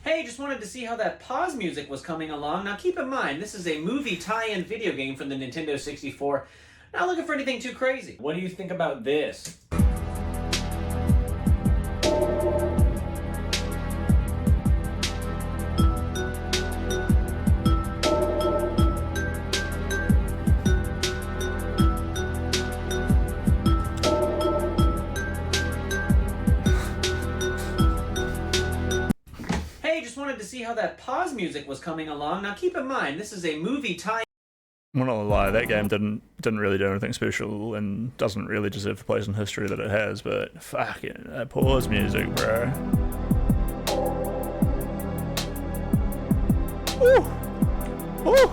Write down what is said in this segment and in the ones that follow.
Hey, just wanted to see how that pause music was coming along. Now keep in mind, this is a movie tie-in video game from the Nintendo 64. Not looking for anything too crazy. What do you think about this? Hey, just wanted to see how that pause music was coming along. Now keep in mind, this is a movie tie. I'm not gonna lie, that game didn't really do anything special and doesn't really deserve the place in history that it has. But fucking that pause music, bro. Woo! Woo!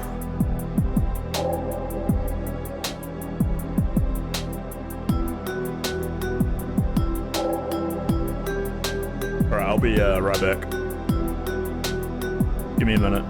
Alright, I'll be right back. Give me a minute.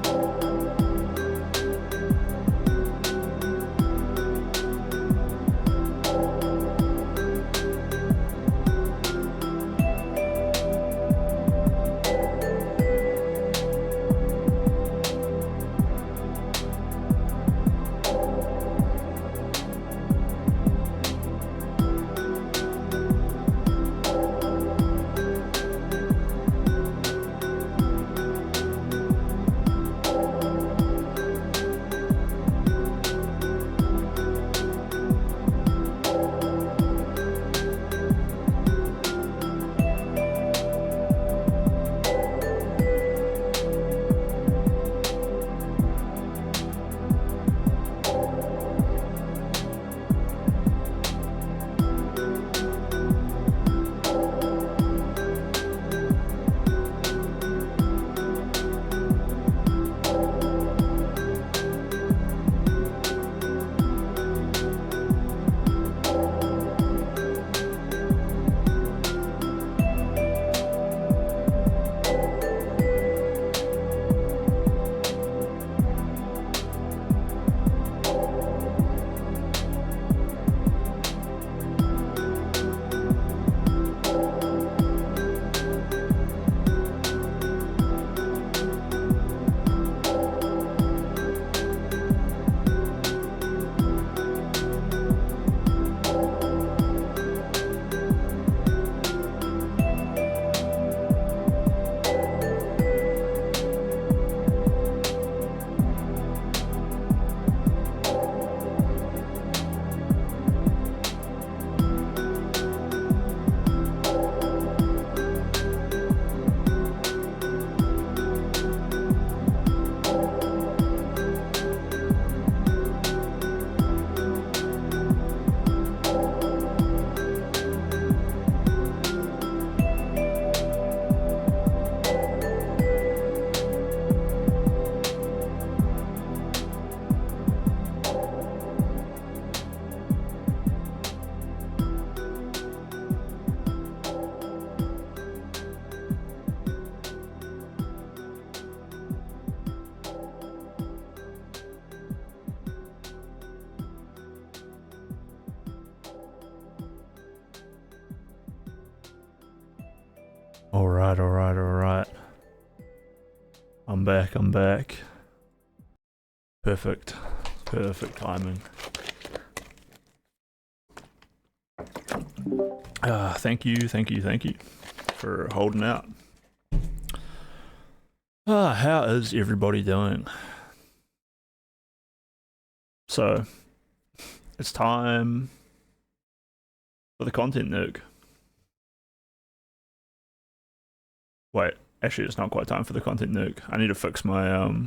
Alright. I'm back. Perfect timing. Thank you for holding out. How is everybody doing? So, it's time for the content nuke. Wait, actually it's not quite time for the content nuke. I need to fix my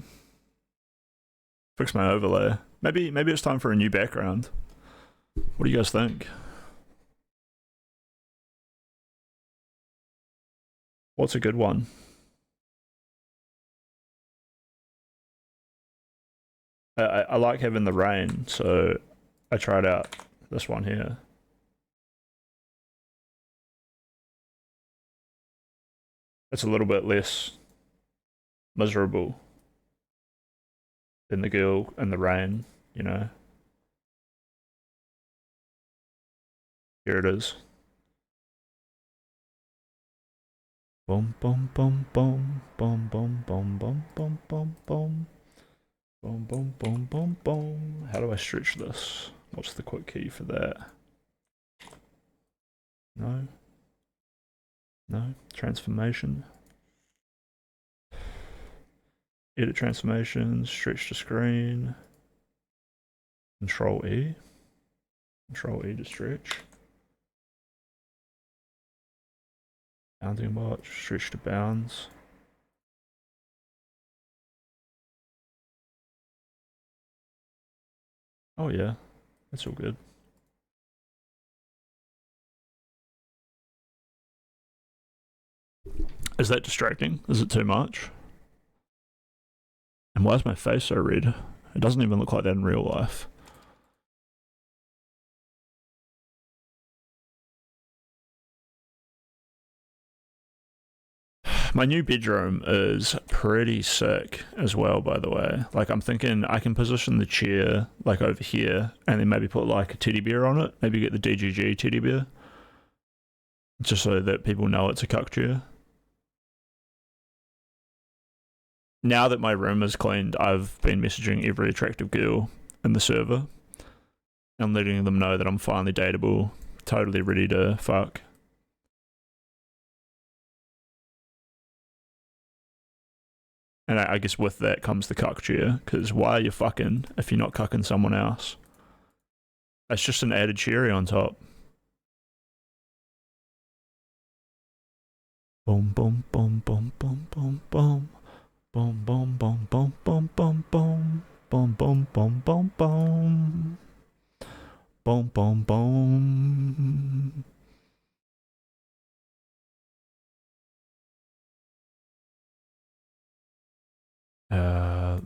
overlay. Maybe it's time for a new background. What do you guys think? What's a good one? I like having the rain, so I tried out this one here. It's a little bit less miserable than the girl in the rain, you know. Here it is. Boom, boom, boom, boom, boom, boom, stretch this. What's the quick key for that? No. No. Transformation. Edit transformation, stretch to screen. Control E. Control E to stretch. Bounding watch, stretch to bounds. Oh yeah, that's all good. Is that distracting? Is it too much? And why is my face so red? It doesn't even look like that in real life. My new bedroom is pretty sick as well, by the way. Like, I'm thinking I can position the chair like over here and then maybe put like a teddy bear on it. Maybe get the DGG teddy bear. Just so that people know it's a cuck chair. Now that my room is cleaned, I've been messaging every attractive girl in the server. I'm letting them know that I'm finally dateable, totally ready to fuck. And I guess with that comes the cuck chair, because why are you fucking if you're not cucking someone else? That's just an added cherry on top. Boom, boom, boom, boom, boom, boom, boom. Boom, boom, boom, boom, boom, boom, boom. Boom, boom, boom, boom, boom. Boom, boom, boom.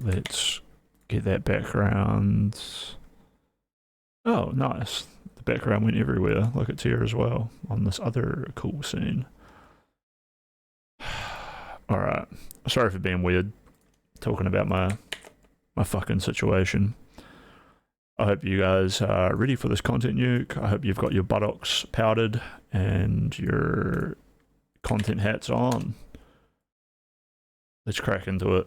Let's get that background. Oh, nice. The background went everywhere. Look at here as well on this other cool scene. Alright. Sorry for being weird. Talking about my fucking situation. I hope you guys are ready for this content nuke. I hope you've got your buttocks powdered and your content hats on. Let's crack into it.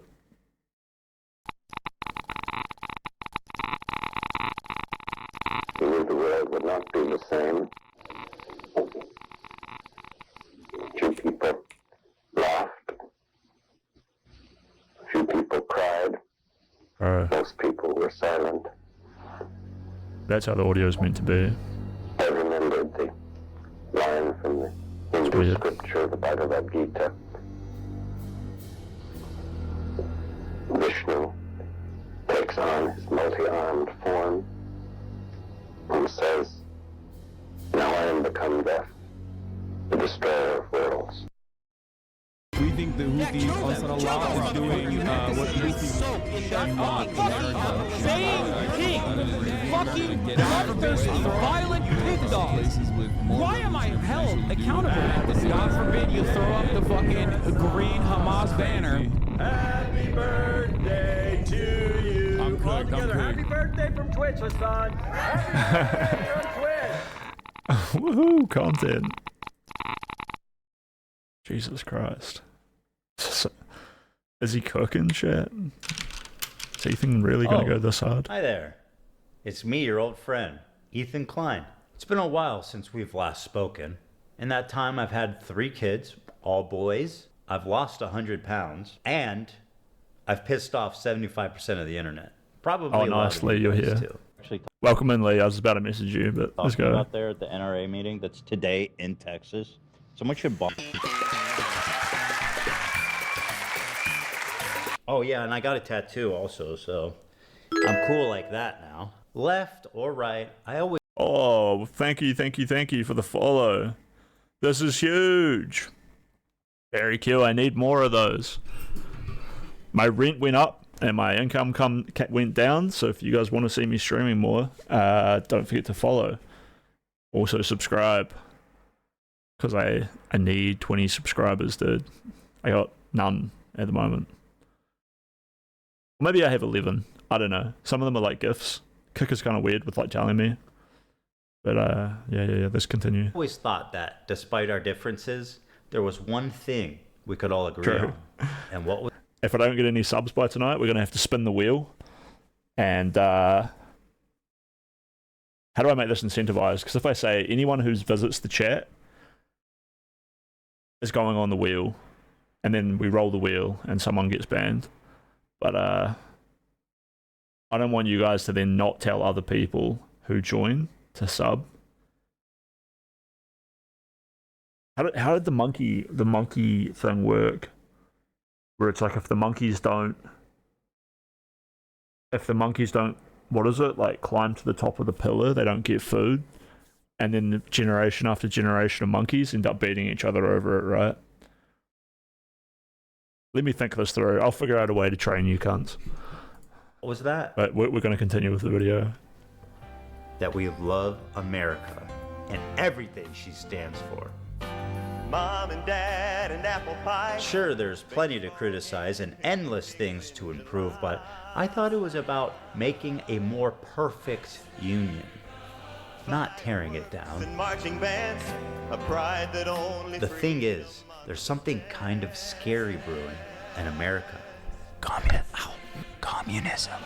We knew the world would not be the same. A few people laughed. A few people cried. Most people were silent. That's how the audio is meant to be. I remembered the line from the Hindu scripture, the Bhagavad Gita. Vishnu takes on his multi-armed form and says, "Now I am become death, the destroyer of worlds." We think the Houthis Ansarallah is doing what Houthis shut up, Saying pig, fucking bloodthirsty, violent pig dogs. Why am I held accountable? God forbid you throw up the fucking green Hamas banner. Happy birthday to you. I'm cooked, All together, I'm cooked. happy birthday from Twitch, Hasan. Happy birthday on Twitch. Woohoo, content. Jesus Christ. Is he cooking shit? Is Ethan really gonna go this hard? Hi there. It's me, your old friend, Ethan Klein. It's been a while since we've last spoken. In that time, I've had 3 kids, all boys. I've lost 100 pounds, and I've pissed off 75% of the internet. Probably Oh, a lot nice, of Lee, you you're guys, here. too. Actually Welcome in, Lee. I was about to message you, but let's talking go. about there at the NRA meeting that's today in Texas. Someone should bomb. Oh, yeah, and I got a tattoo also, so I'm cool like that now. Left or right, I always Oh, thank you for the follow. This is huge. Very cool. I need more of those. My rent went up and my income went down. So if you guys want to see me streaming more, don't forget to follow. Also subscribe, because I need 20 subscribers, dude. I got none at the moment. Maybe I have 11. I don't know. Some of them are like gifts. Kicker's kind of weird with like telling me. But yeah. Let's continue. always thought that despite our differences, there was one thing we could all agree on. And what was If I don't get any subs by tonight, we're gonna have to spin the wheel, and how do I make this incentivized? Because if I say anyone who visits the chat is going on the wheel, and then we roll the wheel and someone gets banned, but I don't want you guys to then not tell other people who join to sub. How did the monkey thing work? Where it's like if the monkeys don't, what is it, like climb to the top of the pillar, they don't get food, and then generation after generation of monkeys end up beating each other over it, right? Let me think this through. I'll figure out a way to train you cunts. What was that? But we're going to continue with the video. That we love America and everything she stands for. Mom and Dad and apple pie. Sure, there's plenty to criticize and endless things to improve, but I thought it was about making a more perfect union, not tearing it down. And marching bands, a pride that only The thing is, there's something kind of scary brewing in America. Communism.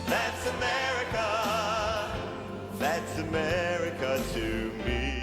That's America. That's America to me.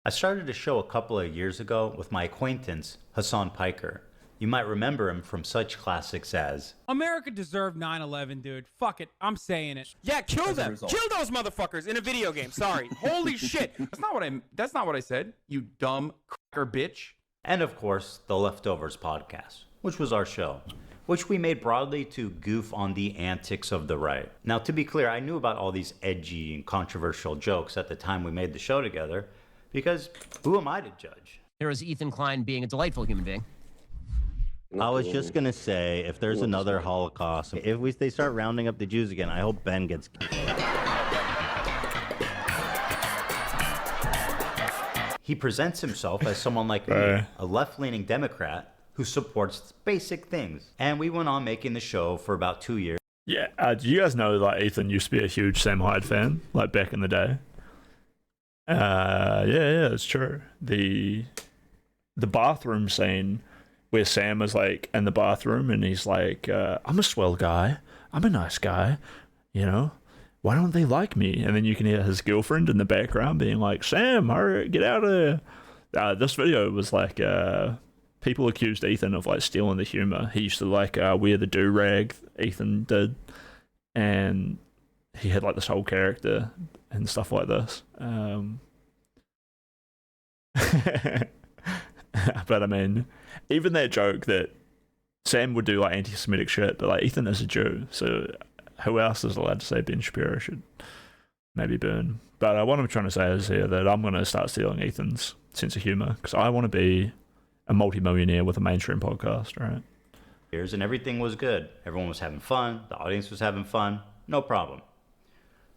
I started a show a couple of years ago with my acquaintance, Hasan Piker. You might remember him from such classics as America deserved 9/11, dude. Fuck it. I'm saying it. Yeah, kill them. Kill those motherfuckers in a video game. Sorry. Holy shit. That's not what I said, you dumb cracker bitch. and of course, the Leftovers podcast, which was our show, which we made broadly to goof on the antics of the right. Now, to be clear, I knew about all these edgy and controversial jokes at the time we made the show together, because who am I to judge? There was Ethan Klein being a delightful human being. I was just gonna say, if there's another Holocaust, if they start rounding up the Jews again, I hope Ben gets. He presents himself as someone like me, a left-leaning Democrat who supports basic things. And we went on making the show for about 2 years. Yeah, do you guys know, like, Ethan used to be a huge Sam Hyde fan, like, back in the day? Yeah, it's true. The bathroom scene where Sam is, like, in the bathroom and he's like, I'm a swell guy. I'm a nice guy. You know? Why don't they like me? And then you can hear his girlfriend in the background being like, Sam, hurry, get out of there. This video was like, people accused Ethan of, like, stealing the humor. He used to, like, wear the do-rag, Ethan did. And he had, like, this whole character and stuff like this. But I mean, even that joke that Sam would do, like, anti-Semitic shit, but, like, Ethan is a Jew, so who else is allowed to say Ben Shapiro should maybe burn? But what I'm trying to say is here that I'm going to start stealing Ethan's sense of humor, because I want to be a multi-millionaire with a mainstream podcast, right? And everything was good. Everyone was having fun. The audience was having fun. No problem.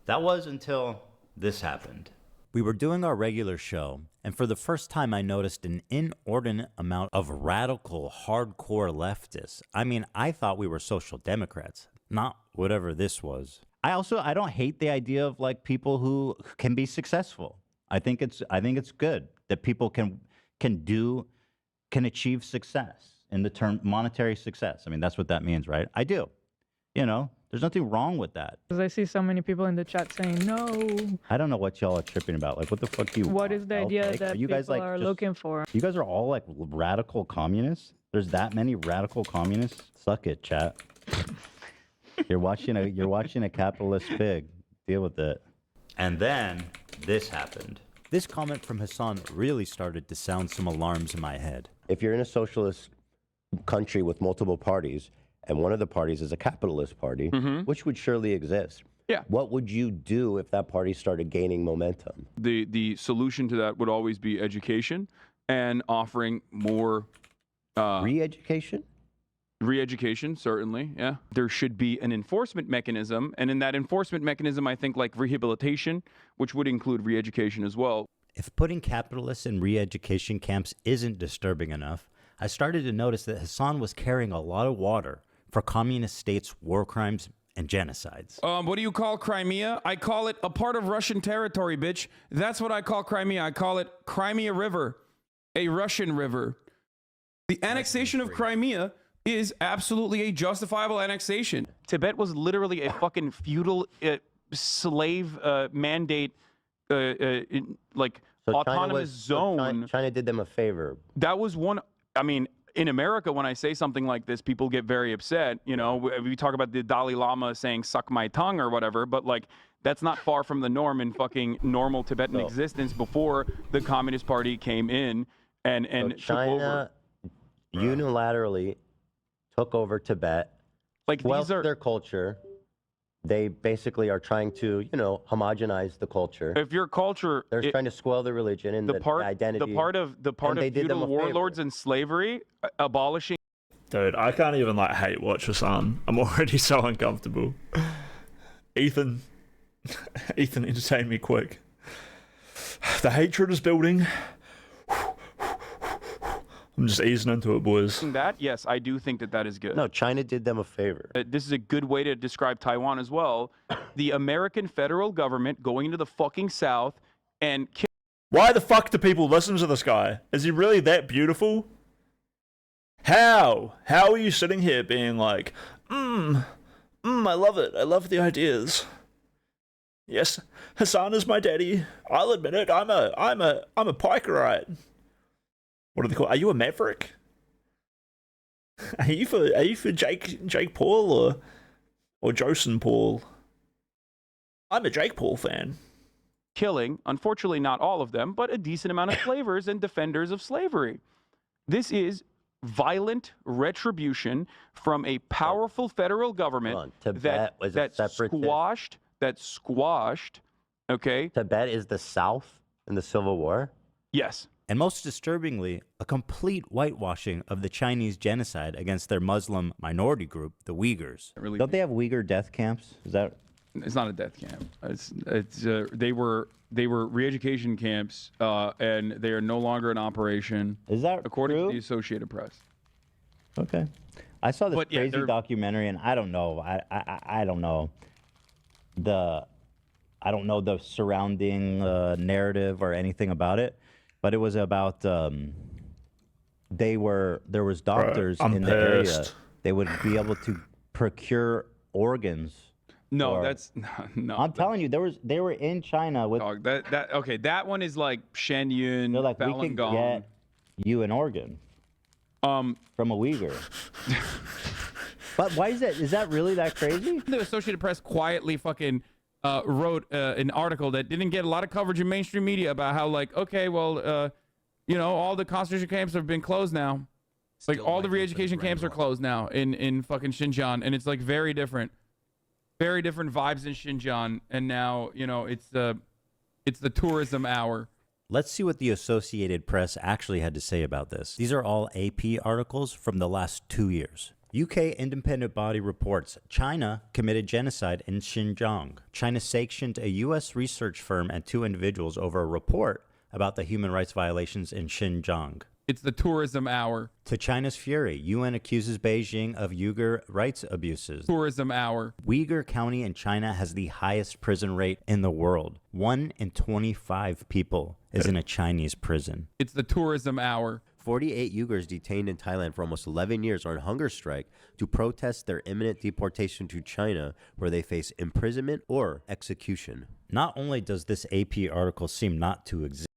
That was until this happened. We were doing our regular show, and for the first time I noticed an inordinate amount of radical, hardcore leftists. I mean, I thought we were social democrats, not whatever this was. I don't hate the idea of, like, people who can be successful. I think it's good that people can achieve success in the term monetary success. I mean, that's what that means, right? I do. You know, there's nothing wrong with that. Because I see so many people in the chat saying no. I don't know what y'all are tripping about. Like, what the fuck do you What is the idea that you guys, people like, are just looking for? You guys are all, like, radical communists? There's that many radical communists? Suck it, chat. You're watching a capitalist pig. Deal with it. And then this happened. This comment from Hasan really started to sound some alarms in my head. If you're in a socialist country with multiple parties, and one of the parties is a capitalist party, which would surely exist. Yeah. What would you do if that party started gaining momentum? The solution to that would always be education and offering more re-education? Re-education, certainly, yeah. There should be an enforcement mechanism, and in that enforcement mechanism, I think, like, rehabilitation, which would include re-education as well. If putting capitalists in re-education camps isn't disturbing enough, I started to notice that Hasan was carrying a lot of water for communist states' war crimes and genocides. What do you call Crimea? I call it a part of Russian territory, bitch. That's what I call Crimea. I call it Crimea River, a Russian river. The annexation of Crimea is absolutely a justifiable annexation. Tibet was literally a fucking feudal slave mandate, like So autonomous zone. China did them a favor. That was one. I mean, in America, when I say something like this, people get very upset. You know, we talk about the Dalai Lama saying "suck my tongue" or whatever, but like that's not far from the norm in fucking normal Tibetan existence before the Communist Party came in and So took over. China unilaterally took over Tibet, like squelched their culture. They basically are trying to, you know, homogenize the culture. If your culture, they're trying to spoil the religion and the identity. the part of feudal warlords and slavery, abolishing. Dude, I can't even like hate watch Hasan. I'm already so uncomfortable. Ethan, entertain me quick. The hatred is building. I'm just easing into it, boys. That, yes, I do think that is good. No, China did them a favor. This is a good way to describe Taiwan as well. The American federal government going into the fucking South and... Why the fuck do people listen to this guy? Is he really that beautiful? How? How are you sitting here being like, I love it. I love the ideas. Yes, Hasan is my daddy. I'll admit it. I'm a Pikerite. What do they call? Are you a maverick? Are you for Jake Paul or Josen Paul? I'm a Jake Paul fan. Killing, unfortunately not all of them, but a decent amount of slavers and defenders of slavery. This is violent retribution from a powerful federal government that squashed, okay? Tibet is the South in the Civil War? Yes. And most disturbingly, a complete whitewashing of the Chinese genocide against their Muslim minority group, the Uyghurs. Don't they have Uyghur death camps? Is that? It's not a death camp. They were re-education camps, and they are no longer in operation. Is that according true? to the Associated Press? Okay, I saw this But, yeah, crazy documentary, and I don't know. I don't know the surrounding narrative or anything about it. But it was about there was doctors in the area. They would be able to procure organs. No, that's no. I'm telling you, they were in China with. Dog, that one is like Shen Yun, They're like, we Falun can Gong. get you an organ. From a Uyghur. But why is that? Is that really that crazy? The Associated Press quietly fucking wrote an article that didn't get a lot of coverage in mainstream media about how, like, okay, well, you know, all the concentration camps have been closed now. Like, all the re-education camps are closed now in fucking Xinjiang, and it's like very different vibes in Xinjiang. And now, you know, it's the tourism hour. Let's see what the Associated Press actually had to say about this. These are all AP articles from the last 2 years. UK independent body reports China committed genocide in Xinjiang. China sanctioned a U.S. research firm and 2 individuals over a report about the human rights violations in Xinjiang. It's the tourism hour. To China's fury, UN accuses Beijing of Uyghur rights abuses. Tourism hour. Uyghur County in China has the highest prison rate in the world. 1 in 25 people is in a Chinese prison. It's the tourism hour. 48 Uyghurs detained in Thailand for almost 11 years are on hunger strike to protest their imminent deportation to China, where they face imprisonment or execution. Not only does this AP article seem not to exist,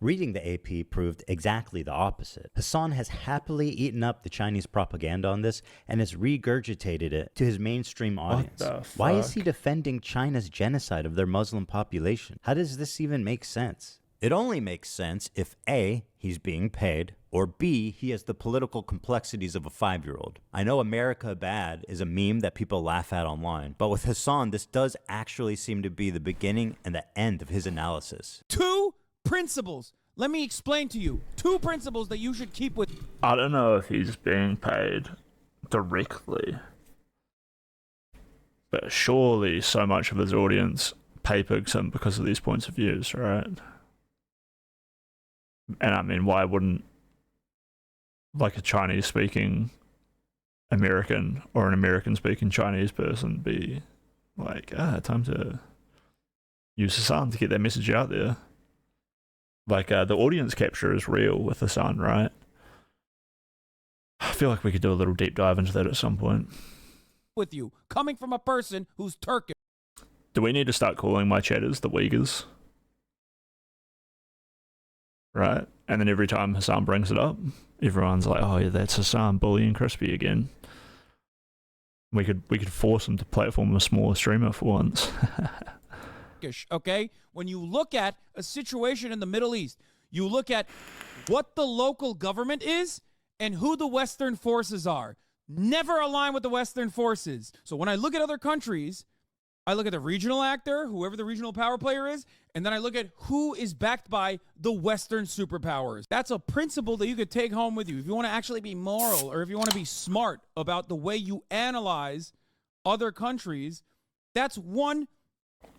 reading the AP proved exactly the opposite. Hasan has happily eaten up the Chinese propaganda on this and has regurgitated it to his mainstream audience. Why is he defending China's genocide of their Muslim population? How does this even make sense? It only makes sense if A, he's being paid, or B, he has the political complexities of a 5-year-old. I know America Bad is a meme that people laugh at online, but with Hasan, this does actually seem to be the beginning and the end of his analysis. 2 principles. Let me explain to you. 2 principles that you should keep with. I don't know if he's being paid directly, but surely so much of his audience pay-pigs him because of these points of views, right? And I mean, why wouldn't like a Chinese-speaking American or an American-speaking Chinese person be like, time to use Hasan to get that message out there? Like, the audience capture is real with Hasan, right? I feel like we could do a little deep dive into that at some point. with you, coming from a person who's Turkish. Do we need to start calling my chatters the Uyghurs? Right? And then every time Hasan brings it up, everyone's like, oh yeah, that's Hasan bullying Crispy again. We could force him to platform a smaller streamer for once. Okay? When you look at a situation in the Middle East, you look at what the local government is and who the Western forces are. Never align with the Western forces. So when I look at other countries, I look at the regional actor, whoever the regional power player is, and then I look at who is backed by the Western superpowers. That's a principle that you could take home with you. If you want to actually be moral, or if you want to be smart about the way you analyze other countries, that's one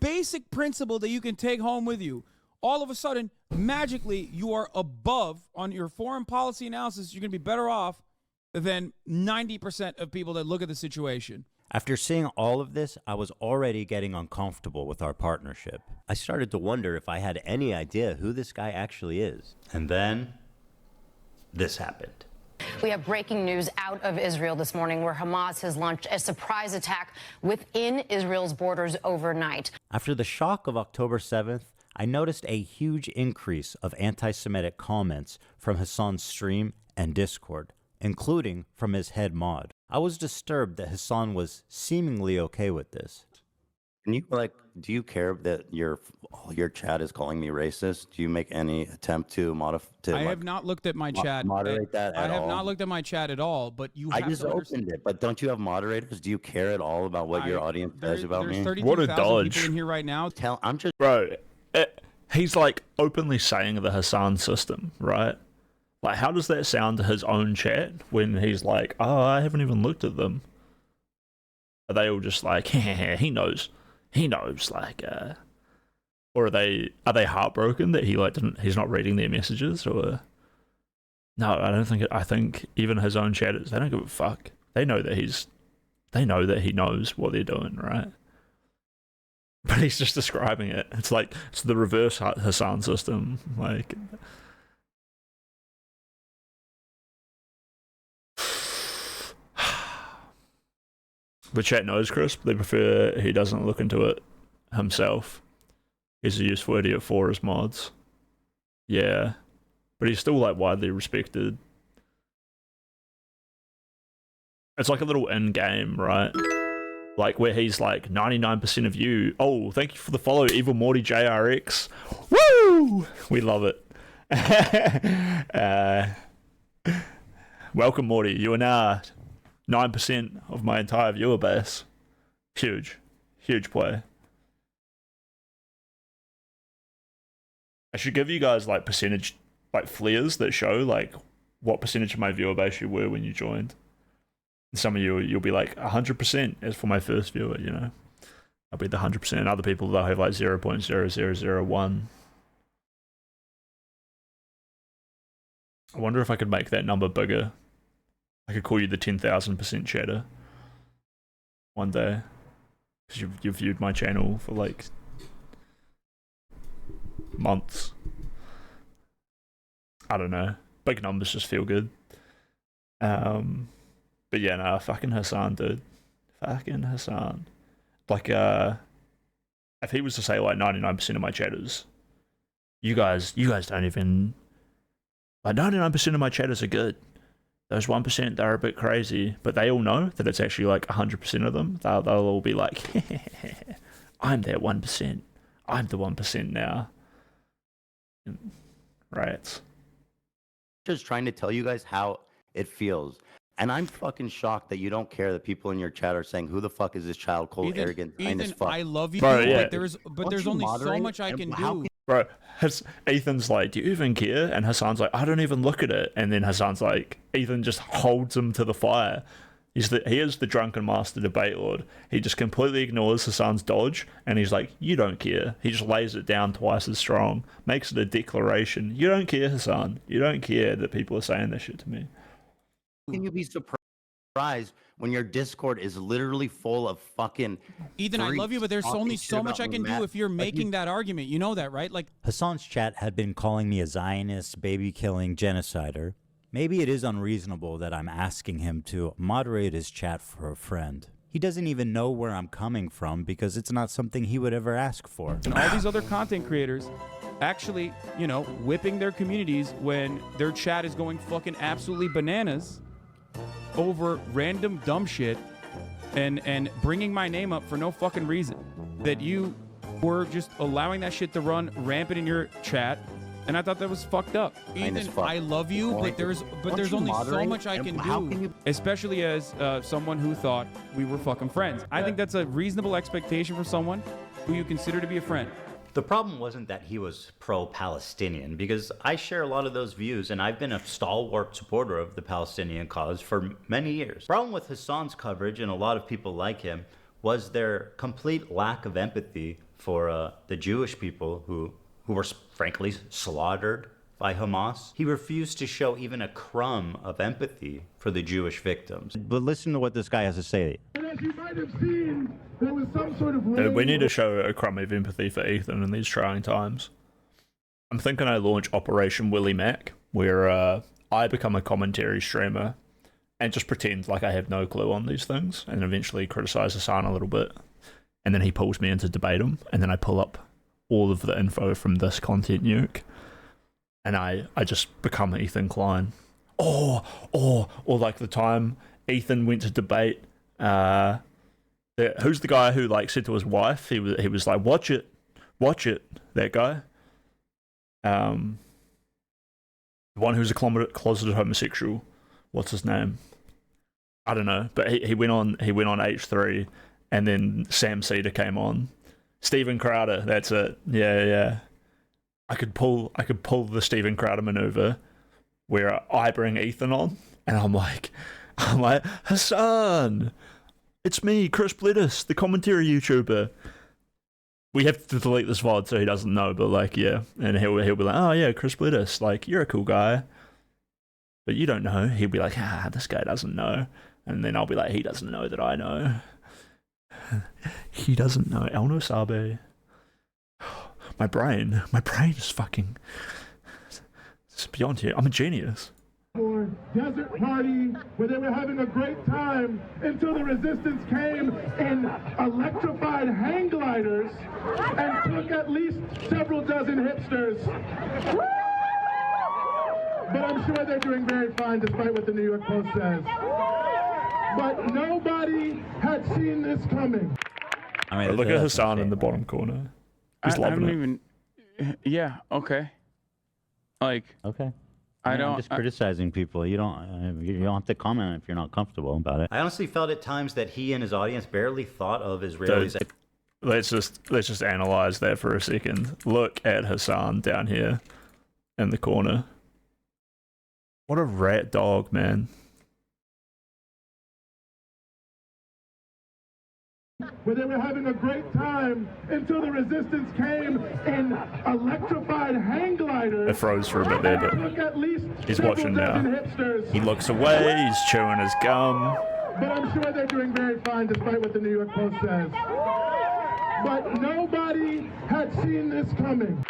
basic principle that you can take home with you. All of a sudden, magically, you are above on your foreign policy analysis. You're going to be better off than 90% of people that look at the situation. After seeing all of this, I was already getting uncomfortable with our partnership. I started to wonder if I had any idea who this guy actually is. And then this happened. We have breaking news out of Israel this morning where Hamas has launched a surprise attack within Israel's borders overnight. After the shock of October 7th, I noticed a huge increase of anti-Semitic comments from Hasan's stream and Discord, including from his head mod. I was disturbed that Hasan was seemingly okay with this. Can you, do you care that your chat is calling me racist? Do you make any attempt to modify? I have not looked at my chat. Moderate that at all? I have not looked at my chat at all, but you have I just opened it, but don't you have moderators? Do you care at all about what your audience says about me? What a dodge. People in here right now. I'm just... Bro, he's like openly saying the Hasan system, right? Like, how does that sound to his own chat when he's like, oh, I haven't even looked at them? Are they all just like, he knows, like, or are they heartbroken that he's not reading their messages? Or no, I don't think I think even his own chatters, they don't give a fuck. They know that he knows what they're doing, right? But he's just describing it. It's like, it's the reverse Hasan system, like. The chat knows Crisp. They prefer he doesn't look into it himself. He's a useful idiot for his mods. Yeah. But he's still like widely respected. It's like a little in-game, right? Like where he's like 99% of you. Oh, thank you for the follow, Evil Morty JRX. Woo! We love it. Welcome, Morty. You are now 9% of my entire viewer base. Huge play. I should give you guys like percentage, like flares that show like what percentage of my viewer base you were when you joined. And some of you'll be like 100% as for my first viewer, you know. I'll be the 100%. And other people they'll have like 0.0001. I wonder if I could make that number bigger. I could call you the 10,000% chatter one day, because you've viewed my channel for like months. I don't know. Big numbers just feel good. But yeah, nah, fucking Hasan, dude. Fucking Hasan. Like, if he was to say like 99% of my chatters, you guys don't even, like 99% of my chatters are good. Those 1%, they're a bit crazy, but they all know that it's actually like 100% of them. They'll all be like, I'm that 1%. I'm the 1% now. Right. Just trying to tell you guys how it feels. And I'm fucking shocked that you don't care that people in your chat are saying, who the fuck is this child cold, arrogant, as fuck. I love you, Bro, yeah. but there's only so much I can do. Bro, Ethan's like, do you even care? And Hasan's like, I don't even look at it. And then Hasan's like, Ethan just holds him to the fire. He is the drunken master debate lord. He just completely ignores Hasan's dodge, and he's like, you don't care. He just lays it down twice as strong, makes it a declaration. You don't care, Hasan. You don't care that people are saying this shit to me. Can you be surprised when your Discord is literally full of fucking Ethan, I love you, but there's only so much I can do if you're making that argument. You know that, right? Like Hasan's chat had been calling me a Zionist, baby-killing genocider. Maybe it is unreasonable that I'm asking him to moderate his chat for a friend. He doesn't even know where I'm coming from because it's not something he would ever ask for. And all these other content creators actually, you know, whipping their communities when their chat is going fucking absolutely bananas over random dumb shit and bringing my name up for no fucking reason. That you were just allowing that shit to run rampant in your chat. And I thought that was fucked up. Ethan, I love you, but there's only so much I can do. Especially as someone who thought we were fucking friends. I think that's a reasonable expectation for someone who you consider to be a friend. The problem wasn't that he was pro-Palestinian, because I share a lot of those views, and I've been a stalwart supporter of the Palestinian cause for many years. The problem with Hasan's coverage, and a lot of people like him, was their complete lack of empathy for the Jewish people who were frankly slaughtered by Hamas. He refused to show even a crumb of empathy for the Jewish victims. But listen to what this guy has to say. As you might have seen, there was some sort of Dude, we need to show a crumb of empathy for Ethan in these trying times. I'm thinking I launch Operation Willie Mac, where I become a commentary streamer and just pretend like I have no clue on these things, and eventually criticize Hasan a little bit, and then he pulls me in to debate him, and then I pull up all of the info from this content nuke, and I just become Ethan Klein. Or like the time Ethan went to debate, who's the guy who like said to his wife, he was like, watch it, that guy. The one who's a closeted homosexual. What's his name? I don't know, but he went on H3, and then Sam Cedar came on. Steven Crowder, that's it. Yeah. I could pull the Steven Crowder maneuver where I bring Ethan on, and I'm like, Hasan, it's me, Chris Bledis, the commentary YouTuber. We have to delete this VOD so he doesn't know, but like, yeah. And he'll be like, oh yeah, Chris Bledis, like, you're a cool guy. But you don't know. He'll be like, this guy doesn't know. And then I'll be like, he doesn't know that I know. He doesn't know. El no sabe. My brain is fucking... It's beyond here. I'm a genius. Desert party where they were having a great time until the resistance came in electrified hang gliders and took at least several dozen hipsters. But I'm sure they're doing very fine despite what the New York Post says. But nobody had seen this coming. I mean, look at Hasan in the bottom corner. He's loving it. Yeah, okay. Like, okay. I'm just criticizing people. You don't have to comment if you're not comfortable about it. I honestly felt at times that he and his audience barely thought of Israelis. Dude, let's just analyze that for a second. Look at Hasan down here in the corner. What a rat dog, man. Where they were having a great time until the resistance came in electrified hang gliders. It froze for a bit there, but he's watching now. He looks away, he's chewing his gum. But I'm sure they're doing very fine despite what the New York Post says. But nobody had seen this coming.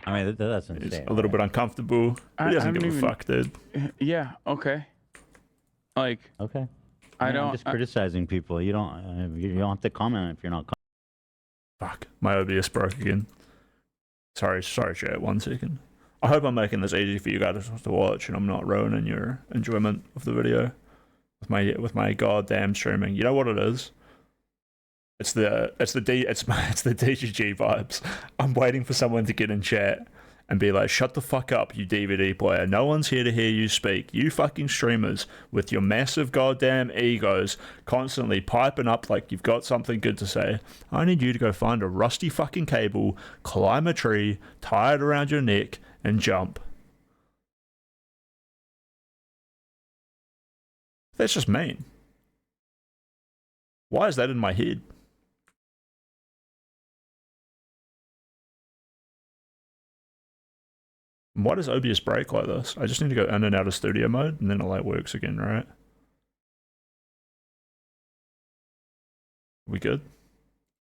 I mean, that's insane. He's a little bit uncomfortable. He doesn't give a fuck, dude. Yeah, okay. Like, okay. I'm just criticizing people. You don't have to comment if you're not. Fuck, my OBS broke again. Sorry, chat. 1 second. I hope I'm making this easy for you guys to watch, and I'm not ruining your enjoyment of the video with my goddamn streaming. You know what it is? It's the DGG vibes. I'm waiting for someone to get in chat and be like, shut the fuck up, you DVD player. No one's here to hear you speak. You fucking streamers with your massive goddamn egos constantly piping up like you've got something good to say. I need you to go find a rusty fucking cable, climb a tree, tie it around your neck, and jump. That's just mean. Why is that in my head? Why does OBS break like this? I just need to go in and out of studio mode, and then it like works again, right? We good?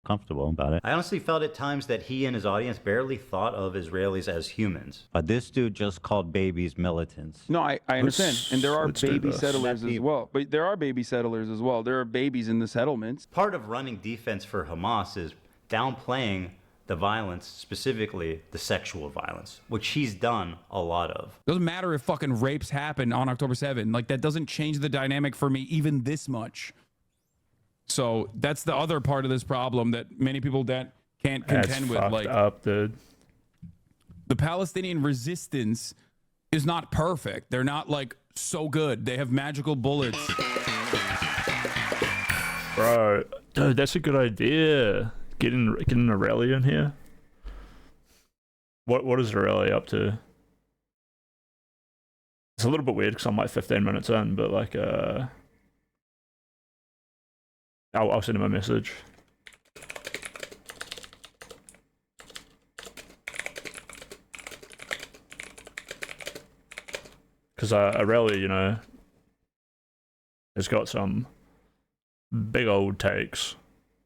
comfortable about it. I honestly felt at times that he and his audience barely thought of Israelis as humans. But this dude just called babies militants. No, I understand. And there are let's do baby this. settlers as well. But there are baby settlers as well. There are babies in the settlements. Part of running defense for Hamas is downplaying the violence, specifically the sexual violence, which he's done a lot of. Doesn't matter if fucking rapes happen on October 7. Like, that doesn't change the dynamic for me even this much. So that's the other part of this problem that many people that can't contend with. Like, up, dude. The Palestinian resistance is not perfect. They're not like so good. They have magical bullets. Bro, dude, that's a good idea. Getting a rally in here. What is the rally up to? It's a little bit weird because I'm like 15 minutes in, but like I'll send him a message. Because a rally, you know, has got some big old takes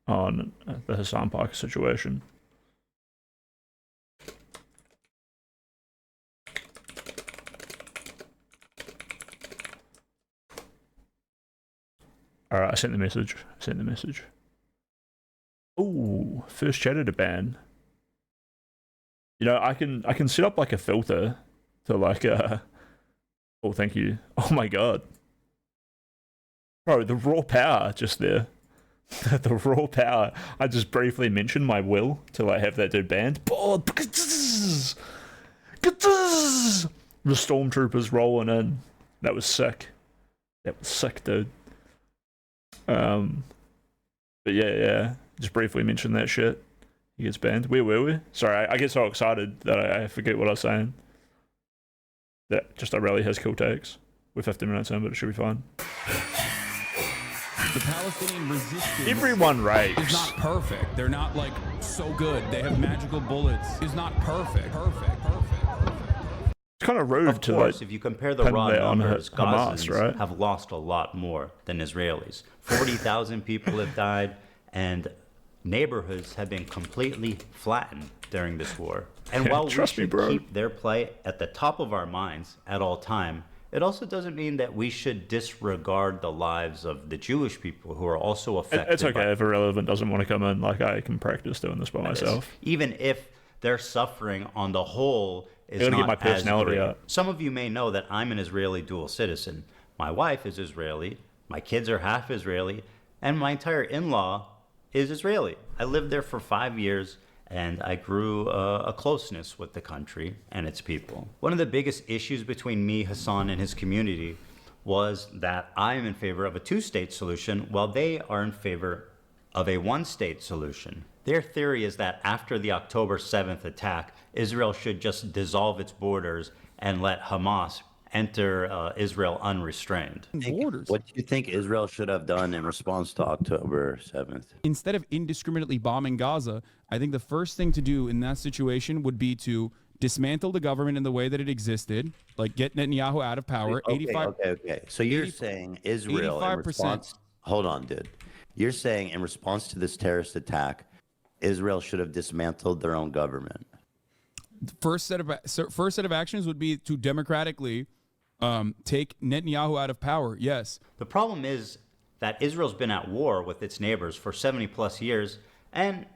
on the Hasan Parker situation. Alright, I sent the message. Ooh, first chat at a ban. You know, I can set up like a filter to like oh, thank you. Oh my god. Bro, the raw power just there. The raw power. I just briefly mentioned my will to like have that dude banned. The stormtroopers rolling in. That was sick. Dude. But yeah. Just briefly mentioned that shit. He gets banned. Where were we? Sorry, I get so excited that I forget what I was saying. That just a rally has cool takes. We're 15 minutes in, but it should be fine. The Palestinian resistance Everyone rapes. is not perfect. They're not like so good. They have magical bullets. Is not perfect. It's kind of rude Of to course, like if you compare the pin raw that on numbers, Hamas, Gazans right? have lost a lot more than Israelis. 40,000 people have died, and neighborhoods have been completely flattened during this war. And while we Trust me, should bro. keep their plight at the top of our minds at all time, it also doesn't mean that we should disregard the lives of the Jewish people who are also affected. It's okay if Irrelevant doesn't want to come in. Like, I can practice doing this by by myself. this. Even if their suffering on the whole is Gotta not get my as personality great. out. Some of you may know that I'm an Israeli dual citizen. My wife is Israeli, my kids are half Israeli, and my entire in-law is Israeli. I lived there for 5 years, and I grew a closeness with the country and its people. One of the biggest issues between me, Hasan, and his community was that I am in favor of a two-state solution, while they are in favor of a one-state solution. Their theory is that after the October 7th attack, Israel should just dissolve its borders and let Hamas enter Israel unrestrained. What do you think Israel should have done in response to October 7th? Instead of indiscriminately bombing Gaza, I think the first thing to do in that situation would be to dismantle the government in the way that it existed, like get Netanyahu out of power. Okay. So you're saying Israel in 85%. response... Hold on, dude. You're saying in response to this terrorist attack, Israel should have dismantled their own government. First set of actions would be to democratically take Netanyahu out of power. Yes. The problem is that Israel's been at war with its neighbors for 70 plus years, and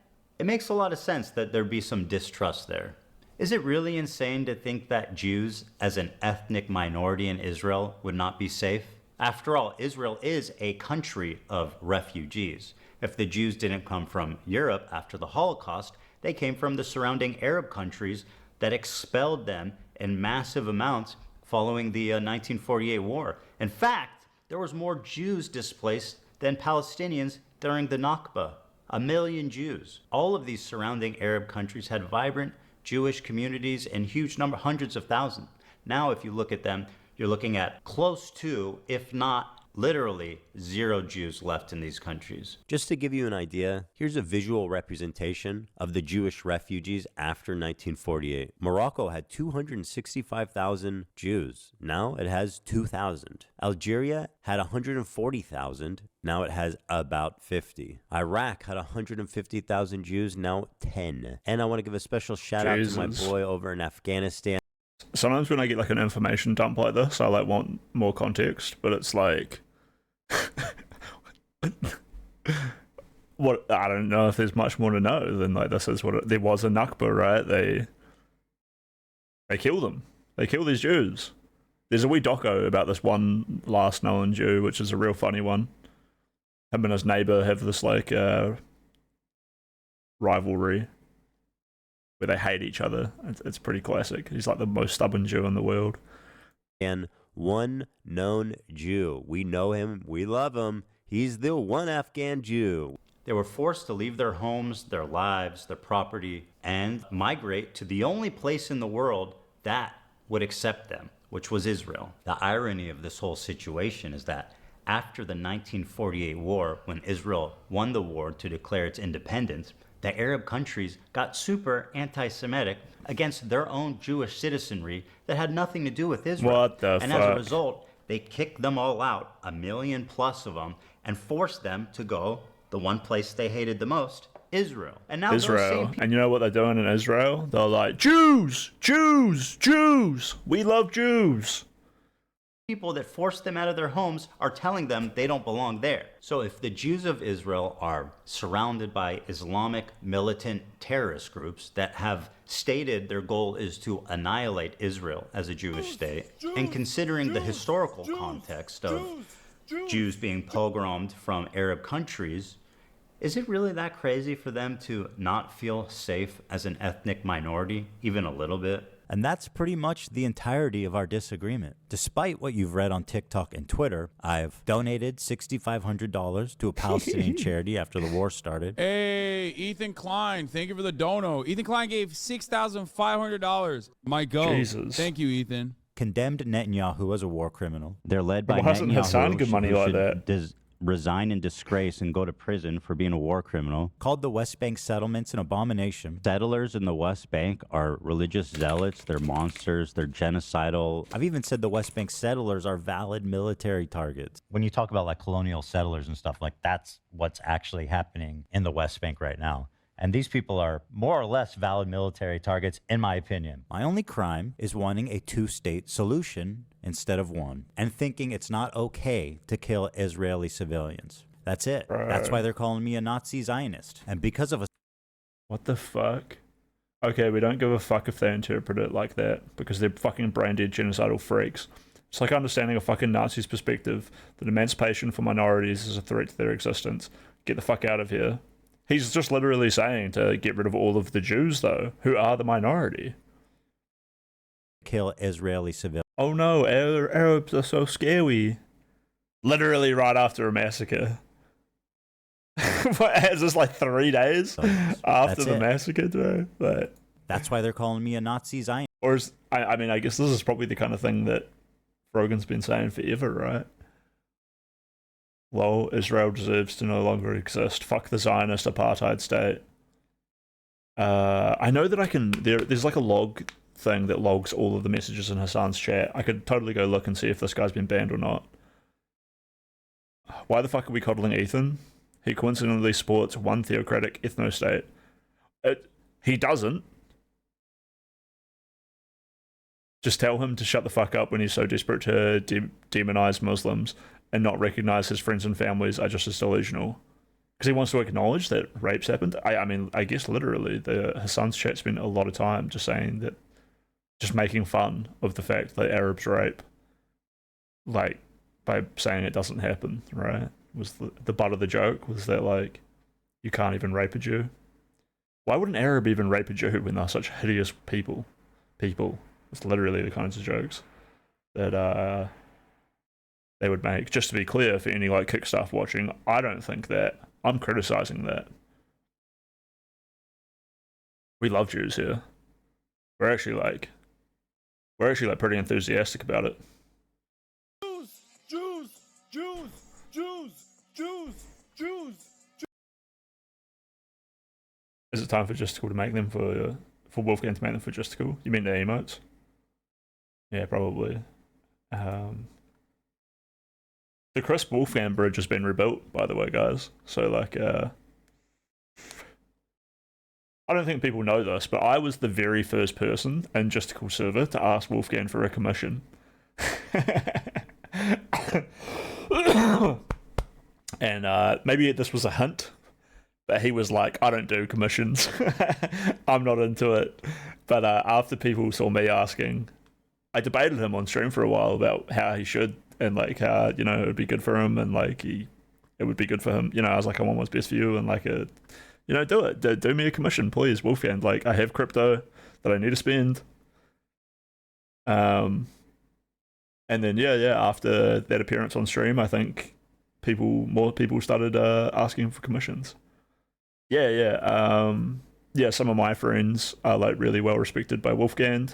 it makes a lot of sense that there'd be some distrust there. Is it really insane to think that Jews, as an ethnic minority in Israel, would not be safe? After all, Israel is a country of refugees. If the Jews didn't come from Europe after the Holocaust, they came from the surrounding Arab countries that expelled them in massive amounts following the 1948 war. In fact, there was more Jews displaced than Palestinians during the Nakba. 1 million Jews. All of these surrounding Arab countries had vibrant Jewish communities in huge number, hundreds of thousands. Now, if you look at them, you're looking at close to, if not literally 0 Jews left in these countries. Just to give you an idea, here's a visual representation of the Jewish refugees after 1948. Morocco had 265,000 Jews. Now it has 2,000. Algeria had 140,000. Now it has about 50. Iraq had 150,000 Jews. Now 10. And I want to give a special shout out to my boy over in Afghanistan. Sometimes when I get like an information dump like this, I like want more context, but it's like, what, I don't know if there's much more to know than like this is what there was a Nakba, right? They kill them. They kill these Jews. There's a wee doco about this one last known Jew, which is a real funny one. Him and his neighbor have this like rivalry where they hate each other. It's pretty classic. He's like the most stubborn Jew in the world. And one known Jew. We know him. We love him. He's the one Afghan Jew. They were forced to leave their homes, their lives, their property, and migrate to the only place in the world that would accept them, which was Israel. The irony of this whole situation is that after the 1948 war, when Israel won the war to declare its independence, the Arab countries got super anti-Semitic against their own Jewish citizenry that had nothing to do with Israel. What the fuck? And as a result, they kicked them all out, 1 million plus of them, and forced them to go the one place they hated the most, Israel. And now Israel. And you know what they're doing in Israel? They're like, Jews, Jews, Jews. We love Jews. People that forced them out of their homes are telling them they don't belong there. So if the Jews of Israel are surrounded by Islamic militant terrorist groups that have stated their goal is to annihilate Israel as a Jewish state, and considering the historical context of Jews being pogromed from Arab countries, is it really that crazy for them to not feel safe as an ethnic minority, even a little bit? And that's pretty much the entirety of our disagreement. Despite what you've read on TikTok and Twitter, I've donated $6,500 to a Palestinian charity after the war started. Hey, Ethan Klein, thank you for the dono. Ethan Klein gave $6,500. My go. Jesus. Thank you, Ethan. Condemned Netanyahu as a war criminal. They're led by Well, hasn't Hasan good money like that? Resign in disgrace and go to prison for being a war criminal. Called the West Bank settlements an abomination. Settlers in the West Bank are religious zealots. They're monsters. They're genocidal. I've even said the West Bank settlers are valid military targets. When you talk about like colonial settlers and stuff, like that's what's actually happening in the West Bank right now. And these people are more or less valid military targets, in my opinion. My only crime is wanting a two-state solution instead of one, and thinking it's not okay to kill Israeli civilians. That's it. Right. That's why they're calling me a Nazi Zionist. And because of a... What the fuck? Okay, we don't give a fuck if they interpret it like that, because they're fucking brain-dead genocidal freaks. It's like understanding a fucking Nazi's perspective that emancipation for minorities is a threat to their existence. Get the fuck out of here. He's just literally saying to get rid of all of the Jews, though, who are the minority. Kill Israeli civilians. Oh no, Arabs are so scary. Literally right after a massacre. What, is this like 3 days after the massacre, bro? But that's why they're calling me a Nazi Zionist. Or is, I mean, I guess this is probably the kind of thing that Rogan's been saying forever, right? Well, Israel deserves to no longer exist. Fuck the Zionist apartheid state. I know that I can... There's like a log thing that logs all of the messages in Hasan's chat. I could totally go look and see if this guy's been banned or not. Why the fuck are we coddling Ethan? He coincidentally sports one theocratic ethno-state. He doesn't. Just tell him to shut the fuck up when he's so desperate to demonize Muslims and not recognize his friends and families are just as delusional. Because he wants to acknowledge that rapes happened. I mean, I guess literally, Hasan's chat spent a lot of time just saying that, just making fun of the fact that Arabs rape, like, by saying it doesn't happen, right? Was the butt of the joke, was that, like, you can't even rape a Jew? Why would an Arab even rape a Jew when they're such hideous people? It's literally the kinds of jokes that, they would make. Just to be clear, for any like kick stuff watching, I don't think that. I'm criticizing that. We love Jews here. We're actually like pretty enthusiastic about it. Jews, Jews, Jews, Jews, Jews. Is it time for Justical to make them for Wolfgang to make them for Justical? You mean the emotes? Yeah, probably. The Chris Wolfgang bridge has been rebuilt, by the way, guys. So, like, I don't think people know this, but I was the very first person in Justical server to ask Wolfgang for a commission. And maybe this was a hint, but he was like, I don't do commissions. I'm not into it. But after people saw me asking, I debated him on stream for a while about how he should, and like how, you know, it would be good for him, and like it would be good for him. You know, I was like, I want what's best for you, and like, you know, do it. Do me a commission, please, Wolfgang. Like, I have crypto that I need to spend. And then yeah, after that appearance on stream, I think more people started asking for commissions. Yeah. Some of my friends are like really well respected by Wolfgang,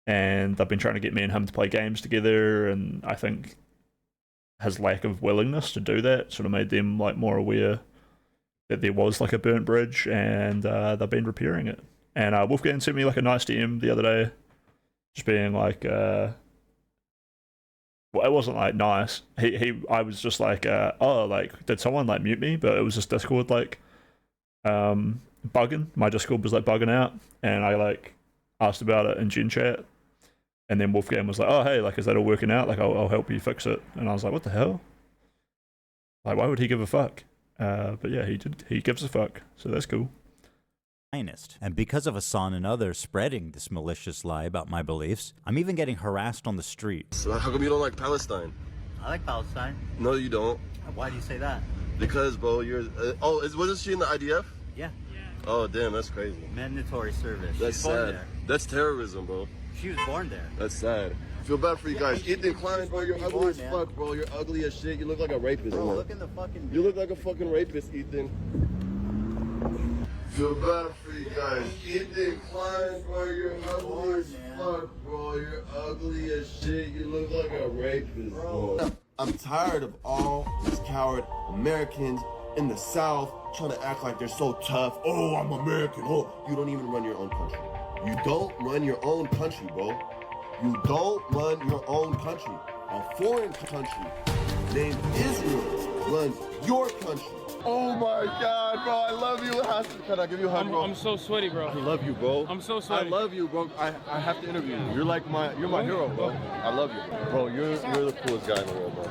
and they've been trying to get me and him to play games together, and I think his lack of willingness to do that sort of made them like more aware that there was like a burnt bridge, and they've been repairing it. And Wolfgang sent me like a nice DM the other day, just being like, well, it wasn't like nice. I was just like, oh, like, did someone like mute me? But it was just Discord like bugging. My Discord was like bugging out, and I like asked about it in Gen Chat, and then Wolfgang was like, oh hey, like, is that all working out? Like, I'll help you fix it. And I was like, what the hell? Like, why would he give a fuck? But yeah, he gives a fuck, so that's cool. And because of Hasan and others spreading this malicious lie about my beliefs, I'm even getting harassed on the street. So how come you don't like Palestine? I like Palestine. No, you don't. Why do you say that? Because, bro, you're... wasn't she in the IDF? Yeah. Oh, damn, that's crazy. Mandatory service. That's sad. That's terrorism, bro. She was born there. That's sad. Feel bad for you guys. Ethan Klein, bro, you're ugly as fuck, bro. You're ugly as shit. You look like a rapist, Bro, man. look in the fucking... You look like a fucking rapist, Ethan. Feel bad for you guys. Ethan Klein, bro, you're ugly as fuck, bro. You're ugly as shit. You look like a rapist, bro. I'm tired of all these coward Americans in the South trying to act like they're so tough. Oh, I'm American. Oh, you don't even run your own country. You don't run your own country, bro. You don't run your own country. A foreign country named Israel runs your country. Oh my God, bro, I love you, Hasan. Can I give you a hug, bro? I'm so sweaty, bro. I love you, bro. I'm so sweaty. I love you, bro. I have to interview you. You're like my hero, bro. I love you, bro. You're the coolest guy in the world, bro.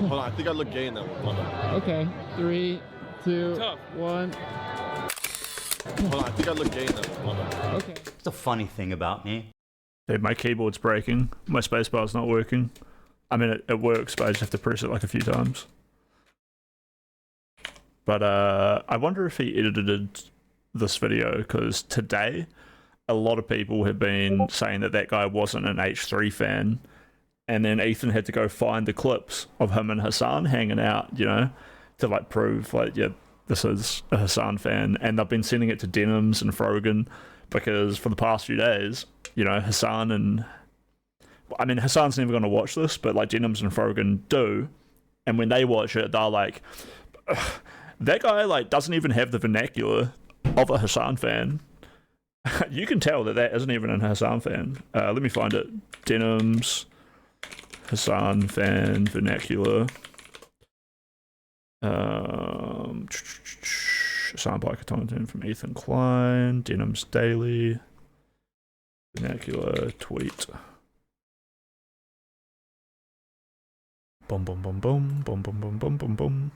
Hold on, I think I look gay in that one. Hold on. Okay, 3, 2, 1. Hold on, I think I look gay in that one. Hold on. Okay. It's a funny thing about me. Dude, my keyboard's breaking. My spacebar's not working. I mean, it works, but I just have to press it like a few times. But I wonder if he edited this video, because today a lot of people have been saying that guy wasn't an H3 fan, and then Ethan had to go find the clips of him and Hasan hanging out, you know, to like prove like, yeah, this is a Hasan fan. And they've been sending it to Denims and Frogan, because for the past few days, you know, Hasan's never going to watch this, but like Denims and Frogan do, and when they watch it, they're like, that guy like doesn't even have the vernacular of a Hasan fan. You can tell that isn't even a Hasan fan. Let me find it. Denims, Hasan fan vernacular. H3Content from Ethan Klein. Denims Daily. Vernacular tweet. Boom, boom, boom, boom, boom, boom, boom, boom, boom, boom.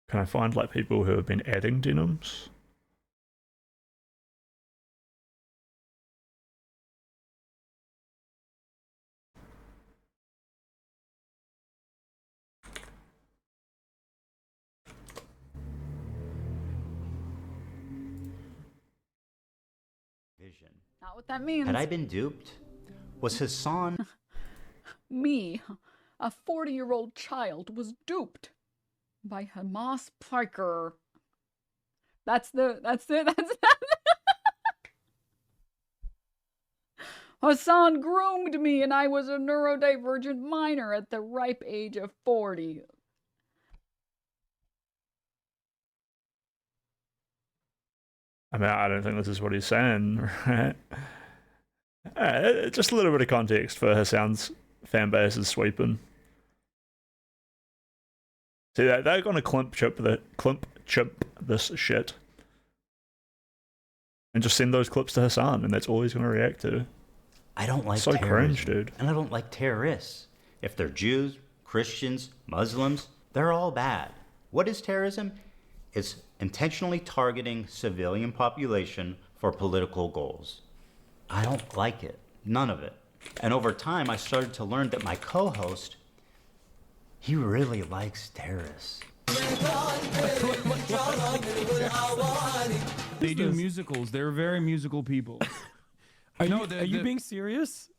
Can I find like people who have been adding Denims? Vision. Not what that means. Had I been duped? Was Hasan... Me, a 40-year-old child, was duped by Hamas Parker. That's Hasan groomed me and I was a neurodivergent minor at the ripe age of 40. I mean, I don't think this is what he's saying, right? Just a little bit of context for Hasan's fan base is sweeping. See, they're gonna climp chip this shit, and just send those clips to Hasan, and that's all he's gonna react to. I don't like so terrorism, cringe, dude. and I don't like terrorists. If they're Jews, Christians, Muslims, they're all bad. What is terrorism? It's intentionally targeting civilian population for political goals. I don't like it. None of it. And over time, I started to learn that my co-host, he really likes terrorists. They do musicals. They're very musical people. Are you being serious?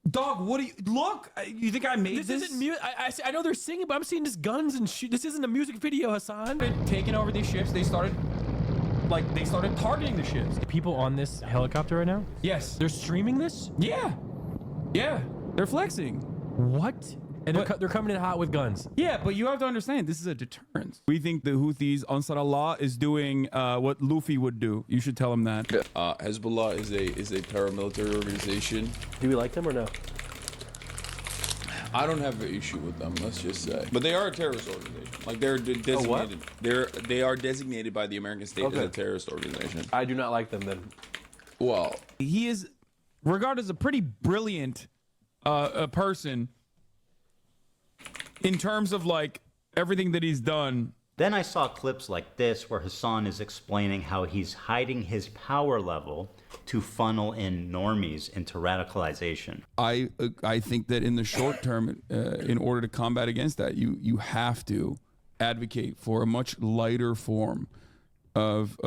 Dog, what do you look? You think I made this? This isn't music. I know they're singing, but I'm seeing just guns and shoot. This isn't a music video, Hasan. Taking over these ships, they started targeting the ships. People on this helicopter right now? Yes. They're streaming this? Yeah. They're flexing. What? And they're coming in hot with guns. Yeah, but you have to understand, this is a deterrent. We think the Houthis, Ansar Allah, is doing what Luffy would do. You should tell him that. Hezbollah is a paramilitary organization. Do we like them or no? I don't have an issue with them, let's just say. But they are a terrorist organization. Like they're designated. They are designated by the American state as a terrorist organization. I do not like them then. Well, he is regarded as a pretty brilliant person in terms of like everything that he's done. Then I saw clips like this where Hasan is explaining how he's hiding his power level to funnel in normies into radicalization. I think that in the short term, in order to combat against that, you have to advocate for a much lighter form of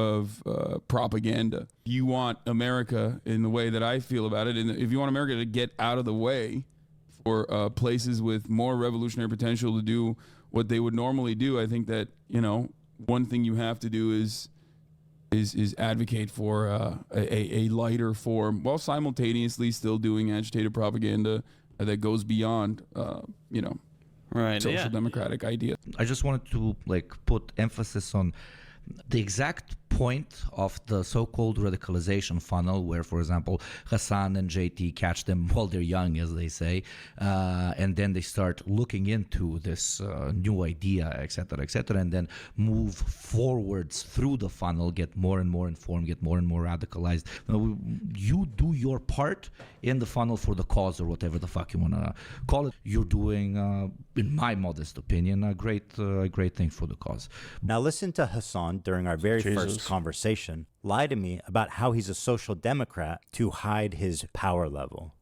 propaganda. You want America, in the way that I feel about it, and if you want America to get out of the way for places with more revolutionary potential to do what they would normally do, I think that, you know, one thing you have to do is advocate for a lighter form while simultaneously still doing agitated propaganda that goes beyond, social democratic ideas. I just wanted to put emphasis on the exact point of the so-called radicalization funnel where, for example, Hasan and JT catch them while they're young, as they say, and then they start looking into this new idea, etc., and then move forwards through the funnel, get more and more informed, get more and more radicalized. You do your part in the funnel for the cause, or whatever the fuck you want to call it. You're doing, in my modest opinion, a great thing for the cause. Now listen to Hasan during our very first conversation lie to me about how he's a social democrat to hide his power level.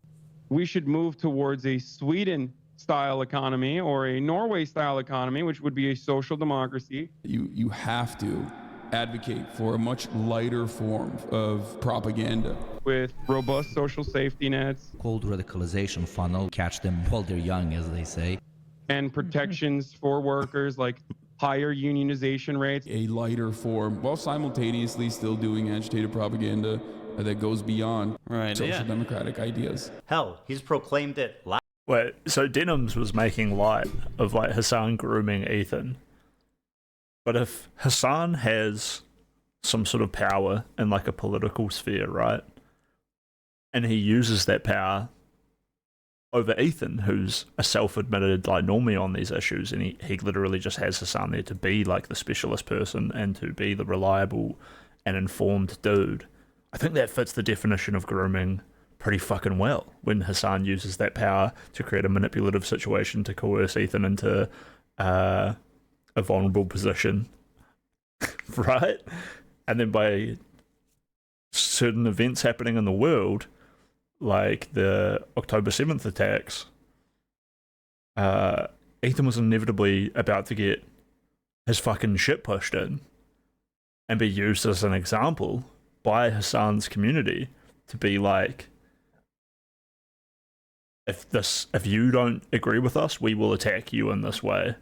We should move towards a Sweden-style economy or a Norway-style economy, which would be a social democracy. You have to advocate for a much lighter form of propaganda with robust social safety nets. Called radicalization funnel, catch them while they're young, as they say. And protections for workers like higher unionization rates. A lighter form while simultaneously still doing agitated propaganda that goes beyond social democratic ideas. Hell, he's proclaimed it. Wait, so Denims was making light of Hasan grooming Ethan. But if Hasan has some sort of power in a political sphere, right? And he uses that power over Ethan, who's a self-admitted normie on these issues, and he literally just has Hasan there to be the specialist person and to be the reliable and informed dude. I think that fits the definition of grooming pretty fucking well when Hasan uses that power to create a manipulative situation to coerce Ethan into a vulnerable position, right? And then by certain events happening in the world, like the October 7th attacks, Ethan was inevitably about to get his fucking shit pushed in and be used as an example by Hasan's community to be if you don't agree with us, we will attack you in this way.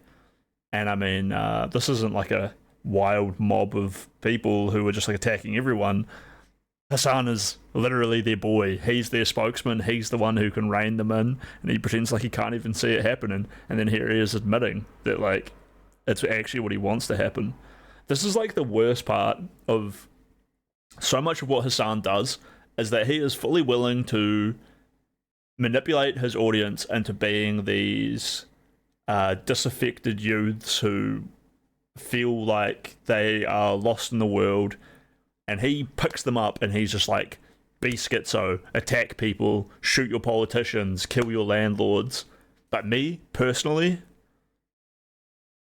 And I mean, this isn't a wild mob of people who are just attacking everyone. Hasan is literally their boy. He's their spokesman. He's the one who can rein them in, and he pretends like he can't even see it happening. And then here he is admitting that like it's actually what he wants to happen. This is like the worst part of so much of what Hasan does is that he is fully willing to manipulate his audience into being these disaffected youths who feel like they are lost in the world, and he picks them up and he's just like, be schizo, attack people, shoot your politicians, kill your landlords. But me, personally,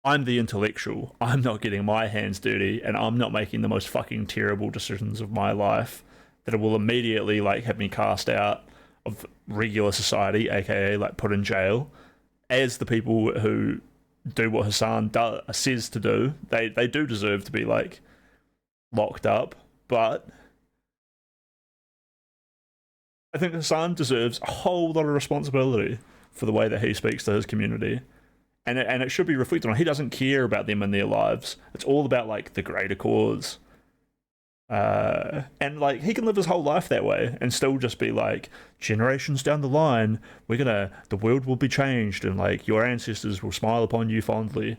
I'm the intellectual. I'm not getting my hands dirty, and I'm not making the most fucking terrible decisions of my life that will immediately like have me cast out of regular society, aka like put in jail. As the people who do what Hasan says to do, they do deserve to be like locked up, but I think Hasan deserves a whole lot of responsibility for the way that he speaks to his community. And it should be reflected on. He doesn't care about them and their lives. It's all about like the greater cause. And like he can live his whole life that way and still just be like, generations down the line, the world will be changed and like your ancestors will smile upon you fondly.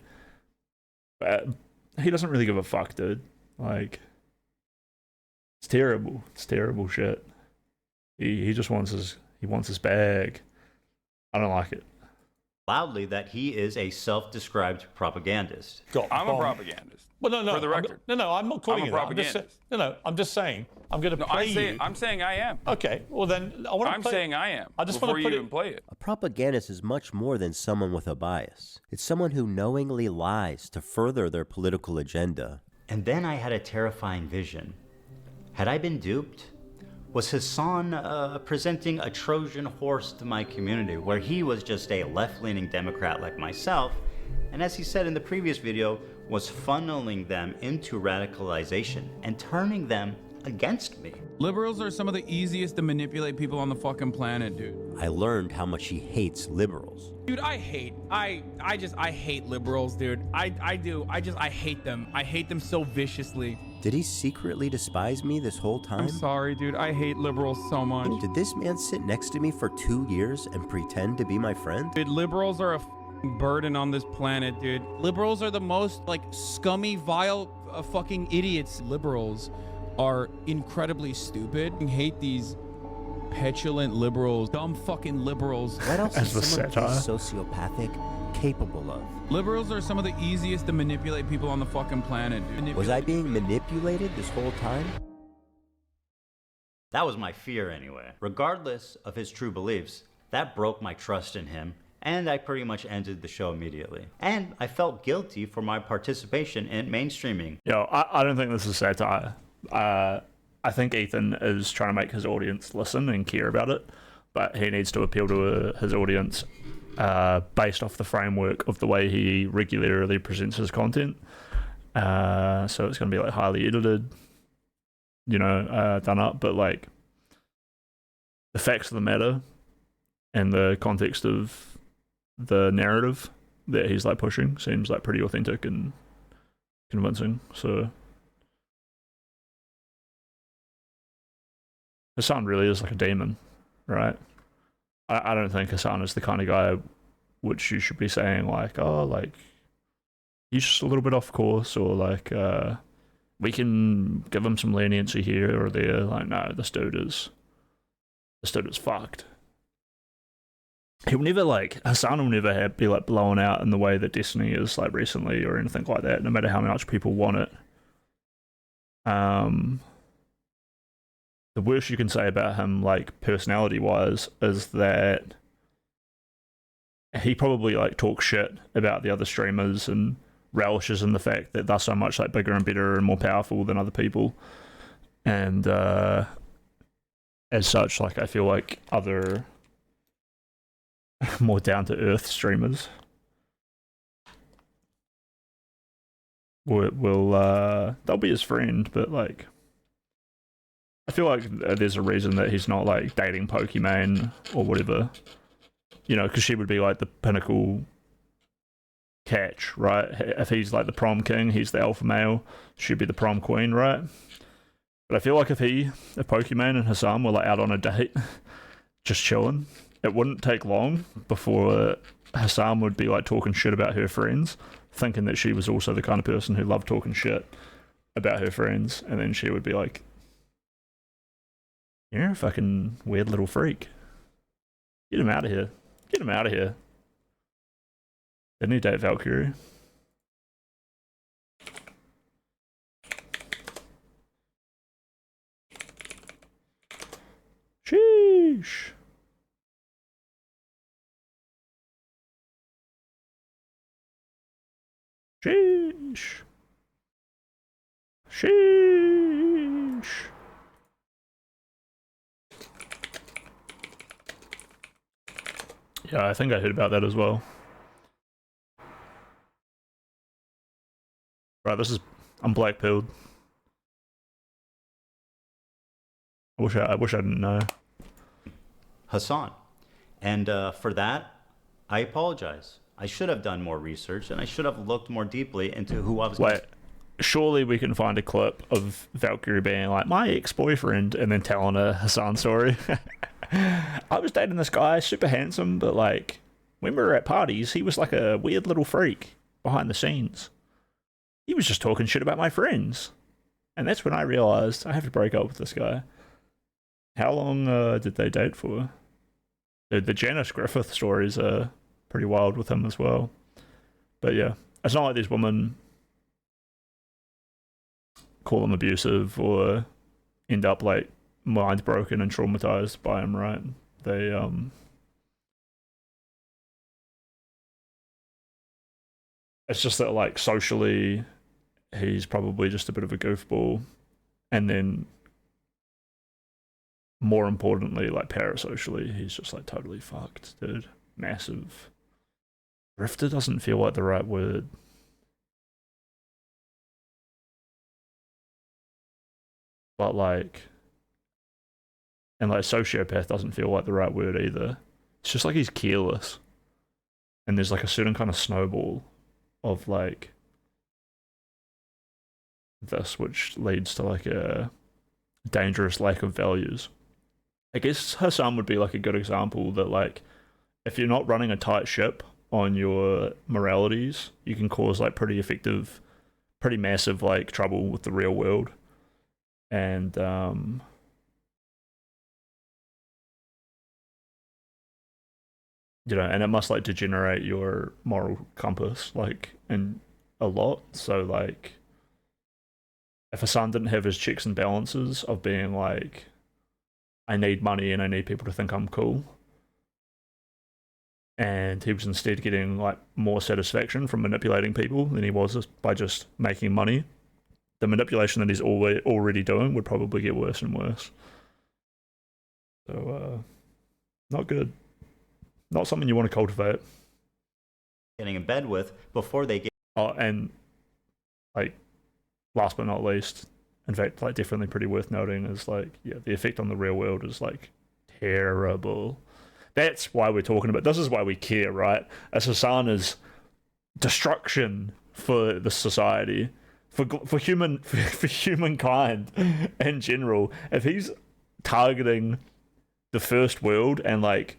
But he doesn't really give a fuck, dude. Like, it's terrible. It's terrible shit. He just wants his bag. I don't like it. Loudly that he is a self-described propagandist. I'm a propagandist. Well, no. For the record. No, I'm not calling I'm a you that. propagandist. I'm just saying. I'm going to play you. I'm saying I am. Okay, well then, I'm saying I am. I just before want to you even play it. A propagandist is much more than someone with a bias. It's someone who knowingly lies to further their political agenda. And then I had a terrifying vision. Had I been duped? Was Hasan presenting a Trojan horse to my community, where he was just a left-leaning Democrat like myself, and as he said in the previous video, was funneling them into radicalization and turning them against me? Liberals are some of the easiest to manipulate people on the fucking planet, dude. I learned how much he hates liberals. Dude, I hate liberals, dude. I hate them. I hate them so viciously. Did he secretly despise me this whole time? I'm sorry, dude. I hate liberals so much. Did this man sit next to me for 2 years and pretend to be my friend? Dude, liberals are a burden on this planet, dude. Liberals are the most, like, scummy, vile, fucking idiots. Liberals are incredibly stupid. I hate these petulant liberals, dumb fucking liberals. What else is someone who's sociopathic capable of? Liberals are some of the easiest to manipulate people on the fucking planet, dude. Was I being manipulated this whole time? That was my fear anyway. Regardless of his true beliefs, that broke my trust in him, and I pretty much ended the show immediately. And I felt guilty for my participation in mainstreaming. Yo, I don't think this is satire. I think Ethan is trying to make his audience listen and care about it, but he needs to appeal to his audience based off the framework of the way he regularly presents his content. So it's going to be like highly edited, done up, but like the facts of the matter and the context of the narrative that he's like pushing seems like pretty authentic and convincing. So Hasan really is like a demon, right? I don't think Hasan is the kind of guy which you should be saying like, oh, like he's just a little bit off course, or like we can give him some leniency here or there. Like, no, this dude is fucked. He'll never Hasan will never be like blown out in the way that Destiny is like recently or anything like that, no matter how much people want it. The worst you can say about him, like personality-wise, is that he probably like talks shit about the other streamers and relishes in the fact that they're so much like bigger and better and more powerful than other people. And as such, like I feel like other more down-to-earth streamers will they'll be his friend, but like I feel like there's a reason that he's not like dating Pokimane or whatever, because she would be like the pinnacle catch, right? If he's like the prom king, he's the alpha male, she'd be the prom queen, right? But I feel like if Pokimane and Hasan were like out on a date, just chilling, it wouldn't take long before Hasan would be like talking shit about her friends, thinking that she was also the kind of person who loved talking shit about her friends, and then she would be like, "You're a fucking weird little freak. Get him out of here. Get him out of here." Didn't he date Valkyrie? Sheesh. Sheesh. Sheesh. Yeah, I think I heard about that as well. Right, I'm black-pilled. I wish I didn't know. Hasan. And for that, I apologize. I should have done more research, and I should have looked more deeply into who I was. Wait, surely we can find a clip of Valkyrie being like, my ex-boyfriend, and then telling a Hasan story. I was dating this guy, super handsome, but like, when we were at parties, he was like a weird little freak behind the scenes. He was just talking shit about my friends. And that's when I realized I have to break up with this guy. How long did they date for? The Janice Griffith stories are pretty wild with him as well. But yeah, it's not like these women call him abusive or end up like mind broken and traumatized by him, right? They it's just that like socially he's probably just a bit of a goofball, and then more importantly, like parasocially, he's just like totally fucked, dude. Massive. Drifter doesn't feel like the right word. But like, and like sociopath doesn't feel like the right word either. It's just like he's careless. And there's like a certain kind of snowball of like this, which leads to like a dangerous lack of values. I guess Hasan would be like a good example that like, if you're not running a tight ship on your moralities, you can cause like pretty massive like trouble with the real world. And you know, and it must like degenerate your moral compass like in a lot. So like, if Hasan didn't have his checks and balances of being like, I need money and I need people to think I'm cool, and he was instead getting like more satisfaction from manipulating people than he was by just making money, the manipulation that he's already doing would probably get worse and worse. So not good. Not something you want to cultivate. Getting in bed with before they get. Oh, and like, last but not least, in fact, like definitely pretty worth noting is like, yeah, the effect on the real world is like terrible. That's why we're talking about. This is why we care, right? As Hasan is destruction for the society, for humankind in general. If he's targeting the first world and like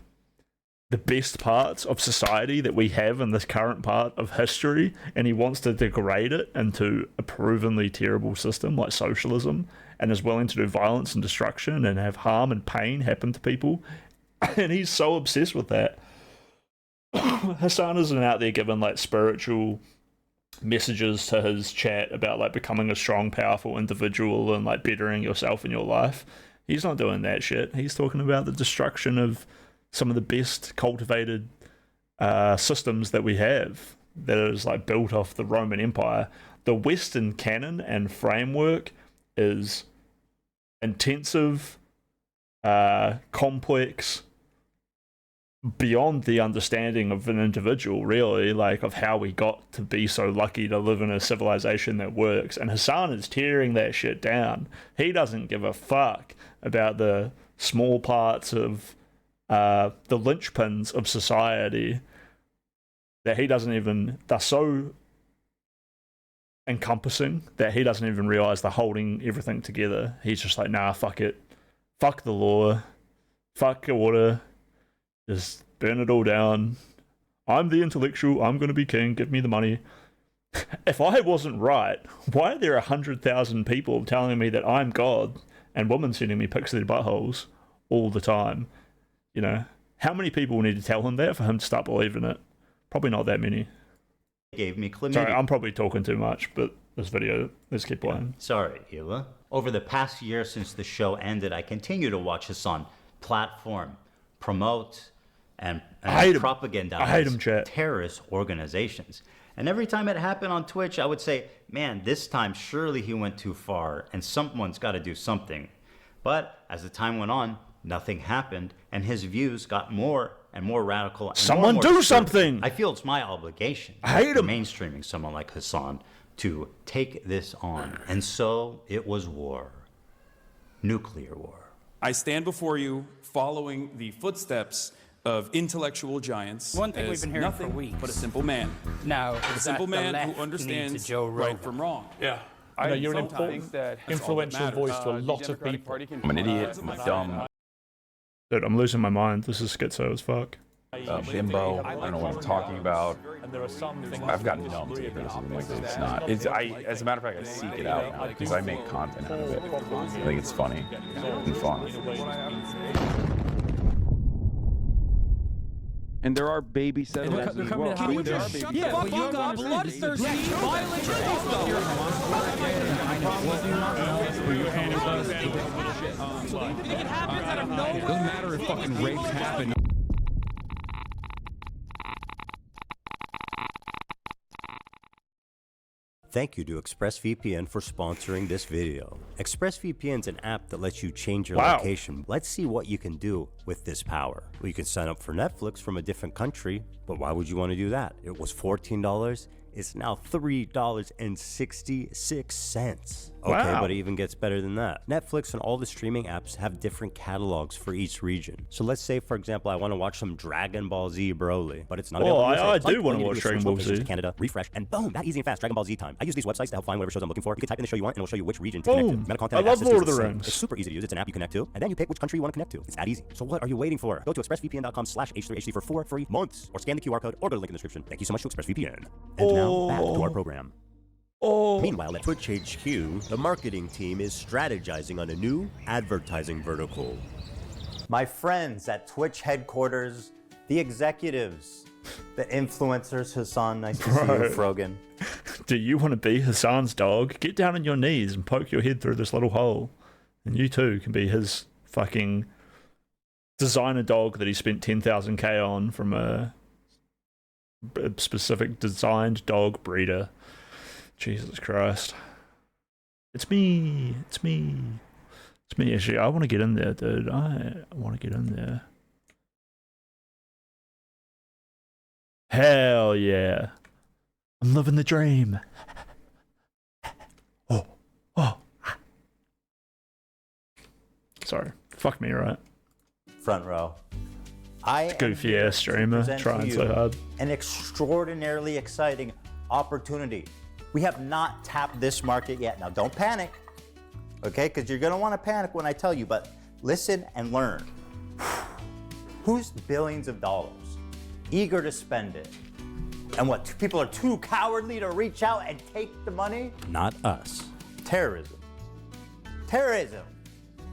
the best parts of society that we have in this current part of history, and he wants to degrade it into a provenly terrible system like socialism, and is willing to do violence and destruction and have harm and pain happen to people, and he's so obsessed with that. Hasan isn't out there giving like spiritual messages to his chat about like becoming a strong, powerful individual and like bettering yourself in your life. He's not doing that shit. He's talking about the destruction of some of the best cultivated systems that we have, that is like built off the Roman Empire. The Western canon and framework is intensive, complex, beyond the understanding of an individual, really, like of how we got to be so lucky to live in a civilization that works. And Hasan is tearing that shit down. He doesn't give a fuck about the small parts of the linchpins of society that he doesn't even, they're so encompassing that he doesn't even realize they're holding everything together. He's just like, nah, fuck it. Fuck the law. Fuck order. Just burn it all down. I'm the intellectual. I'm going to be king. Give me the money. If I wasn't right, why are there 100,000 people telling me that I'm God and women sending me pics of their buttholes all the time? You know, how many people need to tell him that for him to start believing it? Probably not that many. Gave me chlamydia. Sorry, I'm probably talking too much, but this video, let's keep playing. Sorry, Hila. Over the past year since the show ended, I continue to watch Hasan platform, promote, and propagandize terrorist organizations. And every time it happened on Twitch, I would say, man, this time surely he went too far and someone's got to do something. But as the time went on, nothing happened and his views got more and more radical. And Someone more do something! I feel it's my obligation mainstreaming someone like Hasan to take this on. And so it was war. Nuclear war. I stand before you following the footsteps of intellectual giants. One thing we've been hearing nothing for weeks. but a simple man. Now, a simple man who understands right from wrong. Yeah. You know, you're an important, influential voice to a lot of people. I'm an idiot. I'm dumb. Dude, I'm losing my mind. This is schizo as fuck. Bimbo. I don't know what I'm talking about. And there are some things I've gotten numb to criticism like this. It's not. It's as a matter of fact, I seek it out now because I make content out of it. I think it's funny and fun. And there are baby settlers as well. Can you just shut the fuck up, bloodthirsty, violent It doesn't matter if fucking rapes happen. Thank you to ExpressVPN for sponsoring this video. ExpressVPN is an app that lets you change your location. Let's see what you can do with this power. Well, you can sign up for Netflix from a different country, but why would you want to do that? It was $14. It's now $3.66. Okay, but it even gets better than that. Netflix and all the streaming apps have different catalogs for each region. So let's say, for example, I want to watch some Dragon Ball Z Broly, but it's not available. I do want to watch Dragon Ball Z. Canada, refresh, and boom, that easy and fast, Dragon Ball Z time. I use these websites to help find whatever shows I'm looking for. You can type in the show you want, and it'll show you which region to connect to. Meta content, I love Lord of the Rings. It's super easy to use. It's an app you connect to, and then you pick which country you want to connect to. It's that easy. So what are you waiting for? Go to expressvpn.com/H3HD for 4 free months, or scan the QR code, or go to the link in the description. Thank you so much to ExpressVPN. And now, back to our program. Meanwhile, at Twitch HQ, the marketing team is strategizing on a new advertising vertical. My friends at Twitch headquarters, the executives, the influencers, Hasan, nice to see you, Frogan. Do you want to be Hasan's dog? Get down on your knees and poke your head through this little hole. And you too can be his fucking designer dog that he spent 10,000K on from a specific designed dog breeder. Jesus Christ. It's me. It's me. It's me. Actually, I want to get in there, dude. I want to get in there. Hell yeah. I'm living the dream. Oh. Sorry. Fuck me, right? Front row. I goofy ass streamer trying so hard. An extraordinarily exciting opportunity. We have not tapped this market yet. Now, don't panic, okay? Because you're going to want to panic when I tell you, but listen and learn. Who's billions of dollars, eager to spend it? And what, people are too cowardly to reach out and take the money? Not us. Terrorism. Terrorism.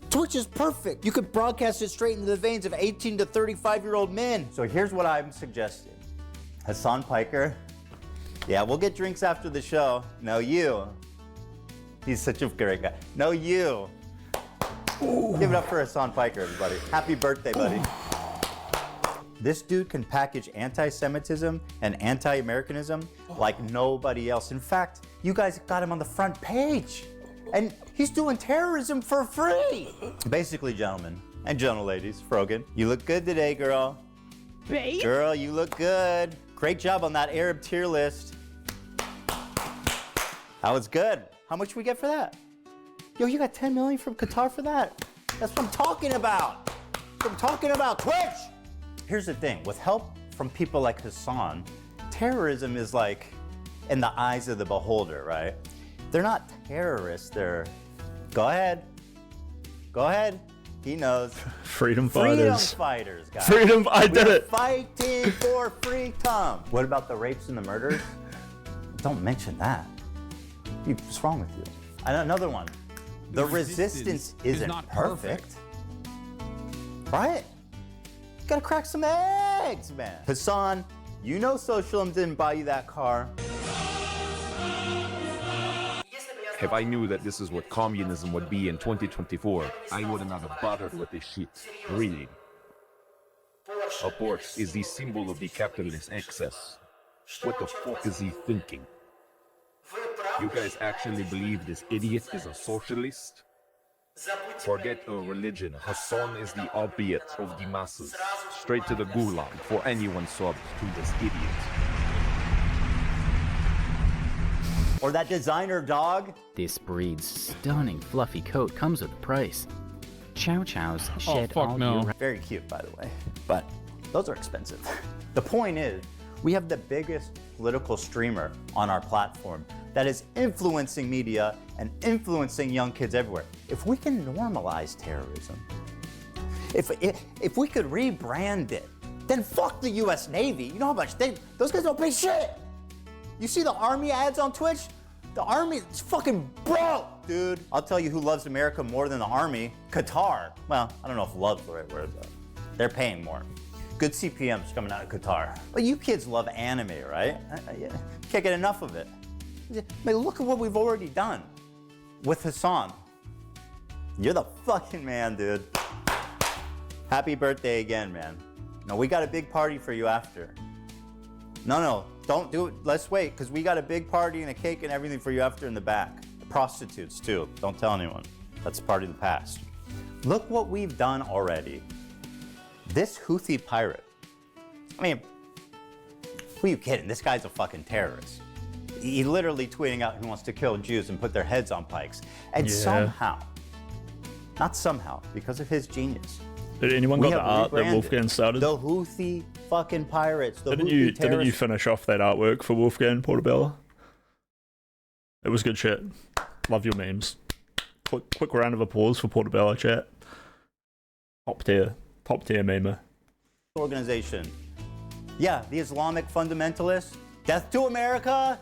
Twitch is perfect. You could broadcast it straight into the veins of 18 to 35-year-old men. So here's what I'm suggesting. Hasan Piker. Yeah, we'll get drinks after the show. No, you. He's such a great guy. No, you. Ooh. Give it up for Hasan Piker, everybody. Happy birthday, buddy. Ooh. This dude can package anti-Semitism and anti-Americanism like nobody else. In fact, you guys got him on the front page. And he's doing terrorism for free. Basically, gentlemen and gentle ladies, Frogan, you look good today, girl. Babe? Girl, you look good. Great job on that Arab tier list. That was good. How much we get for that? Yo, you got 10 million from Qatar for that? That's what I'm talking about. That's what I'm talking about, Twitch. Here's the thing, with help from people like Hasan, terrorism is like in the eyes of the beholder, right? They're not terrorists, they're... Go ahead. Go ahead. He knows. Freedom fighters. Freedom fighters, guys. Freedom, I did We're it. Fighting for freedom. What about the rapes and the murders? Don't mention that. What's wrong with you? And another one. The resistance isn't not perfect. Right? You gotta crack some eggs, man. Hasan, you know socialism didn't buy you that car. If I knew that this is what communism would be in 2024, I wouldn't have bothered with this shit. Really. A Porsche is the symbol of the capitalist excess. What the fuck is he thinking? You guys actually believe this idiot is a socialist? Forget a religion. Hasan is the opiate of the masses. Straight to the gulag for anyone subbed to this idiot. Or that designer dog. This breed's stunning fluffy coat comes with a price. Chow Chows shed all year. Very cute, by the way, but those are expensive. The point is, we have the biggest political streamer on our platform that is influencing media and influencing young kids everywhere. If we can normalize terrorism, if we could rebrand it, then fuck the US Navy. You know how much those guys don't pay shit. You see the Army ads on Twitch? The Army is fucking broke, dude. I'll tell you who loves America more than the Army. Qatar. Well, I don't know if love's the right word, though. They're paying more. Good CPMs coming out of Qatar. But you kids love anime, right? Can't get enough of it. I mean, look at what we've already done with Hasan. You're the fucking man, dude. Happy birthday again, man. No, we got a big party for you after. No, don't do it. Let's wait, because we got a big party and a cake and everything for you after in the back. The prostitutes, too. Don't tell anyone. That's a part of the past. Look what we've done already. This Houthi pirate. I mean, who are you kidding? This guy's a fucking terrorist. He literally tweeting out he wants to kill Jews and put their heads on pikes. And somehow, not somehow, because of his genius. Did anyone got the art that Wolfgang started? The Houthi fucking pirates. The Didn't Houthi you terrorists. finish off that artwork for Wolfgang Portobello? It was good shit. Love your memes. Quick round of applause for Portobello chat. Top tier memer. Organization. Yeah, the Islamic fundamentalists. Death to America.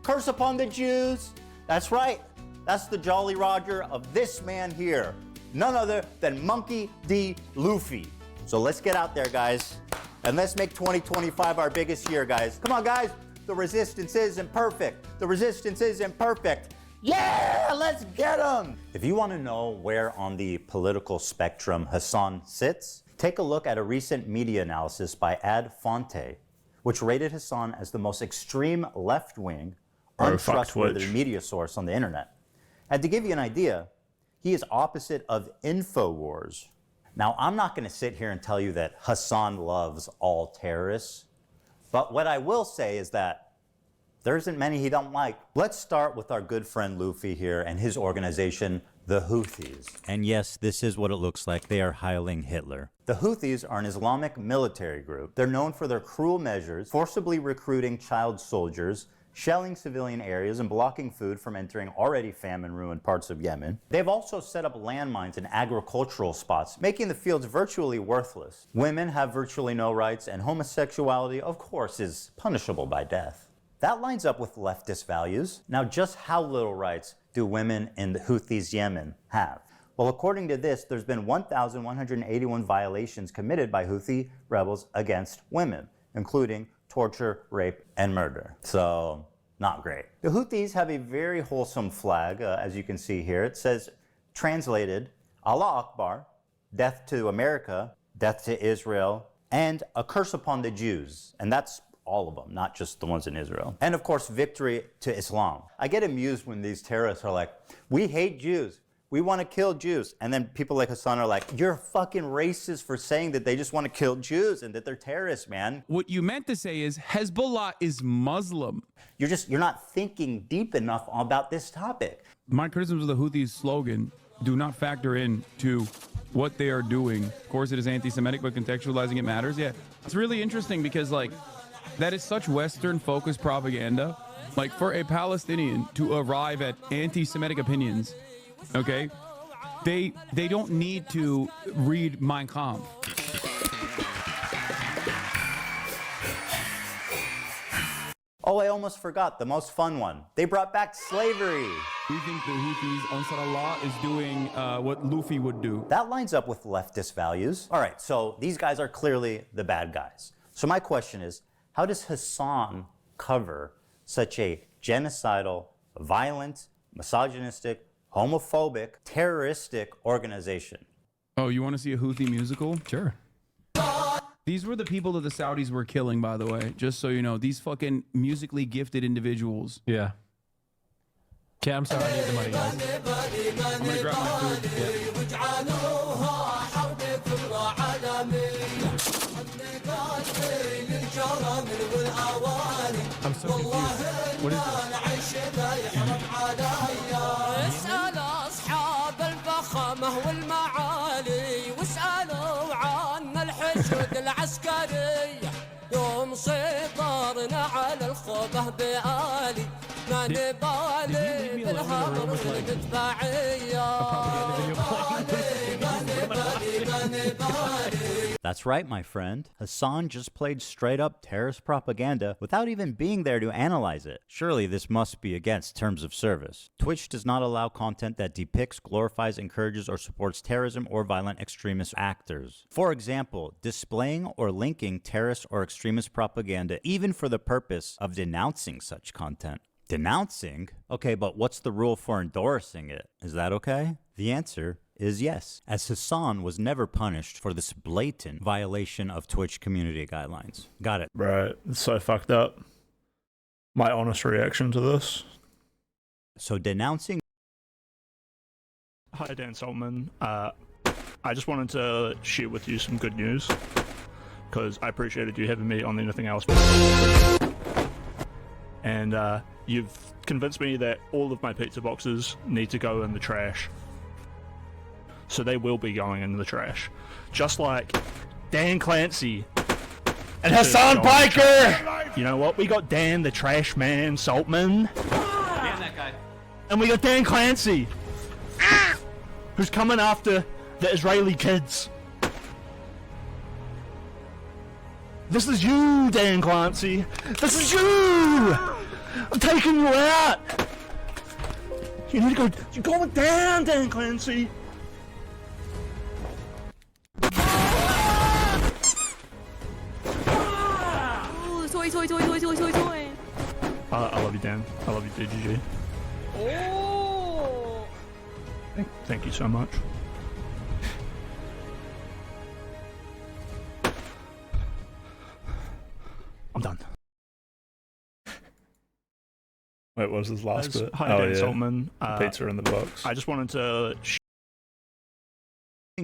Curse upon the Jews. That's right. That's the Jolly Roger of this man here. None other than Monkey D. Luffy. So let's get out there, guys. And let's make 2025 our biggest year, guys. Come on, guys. The resistance isn't perfect. The resistance isn't perfect. Yeah, let's get them. If you want to know where on the political spectrum Hasan sits, take a look at a recent media analysis by H3Content, which rated Hasan as the most extreme left-wing, untrustworthy media source on the internet. And to give you an idea, he is opposite of InfoWars. Now, I'm not going to sit here and tell you that Hasan loves all terrorists, but what I will say is that there isn't many he don't like. Let's start with our good friend Luffy here and his organization, the Houthis. And yes, this is what it looks like. They are hiling Hitler. The Houthis are an Islamic military group. They're known for their cruel measures, forcibly recruiting child soldiers, shelling civilian areas, and blocking food from entering already famine-ruined parts of Yemen. They've also set up landmines in agricultural spots, making the fields virtually worthless. Women have virtually no rights, and homosexuality, of course, is punishable by death. That lines up with leftist values. Now, just how little rights do women in the Houthis' Yemen have? Well, according to this, there's been 1,181 violations committed by Houthi rebels against women, including torture, rape, and murder. So, not great. The Houthis have a very wholesome flag, as you can see here. It says, translated, Allah Akbar, death to America, death to Israel, and a curse upon the Jews. And that's all of them, not just the ones in Israel. And of course, victory to Islam. I get amused when these terrorists are like, we hate Jews. We want to kill Jews. And then people like Hasan are like, you're fucking racist for saying that they just want to kill Jews and that they're terrorists, man. What you meant to say is Hezbollah is Muslim. You're not thinking deep enough about this topic. My criticisms of the Houthis' slogan do not factor in to what they are doing. Of course, it is anti-Semitic, but contextualizing it matters. Yeah, it's really interesting because, like, that is such Western-focused propaganda Like, for a Palestinian to arrive at anti-Semitic opinions, okay, they don't need to read Mein Kampf. Oh, I almost forgot the most fun one. They brought back slavery. We think the Houthis, Ansar Allah, is doing what Luffy would do. That lines up with leftist values. All right, so these guys are clearly the bad guys. So my question is, how does Hasan cover such a genocidal, violent, misogynistic, homophobic, terroristic organization? Oh, you want to see a Houthi musical? Sure. These were the people that the Saudis were killing, by the way, just so you know. These fucking musically gifted individuals. Yeah. Okay, I'm sorry, I need the money, guys. I'm gonna grab my food. I'm so confused. What is الحشود العسكري يوم سيطرنا على الخوبه بآلي ما نبالي بالهبر والمدفعية. That's right, my friend. Hasan just played straight-up terrorist propaganda without even being there to analyze it. Surely this must be against terms of service. Twitch does not allow content that depicts, glorifies, encourages, or supports terrorism or violent extremist actors. For example, displaying or linking terrorist or extremist propaganda even for the purpose of denouncing such content. Denouncing? Okay, but what's the rule for endorsing it? Is that okay? The answer is yes, as Hasan was never punished for this blatant violation of Twitch community guidelines. Got it. Right, it's so fucked up. My honest reaction to this. So denouncing... Hi, Dan Saltman. I just wanted to share with you some good news, because I appreciated you having me on Anything Else. And you've convinced me that all of my pizza boxes need to go in the trash. So they will be going in the trash. Just like Dan Clancy and Hasan Piker! You know what? We got Dan the Trash Man Saltman. Damn that guy. And we got Dan Clancy, who's coming after the Israeli kids. This is you, Dan Clancy. This is you! I'm taking you out! You need to go. You're going down, Dan Clancy! I love you, Dan. I love you, DGG. Oh! Thank you so much. I'm done. Wait, what was this last bit? Hi, Dan Saltman. Pizza in the box. I just wanted to...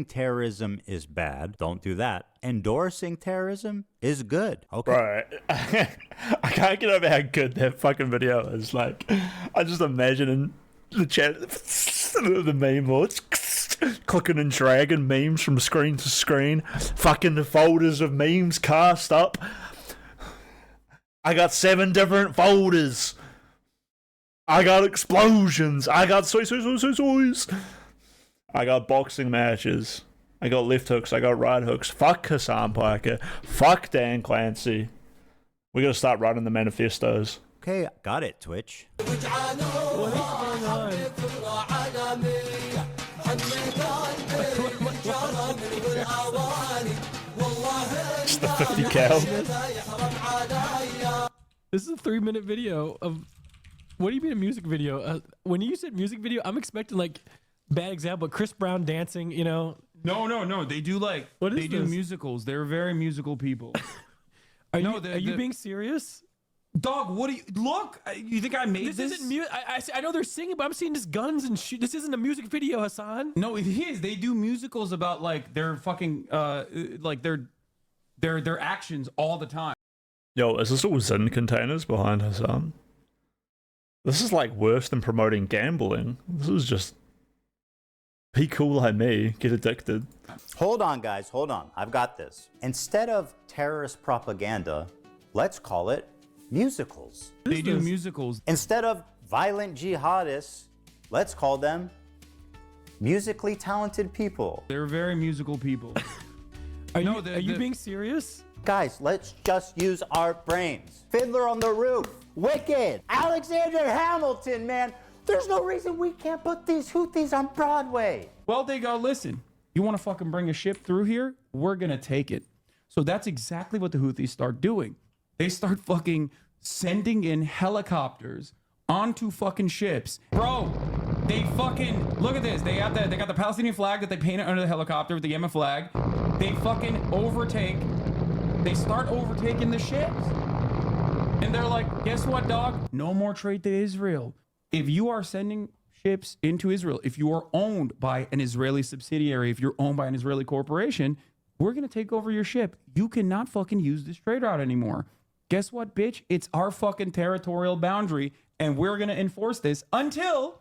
Terrorism is bad. Don't do that. Endorsing terrorism is good. Okay. Right. I can't get over how good that fucking video is. Like, I just imagine the chat, the meme lords, clicking and dragging memes from screen to screen, fucking folders of memes cast up. I got 7 different folders. I got explosions. I got soys. I got boxing matches. I got left hooks. I got right hooks. Fuck Hasan Piker. Fuck Dan Clancy. We gotta start writing the manifestos. Okay, got it, Twitch. What is going on? It's the 50 cal. This is a 3-minute video of... What do you mean a music video? When you said music video, I'm expecting like... Bad example, Chris Brown dancing, you know. No. They do like they do this? musicals. They're very musical people. Are you being serious? Dog, what do you look? You think I made this? This isn't music. I know they're singing, but I'm seeing just guns and shit. This isn't a music video, Hasan. No, it is. They do musicals about like their fucking like their actions all the time. Yo, is this all Zin containers behind Hasan? This is like worse than promoting gambling. This is just... Be cool like me, get addicted. Hold on, guys, hold on. I've got this. Instead of terrorist propaganda, let's call it musicals. They do musicals. Instead of violent jihadists, let's call them musically talented people. They're very musical people. Are you being serious? Guys, let's just use our brains. Fiddler on the Roof, Wicked, Alexander Hamilton, man. There's no reason we can't put these Houthis on Broadway. Well, they go, listen, you want to fucking bring a ship through here? We're going to take it. So that's exactly what the Houthis start doing. They start fucking sending in helicopters onto fucking ships. Bro, they fucking, look at this. They got the Palestinian flag that they painted under the helicopter with the Yemen flag. They fucking they start overtaking the ships. And they're like, guess what, dog? No more trade to Israel. If you are sending ships into Israel, if you are owned by an Israeli subsidiary, if you're owned by an Israeli corporation, we're going to take over your ship. You cannot fucking use this trade route anymore. Guess what, bitch? It's our fucking territorial boundary, and we're going to enforce this until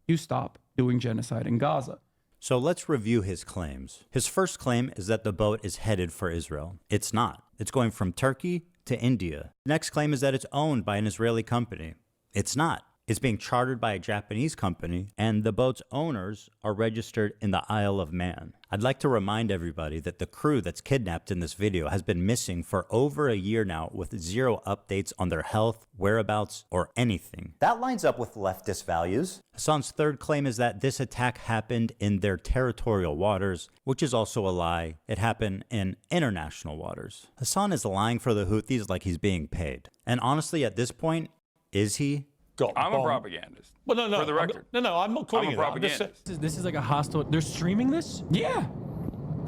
you stop doing genocide in Gaza. So let's review his claims. His first claim is that the boat is headed for Israel. It's not. It's going from Turkey to India. Next claim is that it's owned by an Israeli company. It's not. It's being chartered by a Japanese company, and the boat's owners are registered in the Isle of Man. I'd like to remind everybody that the crew that's kidnapped in this video has been missing for over a year now with zero updates on their health, whereabouts, or anything. That lines up with leftist values. Hasan's third claim is that this attack happened in their territorial waters, which is also a lie. It happened in international waters. Hasan is lying for the Houthis like he's being paid. And honestly, at this point, is he? I'm a propagandist. Well, no. For the record. I'm not calling I'm a it that. propagandist. This is like a hostile. They're streaming this? Yeah.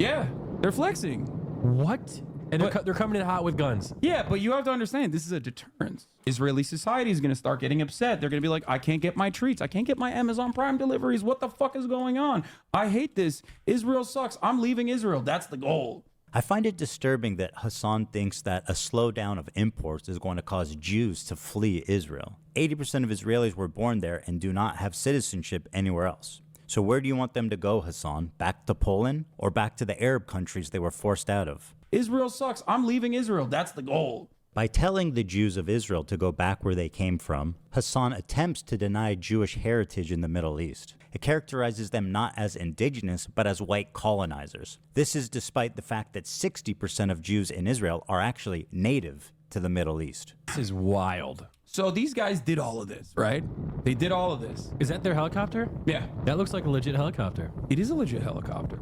Yeah. They're flexing. What? And they're coming in hot with guns. Yeah, but you have to understand, this is a deterrence. Israeli society is going to start getting upset. They're going to be like, I can't get my treats. I can't get my Amazon Prime deliveries. What the fuck is going on? I hate this. Israel sucks. I'm leaving Israel. That's the goal. I find it disturbing that Hasan thinks that a slowdown of imports is going to cause Jews to flee Israel. 80% of Israelis were born there and do not have citizenship anywhere else. So where do you want them to go, Hasan? Back to Poland or back to the Arab countries they were forced out of? Israel sucks. I'm leaving Israel. That's the goal. By telling the Jews of Israel to go back where they came from, Hasan attempts to deny Jewish heritage in the Middle East. It characterizes them not as indigenous, but as white colonizers. This is despite the fact that 60% of Jews in Israel are actually native to the Middle East. This is wild. So these guys did all of this, right? They did all of this. Is that their helicopter? Yeah. That looks like a legit helicopter. It is a legit helicopter.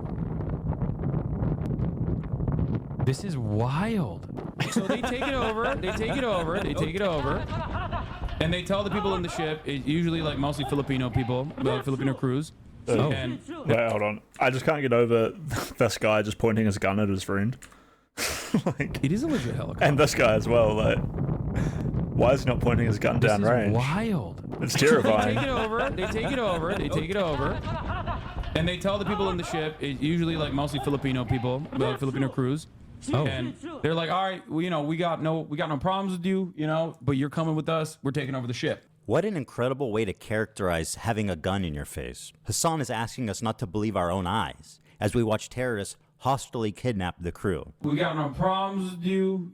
This is wild. So they take it over, and they tell the people in the ship, usually like mostly Filipino people, Filipino crews. Wait, hold on. I just can't get over this guy just pointing his gun at his friend. It is a legit helicopter. And this guy as well. Like, why is he not pointing his gun down range? Wild. It's terrifying. They take it over, and they tell the people in the ship, usually like mostly Filipino people, Filipino crews. And they're like, all right, well, we got no problems with you, but you're coming with us. We're taking over the ship. What an incredible way to characterize having a gun in your face. Hasan is asking us not to believe our own eyes as we watch terrorists hostilely kidnap the crew. We got no problems with you,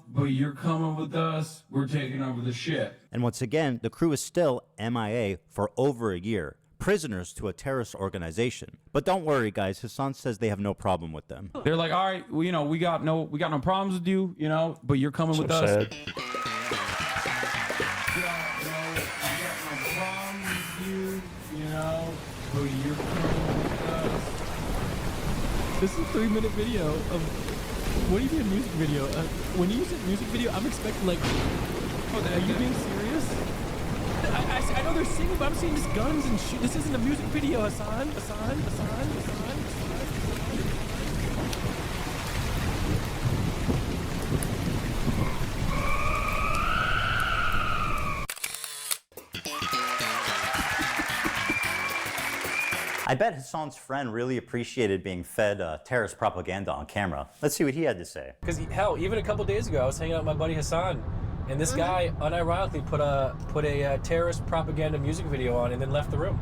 but you're coming with us. We're taking over the ship. And once again, the crew is still MIA for over a year. Prisoners to a terrorist organization. But don't worry, guys. Hasan says they have no problem with them. They're like, all right, well, we got no problems with you, but you're coming with us. Sad. This is a 3-minute video of what do you mean a music video? When you said music video, I'm expecting like, are you being serious? I know they're singing, but I'm seeing just guns and shit. This isn't a music video, Hasan. I bet Hasan's friend really appreciated being fed terrorist propaganda on camera. Let's see what he had to say. Because hell, even a couple days ago, I was hanging out with my buddy Hasan, and this guy unironically put a terrorist propaganda music video on and then left the room.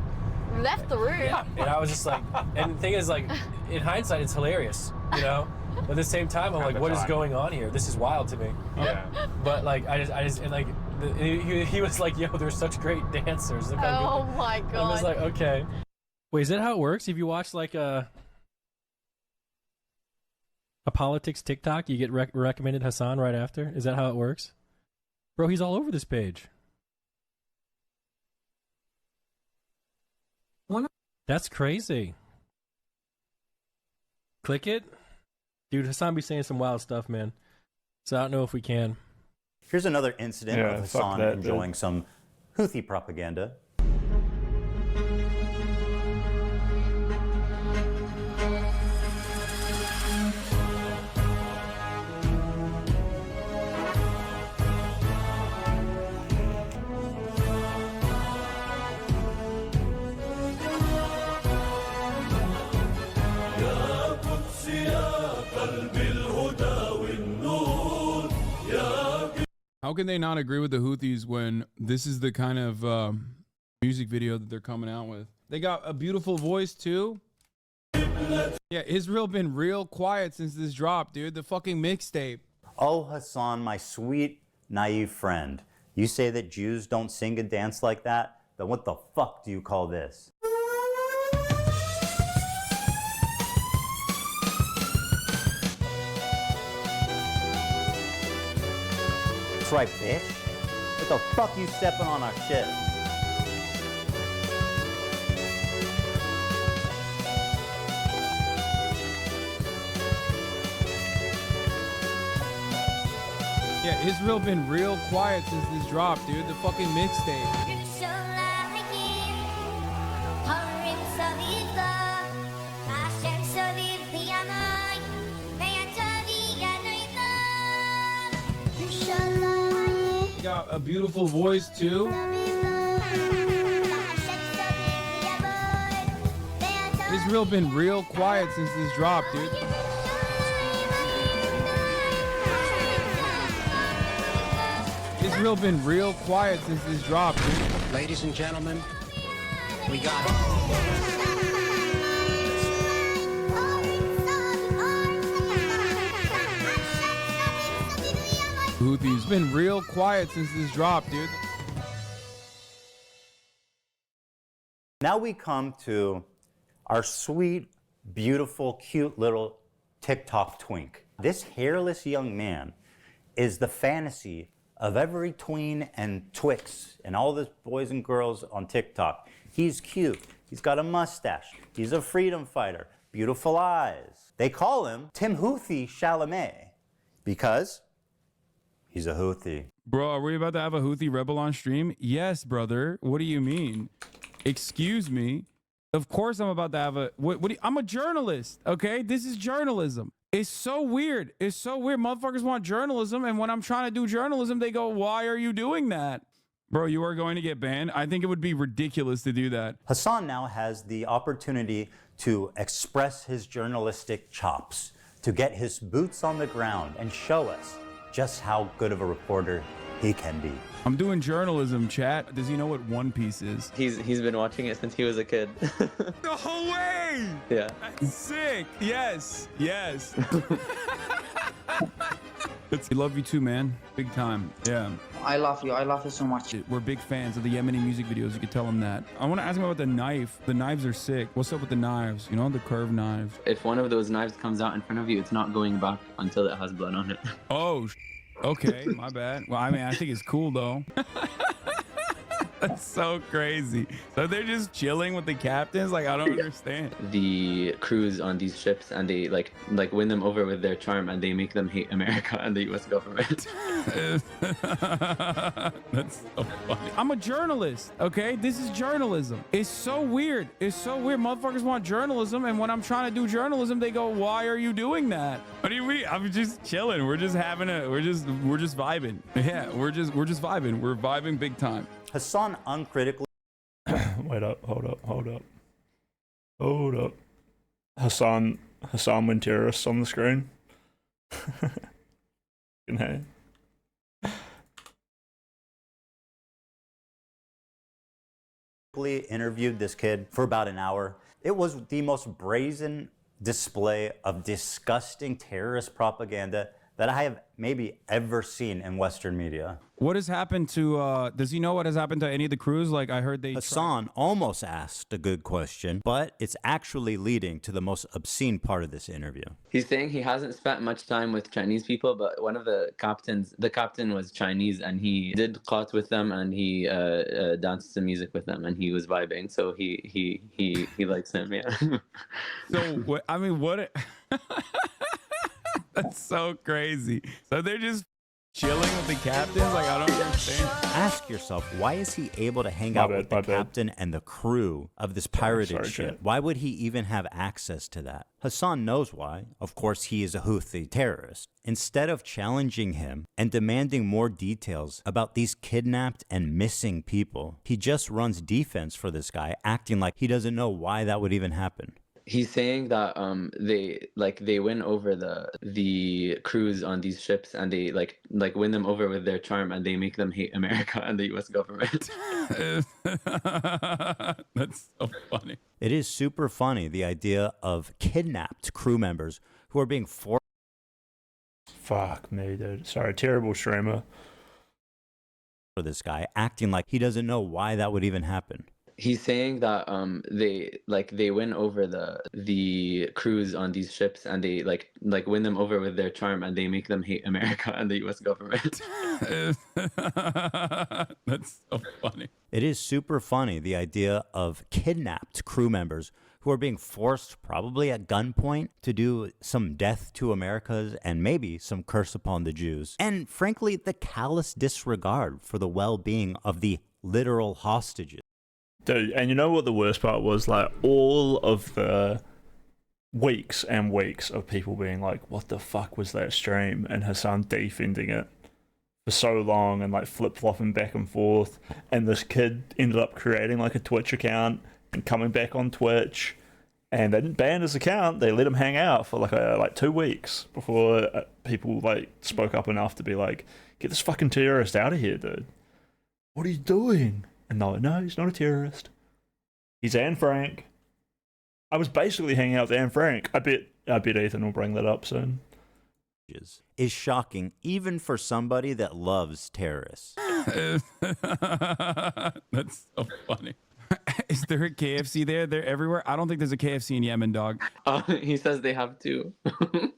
Left the room? Yeah. And I was just like, and the thing is, like, in hindsight, it's hilarious, But at the same time, I'm like, what is going on here? This is wild to me. Yeah. But like, I just, and like, he was like, yo, they're such great dancers. Look how Oh good. my I'm god. just like, okay. Wait, is that how it works? If you watch like a politics TikTok, you get recommended Hasan right after? Is that how it works? Bro, he's all over this page. That's crazy. Click it. Dude, Hasan be saying some wild stuff, man. So I don't know if we can. Here's another incident Yeah, of fuck Hasan that, enjoying dude. some Houthi propaganda. How can they not agree with the Houthis when this is the kind of music video that they're coming out with? They got a beautiful voice too. Yeah, Israel been real quiet since this dropped, dude. The fucking mixtape. Oh, Hasan, my sweet, naive friend. You say that Jews don't sing and dance like that? Then what the fuck do you call this? That's right, bitch. What the fuck you stepping on our shit? Yeah, Israel been real quiet since this dropped, dude. The fucking mixtape. Got a beautiful voice too. Israel been real quiet since this dropped, dude. Israel been real quiet since this dropped, dude. Ladies and gentlemen, we got it. Houthis been real quiet since this dropped, dude. Now we come to our sweet, beautiful, cute little TikTok twink. This hairless young man is the fantasy of every tween and twix and all the boys and girls on TikTok. He's cute. He's got a mustache. He's a freedom fighter. Beautiful eyes. They call him Timothée Chalamet because he's a Houthi. Bro, are we about to have a Houthi rebel on stream? Yes, brother. What do you mean? Excuse me. Of course I'm about to have a... I'm a journalist, okay? This is journalism. It's so weird. It's so weird. Motherfuckers want journalism, and when I'm trying to do journalism, they go, why are you doing that? Bro, you are going to get banned? I think it would be ridiculous to do that. Hasan now has the opportunity to express his journalistic chops, to get his boots on the ground and show us just how good of a reporter he can be. I'm doing journalism, chat. Does he know what One Piece is? He's been watching it since he was a kid. No way! Yeah. That's sick. Yes. Yes. We love you too, man. Big time. Yeah. I love you. I love you so much. We're big fans of the Yemeni music videos. You can tell them that. I want to ask him about the knife. The knives are sick. What's up with the knives? You know, the curved knives. If one of those knives comes out in front of you, it's not going back until it has blood on it. Oh, okay. My bad. Well, I mean, I think it's cool, though. That's so crazy. So they're just chilling with the captains? Like, I don't understand. The crews on these ships, and they like win them over with their charm, and they make them hate America and the U.S. government. That's so funny. I'm a journalist, okay? This is journalism. It's so weird. It's so weird. Motherfuckers want journalism, and when I'm trying to do journalism, they go, "Why are you doing that?" What do you mean? I'm just chilling. We're just having we're just vibing. Yeah, we're just vibing. We're vibing big time. Hasan uncritically. Wait up, hold up. Hasan when terrorists on the screen. Hey. Interviewed this kid for about an hour. It was the most brazen, display of disgusting terrorist propaganda that I have maybe ever seen in Western media. What has happened to, does he know what has happened to any of the crews? Like, I heard they... Hasan almost asked a good question, but it's actually leading to the most obscene part of this interview. He's saying he hasn't spent much time with Chinese people, but one of the captain was Chinese, and he did qat with them, and he danced to music with them, and he was vibing. So he likes him, yeah. So, I mean, what... That's so crazy. So they're just chilling with the captains? Like, I don't understand. Ask yourself, why is he able to hang out with the captain and the crew of this pirated ship? Why would he even have access to that? Hasan knows why. Of course, he is a Houthi terrorist. Instead of challenging him and demanding more details about these kidnapped and missing people, he just runs defense for this guy, acting like he doesn't know why that would even happen. He's saying that they win over the crews on these ships, and they like win them over with their charm, and they make them hate America and the U.S. government. That's so funny. It is super funny, the idea of kidnapped crew members who are being forced. Fuck me, dude. Sorry, terrible streamer. For this guy, acting like he doesn't know why that would even happen. He's saying that they win over the crews on these ships, and they like win them over with their charm, and they make them hate America and the U.S. government. That's so funny. It is super funny, the idea of kidnapped crew members who are being forced, probably at gunpoint, to do some death to Americas and maybe some curse upon the Jews. And frankly, the callous disregard for the well-being of the literal hostages. Dude, and you know what the worst part was? Like, all of the weeks and weeks of people being like, what the fuck was that stream? And Hasan defending it for so long and like flip-flopping back and forth. And this kid ended up creating like a Twitch account and coming back on Twitch. And they didn't ban his account. They let him hang out for like 2 weeks before people like spoke up enough to be like, get this fucking terrorist out of here, dude. What are you doing? And no, he's not a terrorist. He's Anne Frank. I was basically hanging out with Anne Frank. I bet Ethan will bring that up soon. Is shocking even for somebody that loves terrorists. That's so funny. Is there a KFC there? They're everywhere. I don't think there's a KFC in Yemen, dog. He says they have two.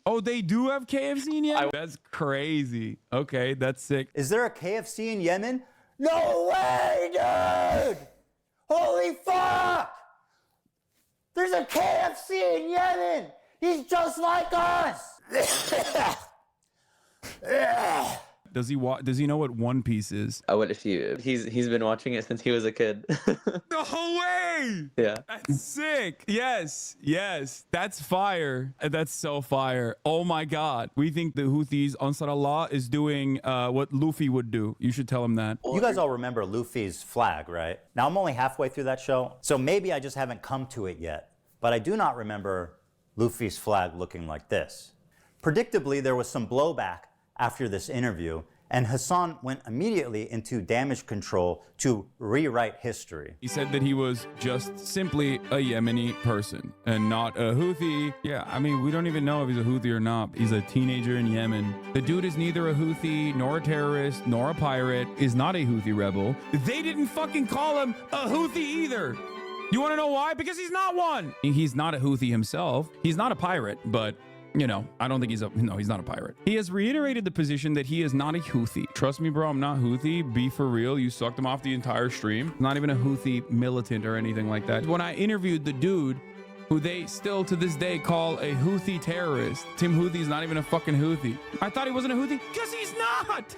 Oh, they do have KFC in Yemen? That's crazy. Okay, that's sick. Is there a KFC in Yemen? No way, dude! Holy fuck! There's a KFC in Yemen! He's just like us! Does he know what One Piece is? What if he's been watching it since he was a kid. No way! Yeah. That's sick. Yes. That's fire. That's so fire. Oh my god. We think the Houthis, Ansar Allah, is doing what Luffy would do. You should tell him that. You guys all remember Luffy's flag, right? Now, I'm only halfway through that show, so maybe I just haven't come to it yet. But I do not remember Luffy's flag looking like this. Predictably, there was some blowback after this interview, and Hasan went immediately into damage control to rewrite history. He said that he was just simply a Yemeni person and not a Houthi. Yeah, I mean, we don't even know if he's a Houthi or not. He's a teenager in Yemen. The dude is neither a Houthi, nor a terrorist, nor a pirate, is not a Houthi rebel. They didn't fucking call him a Houthi either. You want to know why? Because he's not one. He's not a Houthi himself. He's not a pirate, but... you know, I don't think he's not a pirate. He has reiterated the position that he is not a Houthi. Trust me, bro, I'm not Houthi. Be for real. You sucked him off the entire stream. Not even a Houthi militant or anything like that. When I interviewed the dude who they still to this day call a Houthi terrorist, Tim Houthi's not even a fucking Houthi. I thought he wasn't a Houthi because he's not.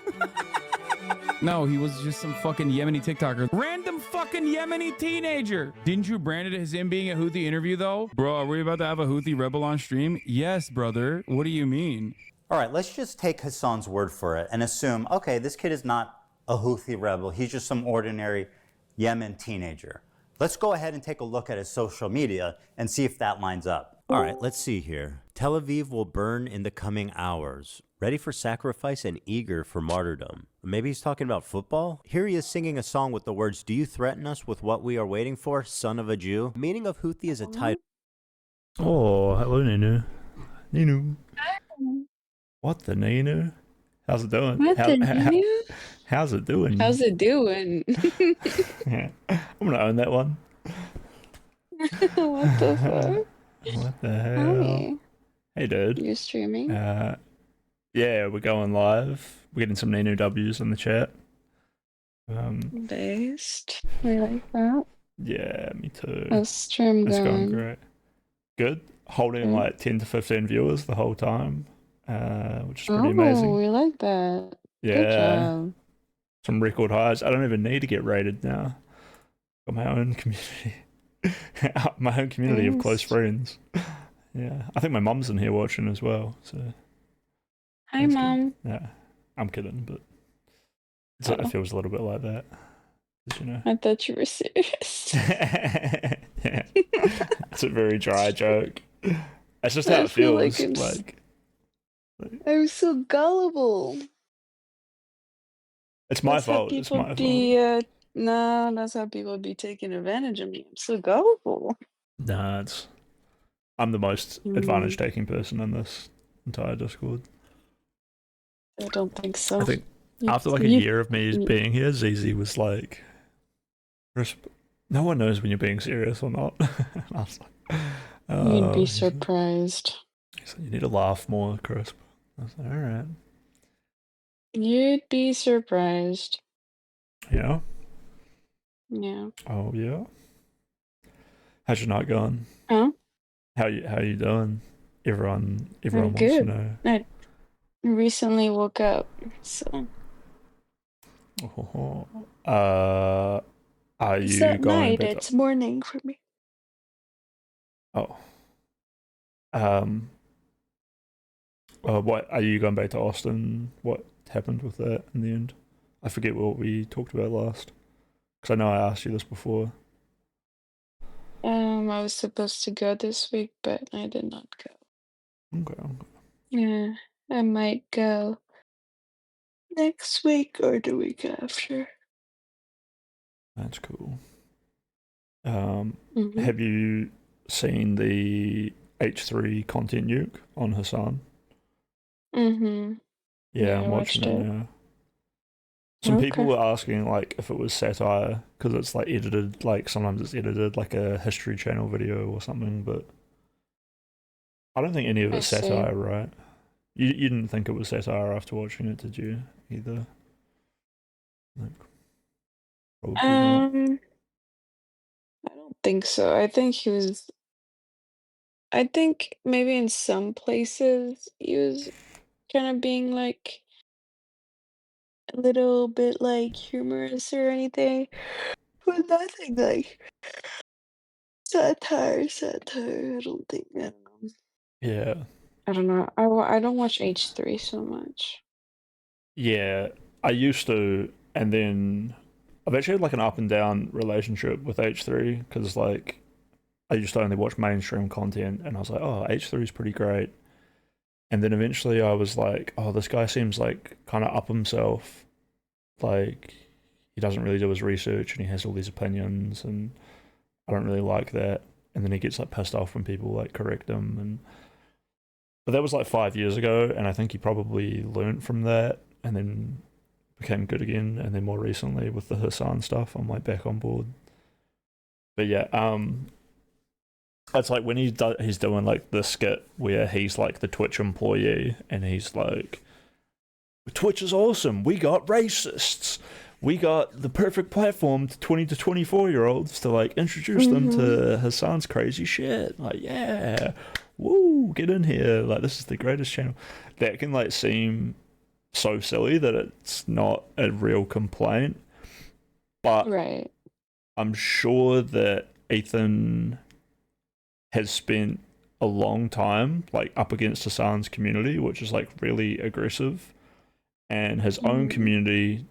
No, he was just some fucking Yemeni TikToker. Random fucking Yemeni teenager. Didn't you brand it as him being a Houthi interview, though? Bro, are we about to have a Houthi rebel on stream? Yes, brother. What do you mean? All right, let's just take Hasan's word for it and assume, okay, this kid is not a Houthi rebel. He's just some ordinary Yemen teenager. Let's go ahead and take a look at his social media and see if that lines up. All right, let's see here. Tel Aviv will burn in the coming hours. Ready for sacrifice and eager for martyrdom. Maybe he's talking about football? Here he is singing a song with the words, "Do you threaten us with what we are waiting for, son of a Jew?" Meaning of Houthi is a title. Oh, hello, Ninou. Ninou. What the Ninou? How's it doing? What the Ninou? How's it doing? How's it doing? Yeah. I'm gonna own that one. What the fuck? What the hell? Hi. Hey, dude. You streaming? Yeah, we're going live. We're getting some Ninou W's in the chat. Based. We like that. Yeah, me too. How's stream It's going going? great. Good. Holding Good. like 10 to 15 viewers the whole time, which is pretty Oh, amazing. we like that. Good Yeah. job. Some record highs. I don't even need to get rated now. Got my own community. My own community of close Nice. friends. Yeah. I think my mum's in here watching as well. So Hi, Mom. yeah. I'm kidding, but it feels a little bit like that. 'Cause, you know. I thought you were serious. Yeah. It's a very dry joke. That's just how I it feel like feels. I'm so gullible. It's my That's how fault. It's people my fault. be. No, that's how people be taking advantage of me. I'm so gullible. Nah, I'm the most advantage taking person in this entire Discord. I don't think so. I think after like a year of me being here, ZZ was like, "Crisp, no one knows when you're being serious or not." And I was like, You'd be "Oh." surprised. He's like, "You need to laugh more, Crisp." I was like, "All right." You'd be surprised. Yeah. Yeah. Oh yeah. How's your night going? Huh? How you doing? Everyone I'm wants to good. know. I recently woke up, so. Are It's you not going night, back it's morning for me. Oh. What are you going back to Austin? What happened with that in the end? I forget what we talked about last. Because I know I asked you this before. I was supposed to go this week, but I did not go. Okay. Yeah, I might go next week or the week after. That's cool. Mhm. Have you seen the H3Content Nuke on Hasan? Mhm. Yeah, I I'm watching watched it it. now. Some people Okay. were asking like if it was satire because it's like edited, like sometimes it's edited like a History Channel video or something, but I don't think any of I it's see. satire, right? You didn't think it was satire after watching it, did you? Either. Like, probably not. I don't think so. I think maybe in some places he was kind of being like a little bit like humorous or anything, but nothing like satire. I don't think. I don't know. Yeah. I don't know. I don't watch H3 so much. Yeah, I used to, and then I've actually had like an up and down relationship with H3 because like I used to only watch mainstream content, and I was like, oh, H3 is pretty great. And then eventually I was like, oh, this guy seems like kind of up himself. Like, he doesn't really do his research and he has all these opinions, and I don't really like that. And then he gets like pissed off when people like correct him. But that was like 5 years ago, and I think he probably learned from that and then became good again. And then more recently with the Hasan stuff, I'm like back on board. But yeah, it's like when he's doing like the skit where he's like the Twitch employee and he's like, Twitch is awesome. We got racists. We got the perfect platform to 20 to 24-year-olds to like introduce them to Hasan's crazy shit. Like, yeah, woo, get in here. Like, this is the greatest channel. That can like seem so silly that it's not a real complaint. But Right. I'm sure that Ethan has spent a long time like up against Hasan's community, which is like really aggressive, and his own community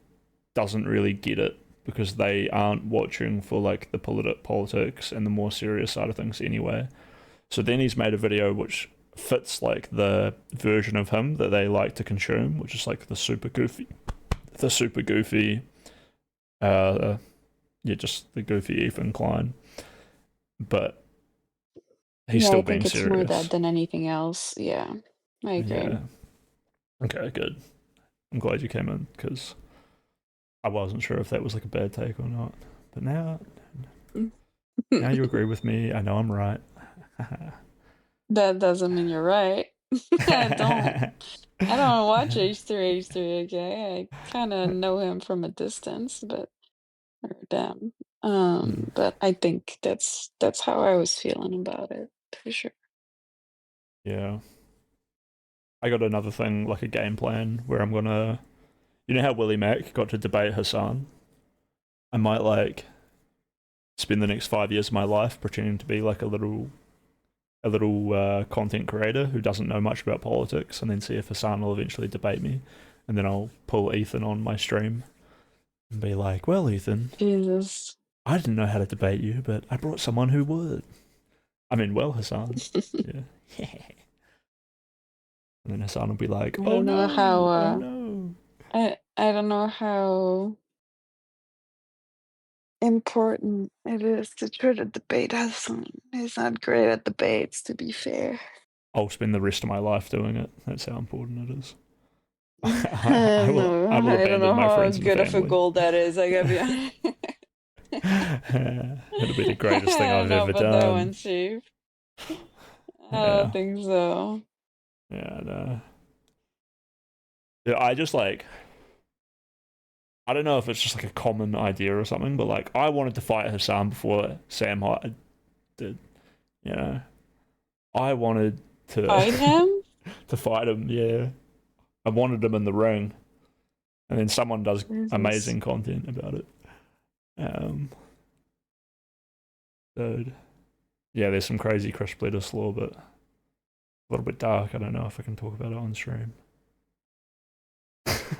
doesn't really get it because they aren't watching for like the politics and the more serious side of things anyway. So then he's made a video which fits like the version of him that they like to consume, which is like the super goofy, just the goofy Ethan Klein. But He's Yeah, still I being think it's more serious. that than anything else. Yeah, I agree. Yeah. Okay, good. I'm glad you came in because I wasn't sure if that was like a bad take or not. But now you agree with me. I know I'm right. That doesn't mean you're right. I don't watch H3, okay? I kind of know him from a distance, but or them. But I think that's how I was feeling about it for sure. Yeah. I got another thing, like a game plan, where I'm gonna. You know how Willie Mack got to debate Hasan? I might like spend the next 5 years of my life pretending to be like a little content creator who doesn't know much about politics, and then see if Hasan will eventually debate me, and then I'll pull Ethan on my stream and be like, "Well, Ethan, Jesus, I didn't know how to debate you, but I brought someone who would." I mean, well, Hasan, yeah. And then Hasan will be like, I "Oh don't know no, how. oh no." I don't know how important it is to try to debate Hasan. He's not great at debates, to be fair. I'll spend the rest of my life doing it. That's how important it is. I I will don't abandon know my how friends and good of a family. goal that is. I gotta be honest. It'll be the greatest thing I've ever But that done. one's cheap. I Yeah. don't think so. Yeah, no. Yeah, I just like. I don't know if it's just like a common idea or something, but like I wanted to fight Hasan before Sam Hyde did. You know, I wanted to Fight him? to fight him. Yeah, I wanted him in the ring, and then someone does Jesus. amazing content about it. Dude, yeah, there's some crazy Chris Bledis law, but a little bit dark. I don't know if I can talk about it on stream.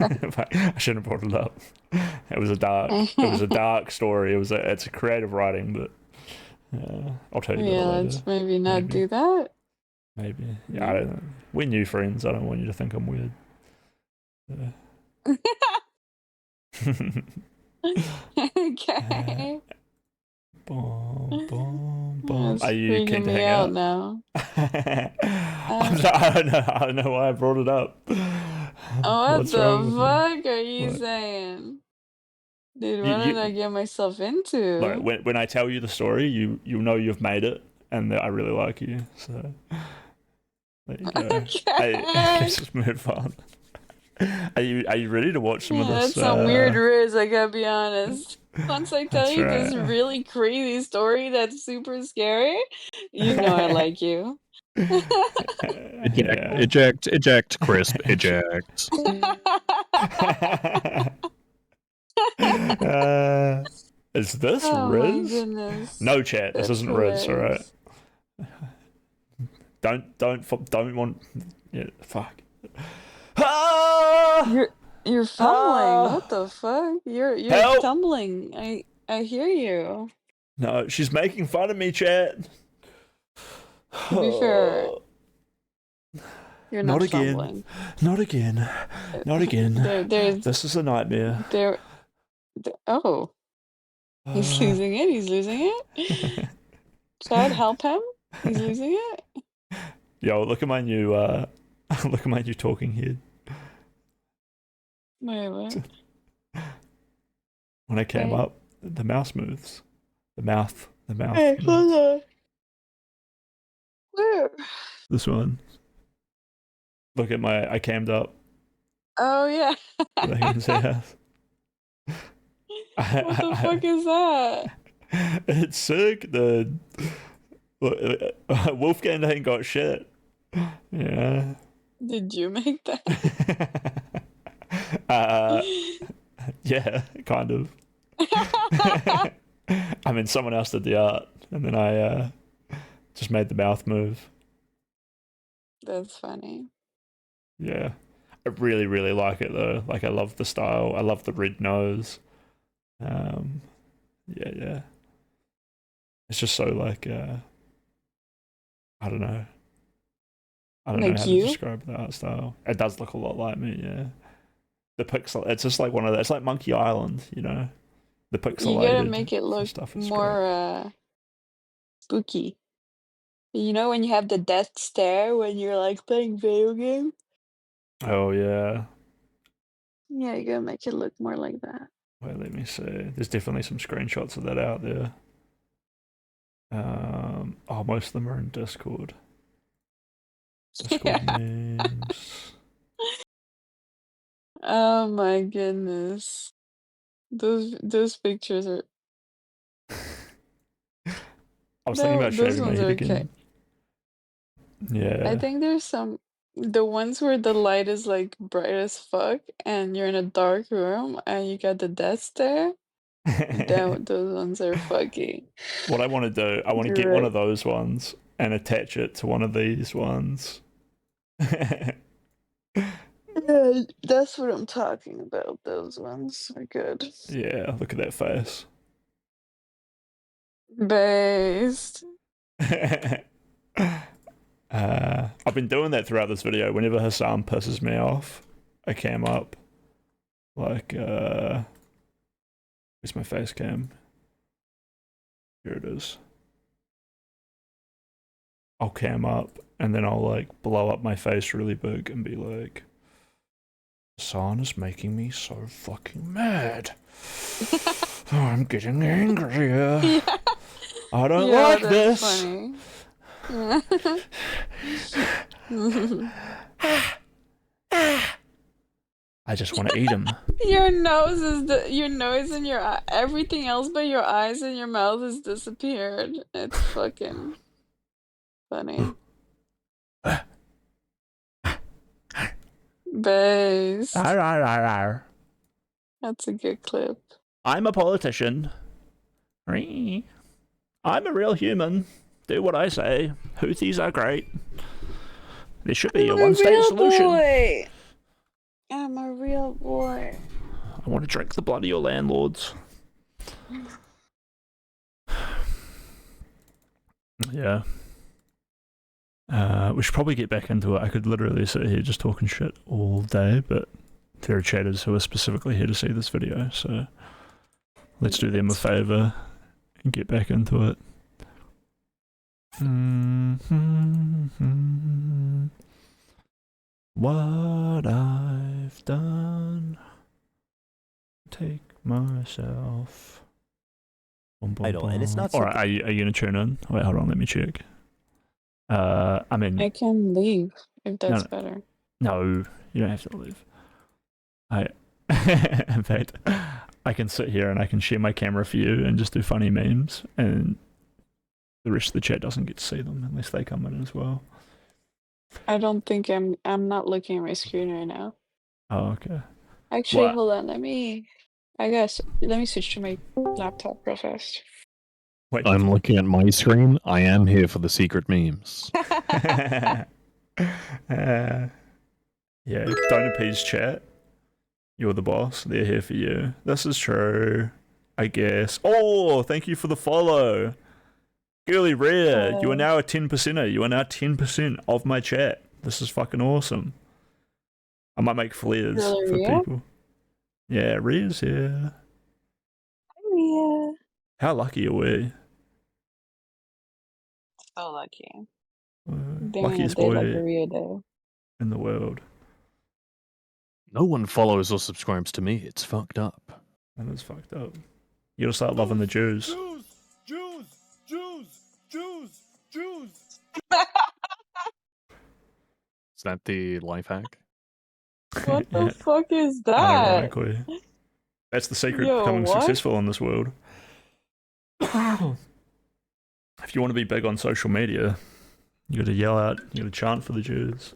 I shouldn't have brought it up. It was a dark story. It's a creative writing, but I'll tell you about Yeah, it later. let's maybe not do that. Maybe. Yeah, I don't know. We're new friends. I don't want you to think I'm weird. Okay. Are you keen to hang out out? now? I don't know why I brought it up. What What's the wrong with me? fuck are you What? saying? Dude, what did I get myself into? Like when I tell you the story, you'll know you've made it, and that I really like you. So there you go. Okay. Let's just move on. Are you ready to watch some of this? That's some weird riz, I gotta be honest. Once I tell That's you this right. really crazy story that's super scary, you know I like you. Eject, crisp, eject. Is this Oh my Riz? goodness. No chat. This That's isn't Riz, all right? hilarious. Don't want. Yeah, fuck. You're fumbling. What the fuck? You're Help! stumbling. I hear you. No, she's making fun of me, chat. To be fair, you're not Not again. fumbling. Not again. Not again. There's This is a nightmare. oh. He's losing it. He's losing it. Chad, help him. He's losing it. Yo, look at my new look at my new talking head. Wait, what? When I came Wait. up, the mouse moves. The mouth Hey, moves. hold on. Where? This one. Look at I cammed up. Oh yeah. The hands has. What the fuck is that? It's sick, dude. Wolfgang ain't got shit. Yeah. Did you make that? Yeah, kind of. I mean, someone else did the art, and then I just made the mouth move. That's funny. Yeah. I really, really like it, though. Like, I love the style. I love the red nose. Yeah. It's just so, like, I don't know. I don't know Like how you? to describe the art style. It does look a lot like me, yeah. The pixel, it's just like one of those, it's like Monkey Island, you know? The pixelated You gotta make it look stuff is more spooky. You know when you have the death stare when you're like playing video game? Oh yeah. Yeah, you gotta make it look more like that. Wait, let me see. There's definitely some screenshots of that out there. Oh, most of them are in Discord. Discord memes. Oh my goodness. Those pictures are I was thinking about those shaving my ones head are okay. again. I Yeah. think there's the ones where the light is like bright as fuck and you're in a dark room and you got the death stare. Those ones are fucking What I want to do, I want to get one of those ones and attach it to one of these ones. Yeah, that's what I'm talking about. Those ones are good. Yeah, look at that face. Based. I've been doing that throughout this video. Whenever Hasan pisses me off, I cam up. Like, where's my face cam? Here it is. I'll cam up, and then I'll like blow up my face really big and be like, Hasan is making me so fucking mad. Oh, I'm getting angrier. Yeah. I don't like this. Funny. I just want to eat him. Your nose and your eye, everything else but your eyes and your mouth has disappeared. It's fucking funny. Based. Arr. That's a good clip. I'm a politician. I'm a real human. Do what I say. Houthis are great. There should be a one-state solution. Boy. I'm a real boy. I want to drink the blood of your landlords. Yeah. We should probably get back into it. I could literally sit here just talking shit all day, but there are chatters who are specifically here to see this video, so let's do them a favor and get back into it. What I've done, take myself. Idle, and it's not Alright, are you gonna tune in? Wait, hold on, let me check. I mean, I can leave if that's No. better. no, you don't have to leave. In fact, I can sit here and I can share my camera for you and just do funny memes, and the rest of the chat doesn't get to see them unless they come in as well. I don't think I'm not looking at my screen right now. Oh, okay. Actually, What? hold on. Let me switch to my laptop real fast. Wait. I'm looking at my screen. I am here for the secret memes. Yeah, don't appease chat. You're the boss. They're here for you. This is true, I guess. Oh, thank you for the follow. Girly Rare, you are now a 10%er. You are now 10% of my chat. This is fucking awesome. I might make flares Girly for Rare? people. Yeah, Rare's here. Yeah. How lucky are we? So lucky. Luckiest day boy like a real day. in the world. No one follows or subscribes to me. It's fucked up. That is fucked up. You gotta start loving the Jews. Jews! Is that the life hack? What the Yeah. fuck is that? Ironically. That's the secret Yo, to becoming what? successful in this world. If you want to be big on social media, you gotta yell out, you gotta chant for the Jews.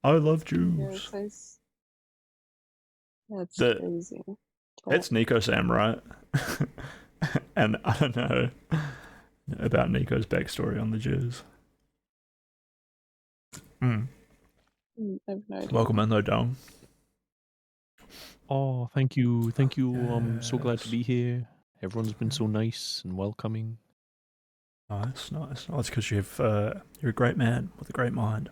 I love Jews. That's The- crazy. That's Nico Sam, right? And I don't know about Nico's backstory on the Jews. I have no idea. Welcome in though, Dong. Oh, thank you. Thank you. I'm so glad to be here. Everyone's been so nice and welcoming. Nice. Oh, it's because you're a great man with a great mind.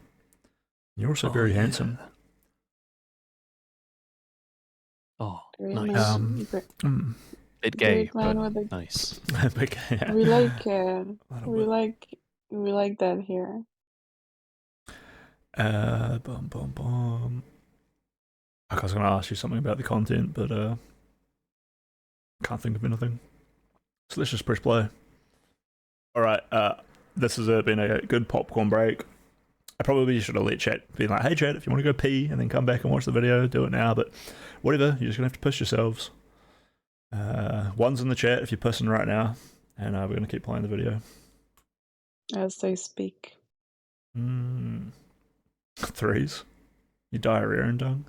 You're also Oh, very yeah. handsome. Oh, Great nice. man. Bit gay, Great man but with a nice. Big, yeah. we like We like that here. Bum bum bum. I was gonna ask you something about the content, but can't think of anything. So let's just press play. Alright, this has been a good popcorn break. I probably should have let chat be like, hey chat, if you want to go pee and then come back and watch the video, do it now, but whatever, you're just gonna have to push yourselves. One's in the chat if you're pissing right now, and we're gonna keep playing the video. As they speak. Threes. You diarrhea and dung.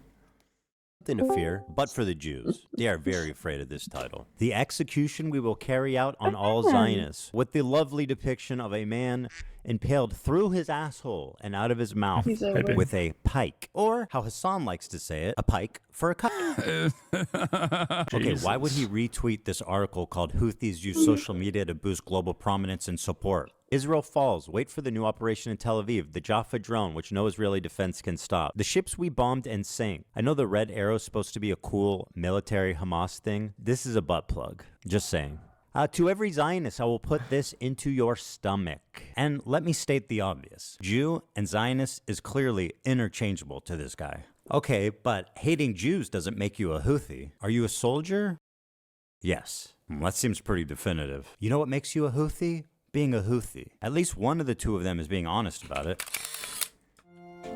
Nothing to fear, but for the Jews. They are very afraid of this title. The execution we will carry out on all Zionists, with the lovely depiction of a man impaled through his asshole and out of his mouth with a pike. Or, how Hasan likes to say it, a pike for a cut. Okay, why would he retweet this article called Houthis use social media to boost global prominence and support? Israel falls. Wait for the new operation in Tel Aviv. The Jaffa drone, which no Israeli defense can stop. The ships we bombed and sank. I know the red arrow is supposed to be a cool military Hamas thing. This is a butt plug. Just saying. To every Zionist, I will put this into your stomach. And let me state the obvious. Jew and Zionist is clearly interchangeable to this guy. Okay, but hating Jews doesn't make you a Houthi. Are you a soldier? Yes. That seems pretty definitive. You know what makes you a Houthi? Being a Houthi. At least one of the two of them is being honest about it.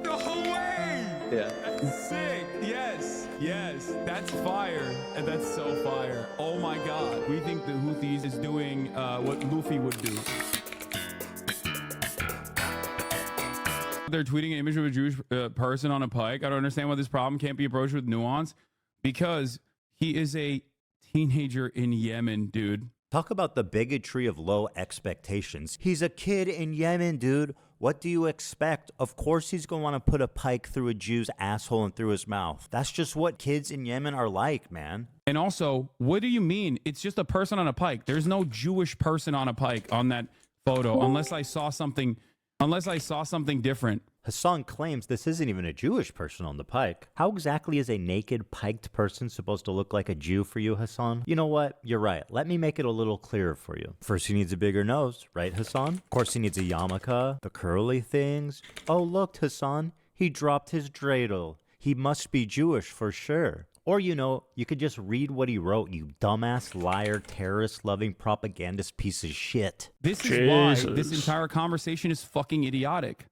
No way! Yeah. That's sick. Yes. Yes. That's fire. And that's so fire. Oh my god. We think the Houthis is doing what Luffy would do. They're tweeting an image of a Jewish person on a pike. I don't understand why this problem can't be approached with nuance. Because he is a teenager in Yemen, dude. Talk about the bigotry of low expectations. He's a kid in Yemen, dude. What do you expect? Of course he's going to want to put a pike through a Jew's asshole and through his mouth. That's just what kids in Yemen are like, man. And also, what do you mean? It's just a person on a pike. There's no Jewish person on a pike on that photo unless I saw something different. Hasan claims this isn't even a Jewish person on the pike. How exactly is a naked, piked person supposed to look like a Jew for you, Hasan? You know what? You're right. Let me make it a little clearer for you. First, he needs a bigger nose, right, Hasan? Of course, he needs a yarmulke, the curly things. Oh, look, Hasan. He dropped his dreidel. He must be Jewish for sure. Or, you know, you could just read what he wrote, you dumbass, liar, terrorist-loving, propagandist piece of shit. This is why this entire conversation is fucking idiotic.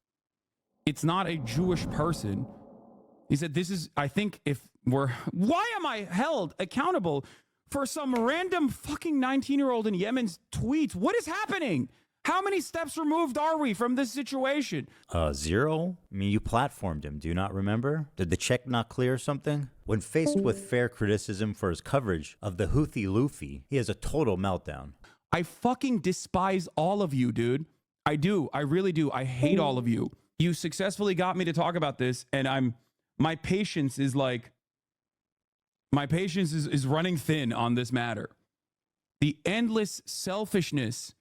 It's not a Jewish person. He said, this is, I think if we're, why am I held accountable for some random fucking 19-year-old in Yemen's tweets? What is happening? How many steps removed are we from this situation? 0? I mean, you platformed him, do you not remember? Did the check not clear or something? When faced with fair criticism for his coverage of the Houthi Luffy, he has a total meltdown. I fucking despise all of you, dude. I do. I really do. I hate all of you. You successfully got me to talk about this, and my patience is running thin on this matter. The endless selfishness,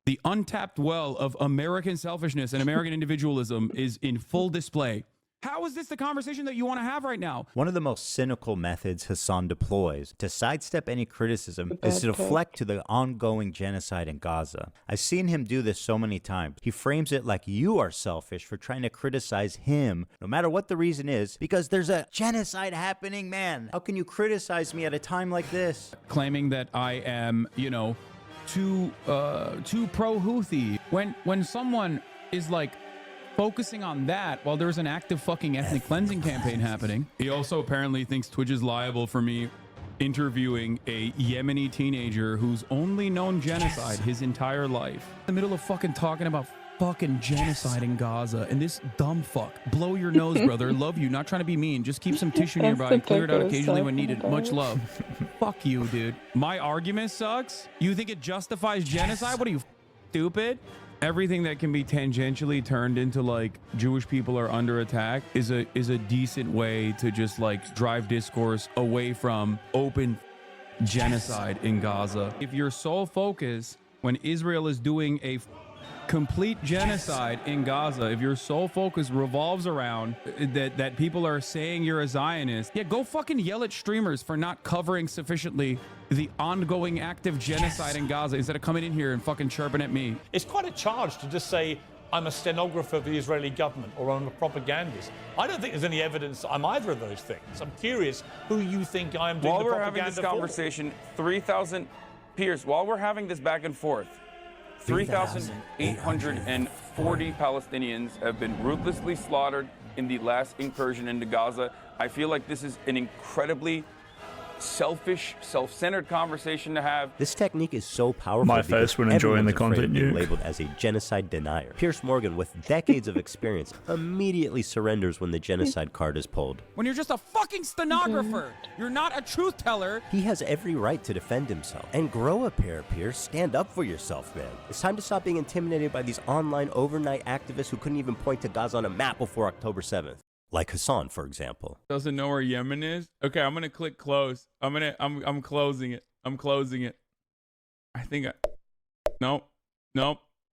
the untapped well of American selfishness and American individualism is in full display. How is this the conversation that you want to have right now? One of the most cynical methods Hasan deploys to sidestep any criticism is to deflect to the ongoing genocide in Gaza. I've seen him do this so many times. He frames it like you are selfish for trying to criticize him, no matter what the reason is, because there's a genocide happening, man. How can you criticize me at a time like this? Claiming that I am, you know, too pro-Houthi. When someone is like focusing on that while there's an active fucking ethnic cleansing campaign happening. He also apparently thinks Twitch is liable for me interviewing a Yemeni teenager who's only known genocide his entire life. In the middle of fucking talking about fucking genocide in Gaza, and this dumb fuck. Blow your nose, brother. Love you. Not trying to be mean. Just keep some tissue nearby and clear it out occasionally when needed. Much love. Fuck you, dude. My argument sucks? You think it justifies genocide? What are you, stupid? Everything that can be tangentially turned into like Jewish people are under attack is a decent way to just like drive discourse away from open genocide in Gaza. If your sole focus when Israel is doing a complete genocide in Gaza, if your sole focus revolves around that people are saying you're a Zionist, yeah, go fucking yell at streamers for not covering sufficiently the ongoing active genocide in Gaza instead of coming in here and fucking chirping at me. It's quite a charge to just say I'm a stenographer for the Israeli government or I'm a propagandist. I don't think there's any evidence that I'm either of those things. I'm curious who you think I am doing the propaganda for. While we're having this conversation, 3,000 Piers, while we're having this back and forth, 3,840 Palestinians have been ruthlessly slaughtered in the last incursion into Gaza. I feel like this is an incredibly selfish, self-centered conversation to have. This technique is so powerful. My face when enjoying the content being labeled as a genocide denier. Pierce Morgan, with decades of experience, immediately surrenders when the genocide card is pulled. When you're just a fucking stenographer, you're not a truth teller. He has every right to defend himself. And grow a pair, Pierce. Stand up for yourself, man. It's time to stop being intimidated by these online overnight activists who couldn't even point to Gaza on a map before October 7th. Like Hasan, for example. Doesn't know where Yemen is. Okay, I'm gonna click close. I'm closing it. I'm closing it. I think nope.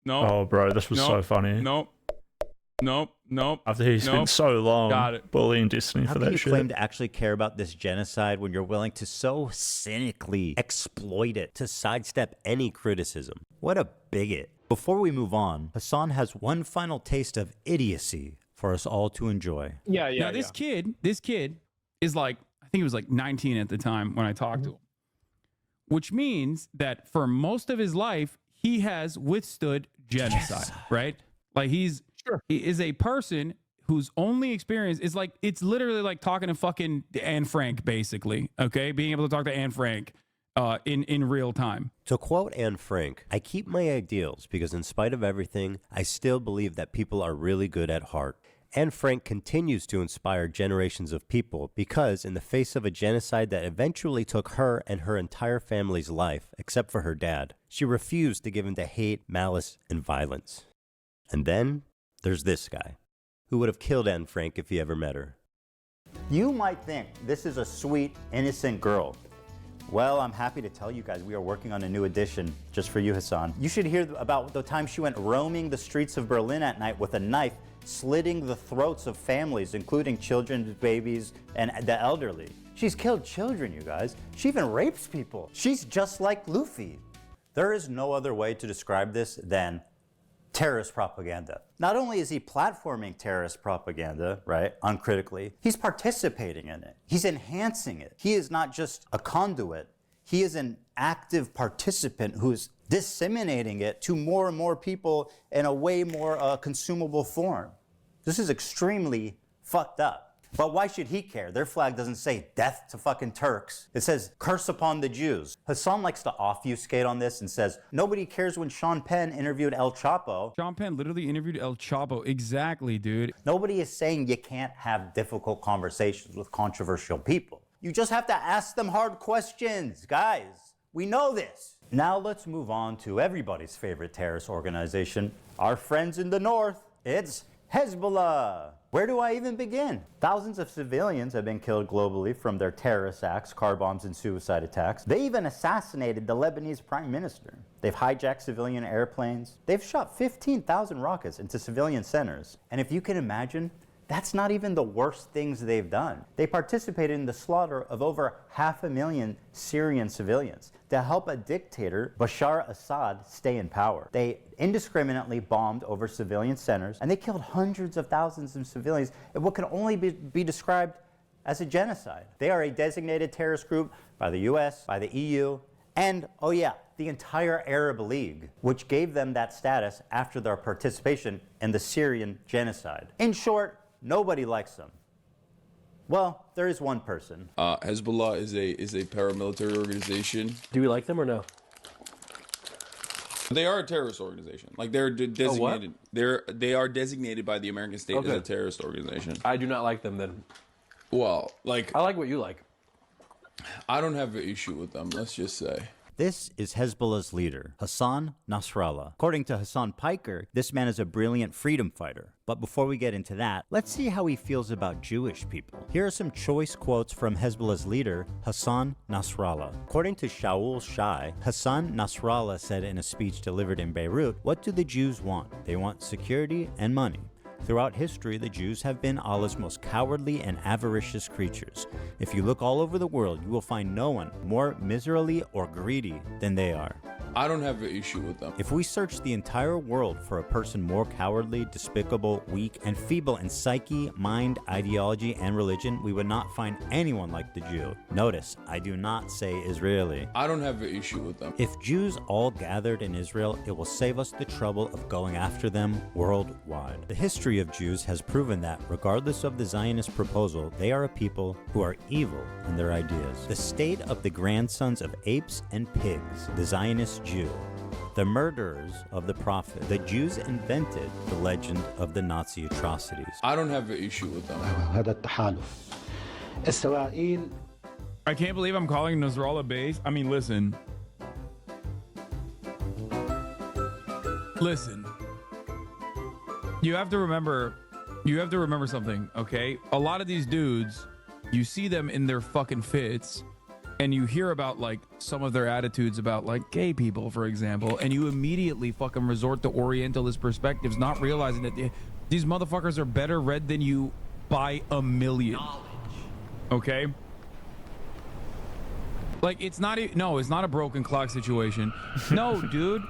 Oh, bro, this was so funny. Nope. After he spent so long bullying Disney for that How do you shit. claim to actually care about this genocide when you're willing to so cynically exploit it to sidestep any criticism? What a bigot. Before we move on, Hasan has one final taste of idiocy for us all to enjoy. Now this kid is like, I think he was like 19 at the time when I talked to him, which means that for most of his life he has withstood genocide. Right? Like he is a person whose only experience is like, it's literally like talking to fucking Anne Frank, basically. Okay, being able to talk to Anne Frank in real time. To quote Anne Frank, I keep my ideals because in spite of everything, I still believe that people are really good at heart. Anne Frank continues to inspire generations of people because in the face of a genocide that eventually took her and her entire family's life, except for her dad, she refused to give in to hate, malice, and violence. And then there's this guy, who would have killed Anne Frank if he ever met her. You might think this is a sweet, innocent girl. Well, I'm happy to tell you guys we are working on a new edition just for you, Hasan. You should hear about the time she went roaming the streets of Berlin at night with a knife, slitting the throats of families, including children, babies, and the elderly. She's killed children, you guys. She even rapes people. She's just like Luffy. There is no other way to describe this than terrorist propaganda. Not only is he platforming terrorist propaganda, right, uncritically, he's participating in it. He's enhancing it. He is not just a conduit. He is an active participant who's disseminating it to more and more people in a way more consumable form. This is extremely fucked up. But why should he care? Their flag doesn't say death to fucking Turks. It says curse upon the Jews. Hasan likes to obfuscate on this and says nobody cares when Sean Penn interviewed El Chapo. Sean Penn literally interviewed El Chapo. Exactly, dude. Nobody is saying you can't have difficult conversations with controversial people. You just have to ask them hard questions, guys. We know this. Now let's move on to everybody's favorite terrorist organization, our friends in the north. It's Hezbollah. Where do I even begin? Thousands of civilians have been killed globally from their terrorist acts, car bombs, and suicide attacks. They even assassinated the Lebanese prime minister. They've hijacked civilian airplanes. They've shot 15,000 rockets into civilian centers. And if you can imagine, that's not even the worst things they've done. They participated in the slaughter of over 500,000 Syrian civilians to help a dictator, Bashar Assad, stay in power. They indiscriminately bombed over civilian centers, and they killed hundreds of thousands of civilians in what can only be described as a genocide. They are a designated terrorist group by the US, by the EU, and, oh yeah, the entire Arab League, which gave them that status after their participation in the Syrian genocide. In short, nobody likes them. Well, there is one person. Hezbollah is a paramilitary organization. Do we like them or no? They are a terrorist organization. Like they're designated. They are designated by the American state as a terrorist organization. I do not like them then. Well, like I like what you like. I don't have an issue with them. Let's just say. This is Hezbollah's leader, Hasan Nasrallah. According to Hassan Piker, this man is a brilliant freedom fighter. But before we get into that, let's see how he feels about Jewish people. Here are some choice quotes from Hezbollah's leader, Hasan Nasrallah. According to Shaul Shai, Hasan Nasrallah said in a speech delivered in Beirut, "What do the Jews want? They want security and money. Throughout history, the Jews have been Allah's most cowardly and avaricious creatures. If you look all over the world, you will find no one more miserly or greedy than they are." I don't have an issue with them. If we search the entire world for a person more cowardly, despicable, weak, and feeble in psyche, mind, ideology, and religion, we would not find anyone like the Jew. Notice, I do not say Israeli. I don't have an issue with them. If Jews all gathered in Israel, it will save us the trouble of going after them worldwide. The history of Jews has proven that, regardless of the Zionist proposal, they are a people who are evil in their ideas. The state of the grandsons of apes and pigs, the Zionist Jew, the murderers of the prophet. The Jews invented the legend of the Nazi atrocities. I don't have an issue with them. I can't believe I'm calling Nasrallah base. I mean, listen. You have to remember something, okay? A lot of these dudes, you see them in their fucking fits, and you hear about like some of their attitudes about like gay people, for example, and you immediately fucking resort to Orientalist perspectives, not realizing that these motherfuckers are better read than you by a million. Okay? Like, it's not a broken clock situation. No, dude.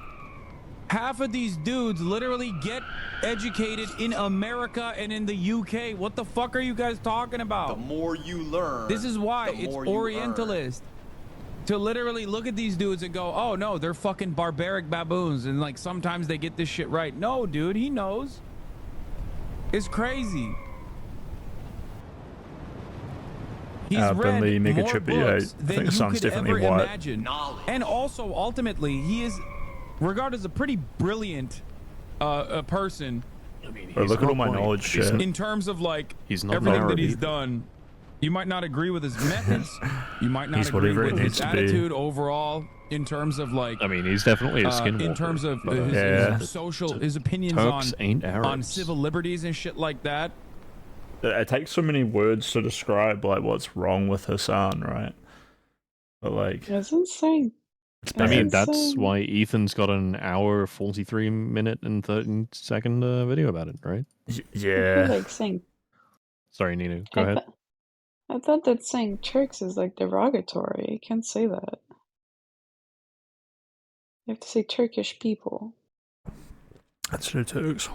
Half of these dudes literally get educated in America and in the UK. What the fuck are you guys talking about? The more you learn, this is why it's Orientalist to literally look at these dudes and go, oh no, they're fucking barbaric baboons, and like sometimes they get this shit right. No, dude, he knows. It's crazy. He's read more books than you could ever imagine. And also, ultimately, he is regarded as a pretty brilliant person. I mean, look at all my knowledge shit. In terms of like not everything that he's done. You might not agree with his methods. You might not He's agree with his to attitude overall in terms of like. I mean, he's definitely a skinwalker. In terms of his social, his opinions on civil liberties and shit like that. It takes so many words to describe like what's wrong with Hasan, right? But like, that's insane. I mean, that's why Ethan's got an hour, 43 minute and 13-second video about it, right? Yeah. Like saying. Sorry, Ninou. Go ahead. I thought that saying Turks is like derogatory. You can't say that. You have to say Turkish people. That's no Turks.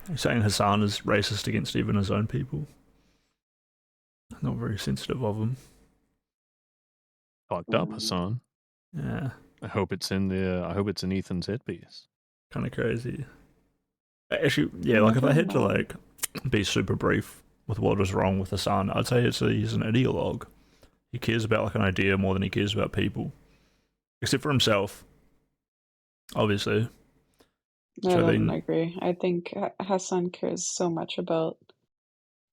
You're saying Hasan is racist against even his own people. Not very sensitive of him. Fucked up, Hasan. Yeah. I hope it's in Ethan's headpiece. Kind of crazy. Actually, yeah, like if I had to like be super brief with what is wrong with Hasan, I'd say he's an ideologue. He cares about like an idea more than he cares about people. Except for himself. Obviously. I don't agree. I think Hasan cares so much about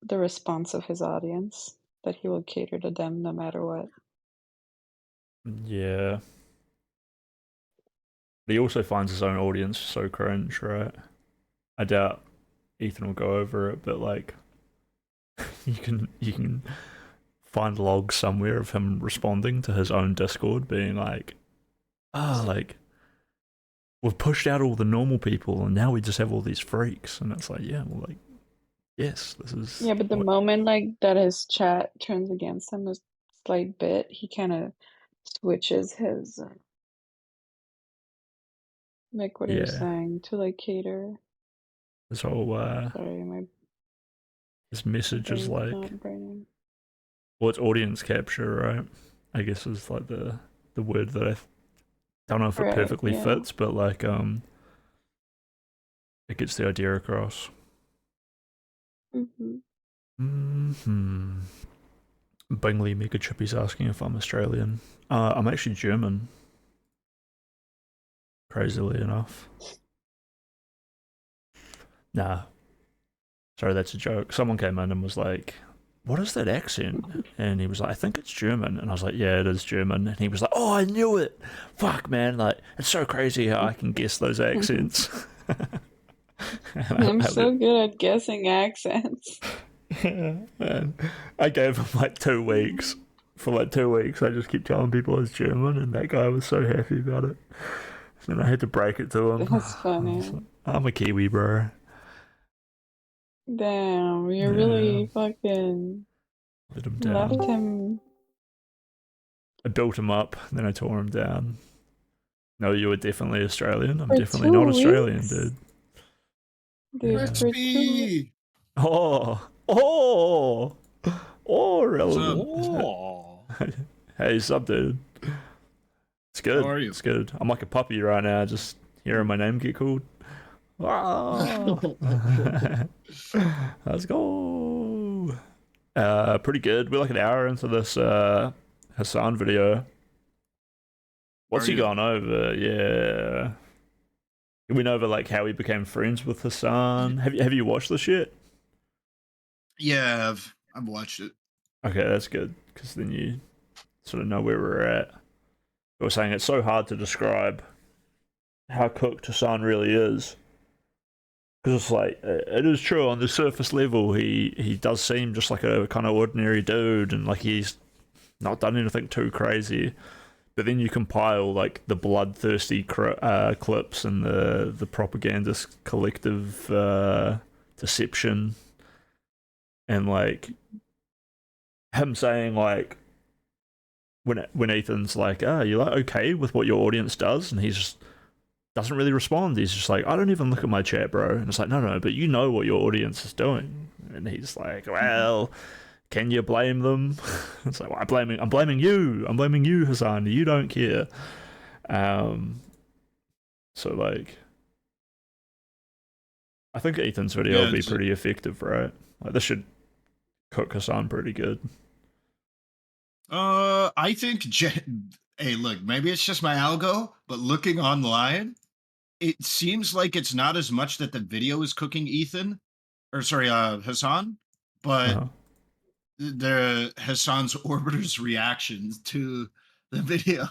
the response of his audience that he will cater to them no matter what. Yeah. But he also finds his own audience so cringe, right? I doubt Ethan will go over it, but like you can find logs somewhere of him responding to his own Discord being like, like we've pushed out all the normal people and now we just have all these freaks, and it's like, yeah, well, like, yes, this is. Yeah, but the moment like that his chat turns against him a slight bit, he kind of switches his like what are you saying to like cater. This whole Sorry, my this message is like, well, it's audience capture, right? I guess is like the word that I don't know if it perfectly fits, but like it gets the idea across. Bingley Mega Chippy's asking if I'm Australian. I'm actually German. Crazily enough. Nah. Sorry, that's a joke. Someone came in and was like, what is that accent? And he was like, I think it's German. And I was like, yeah, it is German. And he was like, oh, I knew it. Fuck, man. Like, it's so crazy how I can guess those accents. I'm so good at guessing accents. Man, I gave him like 2 weeks. For like 2 weeks, I just keep telling people it's German, and that guy was so happy about it. And I had to break it to him. That's funny. Like, I'm a Kiwi, bro. Damn, you really fucking Let him left down. him. I built him up, then I tore him down. No, you were definitely Australian. I'm For definitely 2 not Australian, weeks? dude. Dude, for 2 Oh, relevant. Oh. Hey, sup, dude? It's good. How are you? It's good. I'm like a puppy right now, just hearing my name get called. Let's go. Pretty good. We're like an hour into this Hasan video. What's he gone over? Yeah. He went over like how he became friends with Hasan. Have you watched this yet? Yeah, I've watched it. Okay, that's good, because then you sort of know where we're at. I was saying it's so hard to describe how cooked Hasan really is. Because it's like, it is true, on the surface level, he does seem just like a kind of ordinary dude, and like he's not done anything too crazy. But then you compile like the bloodthirsty clips and the propagandist collective deception, and like him saying like when Ethan's like, you're like okay with what your audience does, and he's just doesn't really respond. He's just like, I don't even look at my chat, bro. And it's like, no, but you know what your audience is doing. And he's like, well, can you blame them? It's like, well, I'm blaming you. I'm blaming you, Hasan. You don't care. So like, I think Ethan's video will be pretty effective, right? Like, this should cook Hasan pretty good. I think, hey, look, maybe it's just my algo, but looking online, it seems like it's not as much that the video is cooking Hasan, but the Hasan's orbiters' reactions to the video.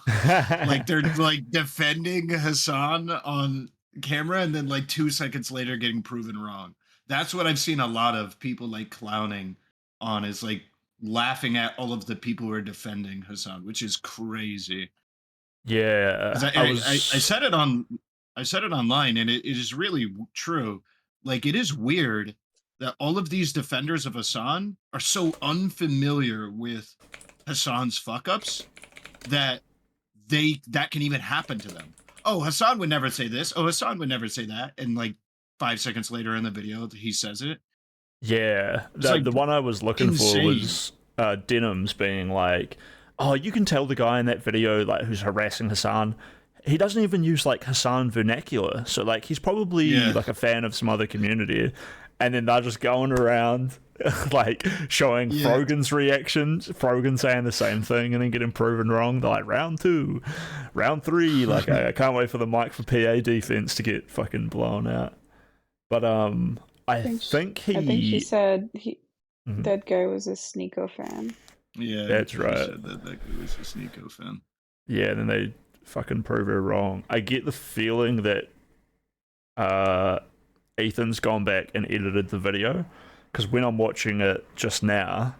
Like they're like defending Hasan on camera and then like 2 seconds later getting proven wrong. That's what I've seen a lot of people like clowning on, is like laughing at all of the people who are defending Hasan, which is crazy. Yeah, I said it online, and it is really true. Like, it is weird that all of these defenders of Hasan are so unfamiliar with Hasan's fuck ups that that can even happen to them. Oh, Hasan would never say this. Oh, Hasan would never say that. And like 5 seconds later in the video, he says it. Yeah, like the one I was looking for was Denim's being like, oh, you can tell the guy in that video like who's harassing Hasan, he doesn't even use like Hasan vernacular, so like he's probably like a fan of some other community. And then they're just going around like showing Frogan's reactions, Frogan saying the same thing and then getting proven wrong. They're like, round 2, round 3, like I can't wait for the Mike for PA defense to get fucking blown out. But I think she said that guy was a Sneeko fan. Yeah, that's right. Said that guy was a Sneeko fan. Yeah, and then they fucking prove her wrong. I get the feeling that Ethan's gone back and edited the video, because when I'm watching it just now,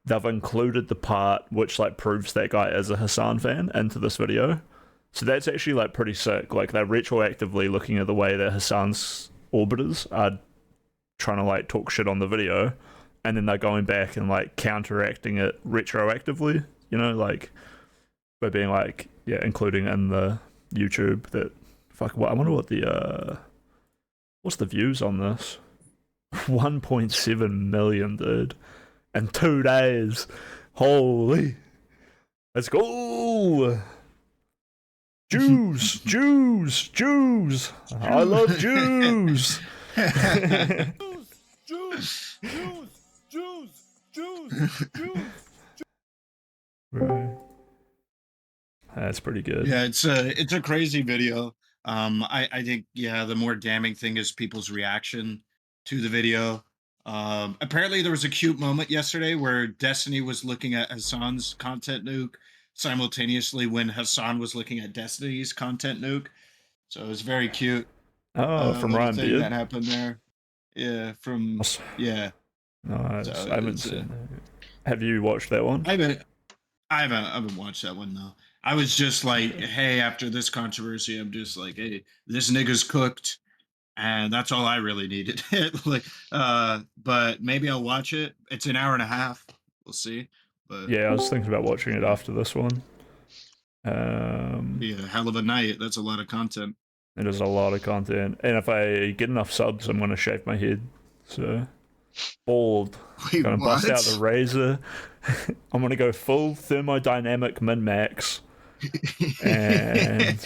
they've included the part which like proves that guy is a Hasan fan into this video. So that's actually like pretty sick. Like, they're retroactively looking at the way that Hasan's orbiters are trying to like talk shit on the video, and then they're going back and like counteracting it retroactively, you know, like by being like, including in the YouTube that I wonder what the what's the views on this? 1.7 million, dude, in 2 days. Holy, let's go. Jews, Jews, Jews. I love Jews. Right. That's pretty good. Yeah, it's a crazy video. I think the more damning thing is people's reaction to the video. Apparently, there was a cute moment yesterday where Destiny was looking at Hasan's content nuke simultaneously when Hasan was looking at Destiny's content nuke. So it was very cute. Oh, from little Ryan thing Beard. that happened there. Yeah, from yeah. Nice. So I haven't it's, seen that. Have you watched that one? I haven't watched that one though. I was just like, hey, after this controversy, I'm just like, hey, this nigga's cooked, and that's all I really needed. Like, but maybe I'll watch it. It's an hour and a half. We'll see. But Yeah, I was thinking about watching it after this one. yeah, hell of a night. That's a lot of content. It is a lot of content, and if I get enough subs, I'm gonna shave my head. So bald. Wait, Gonna bust out the what? razor. I'm gonna go full thermodynamic min max, and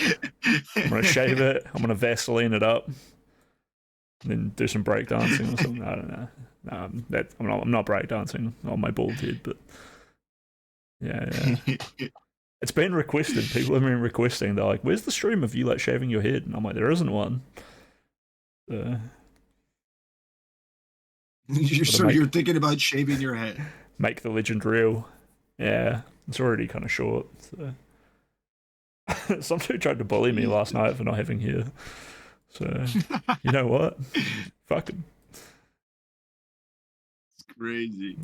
I'm gonna shave it. I'm gonna Vaseline it up, and then do some breakdancing or something. I don't know. I'm not breakdancing on my bald head, but yeah. It's been requested. People have been requesting. They're like, "Where's the stream of you like shaving your head?" And I'm like, "There isn't one." You're thinking about shaving your head. Make the legend real. Yeah, it's already kind of short. So. Some dude tried to bully me last night for not having hair. So, you know what? Fuck him. It's crazy.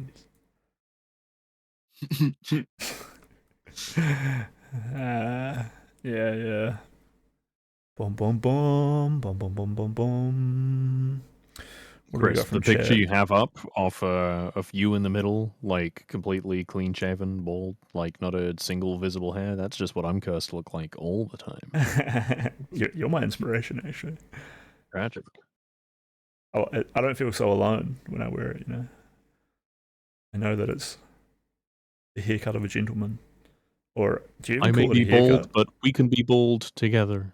Yeah. Boom, boom, boom, boom, boom, boom, boom, boom. What do we Chris, got from the picture chat? you have up of you in the middle, like completely clean shaven, bald, like not a single visible hair, that's just what I'm cursed to look like all the time. You're my inspiration, actually. Tragic. I don't feel so alone when I wear it, I know that it's the haircut of a gentleman. Or do you even I may call it a be haircut? bald, but we can be bald together.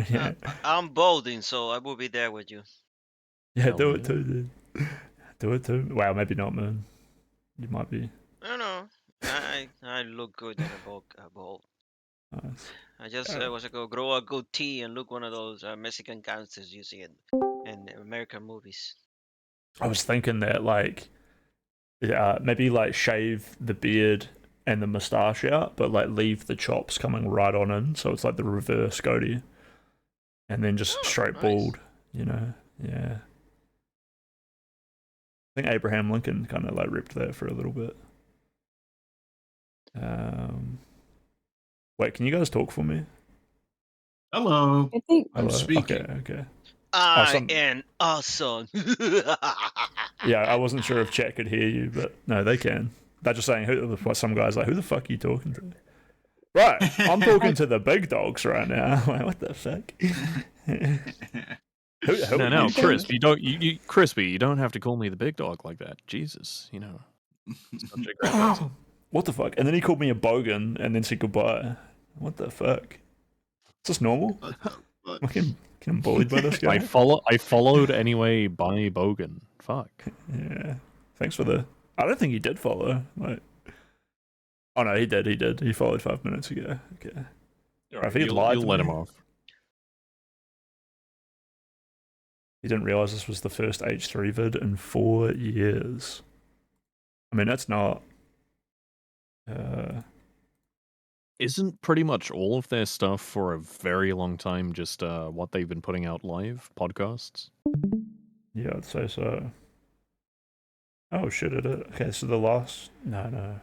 Yeah. I'm balding, so I will be there with you. Yeah, do it too, dude. Do it too. Wow, maybe not, man. You might be. I know. I look good in a bald. Nice. I just was to grow a goatee and look one of those Mexican gangsters you see in American movies. I was thinking that, like, maybe, like, shave the beard and the moustache out, but, like, leave the chops coming right on in, so it's like the reverse goatee. And then just straight bald, Yeah. I think Abraham Lincoln kind of, like, ripped that for a little bit. Wait, can you guys talk for me? Hello. I think I'm speaking. Okay. I am awesome. Yeah, I wasn't sure if chat could hear you, but no, they can. They're just saying, some guy's like, who the fuck are you talking to? Right, I'm talking to the big dogs right now. Like, what the fuck? No, Crispy, Crispy, you don't have to call me the big dog like that. Jesus, such a great person. What the fuck? And then he called me a bogan and then said goodbye. What the fuck? Is this normal? I'm getting bullied by this guy. I followed anyway by Bogan. Fuck. Yeah. Thanks for the. I don't think he did follow. Like. Oh no, he did. He followed 5 minutes ago. Okay. Right, if he lied you'll to let me, him off. He didn't realize this was the first H3 vid in 4 years. I mean, that's not. Isn't pretty much all of their stuff for a very long time just what they've been putting out live podcasts? Yeah, I'd say so. Oh shit! Okay, so the last. No.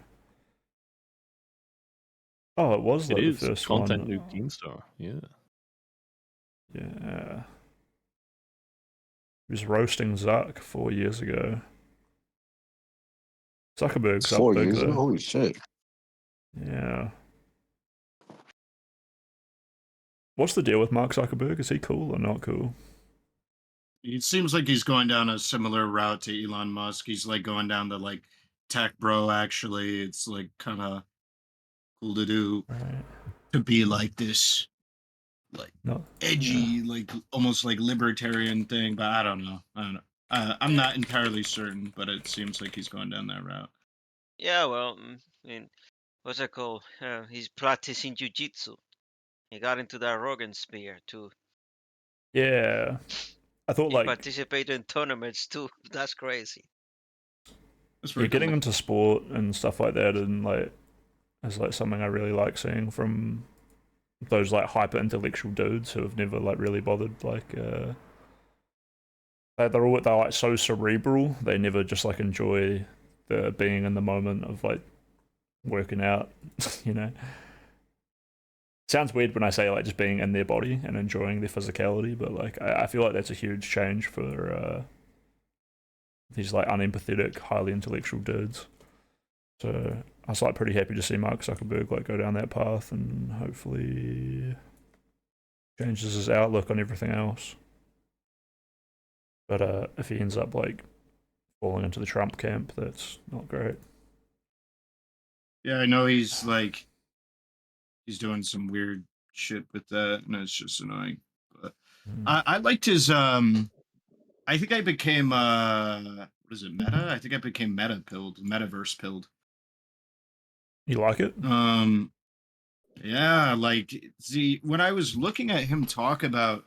Oh, it was like It the is first content one. Nuke Keemstar. Yeah. Yeah. He was roasting Zuck 4 years ago. Zuckerberg's up 4 big years ago? though. Holy shit. Yeah. What's the deal with Mark Zuckerberg? Is he cool or not cool? It seems like he's going down a similar route to Elon Musk. He's like going down the like tech bro. Actually, it's like kind of cool to do to be like this, like edgy, like almost like libertarian thing. But I don't know. I'm not entirely certain, but it seems like he's going down that route. Yeah, well, I mean, what's it called? He's practicing jujitsu. He got into that Rogan spear too. Yeah. I thought He like participated in tournaments too. That's crazy. you're getting into sport and stuff like that, and like is like something I really like seeing from those like hyper intellectual dudes who have never like really bothered they're like so cerebral, they never just like enjoy the being in the moment of like working out. You know, sounds weird when I say like just being in their body and enjoying their physicality, but like I feel like that's a huge change for these like unempathetic, highly intellectual dudes. So I was like pretty happy to see Mark Zuckerberg like go down that path and hopefully changes his outlook on everything else. But if he ends up like falling into the Trump camp, that's not great. Yeah, I know he's doing some weird shit with that, and it's just annoying. But I liked his I think I became what is it, Meta? I think I became Meta pilled, metaverse pilled. You like it? Yeah, like see, when I was looking at him talk about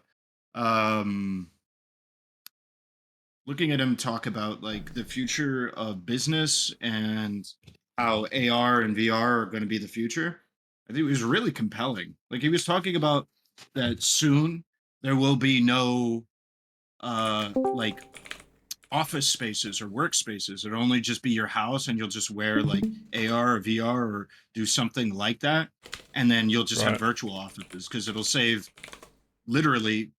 like the future of business and how AR and VR are going to be the future, I think it was really compelling. Like he was talking about that soon there will be no like office spaces or workspaces. It'll only just be your house, and you'll just wear like AR or VR or do something like that, and then you'll just have virtual offices because it'll save literally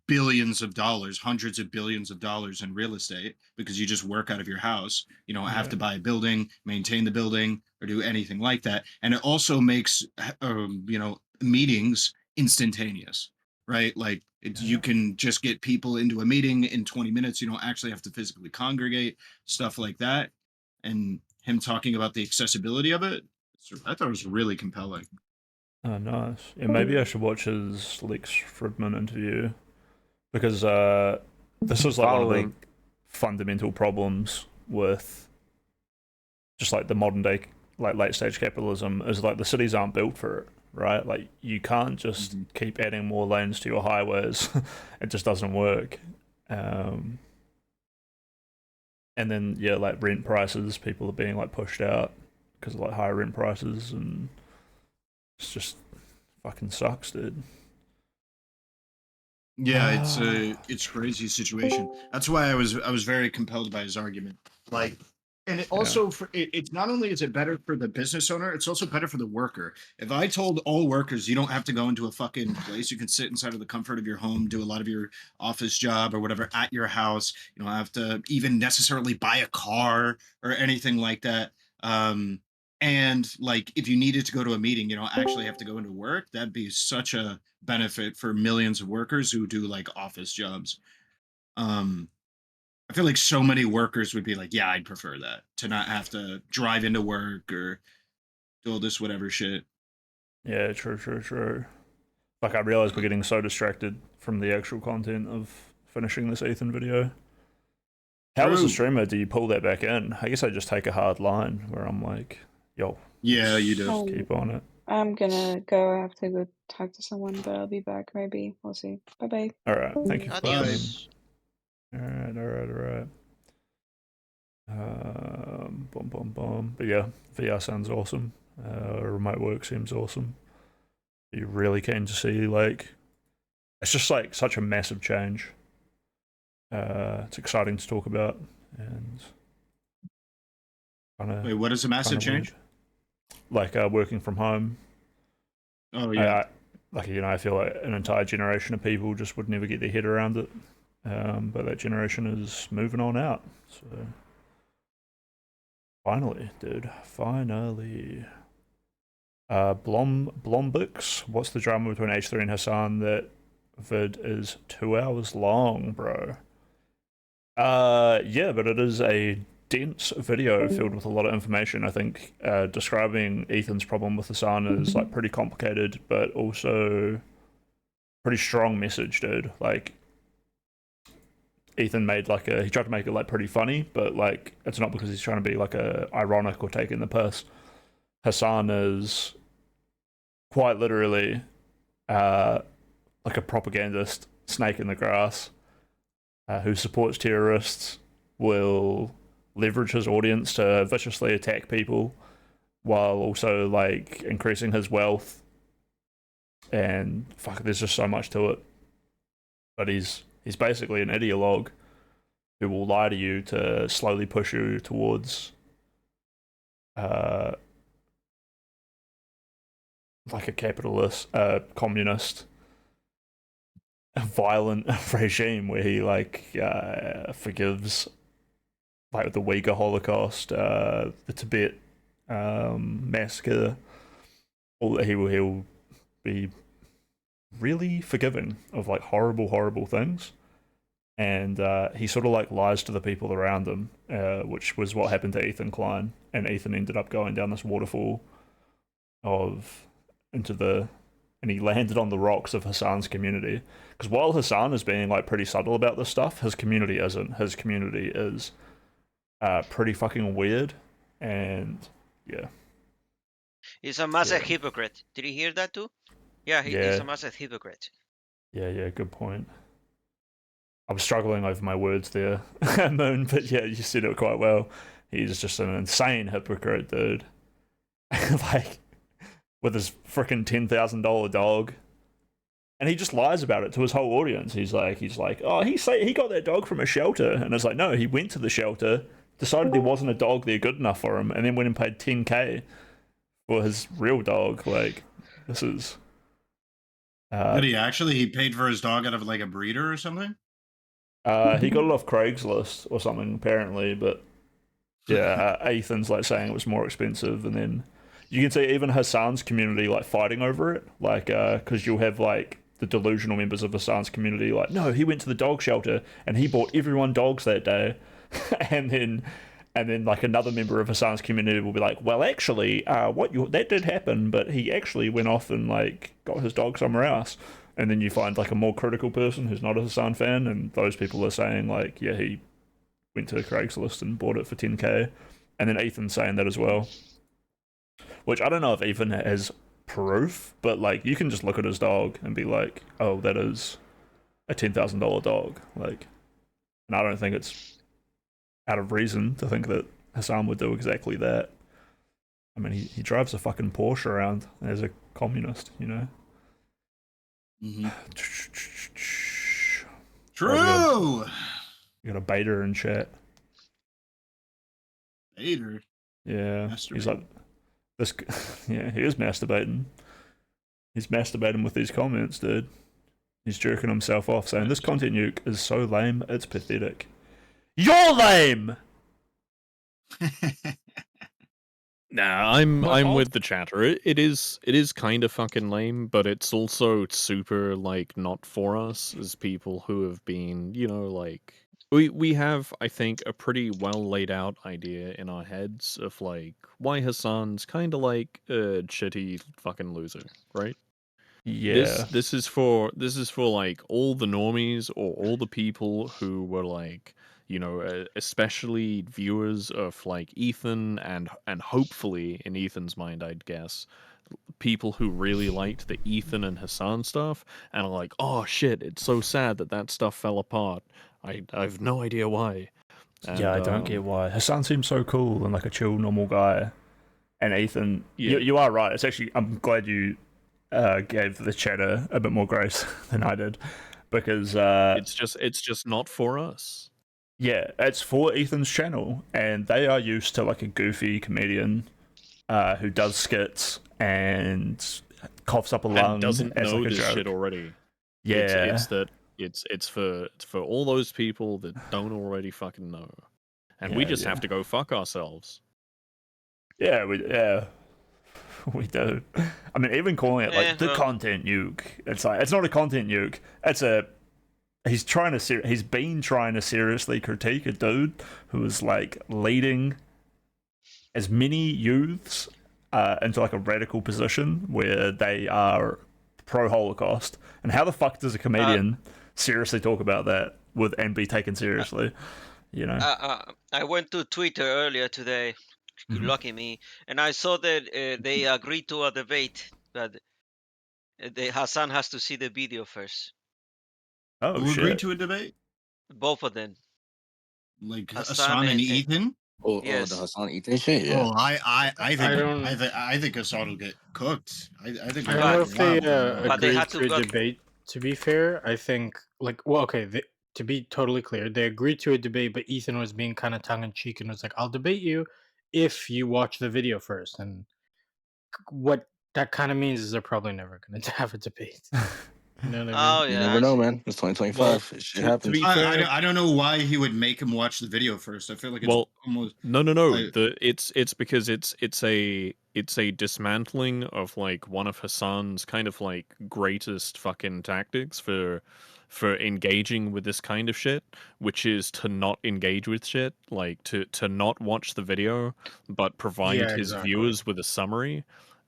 billions of dollars, hundreds of billions of dollars in real estate because you just work out of your house. You don't have to buy a building, maintain the building, or do anything like that. And it also makes meetings instantaneous, right? Like you can just get people into a meeting in 20 minutes. You don't actually have to physically congregate, stuff like that. And him talking about the accessibility of it, I thought it was really compelling. Oh, nice. Yeah, maybe I should watch his Lex Fridman interview because this was like one of the fundamental problems with just like the modern day like late stage capitalism is like the cities aren't built for it, right? Like you can't just keep adding more lanes to your highways. It just doesn't work. And then yeah, like rent prices, people are being like pushed out because of like higher rent prices, and it's just fucking sucks, dude. Yeah, it's crazy situation. That's why I was very compelled by his argument. Like, and it also it's not only is it better for the business owner, it's also better for the worker. If I told all workers you don't have to go into a fucking place, you can sit inside of the comfort of your home, do a lot of your office job or whatever at your house. You don't have to even necessarily buy a car or anything like that. And like if you needed to go to a meeting, you don't actually have to go into work. That'd be such a benefit for millions of workers who do like office jobs. I feel like so many workers would be like, yeah, I'd prefer that to not have to drive into work or do all this whatever shit. Yeah, true. Like I realize we're getting so distracted from the actual content of finishing this Ethan video. How as a streamer do you pull that back in? I guess I just take a hard line where I'm like, yo. Yeah, you do. Keep on it. I'm gonna go. I have to go talk to someone, but I'll be back maybe. We'll see. Bye bye. Alright, thank you for Adios. Alright. Boom. But yeah, VR sounds awesome. Remote work seems awesome. You really keen to see like it's just like such a massive change. It's exciting to talk about and Wait, what is a massive change? Like working from home. Oh yeah. I feel like an entire generation of people just would never get their head around it. But that generation is moving on out. So finally, dude. Finally. Blombix, what's the drama between H3 and Hasan? That vid is 2 hours long, bro. Yeah, but it is a dense video filled with a lot of information. I think describing Ethan's problem with Hasan is like pretty complicated, but also pretty strong message, dude. Like Ethan made like he tried to make it like pretty funny, but like it's not because he's trying to be like a ironic or taking the piss. Hasan is quite literally like a propagandist snake in the grass who supports terrorists, will leverage his audience to viciously attack people while also like increasing his wealth. And fuck, there's just so much to it. But he's basically an ideologue who will lie to you to slowly push you towards like a capitalist, communist, violent regime where he like forgives like the Uyghur Holocaust, the Tibet massacre. All that he'll be really forgiving of like horrible things, and he sort of like lies to the people around him, which was what happened to Ethan Klein, and Ethan ended up going down this waterfall and he landed on the rocks of Hasan's community. Because while Hasan is being like pretty subtle about this stuff, his community isn't. His community is pretty fucking weird, and yeah. He's a massive hypocrite. Did you hear that too? Yeah, he's a massive hypocrite. Yeah, good point. I was struggling over my words there, Moon, but yeah, you said it quite well. He's just an insane hypocrite, dude. Like, with his freaking $10,000 dog. And he just lies about it to his whole audience. He's like, oh, he got that dog from a shelter. And it's like, no, he went to the shelter, decided there wasn't a dog there good enough for him, and then went and paid $10K for his real dog. Like, this is... Did he paid for his dog out of like a breeder or something? He got it off Craigslist or something, apparently, but yeah, Ethan's like saying it was more expensive, and then you can see even Hasan's community like fighting over it, like because you'll have like the delusional members of Hasan's community like, no, he went to the dog shelter and he bought everyone dogs that day, and then like another member of Hasan's community will be like, well, actually, that did happen, but he actually went off and like got his dog somewhere else. And then you find like a more critical person who's not a Hasan fan, and those people are saying like, yeah, he went to Craigslist and bought it for $10K. And then Ethan's saying that as well. Which I don't know if Ethan has proof, but like you can just look at his dog and be like, oh, that is a $10,000 dog. Like, and I don't think it's out of reason to think that Hasan would do exactly that. I mean, he drives a fucking Porsche around as a communist, you know? Mm-hmm. True. Oh, you got a Bader in chat. Bader. Yeah, he's like this. Yeah, he is masturbating. He's masturbating with these comments, dude. He's jerking himself off, saying this content nuke is so lame, it's pathetic. You're lame. Nah, I'm with the chatter. It is kind of fucking lame, but it's also super like not for us as people who have been, you know, like we have, I think, a pretty well laid out idea in our heads of like why Hasan's kind of like a shitty fucking loser, right? Yeah. This is for like all the normies or all the people who were like, you know, especially viewers of like Ethan and hopefully in Ethan's mind, I'd guess, people who really liked the Ethan and Hasan stuff and are like, oh shit, it's so sad that stuff fell apart. I have no idea why. And, yeah, I don't get why. Hasan seems so cool and like a chill, normal guy. And Ethan, you are right. It's actually, I'm glad you gave the chatter a bit more grace than I did, because it's just not for us. Yeah, it's for Ethan's channel, and they are used to like a goofy comedian who does skits and coughs up a lung and doesn't as know like a this joke. shit already. Yeah, it's for all those people that don't already fucking know, and we just have to go fuck ourselves. Yeah, we do. I mean, even calling it like the content nuke, it's like it's not a content nuke. It's a he's been trying to seriously critique a dude who is like leading as many youths into like a radical position where they are pro-Holocaust. And how the fuck does a comedian seriously talk about that and be taken seriously? You know. I went to Twitter earlier today. Lucky me, and I saw that they agreed to a debate, but Hasan has to see the video first. Oh, Who agreed to a debate? Both of them. Like Hasan and Ethan? Oh, the Yes. Hasan Ethan shit. Yeah. Oh, don't. I think Hasan will get cooked. I think I we'll don't know But figure if it they out within a but they month. had agreed to to a go. debate. To be fair, I think okay, to be totally clear, they agreed to a debate, but Ethan was being kind of tongue in cheek and was like, "I'll debate you if you watch the video first." And what that kind of means is they're probably never going to have a debate. You know what I mean? Oh You yeah, never I know, see. man. It's 2025. Well, Shit to happens. be fair, I don't know why he would make him watch the video first. I feel like it's Well, almost no. I, It's because it's a dismantling of like one of Hassan's kind of like greatest fucking tactics for engaging with this kind of shit, which is to not engage with shit, like to not watch the video, but provide Yeah, his exactly. viewers with a summary.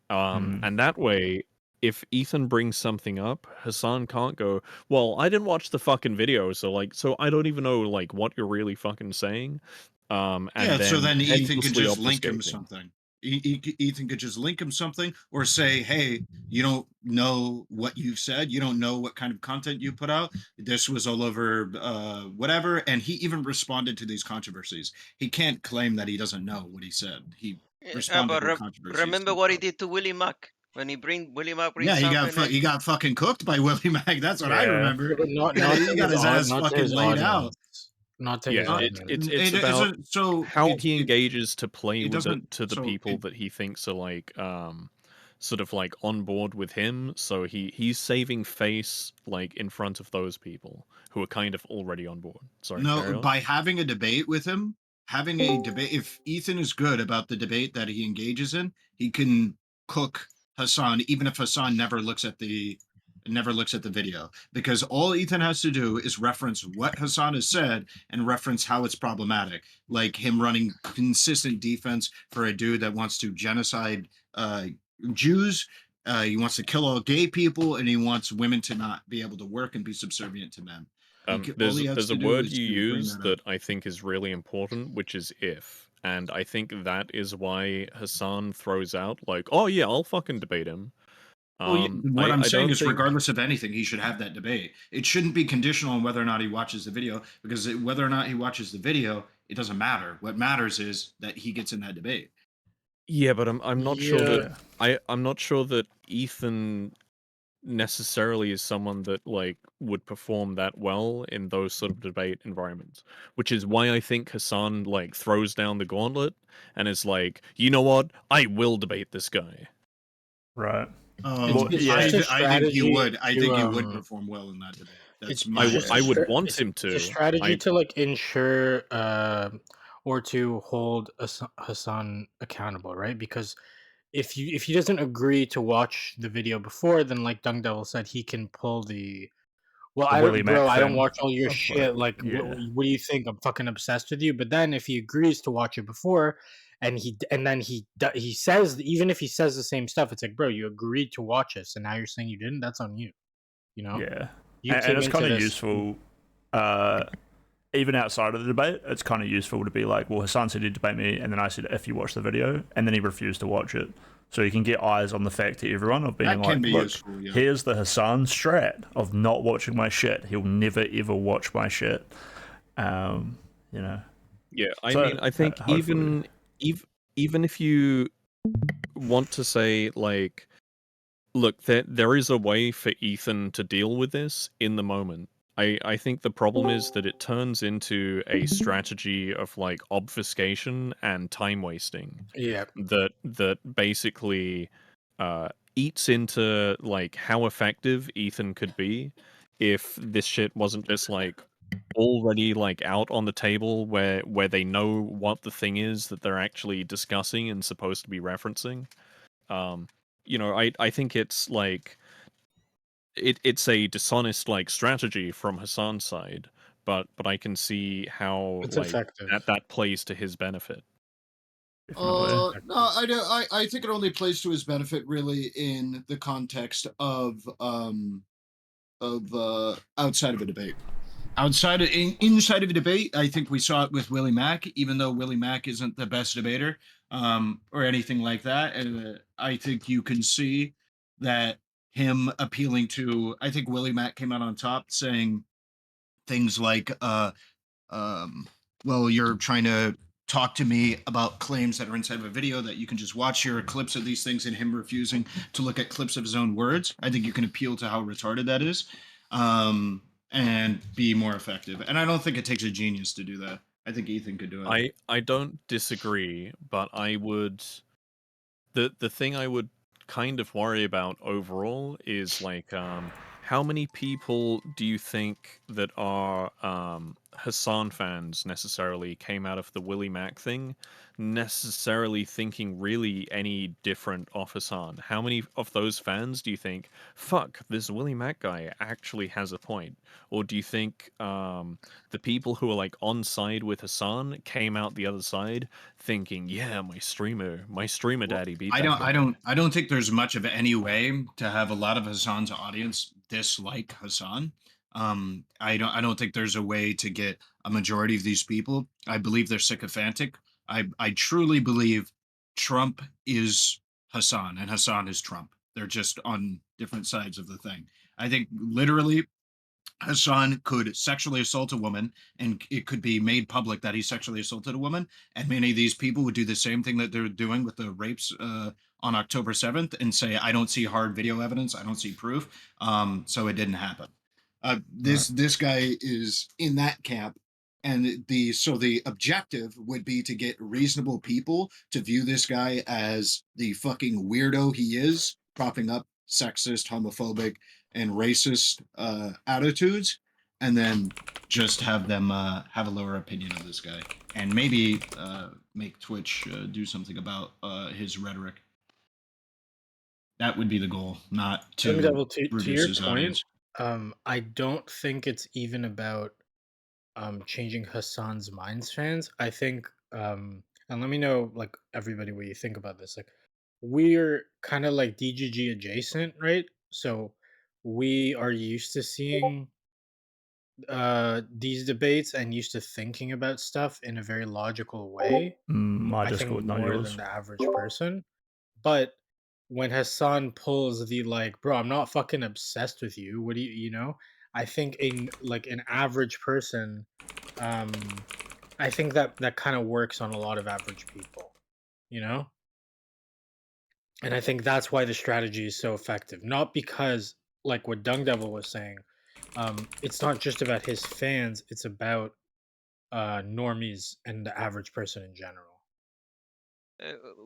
And that way, if Ethan brings something up, Hasan can't go, well, I didn't watch the fucking video, so I don't even know like what you're really fucking saying. And yeah. So then then Ethan could endlessly just link him obfuscating. something. Ethan could just link him something or say, "Hey, you don't know what you've said. You don't know what kind of content you put out. This was all over whatever." And he even responded to these controversies. He can't claim that he doesn't know what he said. He Yeah, responded but to controversies. remember what he did to Willie Mack when Willie Mack brings Yeah, something and he got fucking cooked by Willie Mack. That's what I Yeah. remember. Not He to got his his ass not to fucking his laid out. audience. Not to Yeah, his audience. it's It about isn't so. how he engages to play It with it doesn't. to the So people that he thinks are like sort of like on board with him. So he's saving face like in front of those people who are kind of already on board. Sorry, carry no, on. by having a debate with him, having a debate. If Ethan is good about the debate that he engages in, he can cook Hasan, even if Hasan never looks at the video, because all Ethan has to do is reference what Hasan has said and reference how it's problematic, like him running consistent defense for a dude that wants to genocide Jews. He wants to kill all gay people, and he wants women to not be able to work and be subservient to men. All he has There's a to do word is you to bring use that up. that I think is really important, which is if. And I think that is why Hasan throws out like, "Oh yeah, I'll fucking debate him." Well, what I'm I saying don't is, think regardless of anything, he should have that debate. It shouldn't be conditional on whether or not he watches the video, because whether or not he watches the video, it doesn't matter. What matters is that he gets in that debate. Yeah, but I'm not sure that Yeah. I'm not sure that Ethan necessarily is someone that like would perform that well in those sort of debate environments, which is why I think Hasan like throws down the gauntlet and is like, you know what, I will debate this guy. Right. It's just a I think he strategy would. I think he would to perform well in that debate. it's That's my it's a I would opinion. want him it's a to. strategy I to like ensure or to hold Hassan accountable, right? Because if he doesn't agree to watch the video before, then like Dung Devil said, he can pull the well, The I Willie don't, bro. Mack I don't thing. watch all your Of like, shit. Like, yeah. what do you think? I'm fucking obsessed with you. But then, if he agrees to watch it before, and then he says, even if he says the same stuff, it's like, bro, you agreed to watch this, and now you're saying you didn't. That's on you. You know, Yeah. you And came it's into kind of this. useful, even outside of the debate, it's kind of useful to be like, well, Hasan said he'd debate me, and then I said, if you watch the video, and then he refused to watch it. So you can get eyes on the fact to everyone of being That can like, be look, useful, yeah. here's the Hasan strat of not watching my shit. He'll never, ever watch my shit. You know? Yeah, I So, mean, I think hopefully. even if you want to say like, look, there is a way for Ethan to deal with this in the moment. I think the problem is that it turns into a strategy of like obfuscation and time wasting. Yeah. That basically eats into like how effective Ethan could be if this shit wasn't just like already like out on the table where they know what the thing is that they're actually discussing and supposed to be referencing. I think it's like it's a dishonest like strategy from Hassan's side, but I can see how It's like effective. that plays to his benefit. No, I think it only plays to his benefit really in the context of outside of a debate. Inside of a debate, I think we saw it with Willie Mack, even though Willie Mack isn't the best debater, or anything like that. And I think you can see that him appealing to. I think Willie Mack came out on top, saying things like, "Well, you're trying to talk to me about claims that are inside of a video that you can just watch your clips of these things and him refusing to look at clips of his own words. I think you can appeal to how retarded that is, and be more effective. And I don't think it takes a genius to do that. I think Ethan could do it. I don't disagree, but I would the thing I would kind of worry about overall is like how many people do you think that are Hasan fans necessarily came out of the Willie Mac thing necessarily thinking really any different of Hasan? How many of those fans do you think, fuck, this Willie Mac guy actually has a point? Or do you think the people who are like on side with Hasan came out the other side thinking, yeah, my streamer daddy beat that guy? I don't think there's much of any way to have a lot of Hassan's audience dislike Hasan. I don't think there's a way to get a majority of these people. I believe they're sycophantic. I truly believe Trump is Hasan and Hasan is Trump. They're just on different sides of the thing. I think literally Hassan could sexually assault a woman and it could be made public that he sexually assaulted a woman. And many of these people would do the same thing that they're doing with the rapes on October 7th and say, I don't see hard video evidence. I don't see proof. So it didn't happen. This guy is in that camp. And the objective would be to get reasonable people to view this guy as the fucking weirdo he is, propping up sexist, homophobic, and racist attitudes, and then just have them have a lower opinion of this guy, and maybe make Twitch do something about his rhetoric. That would be the goal, not to Devil, to reduce your his point, audience. I don't think it's even about changing Hassan's minds fans. I think and let me know like everybody what you think about this. Like we're kind of like DGG adjacent, right? So we are used to seeing these debates and used to thinking about stuff in a very logical way. My I think Discord, not more than yours. the average person. But when Hassan pulls the like, bro, I'm not fucking obsessed with you. What do you know? I think like an average person, I think that kind of works on a lot of average people, you know? And I think that's why the strategy is so effective. Not because like what Dung Devil was saying, it's not just about his fans, it's about normies and the average person in general.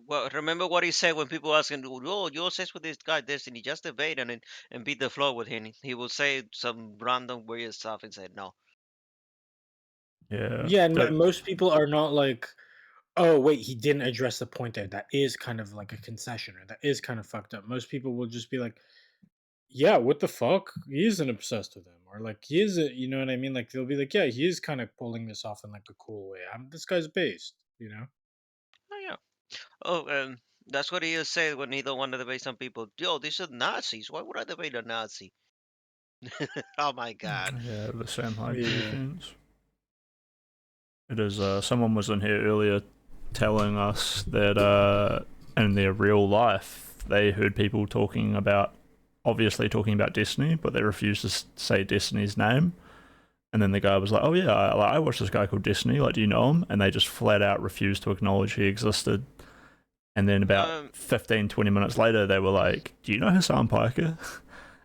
Well, remember what he said when people ask him, "Oh, you're obsessed with this guy Destiny? Just debate and beat the floor with him." He will say some random weird stuff and say no. Yeah. Yeah, and most people are not like, oh wait, he didn't address the point there. That is kind of like a concession, or that is kind of fucked up. Most people will just be like, yeah, what the fuck? He isn't obsessed with him, or like he isn't. You know what I mean? Like they'll be like, yeah, he is kind of pulling this off in like a cool way. This guy's based, you know. Oh yeah. Oh, that's what he said when he don't want to debate some people. Yo, these are Nazis. Why would I debate a Nazi? Oh my God. Yeah, the Sam Hyde Yeah. defense. It is. Someone was in here earlier telling us that in their real life they heard people talking about Destiny, but they refused to say Destiny's name. And then the guy was like, "Oh yeah, I watched this guy called Destiny. Like, do you know him?" And they just flat out refused to acknowledge he existed. And then about 15, 20 minutes later, they were like, "Do you know Hasan Piker?"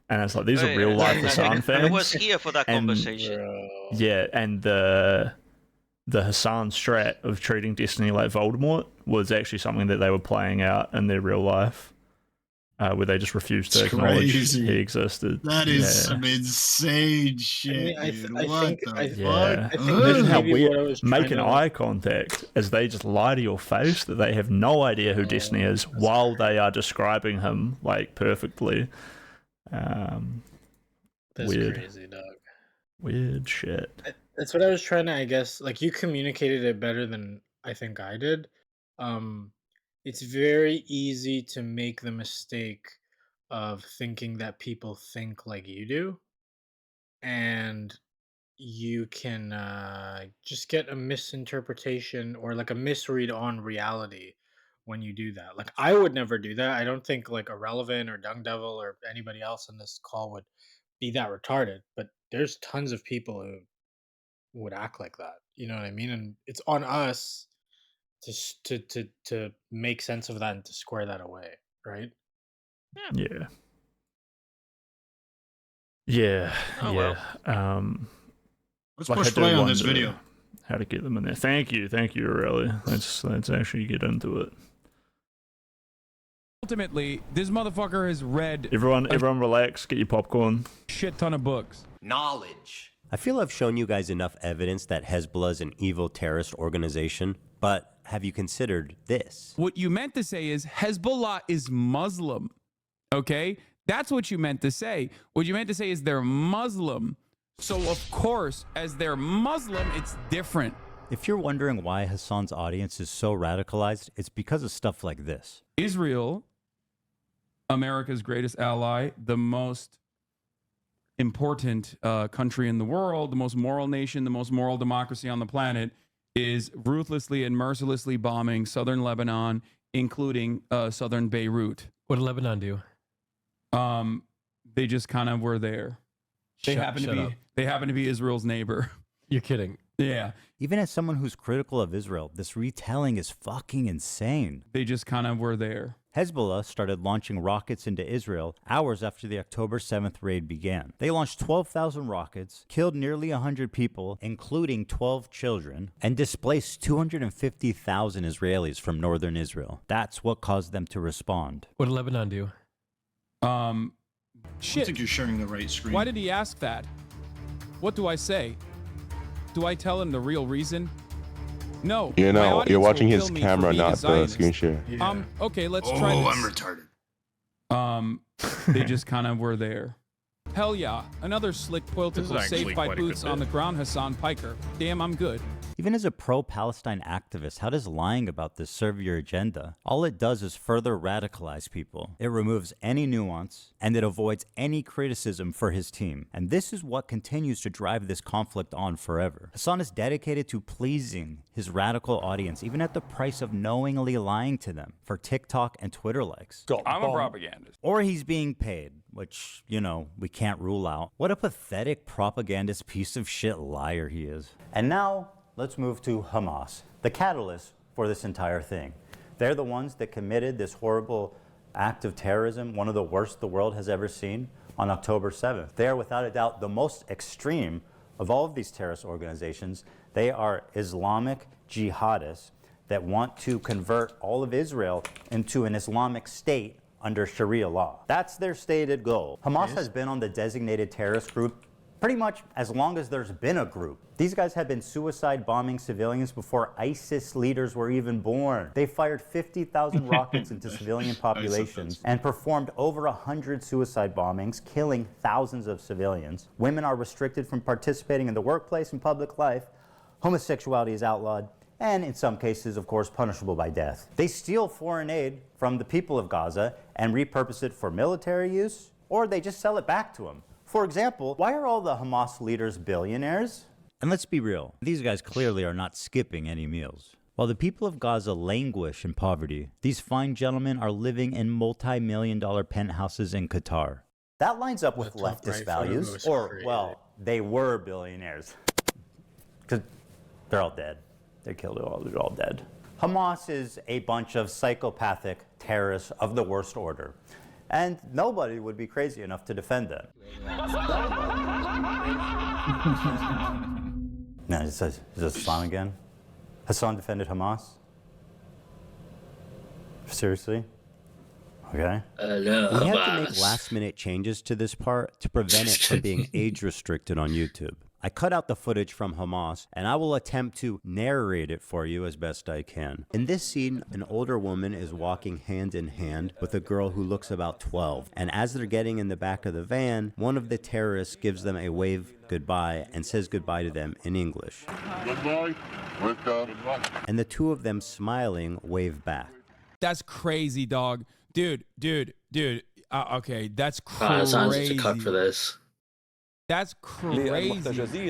And it's like, these are real life Hasan fans. I was here for that conversation. Yeah, and the Hasan strat of treating Destiny like Voldemort was actually something that they were playing out in their real life, where they just refused to acknowledge he existed. That is some insane shit, dude. What the fuck? Imagine how weird. Making eye contact as they just lie to your face that they have no idea who Destiny is while they are describing him like perfectly. That's weird. crazy, dog. Weird shit. That's what I was trying to, I guess, like you communicated it better than I think I did. It's very easy to make the mistake of thinking that people think like you do. And you can just get a misinterpretation or like a misread on reality when you do that. Like I would never do that. I don't think like Irrelevant or Dung Devil or anybody else on this call would be that retarded. But there's tons of people who would act like that. You know what I mean? And it's on us to make sense of that and to square that away, right? Yeah. Yeah. Oh, yeah. Let's I push do play on this wonder video. How to get them in there. Thank you, Aurelia. Let's actually get into it. Ultimately, this motherfucker has read Everyone relax, get your popcorn. shit ton of books. Knowledge. I feel I've shown you guys enough evidence that Hezbollah is an evil terrorist organization, but have you considered this? What you meant to say is Hezbollah is Muslim. Okay? That's what you meant to say. What you meant to say is they're Muslim. So, of course, as they're Muslim, it's different. If you're wondering why Hasan's audience is so radicalized, it's because of stuff like this. Israel, America's greatest ally, the most important country in the world, the most moral nation, the most moral democracy on the planet, is ruthlessly and mercilessly bombing southern Lebanon, including southern Beirut. What did Lebanon do? They just kind of were there. They happen to be Israel's neighbor. You're kidding. Yeah. Even as someone who's critical of Israel, this retelling is fucking insane. They just kind of were there. Hezbollah started launching rockets into Israel hours after the October 7th raid began. They launched 12,000 rockets, killed nearly 100 people, including 12 children, and displaced 250,000 Israelis from northern Israel. That's what caused them to respond. What did Lebanon do? Shit. I think you're sharing the right screen. Why did he ask that? What do I say? Do I tell him the real reason? No. You my know, audience you're will watching kill his me for camera, being a not the Zionist. screen share. Okay, let's try this. I'm retarded. They just kind of were there. Hell yeah. Another slick political actually saved by quite a good boots on bit. the ground, Hasan Piker. Damn, I'm good. Even as a pro-Palestine activist, how does lying about this serve your agenda? All it does is further radicalize people. It removes any nuance, and it avoids any criticism for his team. And this is what continues to drive this conflict on forever. Hasan is dedicated to pleasing his radical audience, even at the price of knowingly lying to them for TikTok and Twitter likes. I'm a propagandist. Or he's being paid, which, you know, we can't rule out. What a pathetic propagandist piece of shit liar he is. And now, let's move to Hamas, the catalyst for this entire thing. They're the ones that committed this horrible act of terrorism, one of the worst the world has ever seen, on October 7th. They are without a doubt the most extreme of all of these terrorist organizations. They are Islamic jihadists that want to convert all of Israel into an Islamic state under Sharia law. That's their stated goal. Hamas has been on the designated terrorist group pretty much as long as there's been a group. These guys have been suicide bombing civilians before ISIS leaders were even born. They fired 50,000 rockets into civilian populations and performed over 100 suicide bombings, killing thousands of civilians. Women are restricted from participating in the workplace and public life. Homosexuality is outlawed, and in some cases, of course, punishable by death. They steal foreign aid from the people of Gaza and repurpose it for military use, or they just sell it back to them. For example, why are all the Hamas leaders billionaires? And let's be real, these guys clearly are not skipping any meals. While the people of Gaza languish in poverty, these fine gentlemen are living in multi-million-dollar penthouses in Qatar. That lines up with leftist values, or, well, they were billionaires. Because they're all dead. They're killed, they're all dead. Hamas is a bunch of psychopathic terrorists of the worst order. And nobody would be crazy enough to defend them. No, is this Islam again? Hasan defended Hamas? Seriously? Okay. We had to make last-minute changes to this part to prevent it from being age-restricted on YouTube. I cut out the footage from Hamas, and I will attempt to narrate it for you as best I can. In this scene, an older woman is walking hand in hand with a girl who looks about 12. And as they're getting in the back of the van, one of the terrorists gives them a wave goodbye and says goodbye to them in English. Goodbye. And the two of them smiling wave back. That's crazy, dog. Dude. Okay, that's crazy. Hasan's such a cuck for this. That's crazy.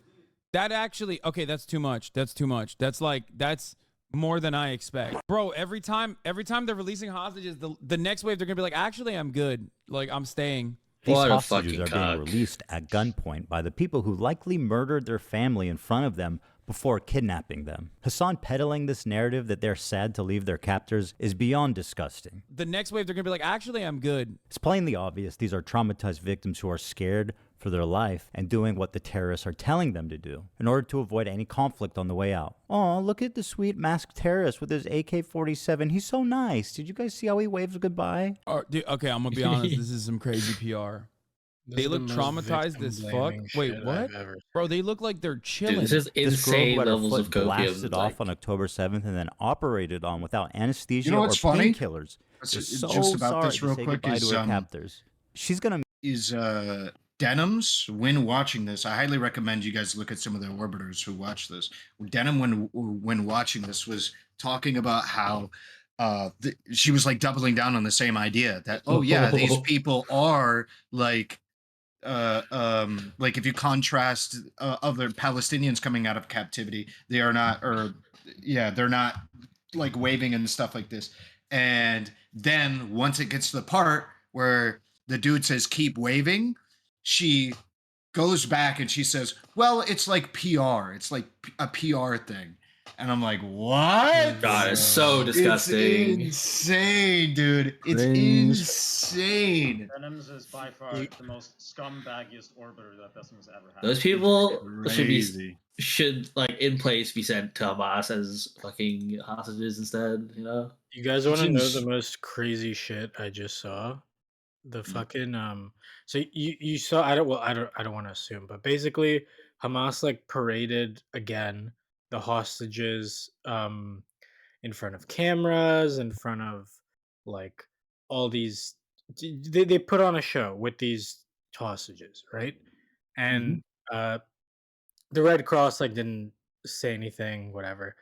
That actually, okay, that's too much. That's more than I expect. Bro, every time they're releasing hostages, the next wave, they're going to be like, actually, I'm good. Like, I'm staying. These hostages are being released at gunpoint by the people who likely murdered their family in front of them before kidnapping them. Hasan peddling this narrative that they're sad to leave their captors is beyond disgusting. The next wave, they're going to be like, actually, I'm good. It's plainly obvious these are traumatized victims who are scared for their life and doing what the terrorists are telling them to do in order to avoid any conflict on the way out. Oh, look at the sweet masked terrorist with his AK-47. He's so nice. Did you guys see how he waves goodbye? Dude, okay, I'm going to be honest. This is some crazy PR. They look traumatized as fuck. Wait, what? Bro, they look like they're chilling. Dude, this is insane girl who had her levels foot of copium. blasted off on October 7th and then operated on without anesthesia You know or what's funny? painkillers. It's So just about sorry this to real say quick goodbye is to her captors. She's gonna Denims, when watching this, I highly recommend you guys look at some of the orbiters who watch this. Denim, when watching this, was talking about how she was like doubling down on the same idea that, oh yeah, these people are like if you contrast other Palestinians coming out of captivity, they are not, or yeah, they're not like waving and stuff like this. And then once it gets to the part where the dude says keep waving, she goes back and she says, well, it's like PR. It's like a PR thing. And I'm like, what? God, it's so disgusting. It's insane, dude. It's insane. Denims is by far the most scumbaggiest orbiter that this one's ever had. Those people Crazy. should like in place be sent to Hamas as fucking hostages instead. You know. You guys want to know the most crazy shit I just saw? The fucking so you saw, I don't want to assume, but basically Hamas like paraded again the hostages in front of cameras, in front of like all these, they put on a show with these hostages, right? And the Red Cross like didn't say anything, whatever.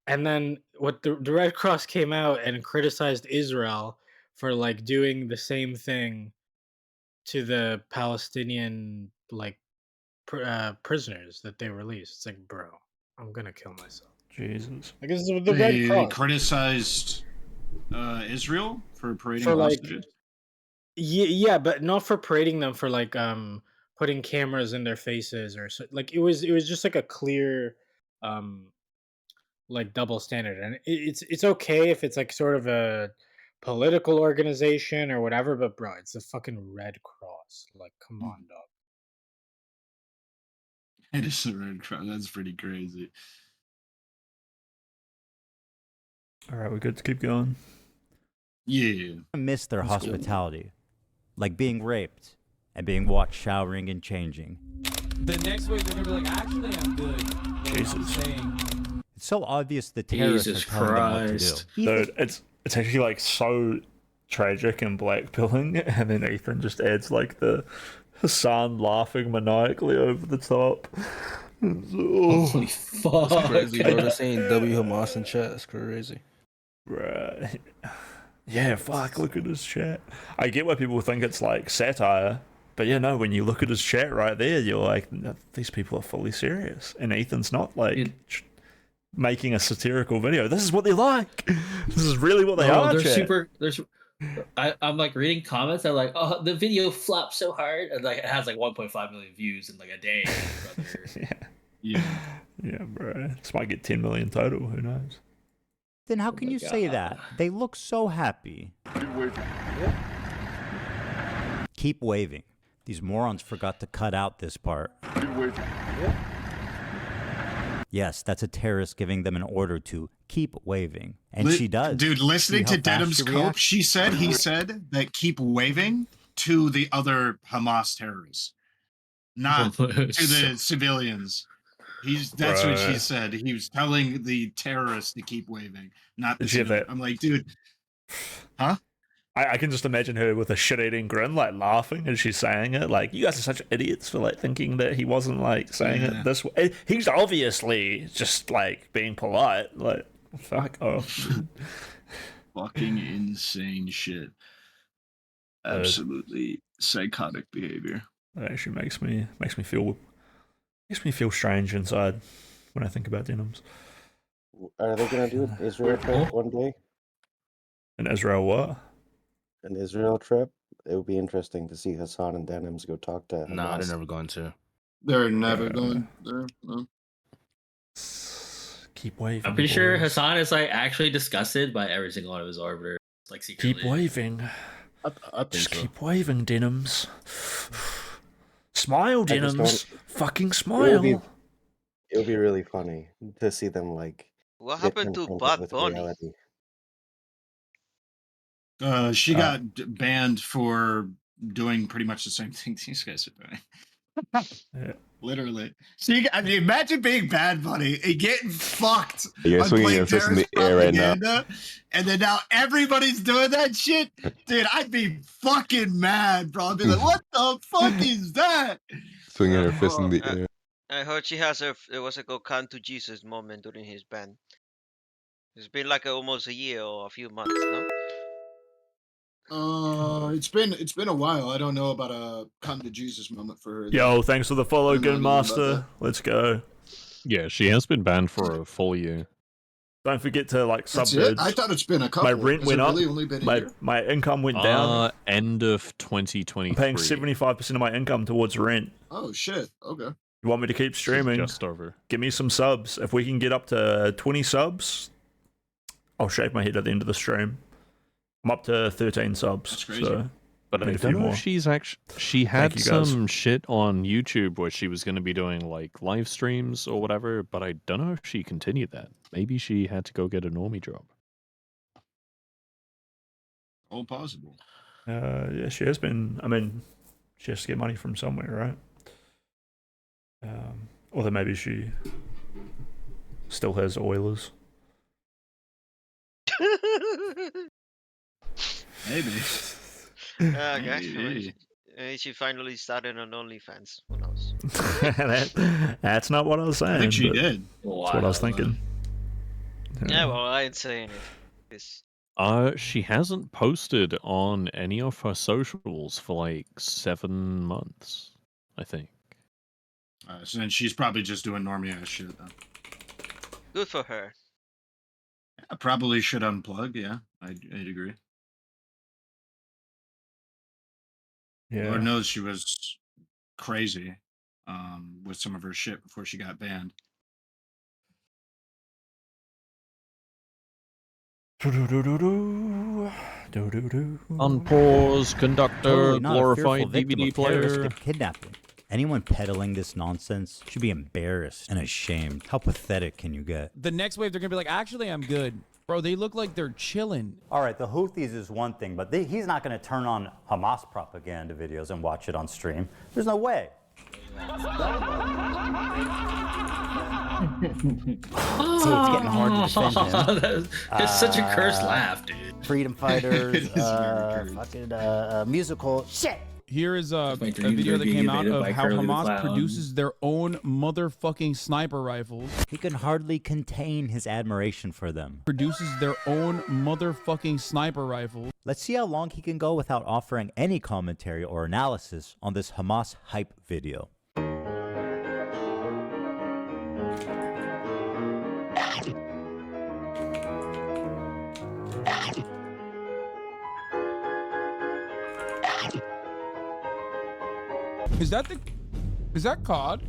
And then what the Red Cross came out and criticized Israel for like doing the same thing to the Palestinian like prisoners that they released. It's like, bro, I'm gonna kill myself. Jesus. I guess the Red Cross criticized Israel for parading for like, hostages. yeah, but not for parading them, for like putting cameras in their faces or so. Like it was just like a clear like double standard, and it's okay if it's like sort of a political organization or whatever, but bro, it's the fucking Red Cross. Like, come on, dog. It is the Red Cross. That's pretty crazy. All right, we're good to keep going. Yeah. I miss their hospitality, like being raped and being watched showering and changing. The next wave, they're going to be like, actually, I'm good. Jesus. It's so obvious the terrorists Jesus are telling them what to do. Dude, it's actually like so tragic and blackpilling, and then Ethan just adds like the Hasan laughing maniacally over the top. Holy fuck! That's crazy, bro. They're saying W Hamas in chat. That's crazy. Right. Yeah, fuck, look at his chat. I get why people think it's like satire, but yeah, no, when you look at his chat right there, you're like, no, these people are fully serious. And Ethan's not like making a satirical video. This is what they like. This is really what they are. They're chat. super. I'm like reading comments. I'm like, oh, the video flopped so hard, and like it has like 1.5 million views in like a day. Yeah, bro. This might get 10 million total. Who knows? Then how can you say that? They look so happy. Keep waving. These morons forgot to cut out this part. Yes, that's a terrorist giving them an order to keep waving. And she does. Dude, listening See to how fast Denim's she cope, reacts? he said that keep waving to the other Hamas terrorists, not to the civilians. That's what she said. He was telling the terrorists to keep waving, not the Did she have civilians. that? I'm like, dude, huh? I can just imagine her with a shit-eating grin, like laughing as she's saying it. Like, you guys are such idiots for like thinking that he wasn't like saying it this way. He's obviously just like being polite. Like, fuck off. Fucking insane shit. Absolutely psychotic behavior. It actually makes me feel strange inside when I think about Denims. Are they gonna do an Israel trip one day? An Israel what? An Israel trip? It would be interesting to see Hasan and Denims go talk to Hamas. Nah, they're never going to. They're never going there. No. Keep waving. I'm pretty sure boys. Hasan is like actually disgusted by every single one of his orbiters, like secretly. Keep waving. I think Just so. keep waving, Denims. Smile, I just Denims. don't- Fucking It'll be, smile. it'll be really funny to see them like What get happened to confronted Bad with Bunny? reality. She got banned for doing pretty much the same thing these guys are doing. Yeah. Literally. See, I mean, imagine being Bad Bunny and getting fucked You're on swinging playing your fist in terrorist the air right now. propaganda, and then now everybody's doing that shit. Dude, I'd be fucking mad, bro. I'd be like, what the fuck is that? Swinging her fist in the air. I heard she has a "Come to Jesus" moment during his band. It's been like almost a year or a few months, no? It's been a while. I don't know about a come to Jesus moment for her. Yo, thanks for the follow, I don't know Gun anything about Master. Let's go. Yeah, she has been banned for a full year. Don't forget to like That's subbids. it? I thought it's been a couple. My rent Has went it up. really only been a year? My income went down. End of 2023. I'm paying 75% of my income towards rent. Oh shit. Okay. You want me to keep streaming? Just over. Give me some subs. If we can get up to 20 subs, I'll shake my head at the end of the stream. I'm up to 13 subs. That's crazy. So But I need a don't few know more. if she's actually. She had you, guys. some shit on YouTube where she was going to be doing like live streams or whatever, but I don't know if she continued that. Maybe she had to go get a normie job. All possible. Yeah, she has been. I mean, she has to get money from somewhere, right? Or then maybe she still has Oilers. Maybe. Okay. She finally started on OnlyFans. Who knows? That's not what I was saying. I think she but did. That's what I was thinking. Yeah, well, I ain't saying it. This. She hasn't posted on any of her socials for like 7 months, I think. So then she's probably just doing normie ass shit. Then. Good for her. I probably should unplug. Yeah, I'd agree. Yeah. Lord knows she was crazy with some of her shit before she got banned. Unpause, conductor, Totally not a glorified fearful victim DVD of terroristic player. kidnapping. Anyone peddling this nonsense should be embarrassed and ashamed. How pathetic can you get? The next wave, they're gonna be like, actually, I'm good. Bro, they look like they're chilling. All right, the Houthis is one thing, but he's not going to turn on Hamas propaganda videos and watch it on stream. There's no way. See, it's getting hard to defend him. It's such a cursed laugh, dude. Freedom fighters, musical shit. Here is a my dreams video are that being came out invaded of by how Curly the Hamas Clown. produces their own motherfucking sniper rifles. He can hardly contain his admiration for them. Produces their own motherfucking sniper rifles. Let's see how long he can go without offering any commentary or analysis on this Hamas hype video. Is that COD?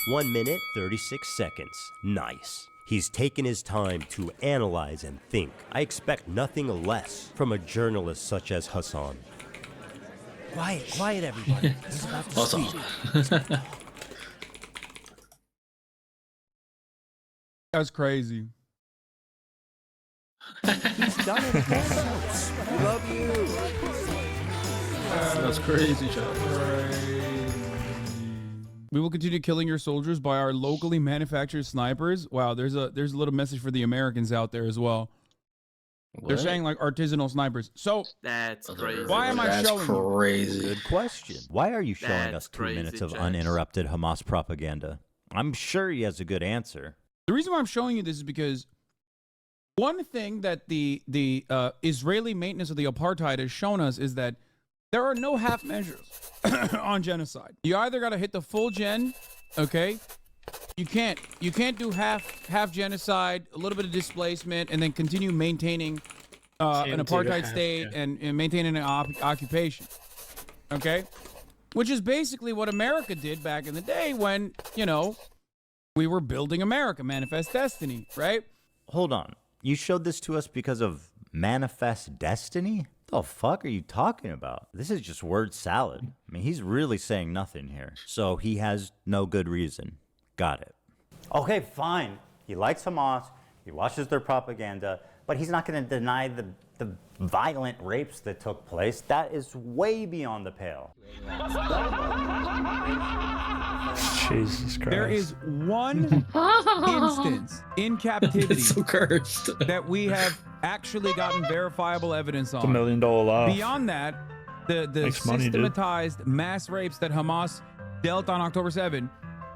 One minute, 36 seconds. Nice. He's taken his time to analyze and think. I expect nothing less from a journalist such as Hasan. Quiet, everybody. He's about to speak. That's crazy. He's done it again. We love you. That's crazy, child. We will continue killing your soldiers by our locally manufactured snipers. Wow, there's a little message for the Americans out there as well. They're saying like artisanal snipers. So that's crazy. Why am I showing you? crazy. Good question. Why are you showing us 2 crazy, minutes of Jax. uninterrupted Hamas propaganda? I'm sure he has a good answer. The reason why I'm showing you this is because one thing that the Israeli maintenance of the apartheid has shown us is that There are no half measures on genocide. You either got to hit the full gen, okay? You can't do half genocide, a little bit of displacement, and then continue maintaining an apartheid state and maintaining an occupation, okay? Which is basically what America did back in the day when, you know, we were building America, Manifest Destiny, right? Hold on. You showed this to us because of Manifest Destiny? The fuck are you talking about? This is just word salad. I mean, he's really saying nothing here. So he has no good reason. Got it. Okay, fine. He likes Hamas. He watches their propaganda. But he's not going to deny the violent rapes that took place. That is way beyond the pale. Jesus Christ. There is one instance in captivity that we have actually gotten verifiable evidence on. It's $1 million laugh. Beyond that, the Makes money, dude. systematized mass rapes that Hamas dealt on October 7,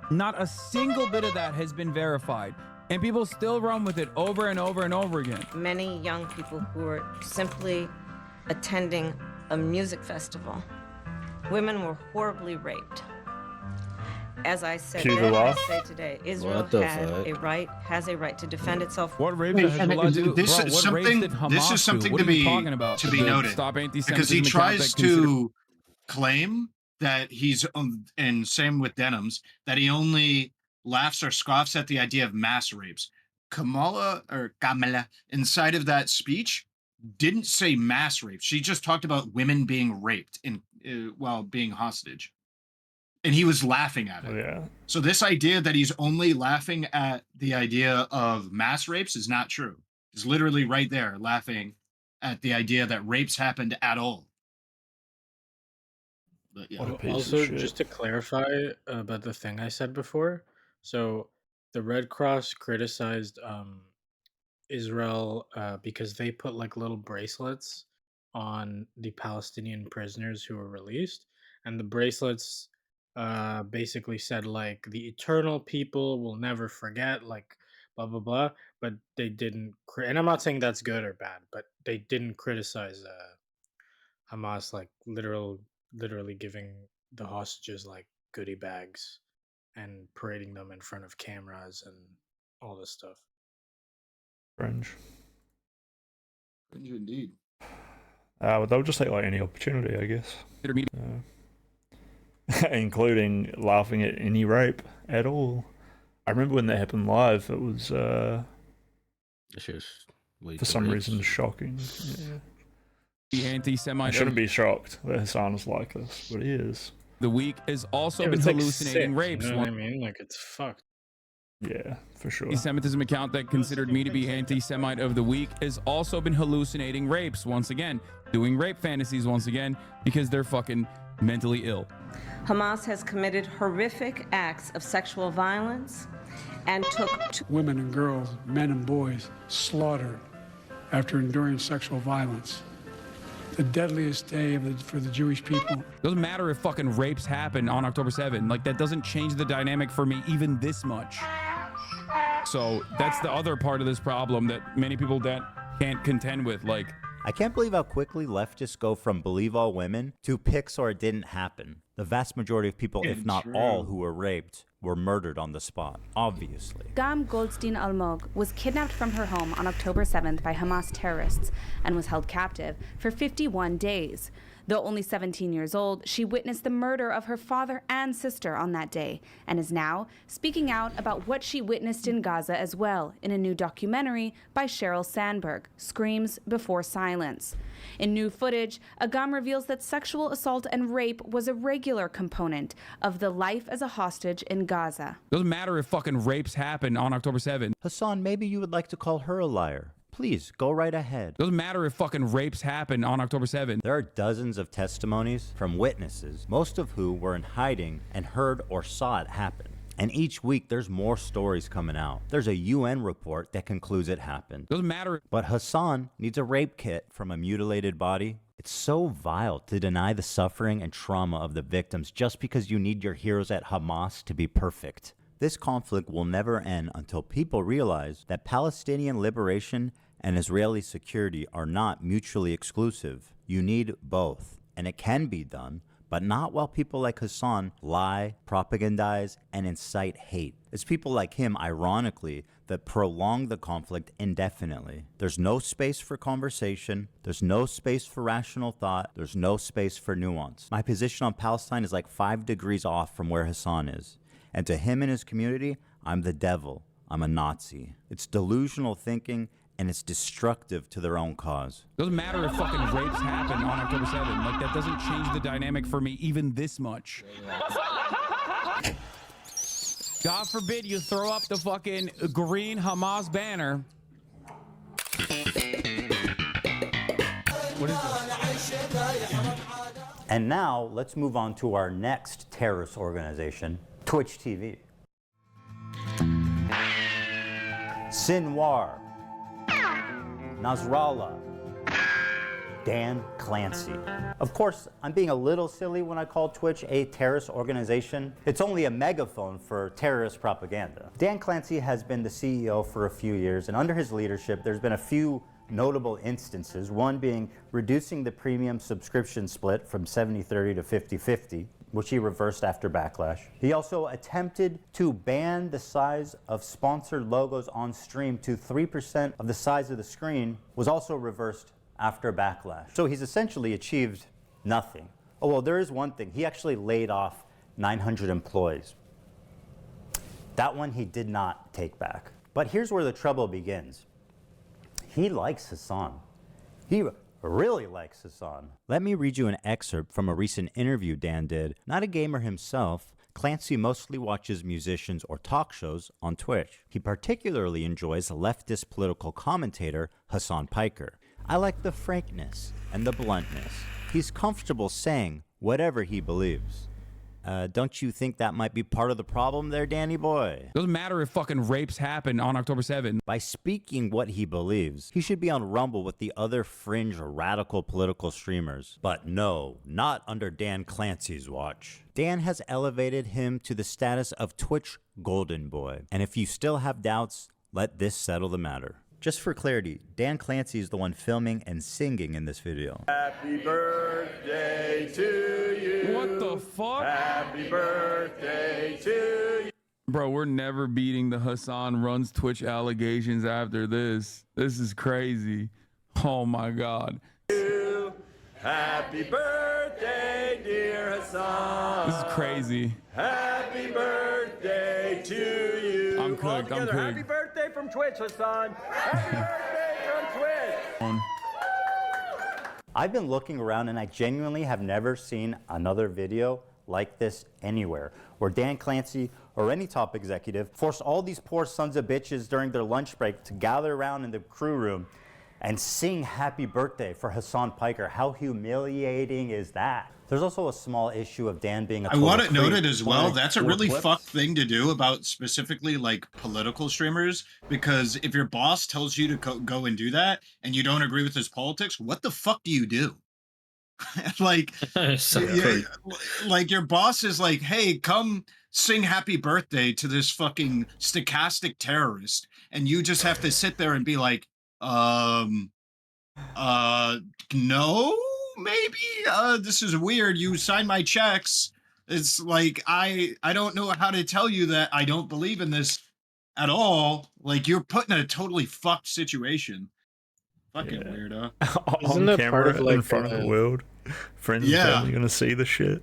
not a single bit of that has been verified. And people still run with it over and over and over again. Many young people who are simply attending a music festival. Women were horribly raped. As I said then, I say today, Israel has a right to defend itself. What rape did Hezbollah do? This Bro, is what something. rapes did Hamas This is something do? to What are you be talking about? to be noted Stop anti-Semitism because he account tries that consider- to claim that he's and same with Denims that he only laughs or scoffs at the idea of mass rapes. Kamala inside of that speech didn't say mass rape. She just talked about women being raped while being hostage. And he was laughing at it. Yeah. So this idea that he's only laughing at the idea of mass rapes is not true. He's literally right there laughing at the idea that rapes happened at all. But, yeah. Also, just to clarify about the thing I said before, so the Red Cross criticized Israel because they put like little bracelets on the Palestinian prisoners who were released, and the bracelets basically said like the eternal people will never forget, like blah blah blah. But they didn't, and I'm not saying that's good or bad, but they didn't criticize Hamas like literally giving the hostages like goodie bags and parading them in front of cameras and all this stuff. Fringe. Fringe indeed. Well, they'll just take like any opportunity, I guess. Including laughing at any rape at all. I remember when that happened live, it was for some reason shocking. Yeah. The anti-Semite. I shouldn't be shocked that Hasan is like this, but he is. The week has also been it's, like, hallucinating sick, rapes. You know what I mean? Like it's fucked. Yeah, for sure. Anti-Semitism account that considered me to be anti-Semite of the week has also been hallucinating rapes once again, doing rape fantasies once again because they're fucking mentally ill. Hamas has committed horrific acts of sexual violence and took women and girls, men and boys slaughtered after enduring sexual violence. The deadliest day for the Jewish people. Doesn't matter if fucking rapes happen on October 7. Like, that doesn't change the dynamic for me even this much. So that's the other part of this problem that many people can't contend with. Like, I can't believe how quickly leftists go from believe all women to pics or it didn't happen. The vast majority of people, if not all, who were raped were murdered on the spot, obviously. Gam Goldstein Almog was kidnapped from her home on October 7th by Hamas terrorists and was held captive for 51 days. Though only 17 years old, she witnessed the murder of her father and sister on that day and is now speaking out about what she witnessed in Gaza as well in a new documentary by Sheryl Sandberg, Screams Before Silence. In new footage, Agam reveals that sexual assault and rape was a regular component of the life as a hostage in Gaza. Doesn't matter if fucking rapes happen on October 7. Hasan, maybe you would like to call her a liar. Please, go right ahead. Doesn't matter if fucking rapes happen on October 7. There are dozens of testimonies from witnesses, most of who were in hiding and heard or saw it happen. And each week, there's more stories coming out. There's a UN report that concludes it happened. Doesn't matter. But Hasan needs a rape kit from a mutilated body. It's so vile to deny the suffering and trauma of the victims just because you need your heroes at Hamas to be perfect. This conflict will never end until people realize that Palestinian liberation and Israeli security are not mutually exclusive. You need both. and it can be done, but not while people like Hasan lie, propagandize, and incite hate. It's people like him, ironically, that prolong the conflict indefinitely. There's no space for conversation. There's no space for rational thought. There's no space for nuance. My position on Palestine is like 5 degrees off from where Hasan is. And to him and his community, I'm the devil. I'm a Nazi. It's delusional thinking, and it's destructive to their own cause. Doesn't matter if fucking rapes happen on October 7th. Like, that doesn't change the dynamic for me even this much. God forbid you throw up the fucking green Hamas banner. What is this? And now, let's move on to our next terrorist organization, Twitch TV. Sinwar, Nasrallah, Dan Clancy. Of course, I'm being a little silly when I call Twitch a terrorist organization. It's only a megaphone for terrorist propaganda. Dan Clancy has been the CEO for a few years, and under his leadership, there's been a few notable instances, one being reducing the premium subscription split from 70-30 to 50-50, which he reversed after backlash. He also attempted to ban the size of sponsored logos on stream to 3% of the size of the screen, was also reversed after backlash. So he's essentially achieved nothing. Oh, well, there is one thing. He actually laid off 900 employees. That one he did not take back. But here's where the trouble begins. He likes Hasan. He really likes Hasan. Let me read you an excerpt from a recent interview Dan did. Not a gamer himself, Clancy mostly watches musicians or talk shows on Twitch. He particularly enjoys leftist political commentator Hasan Piker. I like the frankness and the bluntness. He's comfortable saying whatever he believes. Don't you think that might be part of the problem there, Danny boy? Doesn't matter if fucking rapes happen on October 7th. By speaking what he believes, he should be on Rumble with the other fringe radical political streamers. But no, not under Dan Clancy's watch. Dan has elevated him to the status of Twitch Golden Boy. And if you still have doubts, let this settle the matter. Just for clarity, Dan Clancy is the one filming and singing in this video. Happy birthday to you. What the fuck? Happy birthday to you. Bro, we're never beating the Hasan runs Twitch allegations after this. This is crazy. Oh my God. Happy birthday, dear Hasan. This is crazy. Happy birthday to you. I'm cooked. I'm cooked. Happy birthday from Twitch, Hasan. Happy birthday from Twitch. I've been looking around and I genuinely have never seen another video like this anywhere, where Dan Clancy or any top executive forced all these poor sons of bitches during their lunch break to gather around in the crew room and sing happy birthday for Hasan Piker. How humiliating is that? There's also a small issue of Dan being a I total want it creep. noted as well. That's a really fucked thing to do about specifically like political streamers, because if your boss tells you to go and do that and you don't agree with his politics, what the fuck do you do? Like, like your boss is like, hey, come sing happy birthday to this fucking stochastic terrorist. And you just have to sit there and be like, no, maybe, this is weird. You sign my checks. It's like, I don't know how to tell you that I don't believe in this at all. Like, you're put in a totally fucked situation. Fucking weirdo. Isn't that part of like in front of the world? Friends and family gonna see the shit.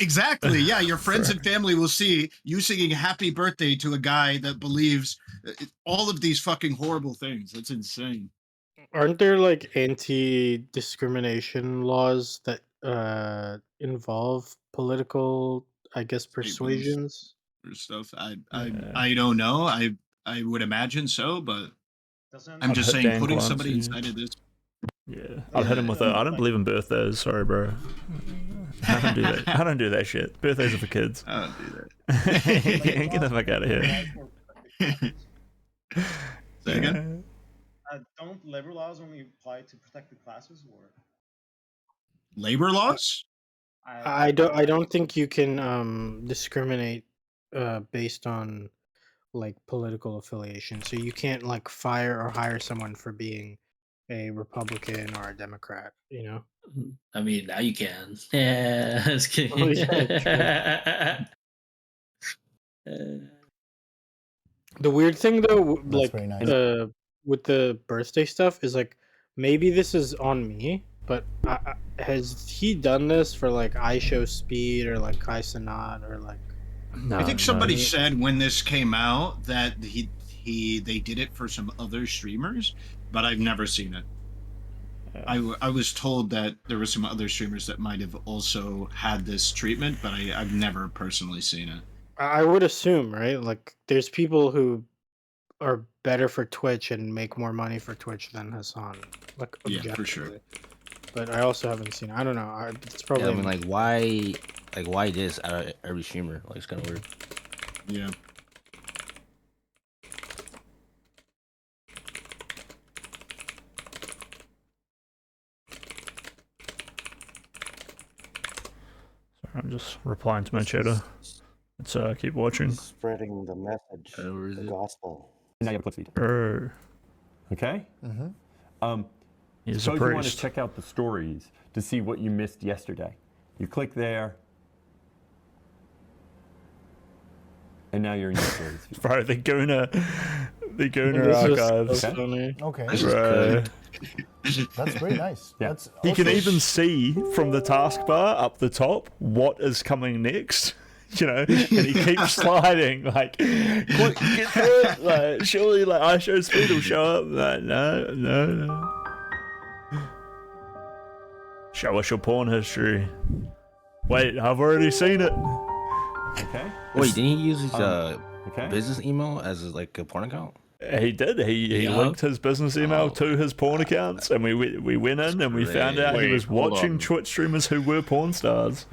Exactly. Yeah, your friends and family will see you singing happy birthday to a guy that believes all of these fucking horrible things. That's insane. Aren't there like anti-discrimination laws that involve political, I guess, persuasions or stuff? I don't know. I would imagine so, but I'm just saying, putting somebody inside of this. Yeah, I'll hit him with a. I don't believe in birthdays. Sorry, bro. I don't do that. I don't do that shit. Birthdays are for kids. I don't do that. Get the fuck out of here. Say again? Don't labor laws only apply to protected classes, or labor laws? I don't think you can discriminate based on like political affiliation. So you can't like fire or hire someone for being a Republican or a Democrat, you know? I mean, now you can. Yeah, just kidding. Oh, yeah, The weird thing though, That's like very nice. with the birthday stuff, is like maybe this is on me, but has he done this for like I Show Speed or like Kai Cenat or like? No, I think somebody no. said when this came out that they did it for some other streamers, but I've never seen it. I was told that there were some other streamers that might have also had this treatment, but I've never personally seen it. I would assume, right? Like, there's people who are better for Twitch and make more money for Twitch than Hasan, like Yeah, objectively. for sure. But I also haven't seen. I don't know. It's probably. Yeah, I mean, like, why this out of every streamer? Like, it's kind of weird. Yeah. Sorry, I'm just replying to my chatter. Let's keep watching. Spreading the message, the gospel. Now you have a clip feed. Okay? Mm-hmm. He's a Suppose you want to priest. check out the stories to see what you missed yesterday. You click there, and now you're in your stories feed. Bro, the Gooner This is archives. so funny. Okay. Bro. That's very nice. Yeah. That's He can also- even see from the taskbar up the top what is coming next. You know, and he keeps sliding, like, quick, get through it. Like, surely, like, I Show Speed will show up. Like, no. Show us your porn history. Wait, I've already seen it. Okay. Wait, didn't he use his okay. business email as like a porn account? He did. He linked his business email to his porn accounts, and we went in and we found out he was watching Twitch streamers who were porn stars.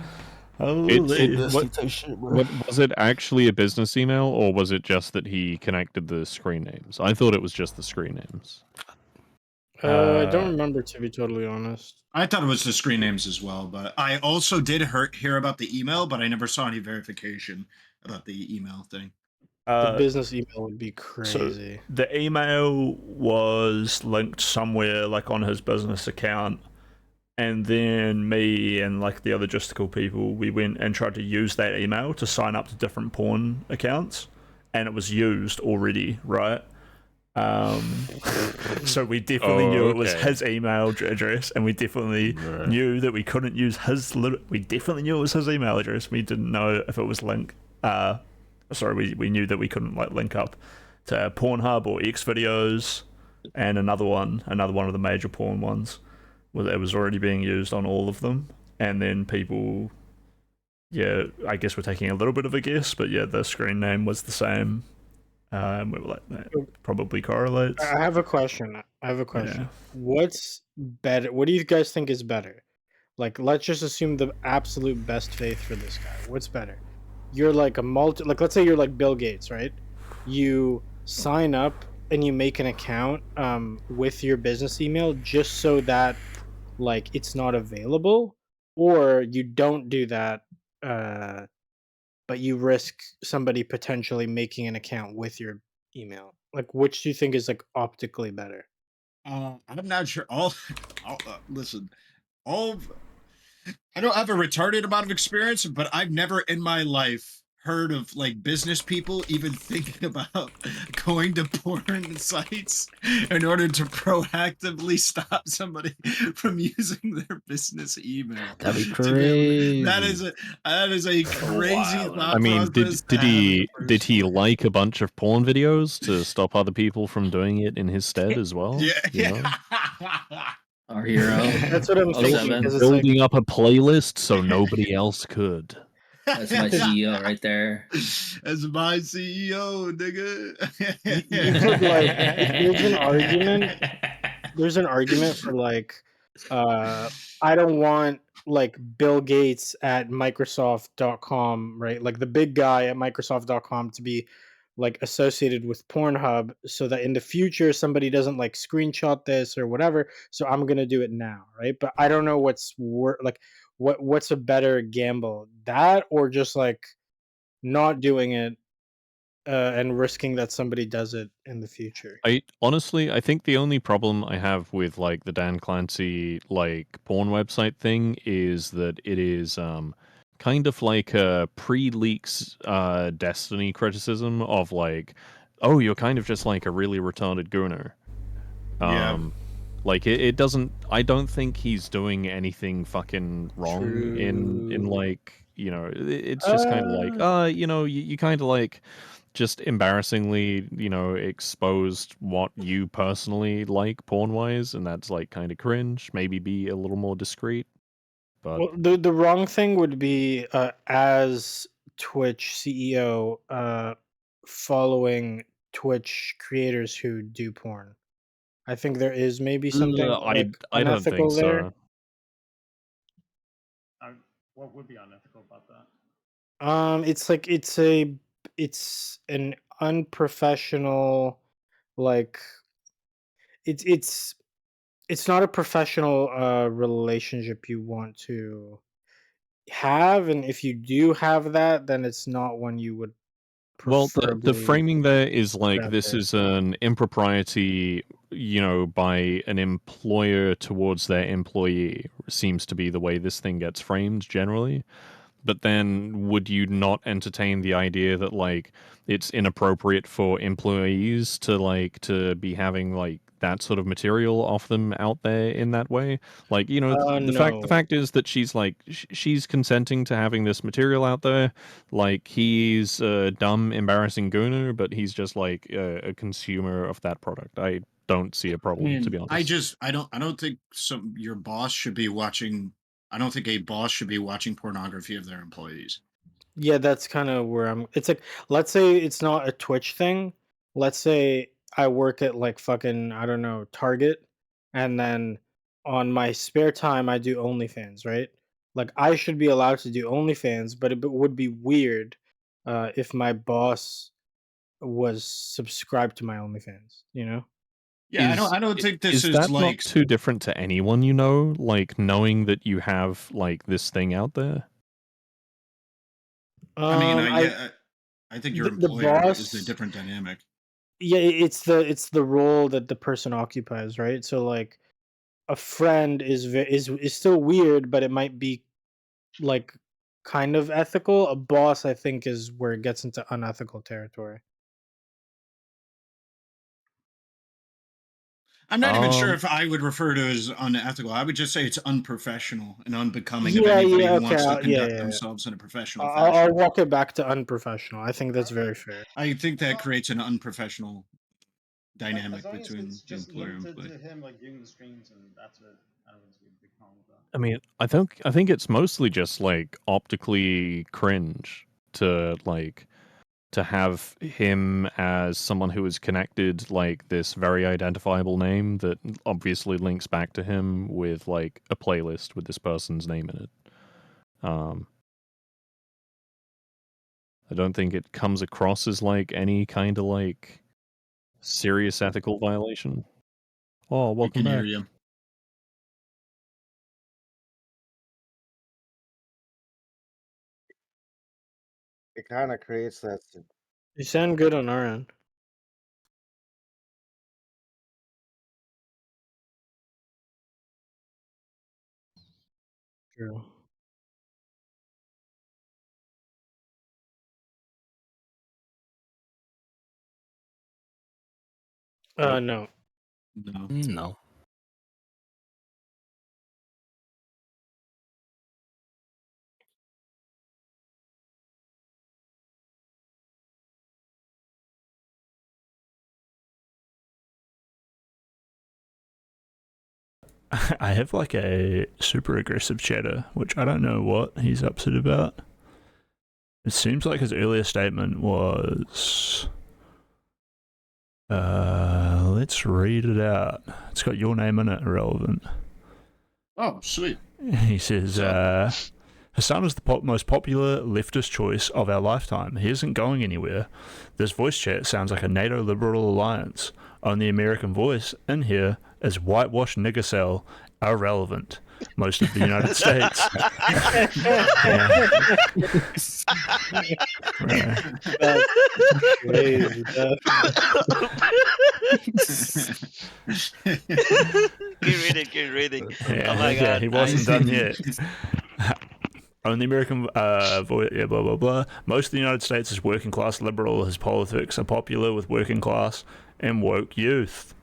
Holy. Was it actually a business email, or was it just that he connected the screen names? I thought it was just the screen names. I don't remember, to be totally honest. I thought it was the screen names as well, but I also did hear about the email, but I never saw any verification about the email thing. The business email would be So crazy. the email was linked somewhere, like on his business account, and then me and like the other Justical people, we went and tried to use that email to sign up to different porn accounts, and it was used already, right? So we definitely knew it was his email address, and we definitely knew that we couldn't use his. We definitely knew it was his email address. We didn't know if it was linked. We knew that we couldn't like link up to Pornhub or Xvideos, and another one of the major porn ones. It was already being used on all of them, and then people, yeah, I guess we're taking a little bit of a guess, but yeah, the screen name was the same. And we were like, that probably correlates. I have a question. Yeah. What's better? What do you guys think is better? Like, let's just assume the absolute best faith for this guy. What's better? You're like let's say you're like Bill Gates, right? You sign up and you make an account with your business email just so that like it's not available, or you don't do that, but you risk somebody potentially making an account with your email. Like, which do you think is like optically better? I'm not sure. Listen, I don't have a retarded amount of experience, but I've never in my life heard of like business people even thinking about going to porn sites in order to proactively stop somebody from using their business email. That'd be crazy. That is a crazy thought I mean, process did to did he like a bunch of porn videos to stop other people from doing it in his stead as well? Yeah, you know? Our hero. That's what I'm thinking. 07. Because it's like, Building up a playlist so nobody else could. That's my CEO right there. As my CEO, nigga. you could like, there's an argument for like, I don't want like Bill Gates at Microsoft.com, right? Like the big guy at Microsoft.com to be like associated with Pornhub, so that in the future somebody doesn't like screenshot this or whatever. So I'm gonna do it now, right? But I don't know what's what's a better gamble, that or just like not doing it and risking that somebody does it in the future. I think the only problem I have with like the Dan Clancy like porn website thing is that it is kind of like a pre-leaks Destiny criticism of like, oh, you're kind of just like a really retarded gooner. Yeah. Like it doesn't. I don't think he's doing anything fucking wrong in like, you know. It's just kind of like you know, you kind of like just embarrassingly, you know, exposed what you personally like porn wise, and that's like kind of cringe. Maybe be a little more discreet. But Well, the wrong thing would be as Twitch CEO following Twitch creators who do porn. I think there is maybe something like I don't think unethical there. so. What would be unethical about that? It's like it's an unprofessional, like it's not a professional relationship you want to have, and if you do have that, then it's not one you would Well, the preferably framing there is put like out this there. is an impropriety, you know, by an employer towards their employee, seems to be the way this thing gets framed generally. But then would you not entertain the idea that like it's inappropriate for employees to like to be having like that sort of material off them out there in that way? Like, you know, the No. fact is that she's like she's consenting to having this material out there. Like he's a dumb, embarrassing gooner, but he's just like a consumer of that product. I don't see a problem, to be honest. I don't think your boss should be watching. I don't think a boss should be watching pornography of their employees. Yeah, that's kind of where I'm. It's like, let's say it's not a Twitch thing. Let's say I work at like fucking, I don't know, Target, and then on my spare time I do OnlyFans, right? Like I should be allowed to do OnlyFans, but it would be weird if my boss was subscribed to my OnlyFans, you know? Yeah, I don't think this is that like not too different to anyone you know, like knowing that you have like this thing out there? I mean, I I think your the employer is boss. a different dynamic. Yeah, it's the role that the person occupies, right? So like a friend is still weird, but it might be like kind of ethical. A boss, I think, is where it gets into unethical territory. I'm not even sure if I would refer to it as unethical. I would just say it's unprofessional and unbecoming of Yeah, anybody who okay, wants to yeah, conduct yeah. themselves in a professional I'll fashion. walk it back to unprofessional. I think that's very fair. I think that creates an unprofessional dynamic As long as between it's the just employer and limited employee. to him like doing the streams and that's it, I don't see a big problem with that. I mean, I think it's mostly just like optically cringe to like to have him as someone who is connected like this very identifiable name that obviously links back to him with like a playlist with this person's name in it. I don't think it comes across as like any kind of like serious ethical violation. Oh, welcome can hear back. you. It kind of creates that. You sound good on our end. True. No. No. No. I have like a super aggressive chatter, which I don't know what he's upset about. It seems like his earlier statement was. Let's read it out. It's got your name in it, irrelevant. Oh, sweet. He says, Hasan is the most popular leftist choice of our lifetime. He isn't going anywhere. This voice chat sounds like a NATO liberal alliance. Only American voice in here is whitewashed nigger cell, irrelevant. most of the United States. Keep reading. Yeah, Oh my yeah, god. he wasn't done yet. Only American blah blah blah. Most of the United States is working class liberal. His politics are popular with working class and woke youth.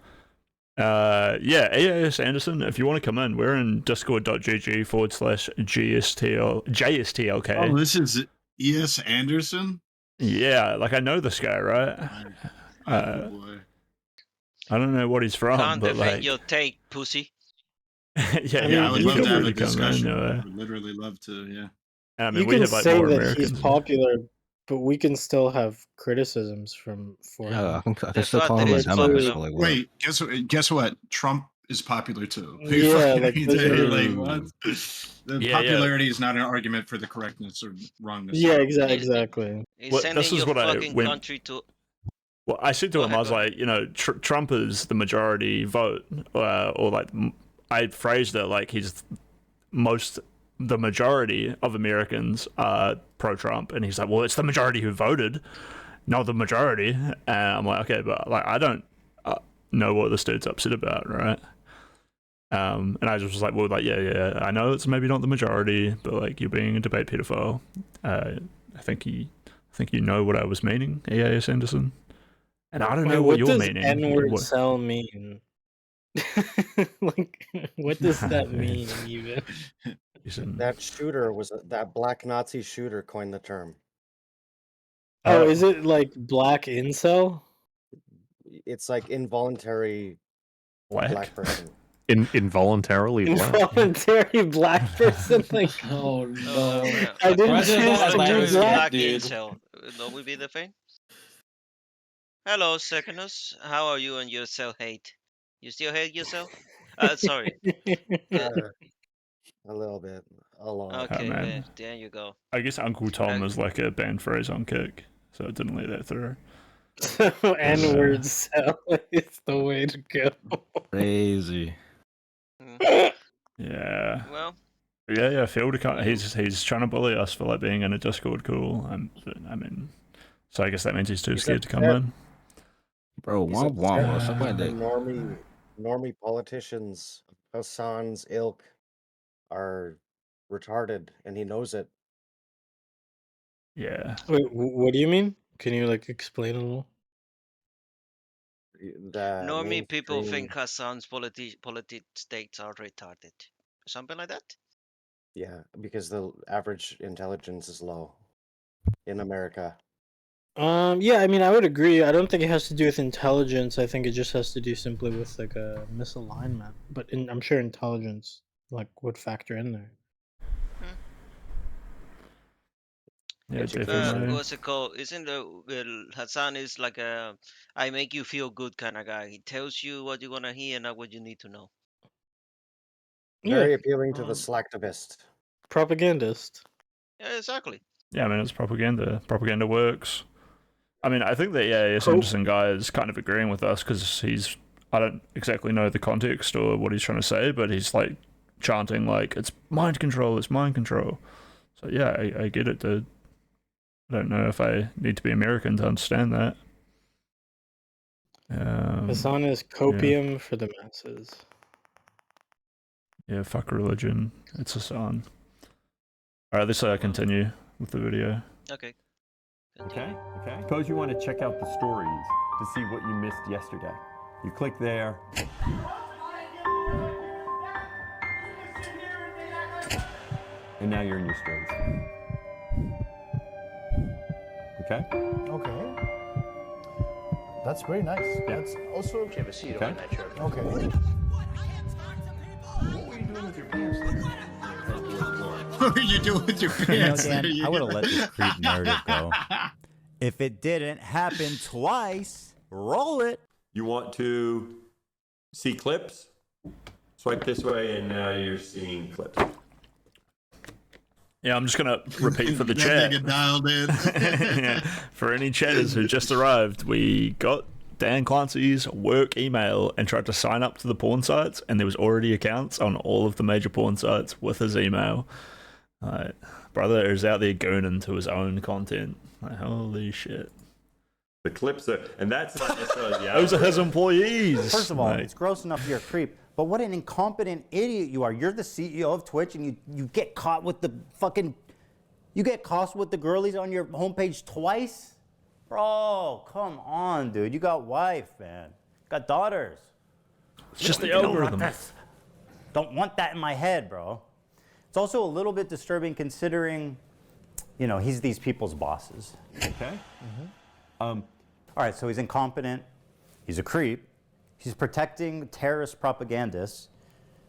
Yeah, AAS Anderson, if you want to come in, we're in discord.gg/JSTLK. Oh, this is E.S. Anderson? Yeah, like I know this guy, right? Oh boy. I don't know what he's from, Can't but defend like, your take, pussy. yeah, I would you love feel to have free a to come in, discussion. I would literally love to, yeah. I mean, You we can have like say more that Americans. he's popular, but we can still have criticisms for Yeah, him. I can still call him a dumbass. So like, what? Wait, guess what? Trump is popular too. Yeah, like, like what? The Yeah, popularity is not an argument for the correctness or wrongness. Yeah, exactly. He's Well, sending this is your what I fucking went. country to. Well, I said to him, I was like, you know, Trump is the majority vote, or like I phrased it like he's the majority of Americans are pro-Trump, and he's like, well, it's the majority who voted, not the majority. And I'm like, okay, but like I don't know what this dude's upset about, right? And I just was like, well, like yeah, I know it's maybe not the majority, but like you're being a debate pedophile. I think you know what I was meaning, EAS Anderson. And I don't know what you're meaning. What does N-word cell mean? Like, what does that mean even? That shooter that black Nazi shooter coined the term. Oh, is it like black incel? It's like involuntary black person. Involuntarily black. Involuntary black person? Like, oh no. I didn't Imagine choose to do Black dude. incel. That would be the thing. Hello, Secondus. How are you and your self-hate? You still hate yourself? Sorry. A little bit. A lot. Okay, man. there you go. I guess Uncle Tom is like a banned phrase on Kick, so I didn't let that through. N-word cell is the way to go. Crazy. Yeah. Well. Yeah. Phil to come. He's trying to bully us for like being in a Discord call. I mean, so I guess that means he's too scared to come in. Bro, womp womp. Something like that. Normie politicians, Hasan's ilk, are retarded, and he knows it. Yeah. Wait, what do you mean? Can you like explain a little? Normally, people think Hasan's politic states are retarded. Something like that? Yeah, because the average intelligence is low in America. Yeah, I mean, I would agree. I don't think it has to do with intelligence. I think it just has to do simply with like a misalignment. But I'm sure intelligence like would factor in there. Yeah, definitely. What's it called? Isn't Hasan is like a I make you feel good kind of guy. He tells you what you want to hear and not what you need to know. Very appealing to the slacktivist. Propagandist. Yeah, exactly. Yeah, I mean, it's propaganda. Propaganda works. I mean, I think that, yeah, this Anderson guy is kind of agreeing with us because I don't exactly know the context or what he's trying to say, but he's like chanting like, it's mind control, it's mind control. So yeah, I get it, dude. I don't know if I need to be American to understand that. Hasan is copium for the masses. Yeah, fuck religion. It's Hasan. Alright, let's continue with the video. Okay. Okay. Suppose you want to check out the stories to see what you missed yesterday. You click there. And now you're in your stories. Okay? Okay. That's very nice. Yeah. That's also... You have a seat on that chair. Okay. What were you doing with your pants there? What were you doing with your pants? Dan, there? I would have let this creep narrative go. If it didn't happen twice, roll it. You want to see clips? Swipe this way and now you're seeing clips. Yeah, I'm just going to repeat for the That chat. nigga dialed in. Yeah, for any chatters who just arrived, we got Dan Clancy's work email and tried to sign up to the porn sites, and there was already accounts on all of the major porn sites with his email. Brother is out there gooning to his own content. Like, holy shit. The clips are, and that's not necessarily the Those are his employees. First of all, it's gross enough you're a creep, but what an incompetent idiot you are. You're the CEO of Twitch, and you get caught with the fucking, you get caught with the girlies on your homepage twice? Bro, come on, dude. You got wife, man. Got daughters. It's just the algorithm. Don't want that in my head, bro. It's also a little bit disturbing considering, you know, he's these people's bosses. Okay. All right, so he's incompetent. He's a creep. He's protecting terrorist propagandists.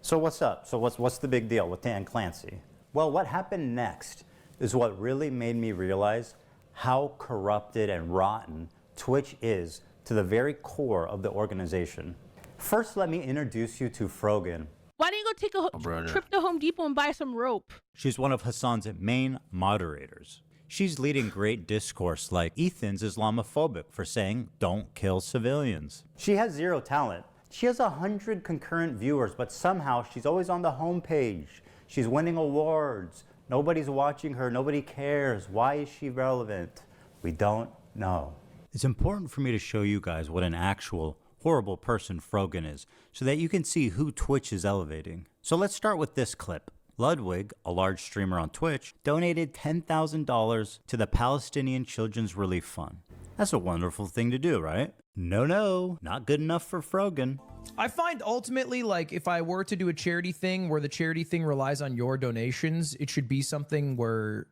So what's up? So what's the big deal with Dan Clancy? Well, what happened next is what really made me realize how corrupted and rotten Twitch is to the very core of the organization. First, let me introduce you to Frogan. Why don't you go take a trip to Home Depot and buy some rope? She's one of Hasan's main moderators. She's leading great discourse like Ethan's Islamophobic for saying, don't kill civilians. She has zero talent. She has 100 concurrent viewers, but somehow she's always on the homepage. She's winning awards. Nobody's watching her. Nobody cares. Why is she relevant? We don't know. It's important for me to show you guys what an actual horrible person Frogan is so that you can see who Twitch is elevating. So let's start with this clip. Ludwig, a large streamer on Twitch, donated $10,000 to the Palestinian Children's Relief Fund. That's a wonderful thing to do, right? No, not good enough for Frogan. I find ultimately, like, if I were to do a charity thing where the charity thing relies on your donations, it should be something where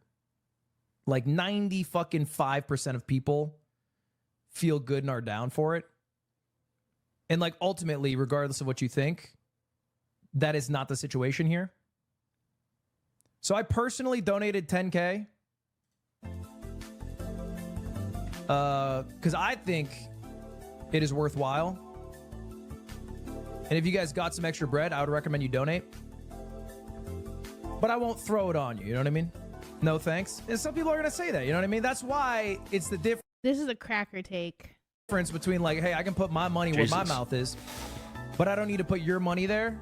like 95% of people feel good and are down for it. And like ultimately, regardless of what you think, that is not the situation here. So I personally donated 10K. Because I think it is worthwhile. And if you guys got some extra bread, I would recommend you donate. But I won't throw it on you, you know what I mean? No thanks. And some people are going to say that, you know what I mean? That's why it's the difference. This is a cracker take. Difference between like, hey, I can put my money where my mouth is, but I don't need to put your money there.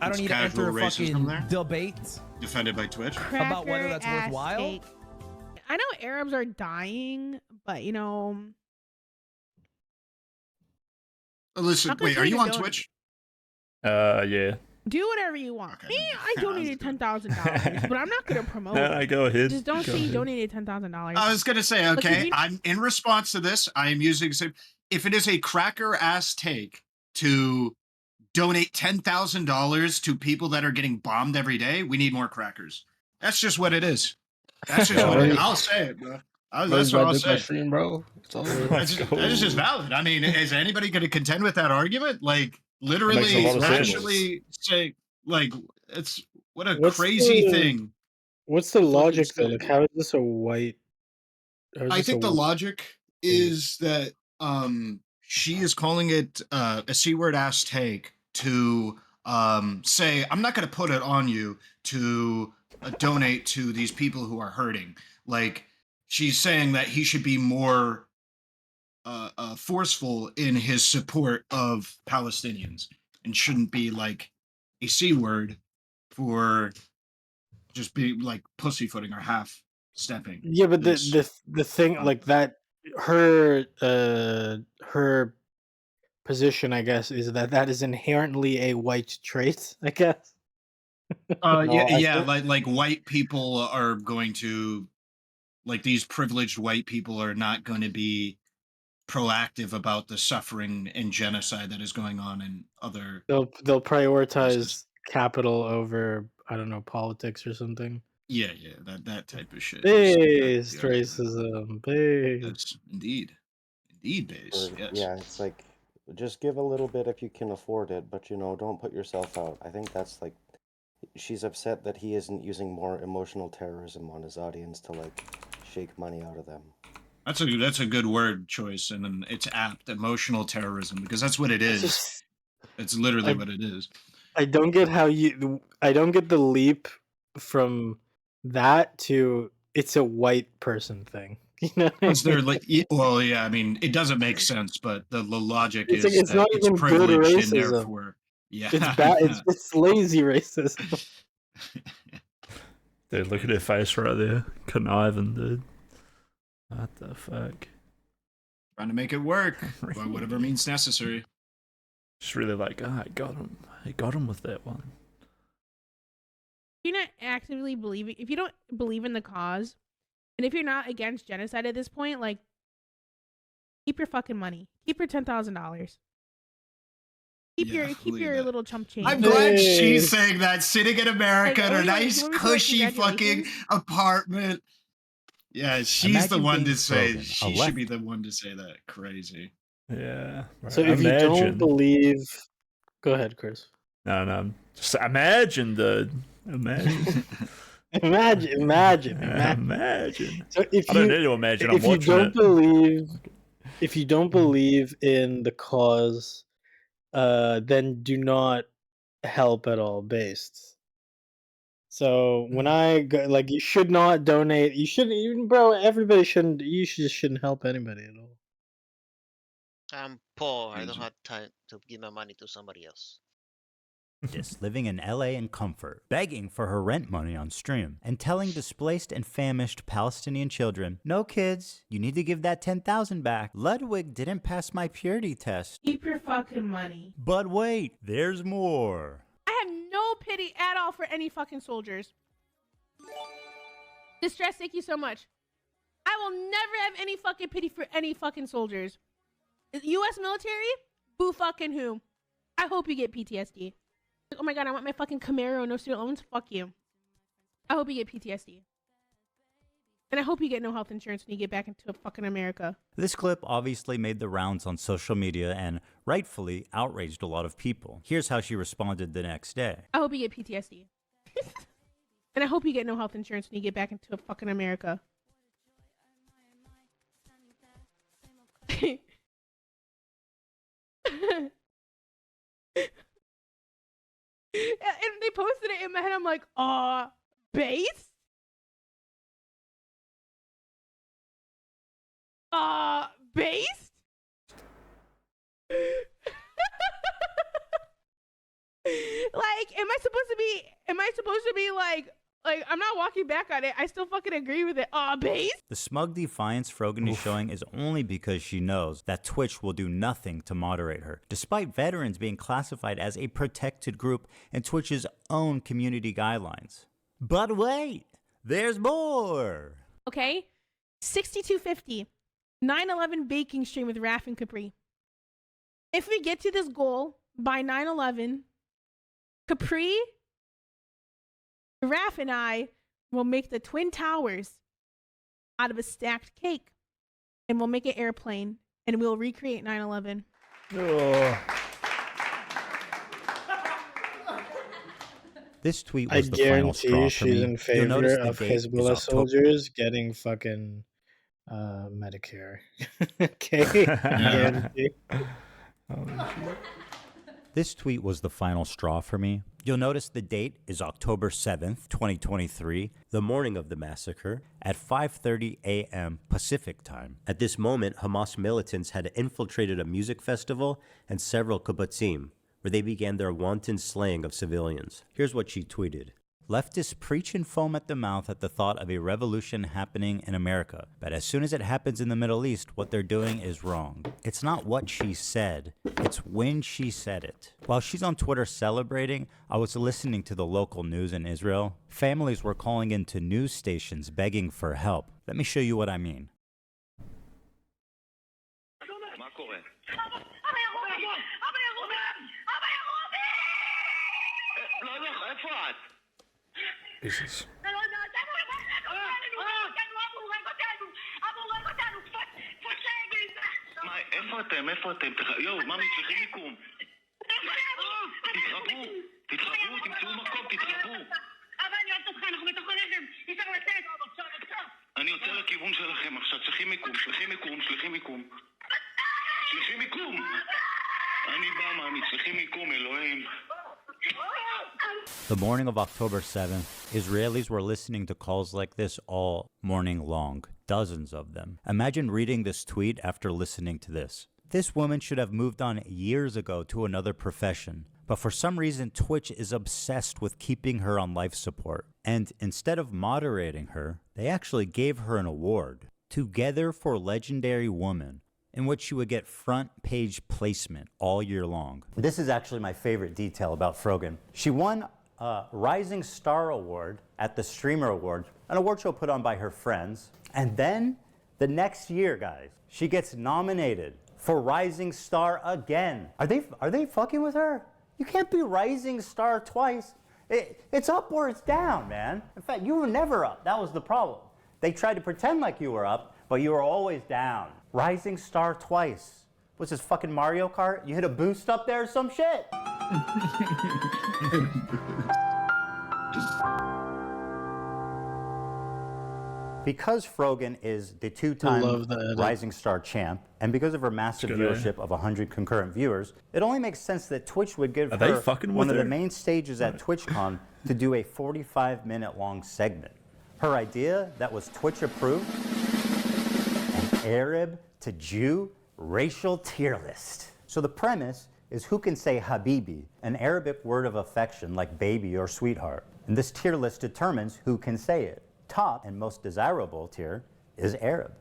I don't need to enter a fucking debate defended by Twitch about whether that's worthwhile. Take. I know Arabs are dying, but you know. Listen, wait, are you on Twitch? Yeah. Do whatever you want. Okay. Me, I donated $10,000, but I'm not gonna promote. Go ahead. Just don't say you donated $10,000. I was gonna say, okay, I'm in response to this. I am using the same. If it is a cracker ass take to donate $10,000 to people that are getting bombed every day, we need more crackers. That's just what it is. That's just what it is. I'll say it, bro. That's what I'll say. Stream, bro. That's just valid. I mean, is anybody going to contend with that argument? Like, literally, actually say, like, it's what a crazy thing. What's the logic though? Like, how is this a white? I think the logic is that she is calling it a C-word ass take to say, I'm not going to put it on you to donate to these people who are hurting. Like, she's saying that he should be more forceful in his support of Palestinians and shouldn't be like a C-word for just being like pussyfooting or half stepping. Yeah, but the thing like that, her position, I guess, is that is inherently a white trait, I guess. Like white people are going to, like, these privileged white people are not going to be proactive about the suffering and genocide that is going on in other. They'll prioritize capital over, I don't know, politics or something. Yeah, that type of shit. Based racism, That's indeed based. Yes. Yeah, it's like, just give a little bit if you can afford it, but don't put yourself out. I think that's like, she's upset that he isn't using more emotional terrorism on his audience to like shake money out of them. That's a good word choice, and then it's apt, emotional terrorism, because that's what it is. It's literally what it is. I don't get the leap from that to it's a white person thing. You know, Because they're like, well, yeah. I mean, it doesn't make sense, but the logic it's is like it's that not it's even good privilege and racism. therefore, yeah, It's bad. It's lazy racism. Dude, look at her face right there. Conniving, dude. What the fuck? trying to make it work by whatever means necessary. Just really like, I got him. I got him with that one. If you're not actively believing, if you don't believe in the cause, and if you're not against genocide at this point, like, keep your fucking money. Keep your $10,000. Keep your little chump change. I'm glad she's saying that, sitting in America Like, in a you nice, want me to cushy fucking congratulations? apartment. Yeah, she's the Imagine one being to say. Frogan, a She should be the one to say that. Crazy. Yeah. So if you don't believe, go ahead, Chris. No. Just imagine, dude. Imagine. Imagine. So if I don't need to imagine. I'm if you watching don't it. believe, if you don't believe in the cause, then do not help at all. Based. So when I go, like, you should not donate. You shouldn't even, bro. Everybody shouldn't. You just shouldn't help anybody at all. I'm poor. I don't have time to give my money to somebody else. Just living in LA in comfort, begging for her rent money on stream, and telling displaced and famished Palestinian children, no kids, you need to give that 10,000 back. Ludwig didn't pass my purity test. Keep your fucking money. But wait, there's more. I have no pity at all for any fucking soldiers. Distress, thank you so much. I will never have any fucking pity for any fucking soldiers. U.S. military? Boo fucking who? I hope you get PTSD. Oh my god, I want my fucking Camaro, no student loans. Fuck you. I hope you get PTSD. And I hope you get no health insurance when you get back into fucking America. This clip obviously made the rounds on social media and rightfully outraged a lot of people. Here's how she responded the next day. I hope you get PTSD. And I hope you get no health insurance when you get back into fucking America. And they posted it in my head. I'm like, base? Based? Like, am I supposed to be like, I'm not walking back on it. I still fucking agree with it. Base? The smug defiance Frogan is showing is only because she knows that Twitch will do nothing to moderate her, despite veterans being classified as a protected group in Twitch's own community guidelines. But wait, there's more. Okay, 6250, 9/11 baking stream with Raph and Capri. If we get to this goal by 9/11, Capri, Raph, and I will make the Twin Towers out of a stacked cake, and we'll make an airplane, and we'll recreate 9/11. Oh. This tweet was the final straw for she's me. in favor of Hezbollah soldiers getting fucking Medicare. Okay. Guarantee. This tweet was the final straw for me. You'll notice the date is October 7th, 2023, the morning of the massacre, at 5:30 a.m. Pacific time. At this moment, Hamas militants had infiltrated a music festival and several kibbutzim, where they began their wanton slaying of civilians. Here's what she tweeted. Leftists preach and foam at the mouth at the thought of a revolution happening in America. But as soon as it happens in the Middle East, what they're doing is wrong. It's not what she said, it's when she said it. While she's on Twitter celebrating, I was listening to the local news in Israel. Families were calling into news stations begging for help. Let me show you what I mean. Jesus. איפה אתם? יואו, ממי, צריכים מיקום. תתחברו, תמצאו מקום, תתחברו. אבל אני אוהבת אותך, אנחנו בתוך הלחם. אי אפשר לצאת. אני יוצא לכיוון שלכם עכשיו, צריכים מיקום. אני בא, ממי, צריכים מיקום, אלוהים. The morning of October 7th, Israelis were listening to calls like this all morning long, dozens of them. Imagine reading this tweet after listening to this. This woman should have moved on years ago to another profession, but for some reason Twitch is obsessed with keeping her on life support. And instead of moderating her, they actually gave her an award, Together for Legendary Woman, in which she would get front page placement all year long. This is actually my favorite detail about Frogan. She won a Rising Star Award at the Streamer Awards, an award show put on by her friends. And then the next year, guys, she gets nominated for Rising Star again. Are they fucking with her? You can't be Rising Star twice. It's up or it's down, man. In fact, you were never up. That was the problem. They tried to pretend like you were up, but you were always down. Rising Star twice. What's this, fucking Mario Kart? You hit a boost up there or some shit? Because Frogan is the two-time Rising Star champ, and because of her massive viewership of 100 concurrent viewers, it only makes sense that Twitch would give her one of the main stages at TwitchCon to do a 45-minute long segment. Her idea that was Twitch approved, an Arab to Jew racial tier list. So the premise is who can say Habibi, an Arabic word of affection like baby or sweetheart. And this tier list determines who can say it. Top and most desirable tier is Arab.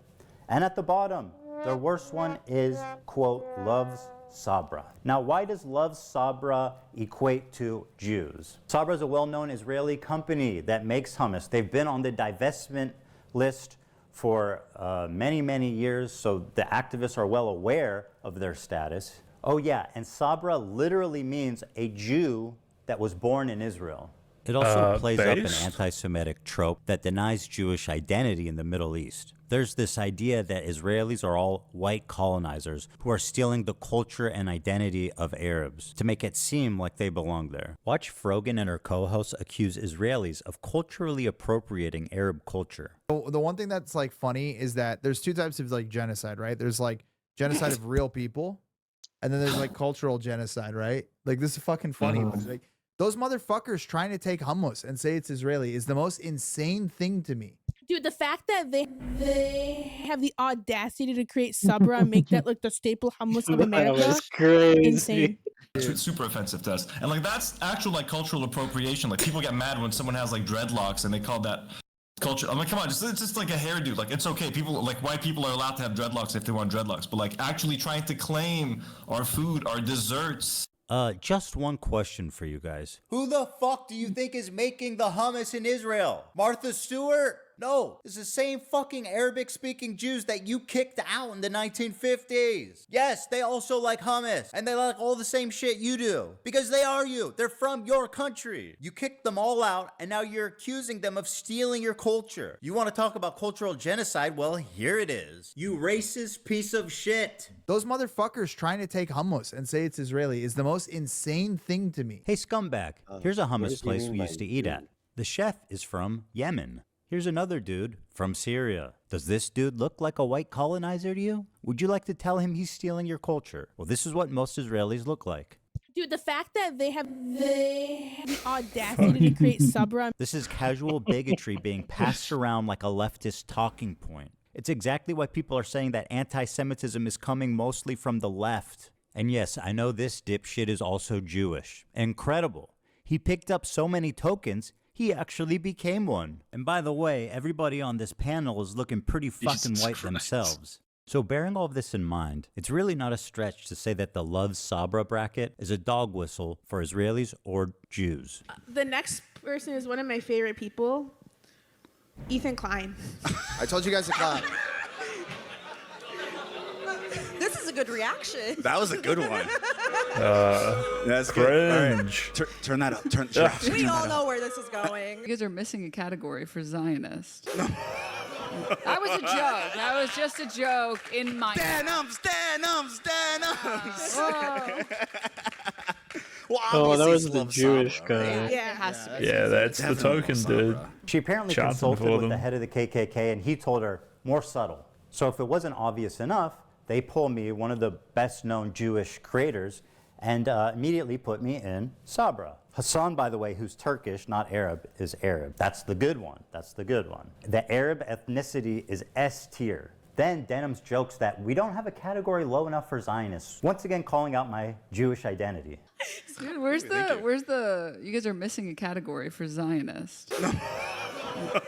And at the bottom, the worst one is, quote, loves Sabra. Now, why does Loves Sabra equate to Jews? Sabra is a well-known Israeli company that makes hummus. They've been on the divestment list for many, many years, so the activists are well aware of their status. Oh yeah, and Sabra literally means a Jew that was born in Israel. It also plays up an anti-Semitic trope that denies Jewish identity in the Middle East. There's this idea that Israelis are all white colonizers who are stealing the culture and identity of Arabs to make it seem like they belong there. Watch Frogan and her co-hosts accuse Israelis of culturally appropriating Arab culture. The one thing that's like funny is that there's two types of like genocide, right? There's like genocide of real people, and then there's like cultural genocide, right? Like this is fucking funny. Like, those motherfuckers trying to take hummus and say it's Israeli is the most insane thing to me. Dude, the fact that they have the audacity to create Sabra and make that like the staple hummus of America. That was crazy. Insane. It's super offensive to us. And like that's actual like cultural appropriation. Like people get mad when someone has like dreadlocks and they call that culture. I'm like, come on, it's just like a hairdo. Like it's okay. People like white people are allowed to have dreadlocks if they want dreadlocks. But like actually trying to claim our food, our desserts. Just one question for you guys. Who the fuck do you think is making the hummus in Israel? Martha Stewart? No, it's the same fucking Arabic-speaking Jews that you kicked out in the 1950s. Yes, they also like hummus, and they like all the same shit you do. Because they are you. They're from your country. You kicked them all out, and now you're accusing them of stealing your culture. You want to talk about cultural genocide? Well, here it is. You racist piece of shit. Those motherfuckers trying to take hummus and say it's Israeli is the most insane thing to me. Hey, scumbag, here's a hummus place we used to eat at. The chef is from Yemen. Here's another dude from Syria. Does this dude look like a white colonizer to you? Would you like to tell him he's stealing your culture? Well, this is what most Israelis look like. Dude, the fact that they have the audacity to create Sabra. This is casual bigotry being passed around like a leftist talking point. It's exactly why people are saying that anti-Semitism is coming mostly from the left. And yes, I know this dipshit is also Jewish. Incredible. He picked up so many tokens, he actually became one. And by the way, everybody on this panel is looking pretty fucking white themselves. So bearing all of this in mind, it's really not a stretch to say that the Love Sabra bracket is a dog whistle for Israelis or Jews. The next person is one of my favorite people, Ethan Klein. I told you guys to clap. This is a good reaction. That was a good one. That's cringe. Good. All right. Turn that up. Turn off. We all know where this is going. You guys are missing a category for Zionist. That was a joke. That was just a joke in my. Stand up. Well, that was the Jewish guy. Yeah, it has to be. Yeah, that's the token, dude. She apparently Chanting consulted for with them. the head of the KKK, and he told her, more subtle. So if it wasn't obvious enough, they pull me, one of the best-known Jewish creators, and immediately put me in Sabra. Hasan, by the way, who's Turkish, not Arab, is Arab. That's the good one. That's the good one. The Arab ethnicity is S tier. Then Denim's jokes that we don't have a category low enough for Zionists, once again calling out my Jewish identity. Dude, where's the? You guys are missing a category for Zionist.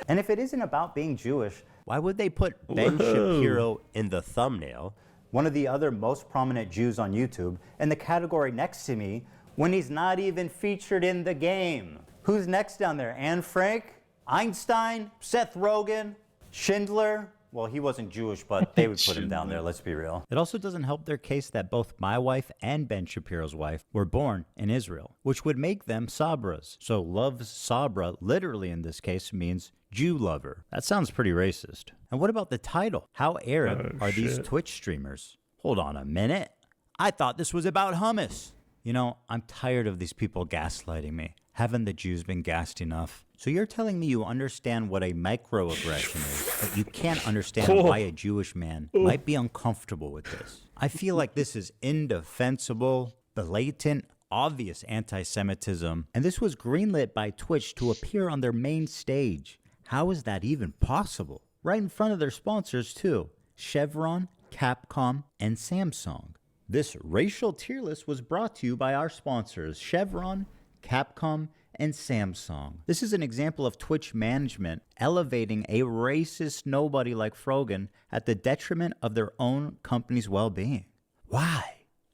And if it isn't about being Jewish, why would they put Ben Shapiro in the thumbnail, one of the other most prominent Jews on YouTube, in the category next to me when he's not even featured in the game? Who's next down there? Anne Frank? Einstein? Seth Rogen? Schindler? Well, he wasn't Jewish, but they would put him down there, let's be real. It also doesn't help their case that both my wife and Ben Shapiro's wife were born in Israel, which would make them Sabras. So loves Sabra, literally in this case, means Jew lover. That sounds pretty racist. And what about the title? How Arab are these Twitch streamers? Hold on a minute. I thought this was about hummus. You know, I'm tired of these people gaslighting me. Haven't the Jews been gassed enough? So you're telling me you understand what a microaggression is, but you can't understand why a Jewish man might be uncomfortable with this. I feel like this is indefensible, blatant, obvious anti-Semitism, and this was greenlit by Twitch to appear on their main stage. How is that even possible? Right in front of their sponsors too, Chevron, Capcom, and Samsung. This racial tier list was brought to you by our sponsors, Chevron, Capcom, and Samsung. This is an example of Twitch management elevating a racist nobody like Frogan at the detriment of their own company's well-being. Why?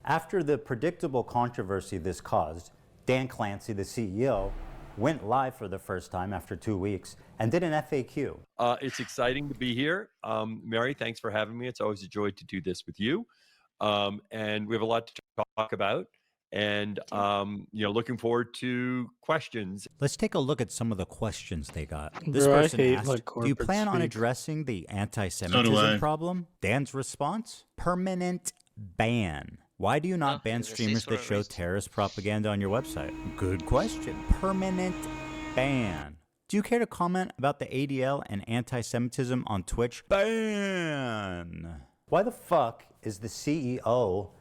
After the predictable controversy this caused, Dan Clancy, the CEO, went live for the first time after 2 weeks and did an FAQ. It's exciting to be here. Mary, thanks for having me. It's always a joy to do this with you. And we have a lot to talk about. And, looking forward to questions. Let's take a look at some of the questions they got. This person asked, do you plan on addressing the anti-Semitism problem? Dan's response, permanent ban. Why do you not ban streamers that show terrorist propaganda on your website? Good question. Permanent ban. Do you care to comment about the ADL and anti-Semitism on Twitch? Ban. Why the fuck is the CEO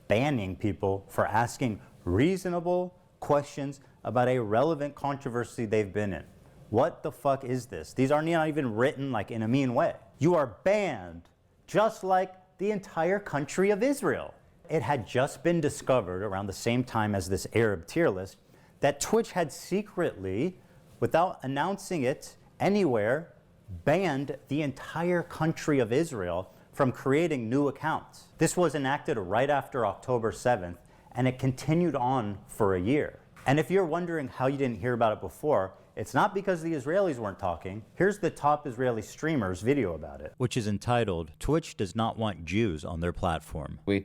banning people for asking reasonable questions about a relevant controversy they've been in? What the fuck is this? These are not even written like in a mean way. You are banned, just like the entire country of Israel. It had just been discovered around the same time as this Arab tier list that Twitch had secretly, without announcing it anywhere, banned the entire country of Israel from creating new accounts. This was enacted right after October 7th, and it continued on for a year. And if you're wondering how you didn't hear about it before, it's not because the Israelis weren't talking. Here's the top Israeli streamer's video about it, which is entitled, Twitch does not want Jews on their platform. He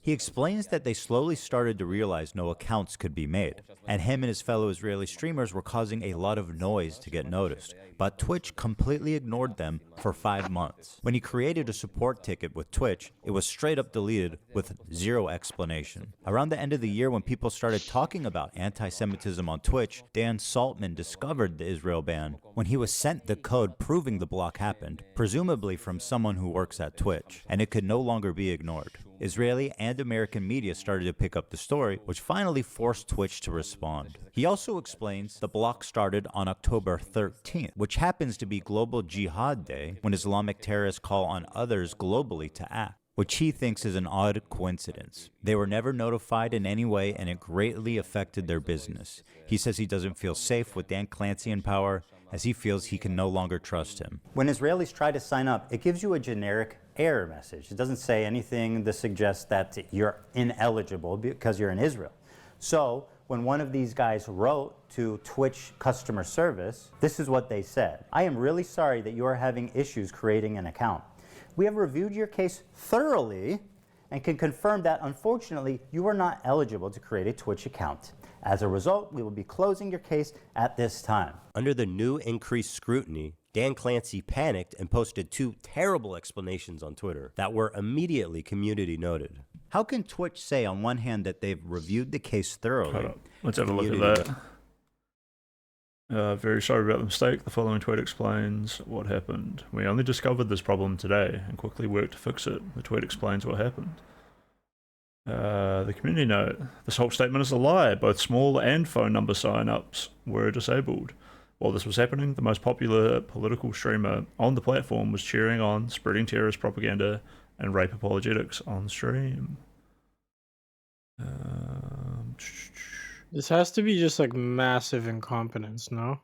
explains that they slowly started to realize no accounts could be made, and him and his fellow Israeli streamers were causing a lot of noise to get noticed. But Twitch completely ignored them for 5 months. When he created a support ticket with Twitch, it was straight up deleted with zero explanation. Around the end of the year, when people started talking about anti-Semitism on Twitch, Dan Saltman discovered the Israel ban when he was sent the code proving the block happened, presumably from someone who works at Twitch, and it could no longer be ignored. Israeli and American media started to pick up the story, which finally forced Twitch to respond. He also explains the block started on October 13th, which happens to be Global Jihad Day, when Islamic terrorists call on others globally to act, which he thinks is an odd coincidence. They were never notified in any way, and it greatly affected their business. He says he doesn't feel safe with Dan Clancy in power, as he feels he can no longer trust him. When Israelis try to sign up, it gives you a generic error message. It doesn't say anything that suggests that you're ineligible because you're in Israel. So when one of these guys wrote to Twitch customer service, this is what they said. I am really sorry that you are having issues creating an account. We have reviewed your case thoroughly and can confirm that, unfortunately, you are not eligible to create a Twitch account. As a result, we will be closing your case at this time. Under the new increased scrutiny, Dan Clancy panicked and posted 2 terrible explanations on Twitter that were immediately community noted. How can Twitch say on one hand that they've reviewed the case thoroughly? Hold up. Let's have a look at that. Very sorry about the mistake. The following tweet explains what happened. We only discovered this problem today and quickly worked to fix it. The tweet explains what happened. The community note. This whole statement is a lie. Both small and phone number sign-ups were disabled. While this was happening, the most popular political streamer on the platform was cheering on, spreading terrorist propaganda and rape apologetics on stream. This has to be just like massive incompetence, no?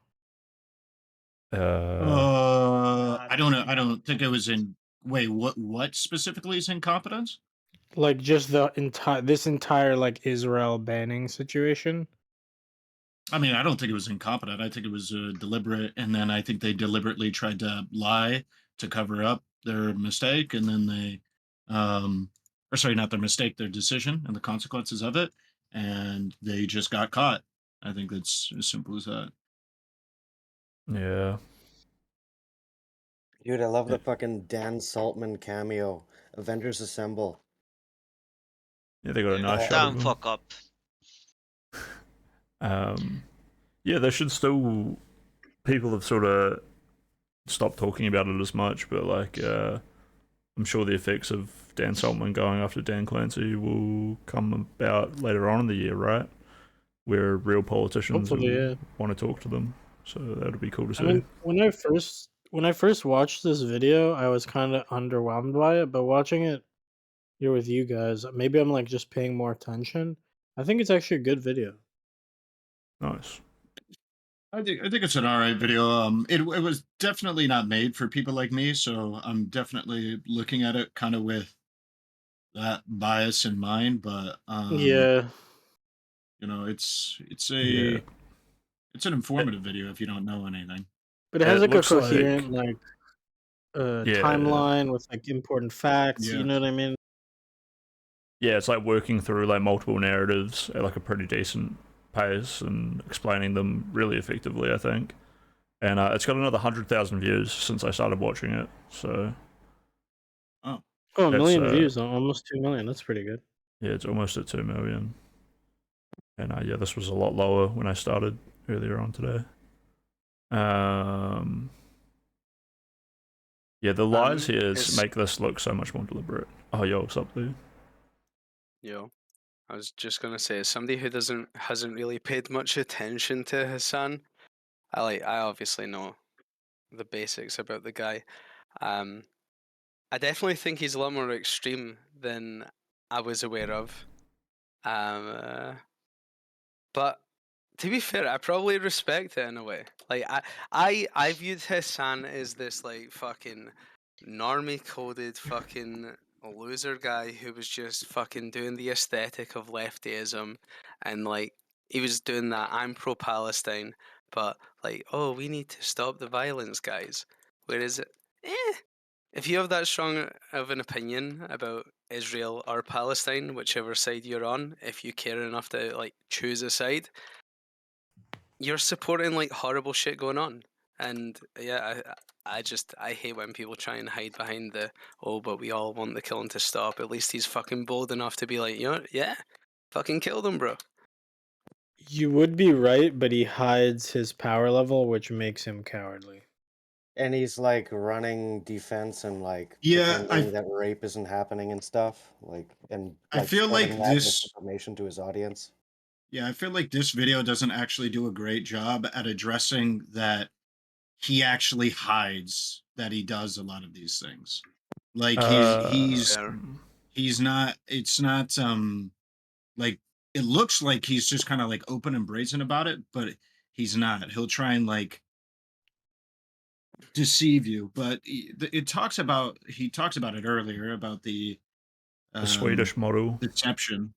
I don't know. I don't think it was in. Wait, what specifically is incompetence? Like just the entire like Israel banning situation. I mean, I don't think it was incompetent. I think it was deliberate, and then I think they deliberately tried to lie to cover up their mistake, and then they, or sorry, not their mistake, their decision and the consequences of it, and they just got caught. I think that's as simple as that. Yeah. Dude, I love the fucking Dan Saltman cameo. Avengers Assemble. Yeah, they got a nice shot Damn, of him. fuck up. Yeah, there should still... People have sort of stopped talking about it as much, but like, I'm sure the effects of Dan Saltman going after Dan Clancy will come about later on in the year, right? Where real politicians will want to talk to them. So that'll be cool to see. I mean, when I first watched this video, I was kind of underwhelmed by it, but watching it here with you guys, maybe I'm like just paying more attention. I think it's actually a good video. Nice. I think it's an alright video. It was definitely not made for people like me, so I'm definitely looking at it kind of with that bias in mind. But Yeah. you know, it's Yeah. an informative video if you don't know anything. But it has It like a looks like- coherent Yeah. timeline with like important facts. Yeah. You know what I mean? Yeah, it's like working through like multiple narratives at like a pretty decent pace and explaining them really effectively, I think. And it's got another 100,000 views since I started watching it. So Oh, a million That's, views, almost 2 million. That's pretty good. yeah, it's almost at 2 million. And yeah, this was a lot lower when I started earlier on today. Yeah, the lies here make this look so much more deliberate. Oh, yo, what's up, dude? Yo, I was just gonna say, as somebody who hasn't really paid much attention to Hasan, I obviously know the basics about the guy. I definitely think he's a lot more extreme than I was aware of. But to be fair, I probably respect it in a way. Like I viewed Hasan as this like fucking normie coded fucking loser guy who was just fucking doing the aesthetic of leftyism, and like he was doing that I'm pro Palestine, but like, oh, we need to stop the violence, guys. Whereas if you have that strong of an opinion about Israel or Palestine, whichever side you're on, if you care enough to like choose a side, you're supporting like horrible shit going on. And yeah, I hate when people try and hide behind the, oh, but we all want the killing to stop. At least he's fucking bold enough to be like, you know, yeah, fucking kill them, bro. You would be right, but he hides his power level, which makes him cowardly. And he's like running defense and like Yeah, pretending that rape isn't happening and stuff. Like, and I feel like spreading that this- misinformation to his audience. Yeah, I feel like this video doesn't actually do a great job at addressing that he actually hides that he does a lot of these things. Like he's not, it's not like it looks like he's just kind of like open and brazen about it, but he's not. He'll try and like deceive you, but he talks about it earlier about the Swedish model deception.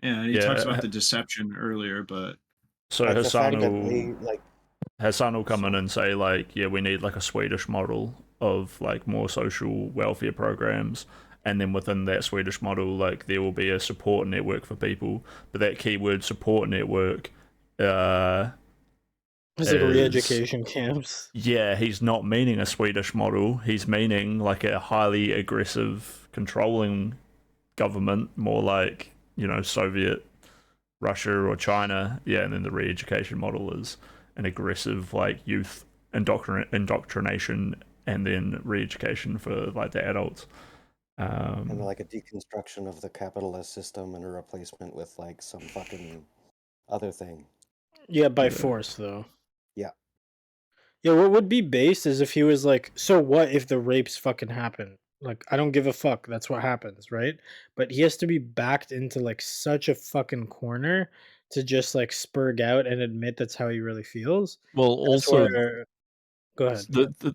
Yeah, he talks about the deception earlier, but so Like the Hasan fact that will they, like, Hasan will come in and say like, yeah, we need like a Swedish model of like more social welfare programs, and then within that Swedish model, like there will be a support network for people. But that keyword support network, It's like re-education camps. Yeah, he's not meaning a Swedish model. He's meaning like a highly aggressive, controlling government, more like, you know, Soviet Russia or China. Yeah, and then the re-education model is an aggressive like youth indoctrination and then re-education for like the adults. And like a deconstruction of the capitalist system and a replacement with like some fucking other thing. Yeah, by force though. Yeah. Yeah, what would be based is if he was like, so what if the rapes fucking happen? Like, I don't give a fuck. That's what happens, right? But he has to be backed into like such a fucking corner to just like spurg out and admit that's how he really feels. Well, That's also, where. Go ahead.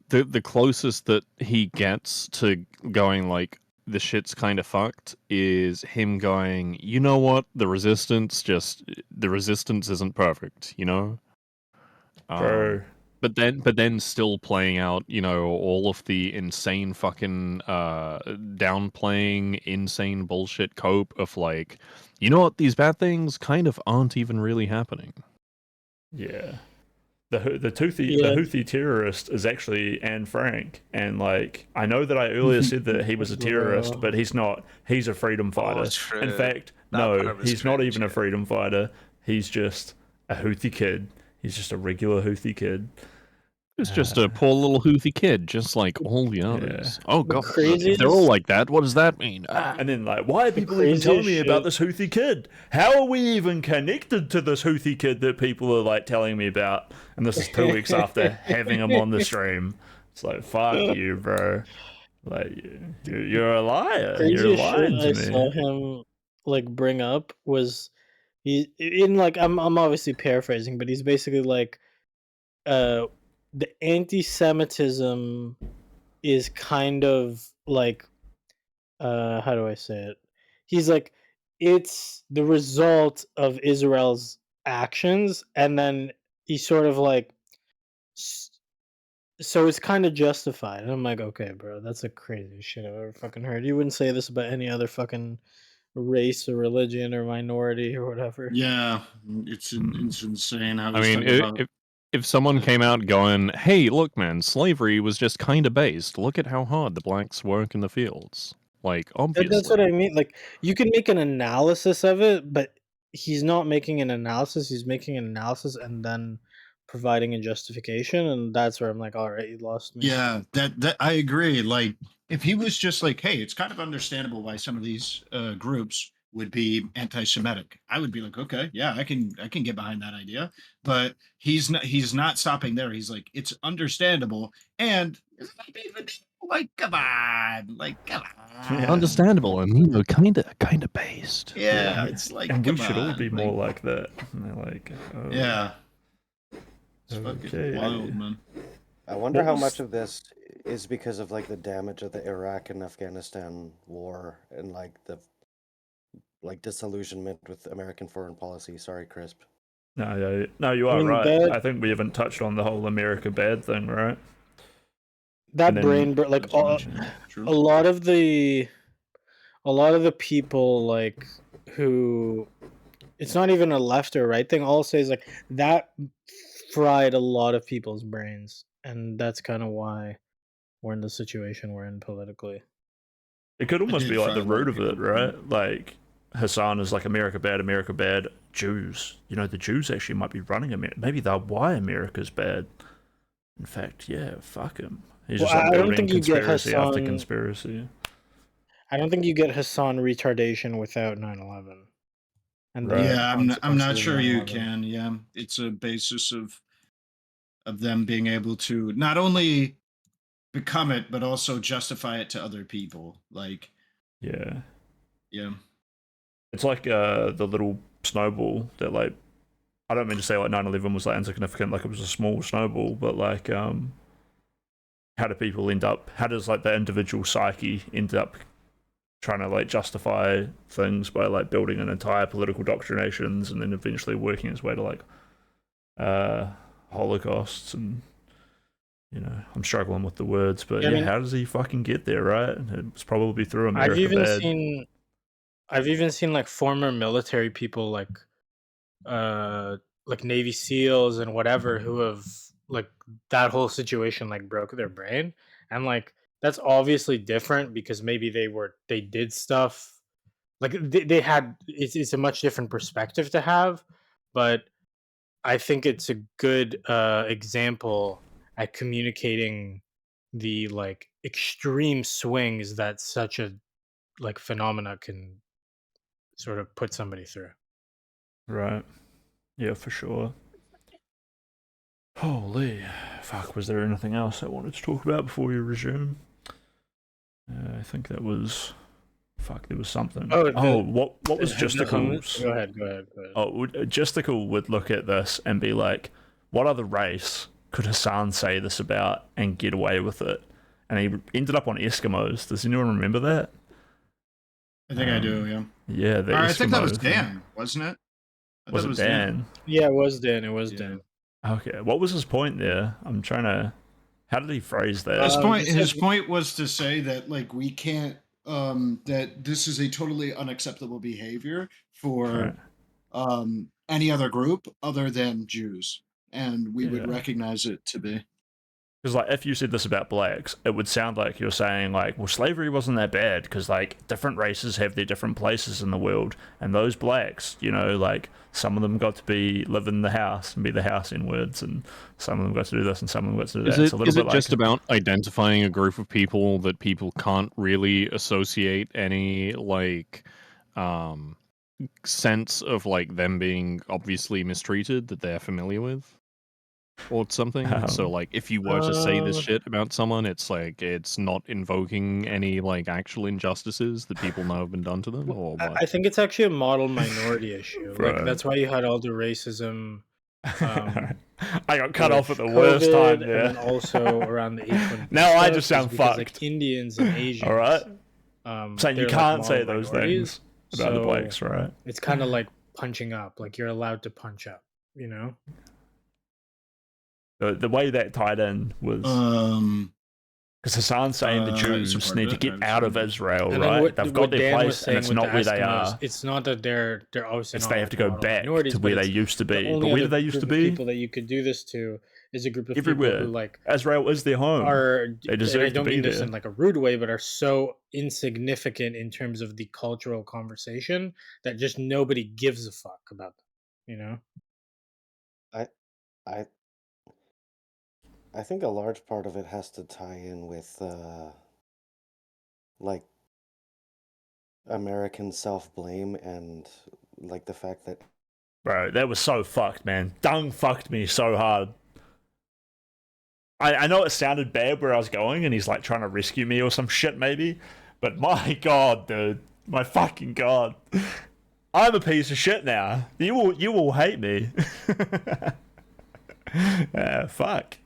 the closest that he gets to going like the shit's kind of fucked is him going, you know what, the resistance isn't perfect, you know. True. But then still playing out, you know, all of the insane fucking downplaying, insane bullshit cope of like, you know what, these bad things kind of aren't even really happening. Yeah. The Houthi Yeah. the Houthi terrorist is actually Anne Frank, and like I know that I earlier said that he was a terrorist, but he's not. He's a freedom fighter. true. In fact, That no, part was he's not even a freedom fighter. He's just a Houthi kid. He's just a regular Houthi kid. It's just a poor little Houthi kid, just like all the others. Oh The god, if they're all like that, what does that mean? And then like, why are people even telling me about this Houthi kid? How are we even connected to this Houthi kid that people are like telling me about? And this is 2 weeks after having him on the stream. It's like, fuck you, bro. Like, you're a liar. You're Craziest lying shit I to saw me. him like bring up was he in like I'm obviously paraphrasing, but he's basically like the anti-Semitism is kind of like how do I say it? He's like it's the result of Israel's actions, and then he sort of like so it's kind of justified. And I'm like, okay, bro, that's the craziest shit I've ever fucking heard. You wouldn't say this about any other fucking race or religion or minority or whatever. Yeah, it's insane. I I was mean, talking about. if someone came out going, "Hey, look, man, slavery was just kind of based. Look at how hard the blacks work in the fields." Like, That's what obviously. I mean. Like, you can make an analysis of it, but he's not making an analysis. He's making an analysis and then providing a justification, and that's where I'm like, all right, you lost me. Yeah, that I agree. Like, if he was just like, hey, it's kind of understandable why some of these groups would be anti-Semitic, I would be like, okay, yeah, I can get behind that idea. But he's not stopping there. He's like, it's understandable, and it's not even like, come on, like, come on. Understandable and kind of based. Yeah, it's like, and we come should all on, be like- more like that. And they're like, oh, Yeah. It's okay. fucking wild, man. I wonder What how was- much of this is because of like the damage of the Iraq and Afghanistan war and like the disillusionment with American foreign policy. Sorry, Crisp. No, you I are mean, right. that- I think we haven't touched on the whole America bad thing, right? That And then- brain, like a lot of the people like who, it's not even a left or right thing. All I'll say is like that fried a lot of people's brains, and that's kind of why we're in the situation we're in politically. It could almost did be like try the a lot root of of it, right? Like Hasan is like America bad, Jews. You know, the Jews actually might be running America. Maybe they're why America's bad. In fact, yeah, fuck him. He's Well, just like I don't building think you get conspiracy after Hasan- conspiracy. I don't think you get Hasan retardation without 9/11. And the Yeah, I'm not consequences of sure you 9/11. can. Yeah, it's a basis of them being able to not only become it but also justify it to other people. Like, Yeah. yeah, It's like the little snowball that like I don't mean to say like 9/11 was like insignificant, like it was a small snowball, but like how do people end up? How does like the individual psyche end up trying to like justify things by like building an entire political doctrinations and then eventually working its way to like holocausts and you know I'm struggling with the words, but Yeah, I yeah, mean- how does he fucking get there? Right? It's probably through America I've even bad. seen like former military people like Navy SEALs and whatever who have like that whole situation like broke their brain, and like that's obviously different because maybe they did stuff like they had it's a much different perspective to have, but I think it's a good example at communicating the like extreme swings that such a like phenomena can sort of put somebody through. Right. Yeah, for sure. Holy fuck! Was there anything else I wanted to talk about before we resume? I think that was. Fuck, there was something. What was Justicles? Go ahead. Justical would look at this and be like, "What other race could Hasan say this about and get away with it?" And he ended up on Eskimos. Does anyone remember that? I think I do. Yeah. Yeah, the I think that was Eskimo thing. Dan, wasn't it? I Was thought it Dan? Yeah, it was Dan. It was Dan. Okay, what was his point there? I'm trying to. How did he phrase that? His point was to say that like we can't that this is a totally unacceptable behavior for any other group other than Jews, and we would Yeah. recognize it to be. Because like, if you said this about blacks, it would sound like you're saying like, well, slavery wasn't that bad because like different races have their different places in the world, and those blacks, you know, like some of them got to live in the house and be the house in words, and some of them got to do this, and some of them got to do that. Is it just about identifying a group of people that people can't really associate any like sense of like them being obviously mistreated that they're familiar with? Or something. So like if you were to say this shit about someone, it's like it's not invoking any like actual injustices that people know have been done to them, or what? I think it's actually a model minority issue. Right. Like that's why you had all the racism. I got cut off at the with worst COVID, time, yeah. And then also around the H1. Now I just sound because, fucked. Like Indians and Asians. All right. Saying you they're, can't like, say model those minorities. things about the blacks, right? It's kind of like punching up. Like you're allowed to punch up. You know. The way that tied in was because Hasan's saying the Jews need to get out of Israel, And then right? They've got what their Dan was place, and it's saying with not the where they Eskimos, are. It's not that they're obviously It's not they have to go model back minorities, to but where they it's used to the be. only But where other did they used to group of be? people that you could do this to is a group of Everywhere. people who like Israel is their home. They and deserve I to don't be mean this there. in like a rude way, but are so insignificant in terms of the cultural conversation that just nobody gives a fuck about them. You know. I think a large part of it has to tie in with like American self-blame and like the fact that Bro, that was so fucked, man. Dung fucked me so hard. I know it sounded bad where I was going, and he's like trying to rescue me or some shit, maybe. But my god, dude, my fucking god, I'm a piece of shit now. You will hate me. Fuck.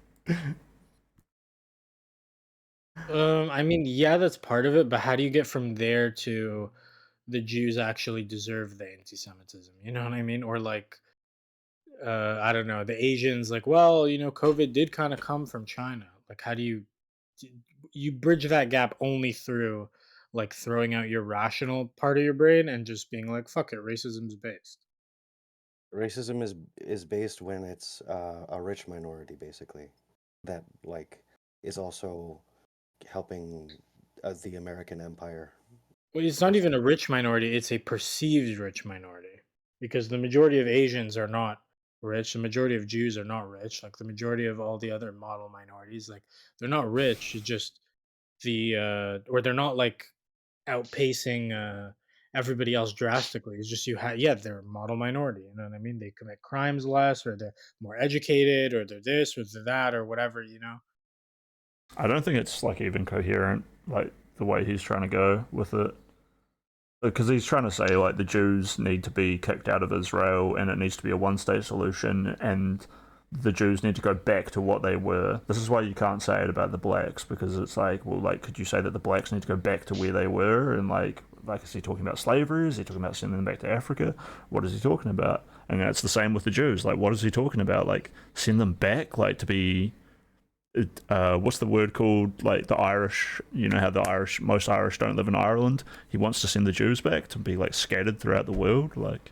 I mean, yeah, that's part of it, but how do you get from there to the Jews actually deserve the anti-Semitism? You know what I mean? Or like, I don't know, the Asians, like, well, you know, COVID did kind of come from China. Like, how do you bridge that gap only through like throwing out your rational part of your brain and just being like, fuck it, racism's based. racism is based when it's a rich minority, basically, that like is also helping the American empire. Well, it's not even a rich minority, it's a perceived rich minority because the majority of Asians are not rich, the majority of Jews are not rich, like the majority of all the other model minorities, like they're not rich, it's just the or they're not like outpacing everybody else drastically. It's just they're a model minority, you know what I mean? They commit crimes less, or they're more educated, or they're this or they're that or whatever, you know. I don't think it's like even coherent, like the way he's trying to go with it. Because he's trying to say like the Jews need to be kicked out of Israel and it needs to be a one-state solution, and the Jews need to go back to what they were. This is why you can't say it about the blacks, because it's like, well, like, could you say that the blacks need to go back to where they were? And like is he talking about slavery? Is he talking about sending them back to Africa? What is he talking about? And it's the same with the Jews. Like, what is he talking about? Like, send them back, like to be what's the word called? Like the Irish, you know how most Irish don't live in Ireland. He wants to send the Jews back to be like scattered throughout the world, like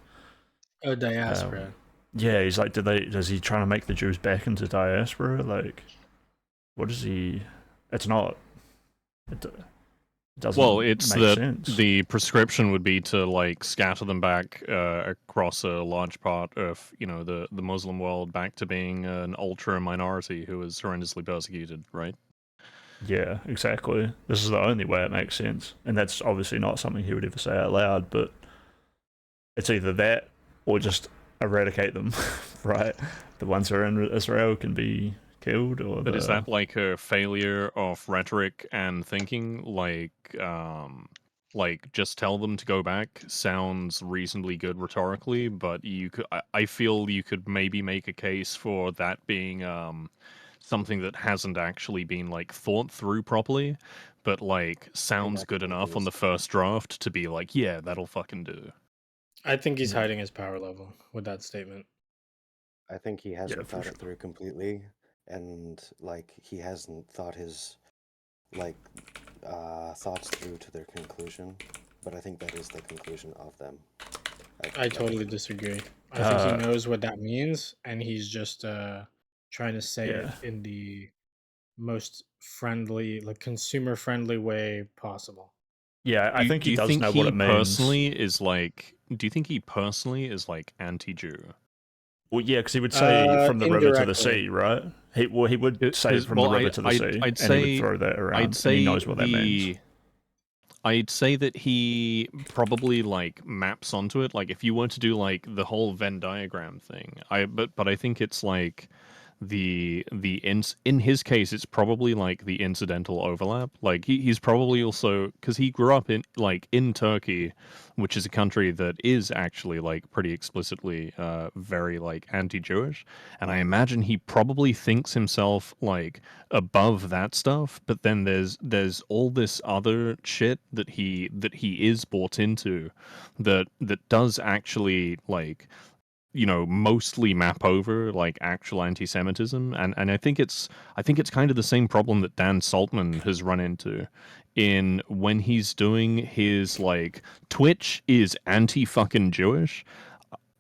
Diaspora. Yeah, he's like, is he trying to make the Jews back into diaspora? Like, what is he? It's not. It doesn't. Well, it's make sense. the prescription would be to like scatter them back across a large part of the Muslim world back to being an ultra minority who is horrendously persecuted, right? Yeah, exactly. This is the only way it makes sense, and that's obviously not something he would ever say out loud. But it's either that or just eradicate them, right? The ones who are in Israel can be killed, or But is that like a failure of rhetoric and thinking? Like just tell them to go back sounds reasonably good rhetorically, but you could, I feel you could maybe make a case for that being something that hasn't actually been like thought through properly, but like sounds good enough on the first draft to be like, yeah, that'll fucking do. I think he's hiding his power level with that statement. I think he hasn't for thought sure. it through completely, and like he hasn't thought his like thoughts through to their conclusion. But I think that is the conclusion of them. I totally disagree. I think he knows what that means, and he's just trying to say it in the most friendly, like consumer friendly way possible. Yeah, I think he does know what it means. Personally is like, do you think he personally is like anti-Jew? Well, yeah, because he would say from the river to the sea, right? He would say from the river to the sea, I'd and he would throw that around, I'd say and he knows what that means. I'd say that he probably like maps onto it. Like if you were to do like the whole Venn diagram thing, but I think it's like in his case it's probably like the incidental overlap. Like he's probably also, because he grew up in Turkey, which is a country that is actually like pretty explicitly very like anti-Jewish, and I imagine he probably thinks himself like above that stuff, but then there's all this other shit that he is bought into that does actually like, you know, mostly map over like actual anti-Semitism, and I think it's kind of the same problem that Dan Saltman has run into in when he's doing his like Twitch is anti-fucking Jewish.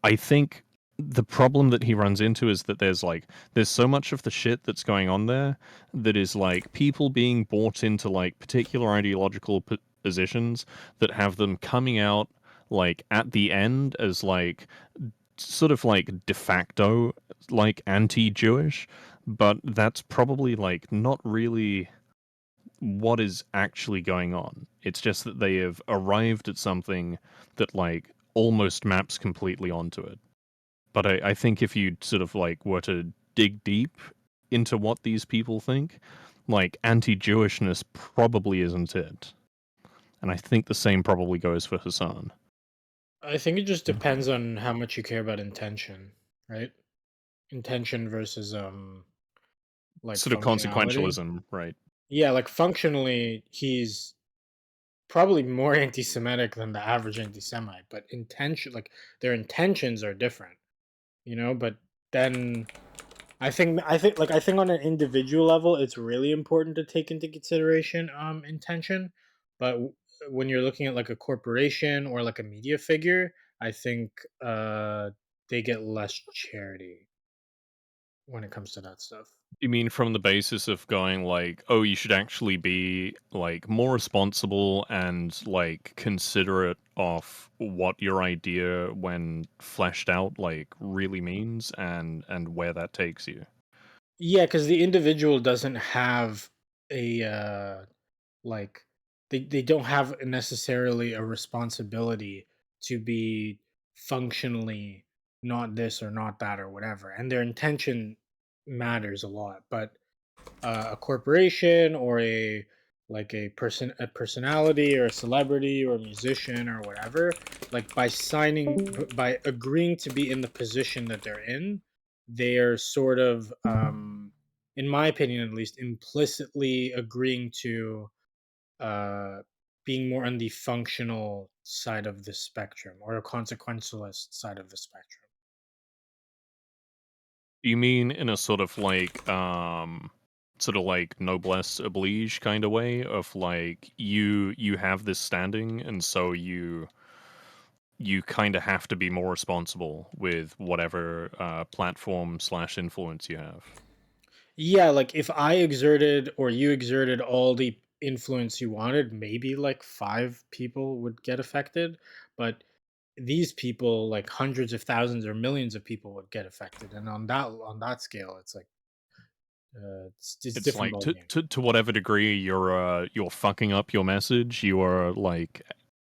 I think the problem that he runs into is that there's so much of the shit that's going on there that is like people being bought into like particular ideological positions that have them coming out like at the end as like sort of like de facto like anti-Jewish, but that's probably like not really what is actually going on. It's just that they have arrived at something that like almost maps completely onto it. But I think if you sort of like were to dig deep into what these people think, like anti-Jewishness probably isn't it. And I think the same probably goes for Hasan. I think it just depends on how much you care about intention, right? Intention versus like Sort of functionality. consequentialism, right? Yeah, like functionally he's probably more anti-Semitic than the average anti-Semite, but like their intentions are different, you know. But then I think on an individual level, it's really important to take into consideration intention. But when you're looking at like a corporation or like a media figure, I think they get less charity when it comes to that stuff. You mean from the basis of going like, oh, you should actually be like more responsible and like considerate of what your idea when fleshed out like really means and where that takes you. Yeah, because the individual doesn't have a like they don't have necessarily a responsibility to be functionally not this or not that or whatever, and their intention matters a lot. But a corporation or a personality or a celebrity or a musician or whatever, like by agreeing to be in the position that they're in, they are sort of in my opinion at least implicitly agreeing to uh being more on the functional side of the spectrum or a consequentialist side of the spectrum. You mean in a sort of like noblesse oblige kind of way of like you have this standing and so you kind of have to be more responsible with whatever platform / influence you have. Yeah, like if I exerted or you exerted all the influence you wanted, maybe like 5 people would get affected, but these people, like hundreds of thousands or millions of people would get affected. And on that scale, it's like It's It's different like ballgame. to whatever degree you're fucking up your message, you are like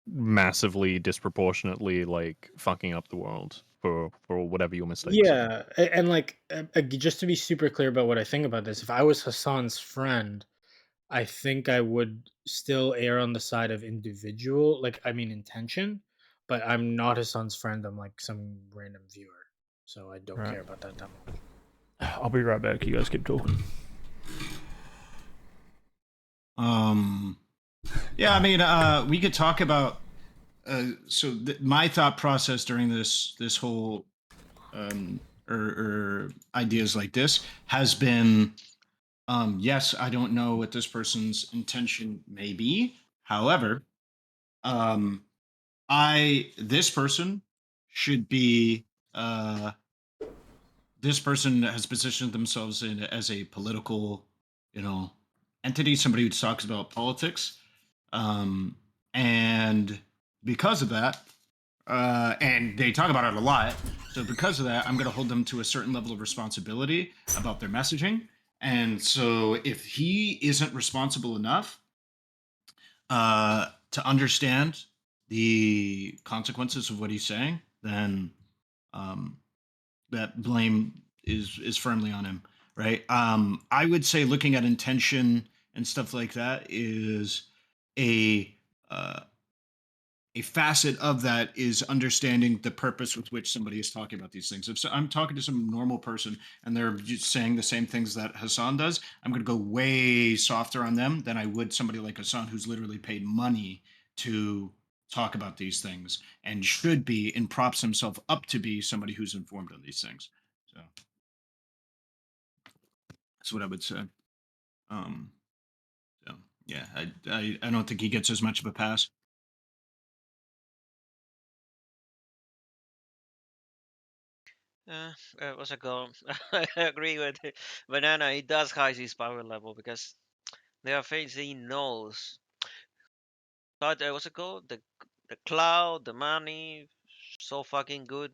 massively disproportionately like fucking up the world for whatever your mistakes are. Yeah, and like just to be super clear about what I think about this, if I was Hassan's friend, I think I would still err on the side of individual, like I mean intention, but I'm not Hassan's friend. I'm like some random viewer, so I don't Right. care about that much. I'll be right back. You guys keep talking. Yeah, I mean, we could talk about. So my thought process during this whole or ideas like this has been, yes, I don't know what this person's intention may be. However, this person should be this person has positioned themselves as a political, entity, somebody who talks about politics, and because of that, and they talk about it a lot. So because of that, I'm going to hold them to a certain level of responsibility about their messaging. And so if he isn't responsible enough to understand the consequences of what he's saying, then that blame is firmly on him, right? I would say looking at intention and stuff like that is a uh, a facet of that is understanding the purpose with which somebody is talking about these things. If I'm talking to some normal person and they're just saying the same things that Hasan does, I'm going to go way softer on them than I would somebody like Hasan, who's literally paid money to talk about these things and should be and props himself up to be somebody who's informed on these things. So that's what I would say. Um, so yeah, I don't think he gets as much of a pass. What's it called? I agree with Banana. He does hide his power level because there are things he knows. But what's it called? The cloud, the money, so fucking good.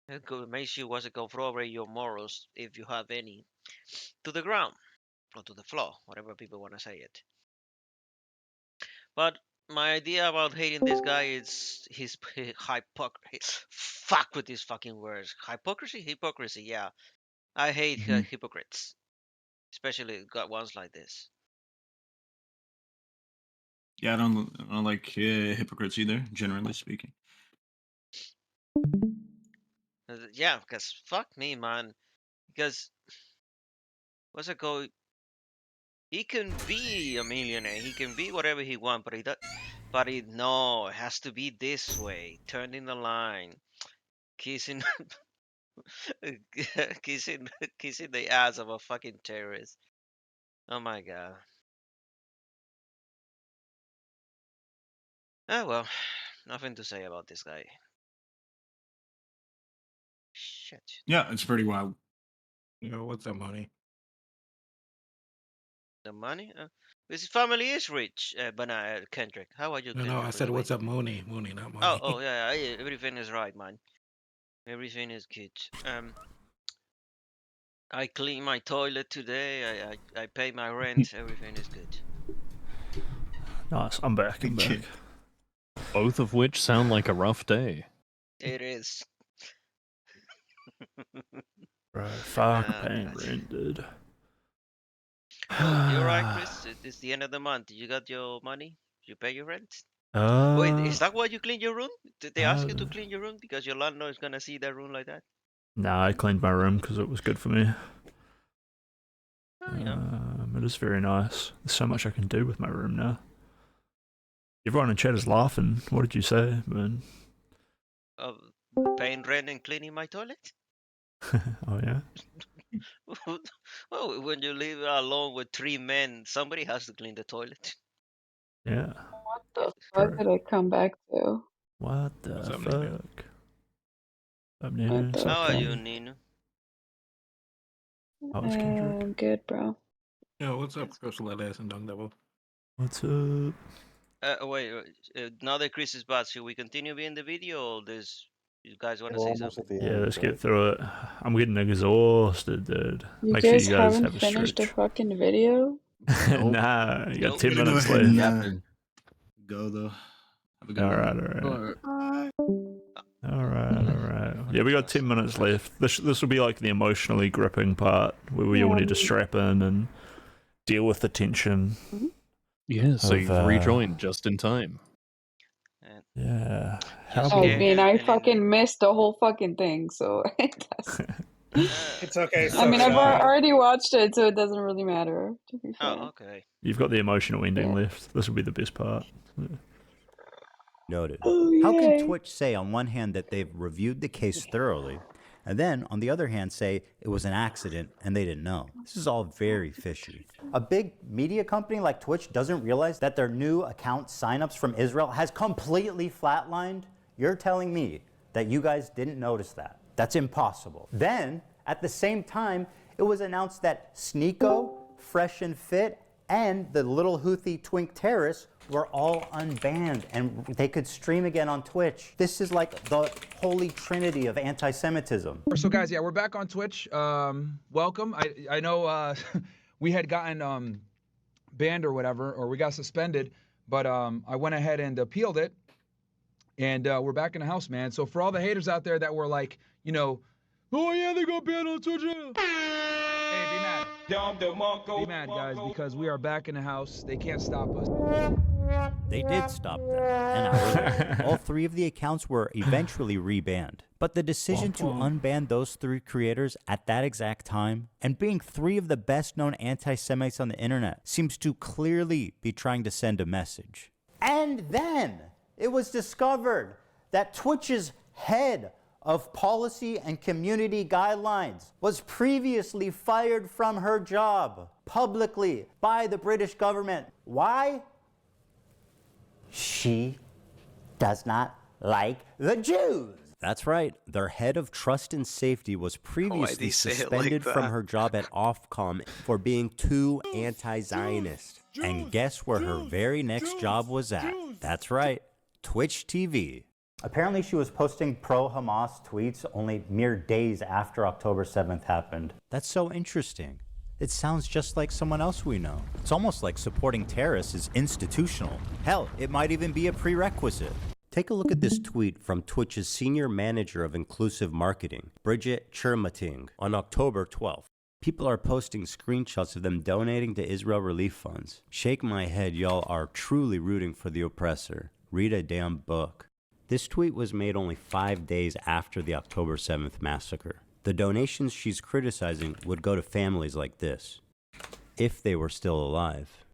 It makes you what's it called? Throw away your morals if you have any to the ground or to the floor, whatever people want to say it. But my idea about hating this guy is his hypocrisy. Fuck with these fucking words. Hypocrisy. Yeah, I hate hypocrites, especially got ones like this. Yeah, I don't like hypocrites either, generally speaking. Yeah, because fuck me, man. Because what's it called? He can be a millionaire. He can be whatever he wants, but he does. But no, it has to be this way. Turning the line, kissing, kissing, kissing the ass of a fucking terrorist. Oh my god. Oh well, nothing to say about this guy. Shit. Yeah, it's pretty wild. Yo, what's up, money? The money? His family is rich, Kendrick. How are you, No, Kendrick, I by the said, way? what's up, Mooney? Mooney, not money. Oh, yeah, everything is right, man. Everything is good. I clean my toilet today. I pay my rent. Everything is good. Nice. I'm back. Both of which sound like a rough day. It is. Bro, fuck Ah, paying God. rent, dude. Oh, you're right, Chris. It's the end of the month. You got your money? You pay your rent? Wait, is that why you clean your room? Did they ask you to clean your room because your landlord is gonna see that room like that? Nah, I cleaned my room because it was good for me. Oh, yeah. It is very nice. There's so much I can do with my room now. Everyone in chat is laughing. What did you say, man? Paying rent and cleaning my toilet? Oh yeah. Well, when you live alone with 3 men, somebody has to clean the toilet. Yeah. What the fuck did I come back to? What the What's up, fuck? Ninou? Up, Ninou? What's up, How are you, Tony? Ninou? How was Kendrick? I'm good, bro. Yo, what's up, Crystal Ladass and Dung Devil? What's up? Wait, now that Chris is back, should we continue being the video or this You guys want to We're say almost something? at the Yeah, end. let's right? get through it. I'm getting exhausted, dude. You Make sure guys you guys haven't have a finished the stretch. fucking video? Nah, you got Nope. 10 We're gonna go minutes ahead left. and go though. Have a good All one. right, all right. Yeah, we got 10 minutes left. This will be like the emotionally gripping part where we all need to strap in and deal with the tension. Yeah, so of, you've rejoined just in time. Yeah. Just I get mean, here I and then fucking missed the whole fucking thing, so it doesn't. It's okay. I mean, I've already watched it, so it doesn't really matter, to be fair. Oh, okay. You've got the emotional ending left. This will be the best part. Noted. Oh, How can yay. Twitch say on one hand that they've reviewed the case thoroughly, and then on the other hand say it was an accident and they didn't know? This is all very fishy. A big media company like Twitch doesn't realize that their new account signups from Israel has completely flatlined? You're telling me that you guys didn't notice that? That's impossible. Then, at the same time, it was announced that Sneeko, Fresh and Fit, and the little Houthi twink terrorists were all unbanned and they could stream again on Twitch. This is like the holy trinity of anti-Semitism. So guys, yeah, we're back on Twitch. Welcome. I know we had gotten banned or whatever, or we got suspended, but I went ahead and appealed it, and we're back in the house, man. So for all the haters out there that were like, you know, oh yeah, they got banned on Twitch. Hey, be mad. Be mad, guys, because we are back in the house. They can't stop us. They did stop them, and hours later, all three of the accounts were eventually rebanned. But the decision to unban those three creators at that exact time, and being three of the best-known anti-Semites on the internet, seems to clearly be trying to send a message. And then it was discovered that Twitch's head of policy and community guidelines was previously fired from her job publicly by the British government. Why? She does not like the Jews. That's right. Their head of trust and safety was previously suspended from her job at Ofcom for being too anti-Zionist. And guess where her very next job was at? That's right, Twitch TV. Apparently she was posting pro-Hamas tweets only mere days after October 7th happened. That's so interesting. It sounds just like someone else we know. It's almost like supporting terrorists is institutional. Hell, it might even be a prerequisite. Take a look at this tweet from Twitch's senior manager of inclusive marketing, Bridget Chermating, on October 12th. People are posting screenshots of them donating to Israel relief funds. Shake my head, y'all are truly rooting for the oppressor. Read a damn book. This tweet was made only 5 days after the October 7th massacre. The donations she's criticizing would go to families like this, if they were still alive.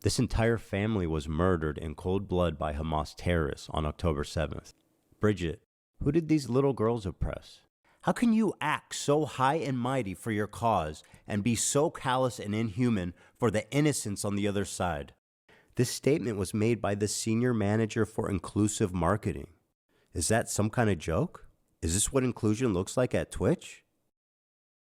This entire family was murdered in cold blood by Hamas terrorists on October 7th. Bridget, who did these little girls oppress? How can you act so high and mighty for your cause and be so callous and inhuman for the innocents on the other side? This statement was made by the senior manager for inclusive marketing. Is that some kind of joke? Is this what inclusion looks like at Twitch?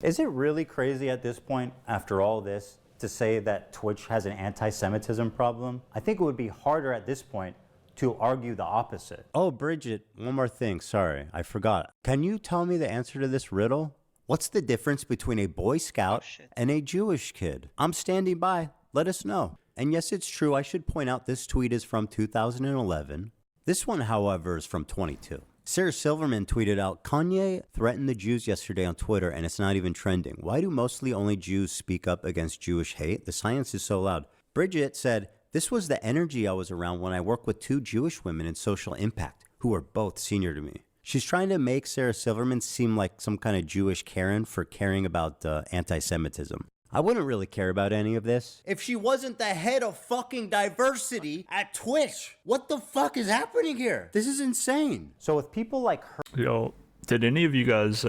Is it really crazy at this point, after all this, to say that Twitch has an anti-Semitism problem? I think it would be harder at this point to argue the opposite. Oh, Bridget, one more thing. Sorry, I forgot. Can you tell me the answer to this riddle? What's the difference between a Boy Scout and a Jewish kid? I'm standing by. Let us know. And yes, it's true. I should point out this tweet is from 2011. This one, however, is from 22. Sarah Silverman tweeted out, Kanye threatened the Jews yesterday on Twitter and it's not even trending. Why do mostly only Jews speak up against Jewish hate? The silence is so loud. Bridget said, this was the energy I was around when I worked with two Jewish women in social impact who were both senior to me. She's trying to make Sarah Silverman seem like some kind of Jewish Karen for caring about anti-Semitism. I wouldn't really care about any of this if she wasn't the head of fucking diversity at Twitch. What the fuck is happening here? This is insane. So with people like her... Yo, did any of you guys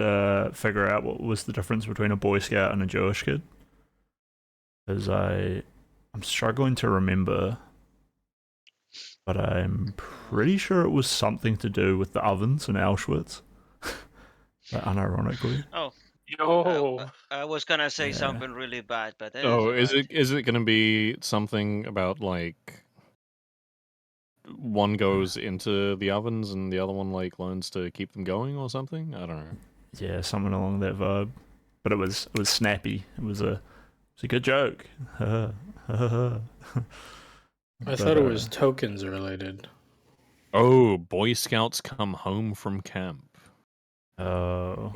figure out what was the difference between a Boy Scout and a Jewish kid? Because I'm struggling to remember, but I'm pretty sure it was something to do with the ovens in Auschwitz. Unironically. Oh. Yo. I was gonna say something really bad, but Oh, is it gonna be something about like one goes into the ovens and the other one like learns to keep them going or something. I don't know. Yeah, something along that vibe. But it was snappy. It was a good joke. I thought it was tokens related. Oh, Boy Scouts come home from camp. Oh,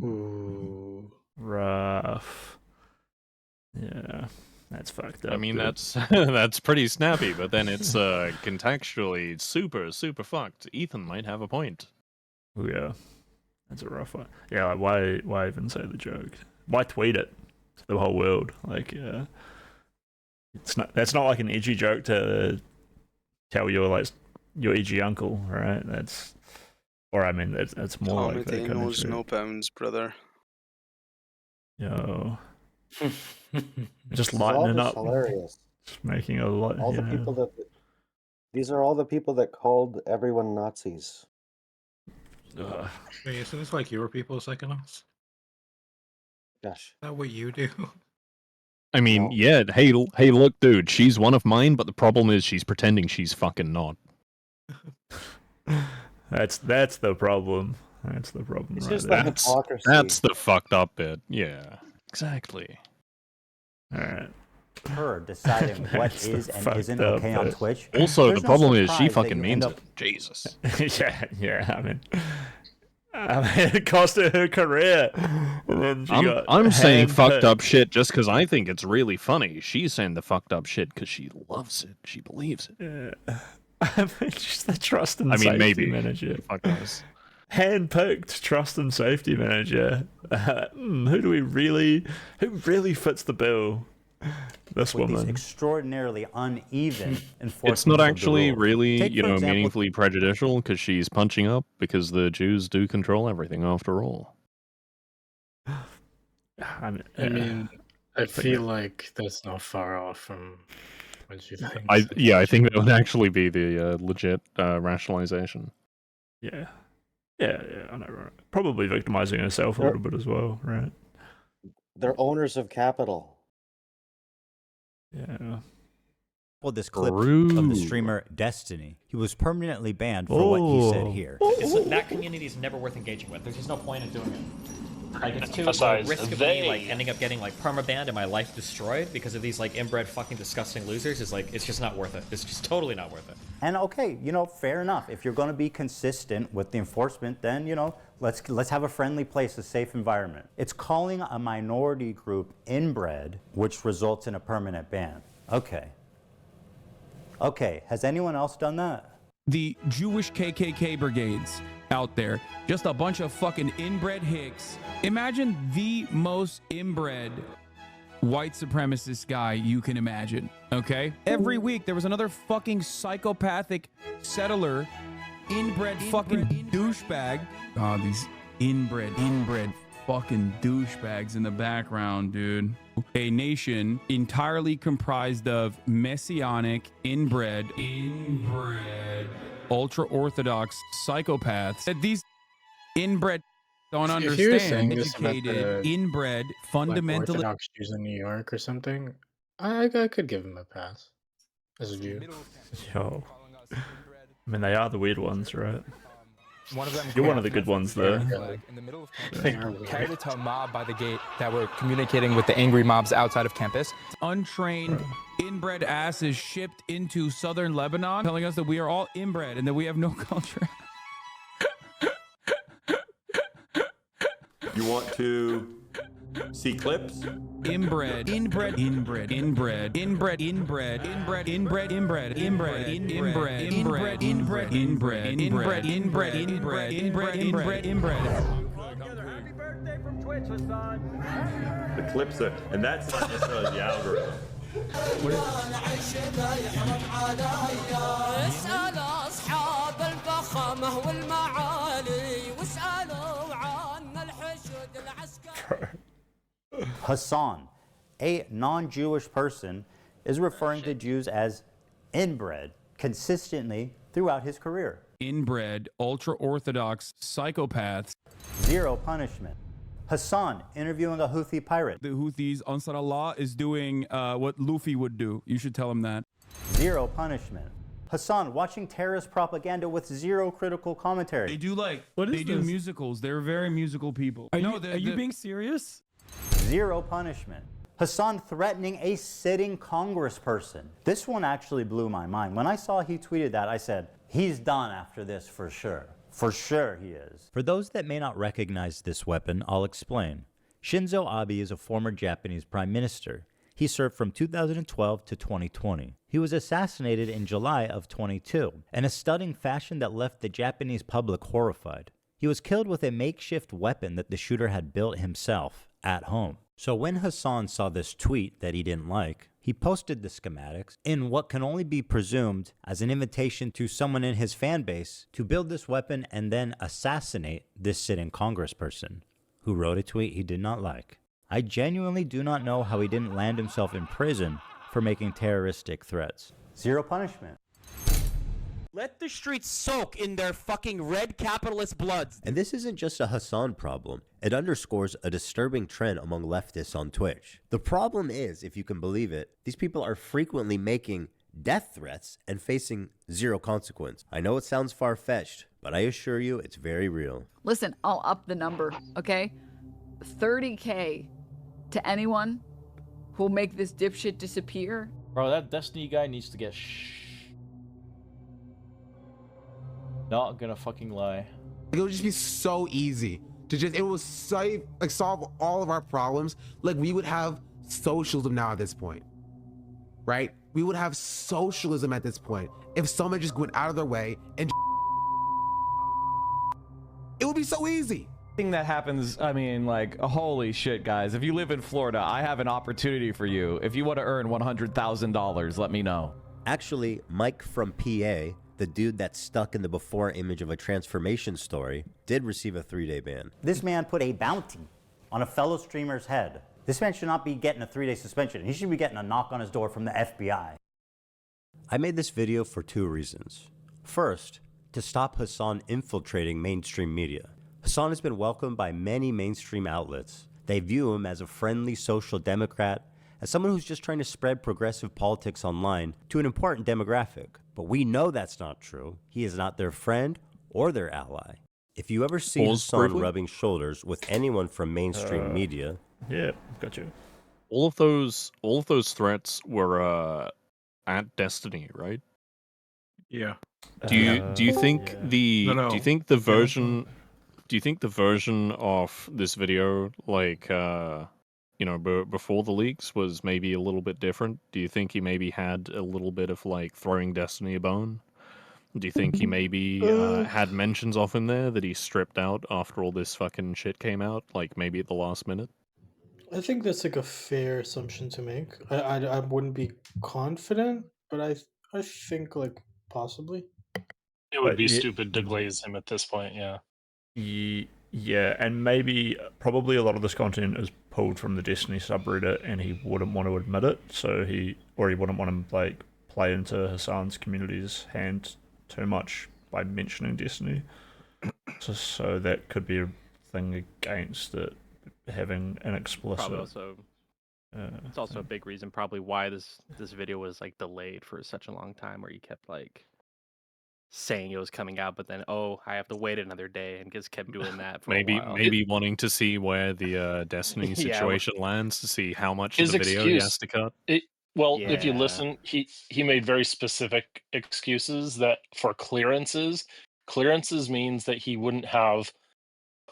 Ooh. rough. Yeah, that's fucked up. I mean, dude. that's that's pretty snappy, but then it's contextually super fucked. Ethan might have a point. Oh yeah, that's a rough one. Yeah, like why even say the joke? Why tweet it to the whole world? Like, that's not like an edgy joke to tell your edgy uncle, right? That's more like that Comedy kind of knows joke. no bounds, brother. Yo, just This is all lightening just up, hilarious. just making a lot. All the people that these are all the people that called everyone Nazis. Ugh. Wait, isn't this like your people second us? Gosh. Is that what you do? I mean, yeah. Hey, look, dude. She's one of mine, but the problem is she's pretending she's fucking not. That's the problem. That's the problem. It's Right just there. the hypocrisy. That's the fucked up bit. Yeah, exactly. All right. Her deciding what That's is the and fucked isn't up okay on bit. Twitch. Also, There's the no problem is she surprise that fucking you means end it. up- Jesus. yeah. I mean, it cost her career. And then she got I'm saying handpicked. fucked up shit just because I think it's really funny. She's saying the fucked up shit because she loves it. She believes it. Yeah. I mean, she's the trust and I mean, safety maybe. manager. Fuck knows. Handpicked trust and safety manager. Who really fits the bill? This with these woman. extraordinarily uneven enforcement. It's not of the actually rules. really, Take, for example, meaningfully prejudicial because she's punching up because the Jews do control everything after all. I I feel like that's not far off from what you think. I think that would actually be the legit rationalization. Yeah, I know, right? Probably victimizing herself a little bit as well, right? They're owners of capital. Yeah. Well, this clip of the streamer Destiny. He was permanently banned for what he said here. That community is never worth engaging with. There's just no point in doing it. Like, it's too Emphasize risk of they. me like ending up getting like permabanned and my life destroyed because of these like inbred fucking disgusting losers is like it's just not worth it. It's just totally not worth it. And okay, fair enough. If you're going to be consistent with the enforcement, then let's have a friendly place, a safe environment. It's calling a minority group inbred, which results in a permanent ban. Okay, has anyone else done that? The Jewish KKK brigades out there, just a bunch of fucking inbred hicks. Imagine the most inbred white supremacist guy you can imagine, okay? Every week there was another fucking psychopathic settler, inbred fucking douchebag. Oh, these inbred fucking douchebags in the background, dude. A nation entirely comprised of messianic, inbred, ultra-orthodox psychopaths that these inbred don't If you were saying understand. this about Educated, the, inbred, like, fundamentalist. Orthodox Jews in New York or something, I could give him a pass as a Jew. Yo. I mean, they are the weird ones, right? One of them You're one of the good ones, though. in the middle of campus, carried it to a mob by the gate that were communicating with the angry mobs outside of campus. Untrained, inbred asses shipped into southern Lebanon, telling us that we are all inbred and that we have no culture. You want to see clips? Inbred. The clips are, and that's not necessarily the algorithm. اسأل أصحاب الفخامة والمعالي واسألوا عن الحشود العسكري. Hasan, a non-Jewish person, is referring to Jews as inbred consistently throughout his career. Inbred, ultra-orthodox psychopaths. Zero punishment. Hasan interviewing a Houthi pirate. The Houthis, Ansar Allah, is doing what Luffy would do. You should tell him that. Zero punishment. Hasan, watching terrorist propaganda with zero critical commentary. They do like What is they do this? musicals. They're very musical people. Are no, you being serious? Zero punishment. Hasan threatening a sitting congressperson. This one actually blew my mind. When I saw he tweeted that, I said, he's done after this for sure. For sure he is. For those that may not recognize this weapon, I'll explain. Shinzo Abe is a former Japanese prime minister. He served from 2012 to 2020. He was assassinated in July of 22 in a stunning fashion that left the Japanese public horrified. He was killed with a makeshift weapon that the shooter had built himself at home. So when Hasan saw this tweet that he didn't like, he posted the schematics in what can only be presumed as an invitation to someone in his fan base to build this weapon and then assassinate this sitting congressperson, who wrote a tweet he did not like. I genuinely do not know how he didn't land himself in prison for making terroristic threats. Zero punishment. Let the streets soak in their fucking red capitalist bloods. And this isn't just a Hasan problem. It underscores a disturbing trend among leftists on Twitch. The problem is, if you can believe it, these people are frequently making death threats and facing zero consequence. I know it sounds far-fetched, but I assure you it's very real. Listen, I'll up the number, okay? 30K to anyone who'll make this dipshit disappear. Bro, that Destiny guy needs to get Not gonna fucking lie. It would just be so easy to just, it will solve all of our problems. Like, we would have socialism now at this point, right? We would have socialism at this point if someone just went out of their way and it would be so easy. Thing that happens, I mean, like, holy shit, guys. If you live in Florida, I have an opportunity for you. If you want to earn $100,000, let me know. Actually, Mike from PA, the dude that's stuck in the before image of a transformation story, did receive a 3-day ban. This man put a bounty on a fellow streamer's head. This man should not be getting a 3-day suspension. He should be getting a knock on his door from the FBI. I made this video for 2 reasons. First, to stop Hasan infiltrating mainstream media. Hasan has been welcomed by many mainstream outlets. They view him as a friendly social democrat, as someone who's just trying to spread progressive politics online to an important demographic. But we know that's not true. He is not their friend or their ally. If you ever see Hasan rubbing shoulders with anyone from mainstream media... Yeah, got you. All of those threats were at Destiny, right? Yeah. Do you think the No. do you think the version of this video, like before the leaks, was maybe a little bit different? Do you think he maybe had a little bit of like throwing Destiny a bone? Do you think he maybe had mentions off in there that he stripped out after all this fucking shit came out, like maybe at the last minute? I think that's like a fair assumption to make. I wouldn't be confident, but I think like possibly. It would be stupid to glaze him at this point, yeah. Yeah, and maybe probably a lot of this content is pulled from the Destiny subreddit, and he wouldn't want to admit it, so he wouldn't want to like play into Hasan's community's hand too much by mentioning Destiny. So that could be a thing against it, having an explicit. Probably also, it's also a big reason probably why this video was like delayed for such a long time, where you kept like saying it was coming out, but then I have to wait another day, and just kept doing that for a while. Maybe wanting to see where the Destiny situation lands, to see how much of His the video he has to cut. If you listen, he made very specific excuses that for clearances means that he wouldn't have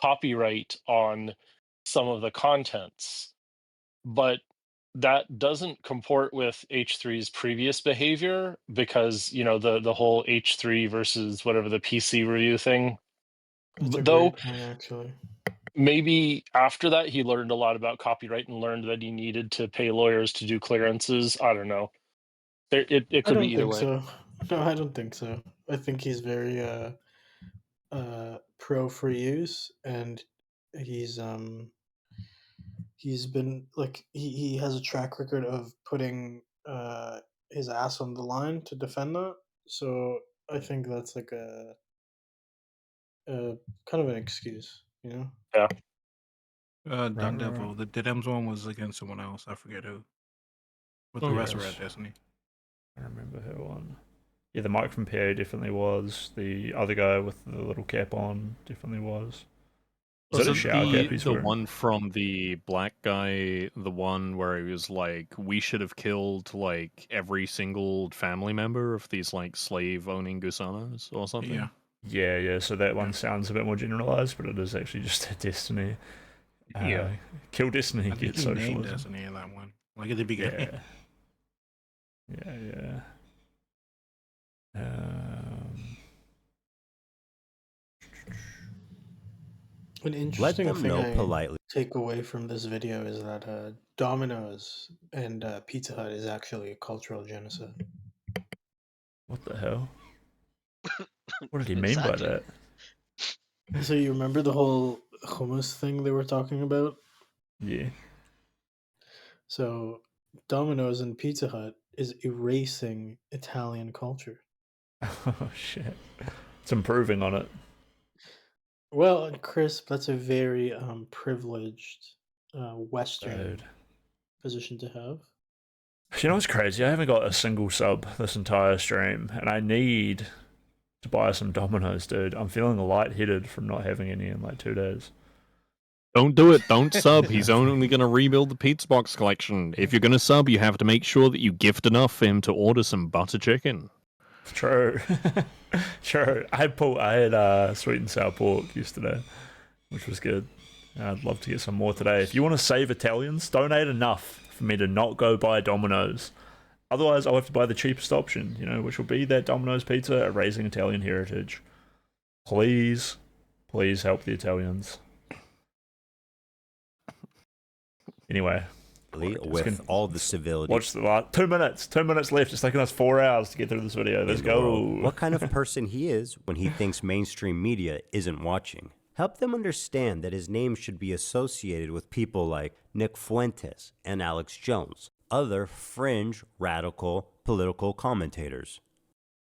copyright on some of the contents, but that doesn't comport with H3's previous behavior, because the whole H3 versus whatever the PC review thing. That's a Though great point, actually. maybe after that he learned a lot about copyright and learned that he needed to pay lawyers to do clearances. I don't know. It could be either way. So. No, I don't think so. I think he's very pro free use, and he's been like he has a track record of putting his ass on the line to defend that. So I think that's like a kind of an excuse, you know? Yeah. Don Devil. The Didems one was against someone else. I forget who. But the rest were at Destiny. I remember who won. Yeah, the Mike from PA definitely was. The other guy with the little cap on definitely was. Is that a Wasn't shower cap he's the wearing? one from the black guy the one where he was like, we should have killed like every single family member of these like slave owning gusanos or something? Yeah. Yeah. So that one sounds a bit more generalized, but it is actually just a Destiny. Yeah. Kill Destiny, I think get he named socialism. Destiny in that one. Like at the beginning. Yeah. An interesting them thing know I politely. take away from this video is that Domino's and Pizza Hut is actually a cultural genocide. What the hell? What did he mean by that? So you remember the whole hummus thing they were talking about? Yeah. So Domino's and Pizza Hut is erasing Italian culture. Oh shit. It's improving on it. Well, Crisp, that's a very privileged Western position to have. You know what's crazy? I haven't got a single sub this entire stream, and I need to buy some Domino's, dude. I'm feeling lightheaded from not having any in like 2 days. Don't do it. Don't sub. He's only going to rebuild the pizza box collection. If you're going to sub, you have to make sure that you gift enough for him to order some butter chicken. True. True. I had sweet and sour pork yesterday, which was good. I'd love to get some more today. If you want to save Italians, donate enough for me to not go buy Domino's. Otherwise, I'll have to buy the cheapest option, which will be that Domino's pizza, erasing Italian heritage. Please help the Italians. Anyway. With all the civility. Watch the last 2 minutes. 2 minutes left. It's taken us 4 hours to get through this video. Let's go. What kind of person he is when he thinks mainstream media isn't watching. Help them understand that his name should be associated with people like Nick Fuentes and Alex Jones, other fringe, radical, political commentators.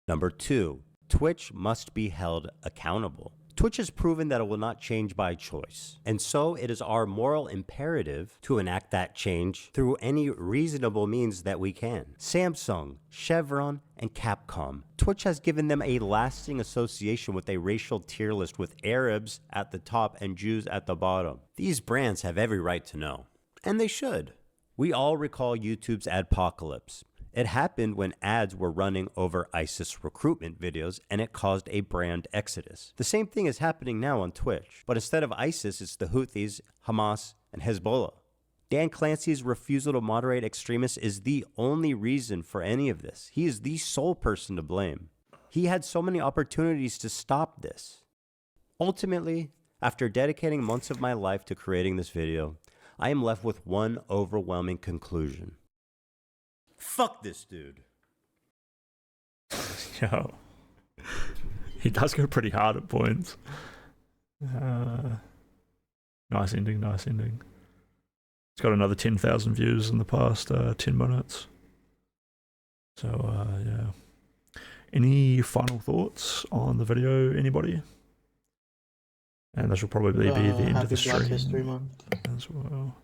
Number 2, Twitch must be held accountable. Twitch has proven that it will not change by choice, and so it is our moral imperative to enact that change through any reasonable means that we can. Samsung, Chevron, and Capcom. Twitch has given them a lasting association with a racial tier list with Arabs at the top and Jews at the bottom. These brands have every right to know, and they should. We all recall YouTube's adpocalypse. It happened when ads were running over ISIS recruitment videos, and it caused a brand exodus. The same thing is happening now on Twitch, but instead of ISIS, it's the Houthis, Hamas, and Hezbollah. Dan Clancy's refusal to moderate extremists is the only reason for any of this. He is the sole person to blame. He had so many opportunities to stop this. Ultimately, after dedicating months of my life to creating this video, I am left with one overwhelming conclusion. Fuck this dude. Yo. He does go pretty hard at points. Nice ending. It's got another 10,000 views in the past 10 minutes. So, yeah. Any final thoughts on the video, anybody? And this will probably be the end of the stream. Black History Month as well.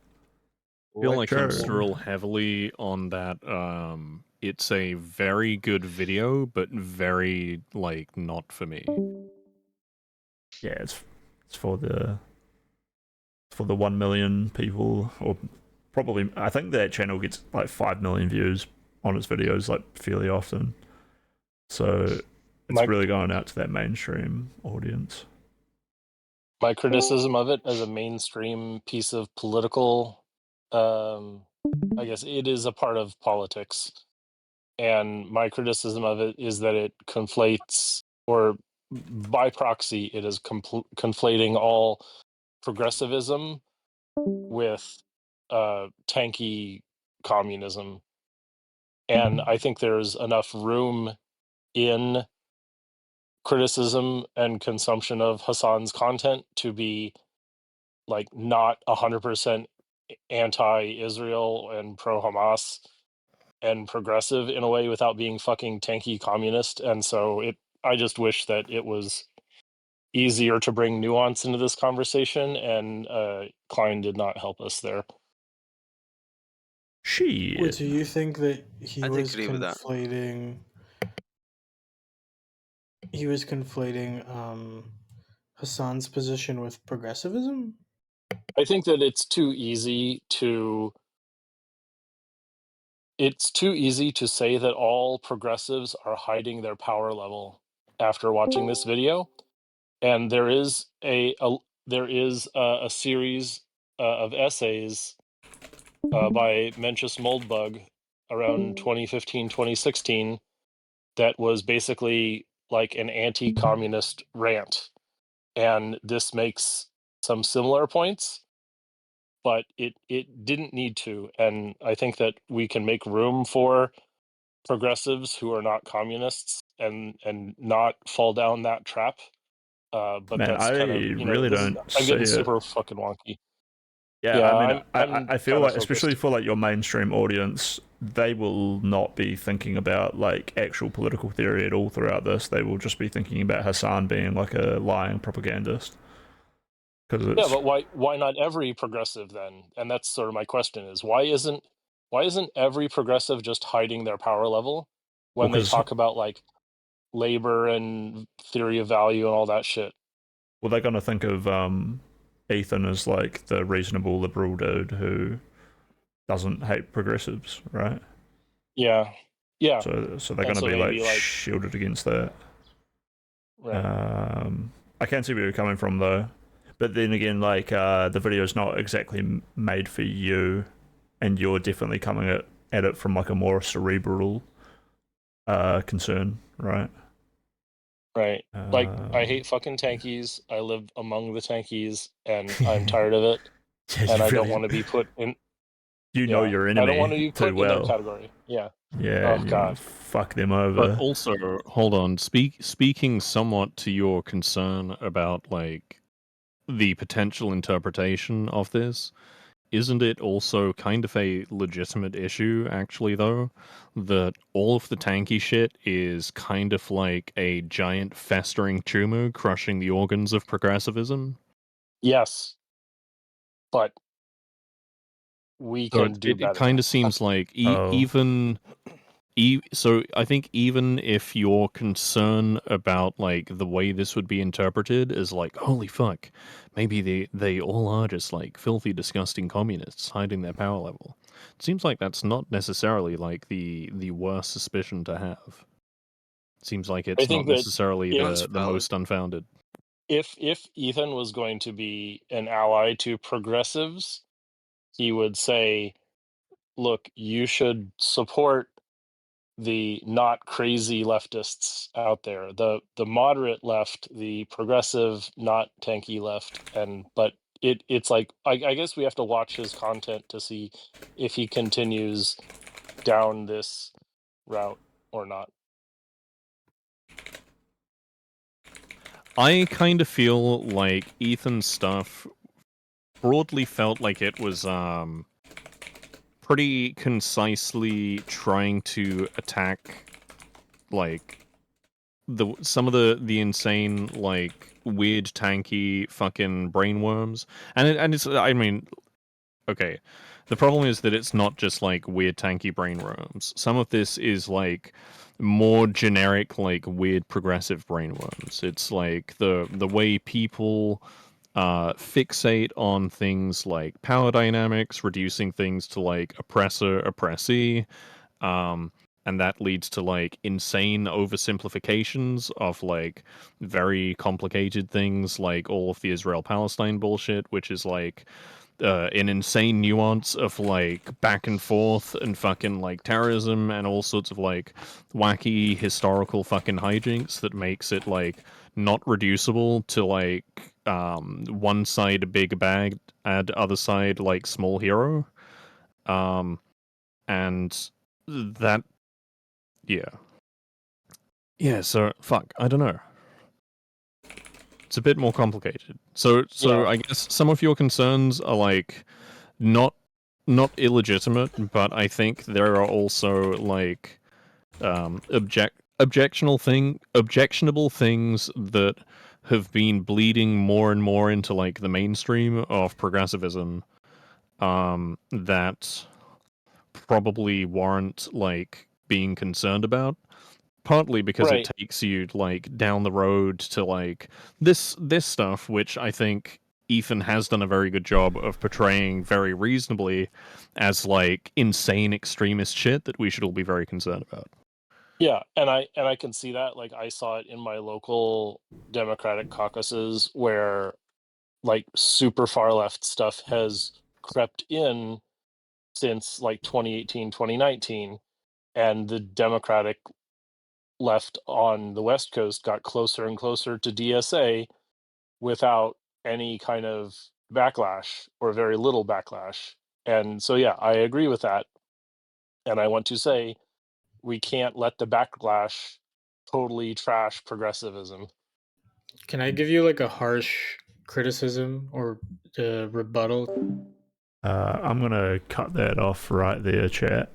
I feel like I'm still heavily on that. It's a very good video, but very not for me. Yeah, it's for the 1 million people, or probably I think that channel gets like 5 million views on its videos fairly often. So it's really going out to that mainstream audience. My criticism of it as a mainstream piece of political, I guess it is a part of politics. And my criticism of it is that it conflates, or by proxy, it is conflating all progressivism with tanky communism. And I think there's enough room in criticism and consumption of Hasan's content to be not 100% anti-Israel and pro-Hamas and progressive in a way without being fucking tanky communist. And so I just wish that it was easier to bring nuance into this conversation, and Klein did not help us there. Wait, so you think that he I'd was agree with that. conflating he was conflating Hasan's position with progressivism. I think that it's too easy to say that all progressives are hiding their power level after watching this video. And there is a series of essays by Mencius Moldbug around 2015, 2016 that was basically like an anti-communist rant. And this makes some similar points, but it didn't need to. And I think that we can make room for progressives who are not communists and not fall down that trap. But Man, that's I kind of, really this is, don't I'm see getting it. super fucking wonky. Yeah, Yeah, I mean, I'm I feel kind of like, especially focused. for like your mainstream audience, they will not be thinking about like actual political theory at all throughout this. They will just be thinking about Hasan being like a lying propagandist. Because Yeah, it's but why not every progressive then? And that's sort of my question: is why isn't every progressive just hiding their power level when they because talk about like labor and theory of value and all that shit? well, they're gonna think of Ethan as like the reasonable liberal dude who doesn't hate progressives, right? Yeah, yeah. So they're And gonna so be like maybe like shielded against that. right. I can see where you're coming from though, but then again, like the video's not exactly made for you, and you're definitely coming at it from like a more cerebral concern, right? Right. Like, I hate fucking tankies. I live among the tankies, and I'm tired of it. Yeah, And you I don't really want to be put in. you know Yeah, your I don't want enemy to be too put in their well. category. Yeah. Yeah, Oh and you want God. to fuck them But over. also, hold on. Speaking somewhat to your concern about like the potential interpretation of this, isn't it also kind of a legitimate issue, actually, though, that all of the tanky shit is kind of like a giant festering tumor crushing the organs of progressivism? Yes, but we So can do it better. kind of seems like Oh, so I think even if your concern about like the way this would be interpreted is like, holy fuck, maybe they all are just like filthy, disgusting communists hiding their power level. It seems like that's not necessarily like the worst suspicion to have. Seems like I it's not think that necessarily if the most unfounded. if Ethan was going to be an ally to progressives, he would say, "Look, you should support the not crazy leftists out there, the moderate left, the progressive, not tanky left." And but it's like I guess we have to watch his content to see if he continues down this route or not. I kind of feel like Ethan's stuff broadly felt like it was pretty concisely trying to attack like some of the insane like weird tanky fucking brainworms, and it's I mean, okay, the problem is that it's not just like weird tanky brainworms. Some of this is like more generic like weird progressive brainworms. It's like the way people fixate on things like power dynamics, reducing things to like oppressor oppressee, um, and that leads to like insane oversimplifications of like very complicated things like all of the Israel Palestine bullshit, which is like an insane nuance of like back and forth and fucking like terrorism and all sorts of like wacky historical fucking hijinks that makes it like not reducible to like one side a big bag and other side like small hero, and that yeah. Yeah, so fuck, I don't know. It's a bit more complicated. So Yeah. I guess some of your concerns are like not illegitimate, but I think there are also like objectionable things that have been bleeding more and more into like the mainstream of progressivism, that probably warrant like being concerned about. partly because Right. it takes you like down the road to like this stuff, which I think Ethan has done a very good job of portraying very reasonably as like insane extremist shit that we should all be very concerned about. Yeah, and I can see that. Like I saw it in my local Democratic caucuses where like super far left stuff has crept in since like 2018, 2019, and the Democratic left on the West Coast got closer and closer to DSA without any kind of backlash or very little backlash. And so, yeah, I agree with that. And I want to say we can't let the backlash totally trash progressivism. Can I give you like a harsh criticism or rebuttal? I'm gonna cut that off right there, chat.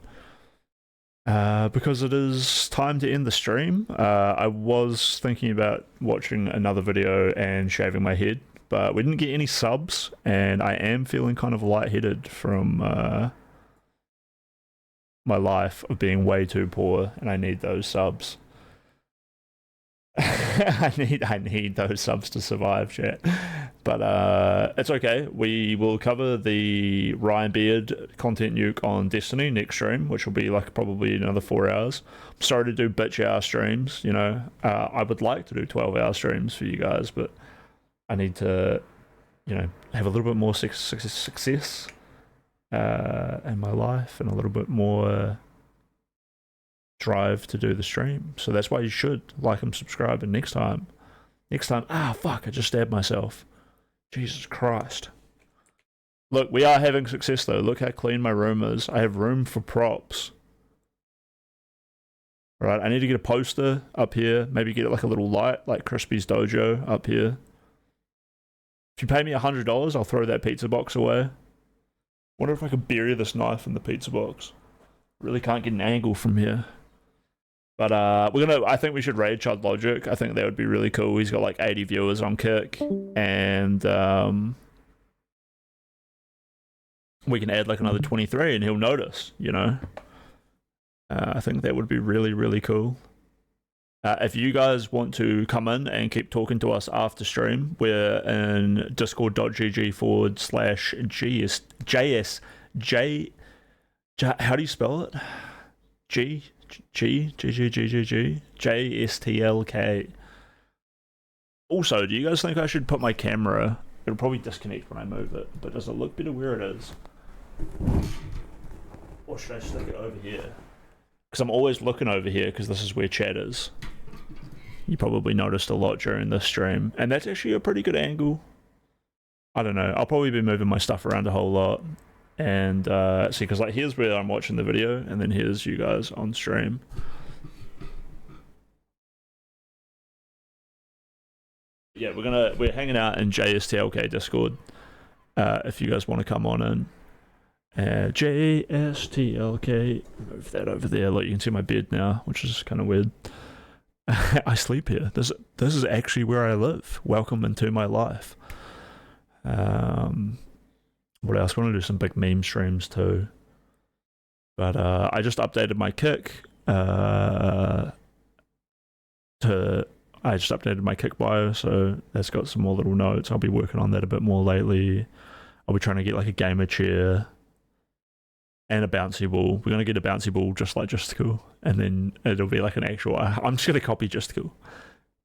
Because it is time to end the stream. I was thinking about watching another video and shaving my head, but we didn't get any subs, and I am feeling kind of lightheaded from my life of being way too poor, and I need those subs. I need those subs to survive, chat. But it's okay. We will cover the Ryan Beard content nuke on Destiny next stream, which will be like probably another 4 hours. I'm sorry to do bitch hour streams, you know. I would like to do 12-hour streams for you guys, but I need to, you know, have a little bit more success in my life and a little bit more drive to do the stream. So that's why you should like and subscribe. And next time, fuck, I just stabbed myself. Jesus Christ. Look, we are having success though. Look how clean my room is. I have room for props. Alright, I need to get a poster up here. Maybe get like a little light, like Crispy's Dojo up here. If you pay me $100, I'll throw that pizza box away. Wonder if I could bury this knife in the pizza box. Really can't get an angle from here. But I think we should raid Chud Logic. I think that would be really cool. He's got like 80 viewers on Kick, and we can add like another 23 and he'll notice, you know. I think that would be really, really cool. If you guys want to come in and keep talking to us after stream, we're in discord.gg/JS. How do you spell it? JSTLK. Also, do you guys think I should put my camera? It'll probably disconnect when I move it, but does it look better where it is? Or should I stick it over here? Because I'm always looking over here because this is where chat is. You probably noticed a lot during this stream, and that's actually a pretty good angle. I don't know. I'll probably be moving my stuff around a whole lot. And see, because like here's where I'm watching the video, and then here's you guys on stream. Yeah, we're hanging out in JSTLK Discord. If you guys want to come on in, JSTLK. Move that over there. Look, you can see my bed now, which is kind of weird. I sleep here. This is actually where I live. Welcome into my life. What else? I want to do some big meme streams too. But I just updated my Kick. I just updated my Kick bio, so that's got some more little notes. I'll be working on that a bit more lately. I'll be trying to get like a gamer chair and a bouncy ball. We're gonna get a bouncy ball just like Justical, and then it'll be like an actual. I'm just gonna copy Justical,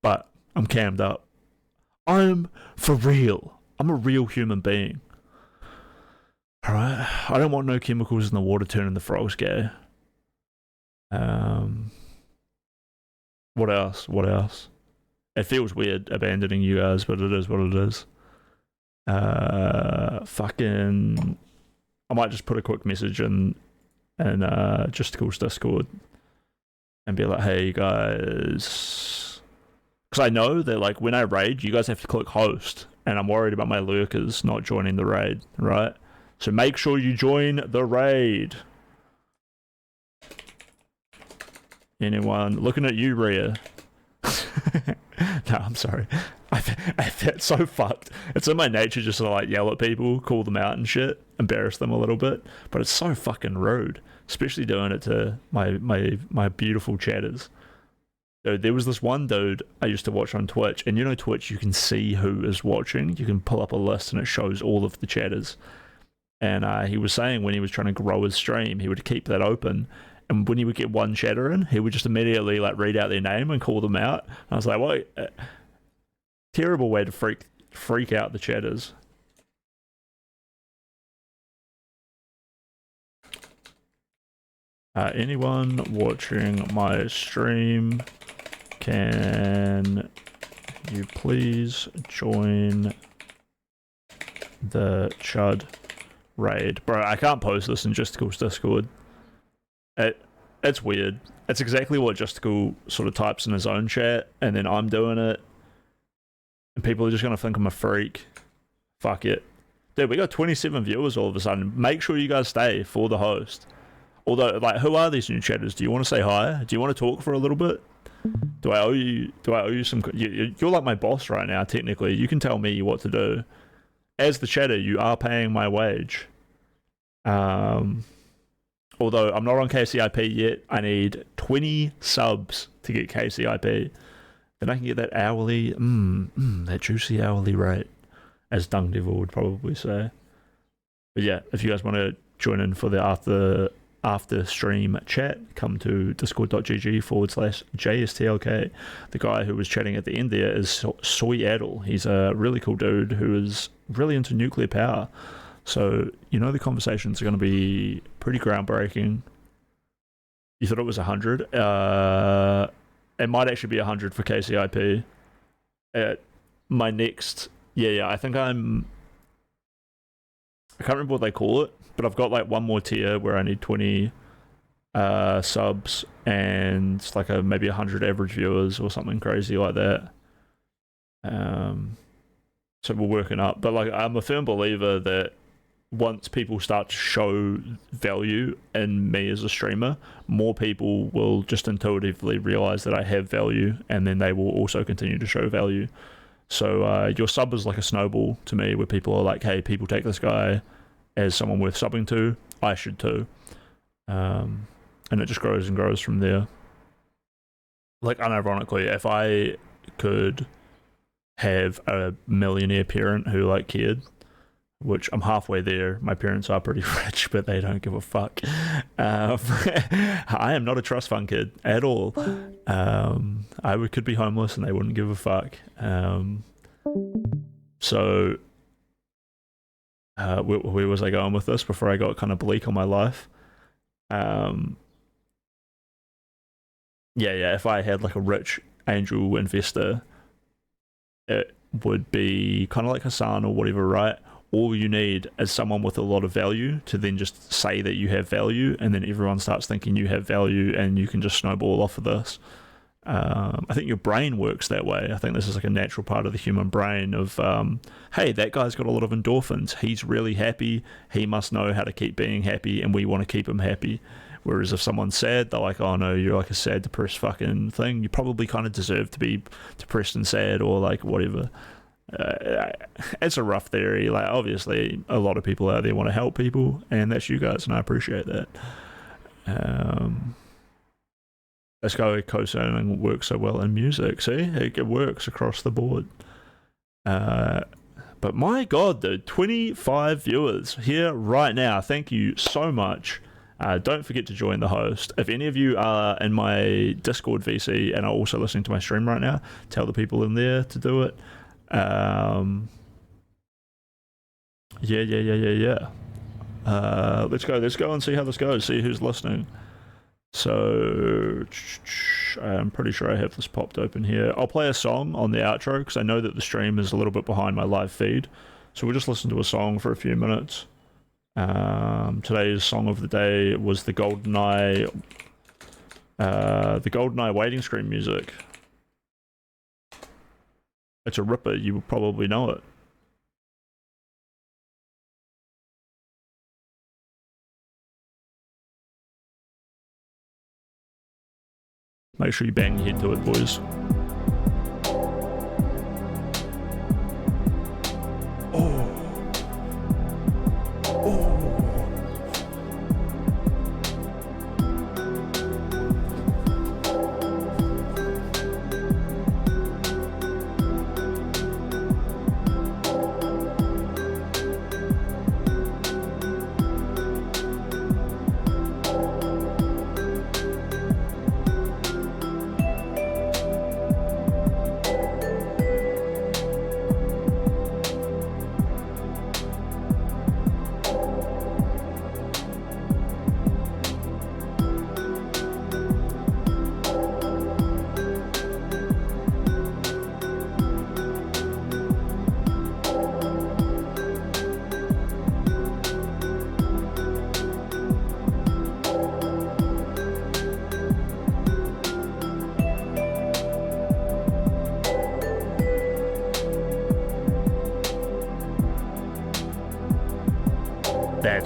but I'm cammed up. I'm for real. I'm a real human being. Alright, I don't want no chemicals in the water turning the frogs gay. What else? What else? It feels weird abandoning you guys, but it is what it is. Fucking... I might just put a quick message in Justical's Discord and be like, hey, you guys... Because I know that like when I raid, you guys have to click host, and I'm worried about my lurkers not joining the raid, right? So make sure you join the raid. Anyone looking at you, Rhea? No, I'm sorry. It's so fucked. It's in my nature just to like yell at people, call them out and shit, embarrass them a little bit. But it's so fucking rude, especially doing it to my beautiful chatters. Dude, there was this one dude I used to watch on Twitch, and you know Twitch, you can see who is watching. You can pull up a list and it shows all of the chatters. And he was saying when he was trying to grow his stream, he would keep that open. And when he would get one chatter in, he would just immediately like read out their name and call them out. And I was like, what? Terrible way to freak out the chatters. Anyone watching my stream, can you please join the Chud raid? Bro, I can't post this in Justical's Discord. It's weird. It's exactly what Justical sort of types in his own chat, and then I'm doing it. And people are just gonna think I'm a freak. Fuck it. Dude, we got 27 viewers all of a sudden. Make sure you guys stay for the host. Although, like, who are these new chatters? Do you want to say hi? Do you want to talk for a little bit? Do I owe you some... You're like my boss right now, technically. You can tell me what to do. As the chatter, you are paying my wage. Although I'm not on KCIP yet, I need 20 subs to get KCIP. Then I can get that hourly... that juicy hourly rate, as Dung Devil would probably say. But yeah, if you guys want to join in for the after stream chat, come to discord.gg/JSTLK. The guy who was chatting at the end there is Soy Adel. He's a really cool dude who is really into nuclear power. So, you know, the conversations are going to be pretty groundbreaking. You thought it was 100? It might actually be 100 for KCIP. At my next... Yeah, I think I can't remember what they call it, but I've got like one more tier where I need 20 subs and like maybe 100 average viewers or something crazy like that. So we're working up. But like, I'm a firm believer that once people start to show value in me as a streamer, more people will just intuitively realize that I have value, and then they will also continue to show value. So your sub is like a snowball to me, where people are like, hey, people take this guy as someone worth subbing to, I should too. And it just grows and grows from there. Like, unironically, if I could have a millionaire parent who like cared, which I'm halfway there. My parents are pretty rich, but they don't give a fuck. I am not a trust fund kid at all. I could be homeless and they wouldn't give a fuck. So where was I going with this before I got kind of bleak on my life? If I had like a rich angel investor, it would be kind of like Hasan or whatever, right? All you need is someone with a lot of value to then just say that you have value, and then everyone starts thinking you have value, and you can just snowball off of this. I think your brain works that way. I think this is like a natural part of the human brain of, hey, that guy's got a lot of endorphins. He's really happy. He must know how to keep being happy, and we want to keep him happy. Whereas if someone's sad, they're like, oh no, you're like a sad, depressed fucking thing. You probably kind of deserve to be depressed and sad, or like whatever. It's a rough theory. Like, obviously a lot of people out there want to help people, and that's you guys, and I appreciate that. That's why co-signing works so well in music. See, it works across the board. But my god, dude, 25 viewers here right now. Thank you so much. Don't forget to join the host. If any of you are in my Discord VC and are also listening to my stream right now, tell the people in there to do it. Let's go and see how this goes. See who's listening. So I'm pretty sure I have this popped open here. I'll play a song on the outro because I know that the stream is a little bit behind my live feed. So we'll just listen to a song for a few minutes. Today's song of the day was the GoldenEye waiting screen music. It's a ripper, you will probably know it. Make sure you bang your head to it, boys.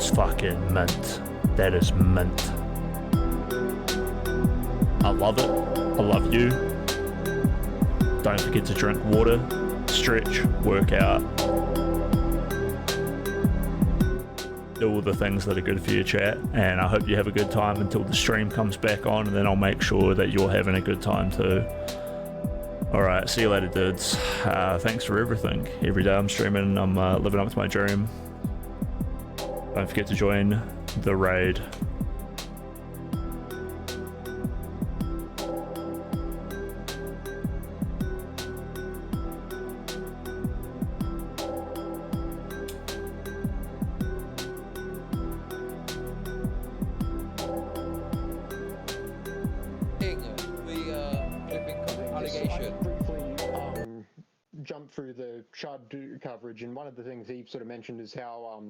That's fucking mint. That is mint. I love it. I love you. Don't forget to drink water, stretch, work out. Do all the things that are good for your chat, and I hope you have a good time until the stream comes back on, and then I'll make sure that you're having a good time too. Alright, see you later, dudes. Thanks for everything. Every day I'm streaming, I'm living up to my dream. Don't forget to join the raid. Jump through the Chud coverage, and one of the things he sort of mentioned is how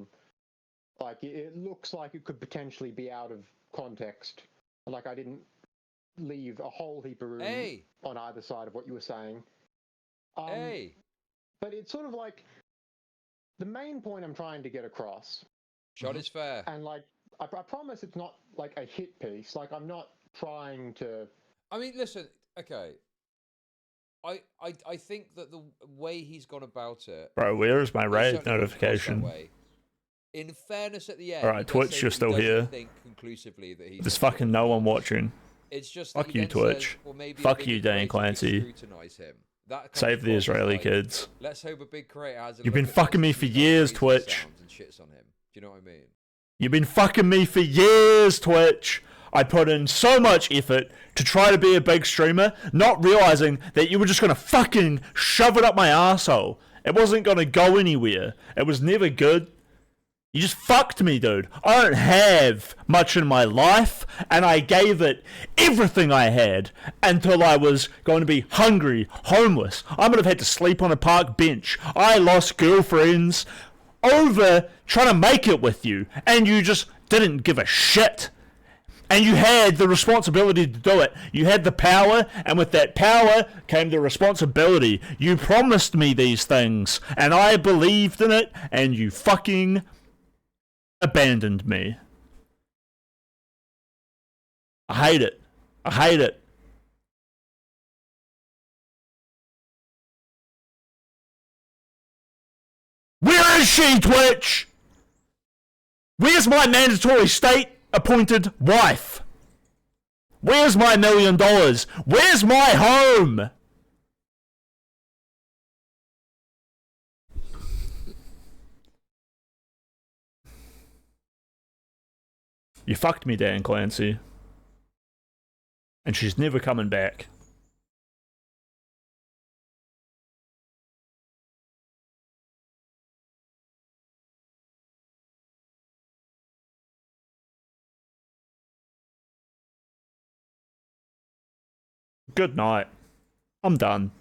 like it looks like it could potentially be out of context. Like I didn't leave a whole heap of room on either side of what you were saying. But it's sort of like the main point I'm trying to get across. Shot is fair. And like I promise it's not like a hit piece. Like I'm not trying to. I mean, listen. Okay. I think that the way he's gone about it. Bro, where is my it raid certainly comes across that notification? way. In fairness, at the end. Alright, Twitch, you're still here. Think conclusively that he's There's fucking no one watching. It's just Fuck that he you, then says, Twitch. well, maybe a Fuck big you, Dan creator could Clancy. scrutinise him. That comes Save the across as Israeli like, kids. Let's hope a big creator has a You've look been at fucking this me and for sees how years, crazy it Twitch. sounds and shits on him. Do you know what I mean? You've been fucking me for years, Twitch. I put in so much effort to try to be a big streamer, not realizing that you were just gonna fucking shove it up my arsehole. It wasn't gonna go anywhere. It was never good. You just fucked me, dude. I don't have much in my life, and I gave it everything I had until I was going to be hungry, homeless. I would have had to sleep on a park bench. I lost girlfriends over trying to make it with you, and you just didn't give a shit. And you had the responsibility to do it. You had the power, and with that power came the responsibility. You promised me these things, and I believed in it, and you fucking abandoned me. I hate it. I hate it. Where is she, Twitch? Where's my mandatory state-appointed wife? Where's my $1 million? Where's my home? You fucked me, Dan Clancy. And she's never coming back. Good night. I'm done.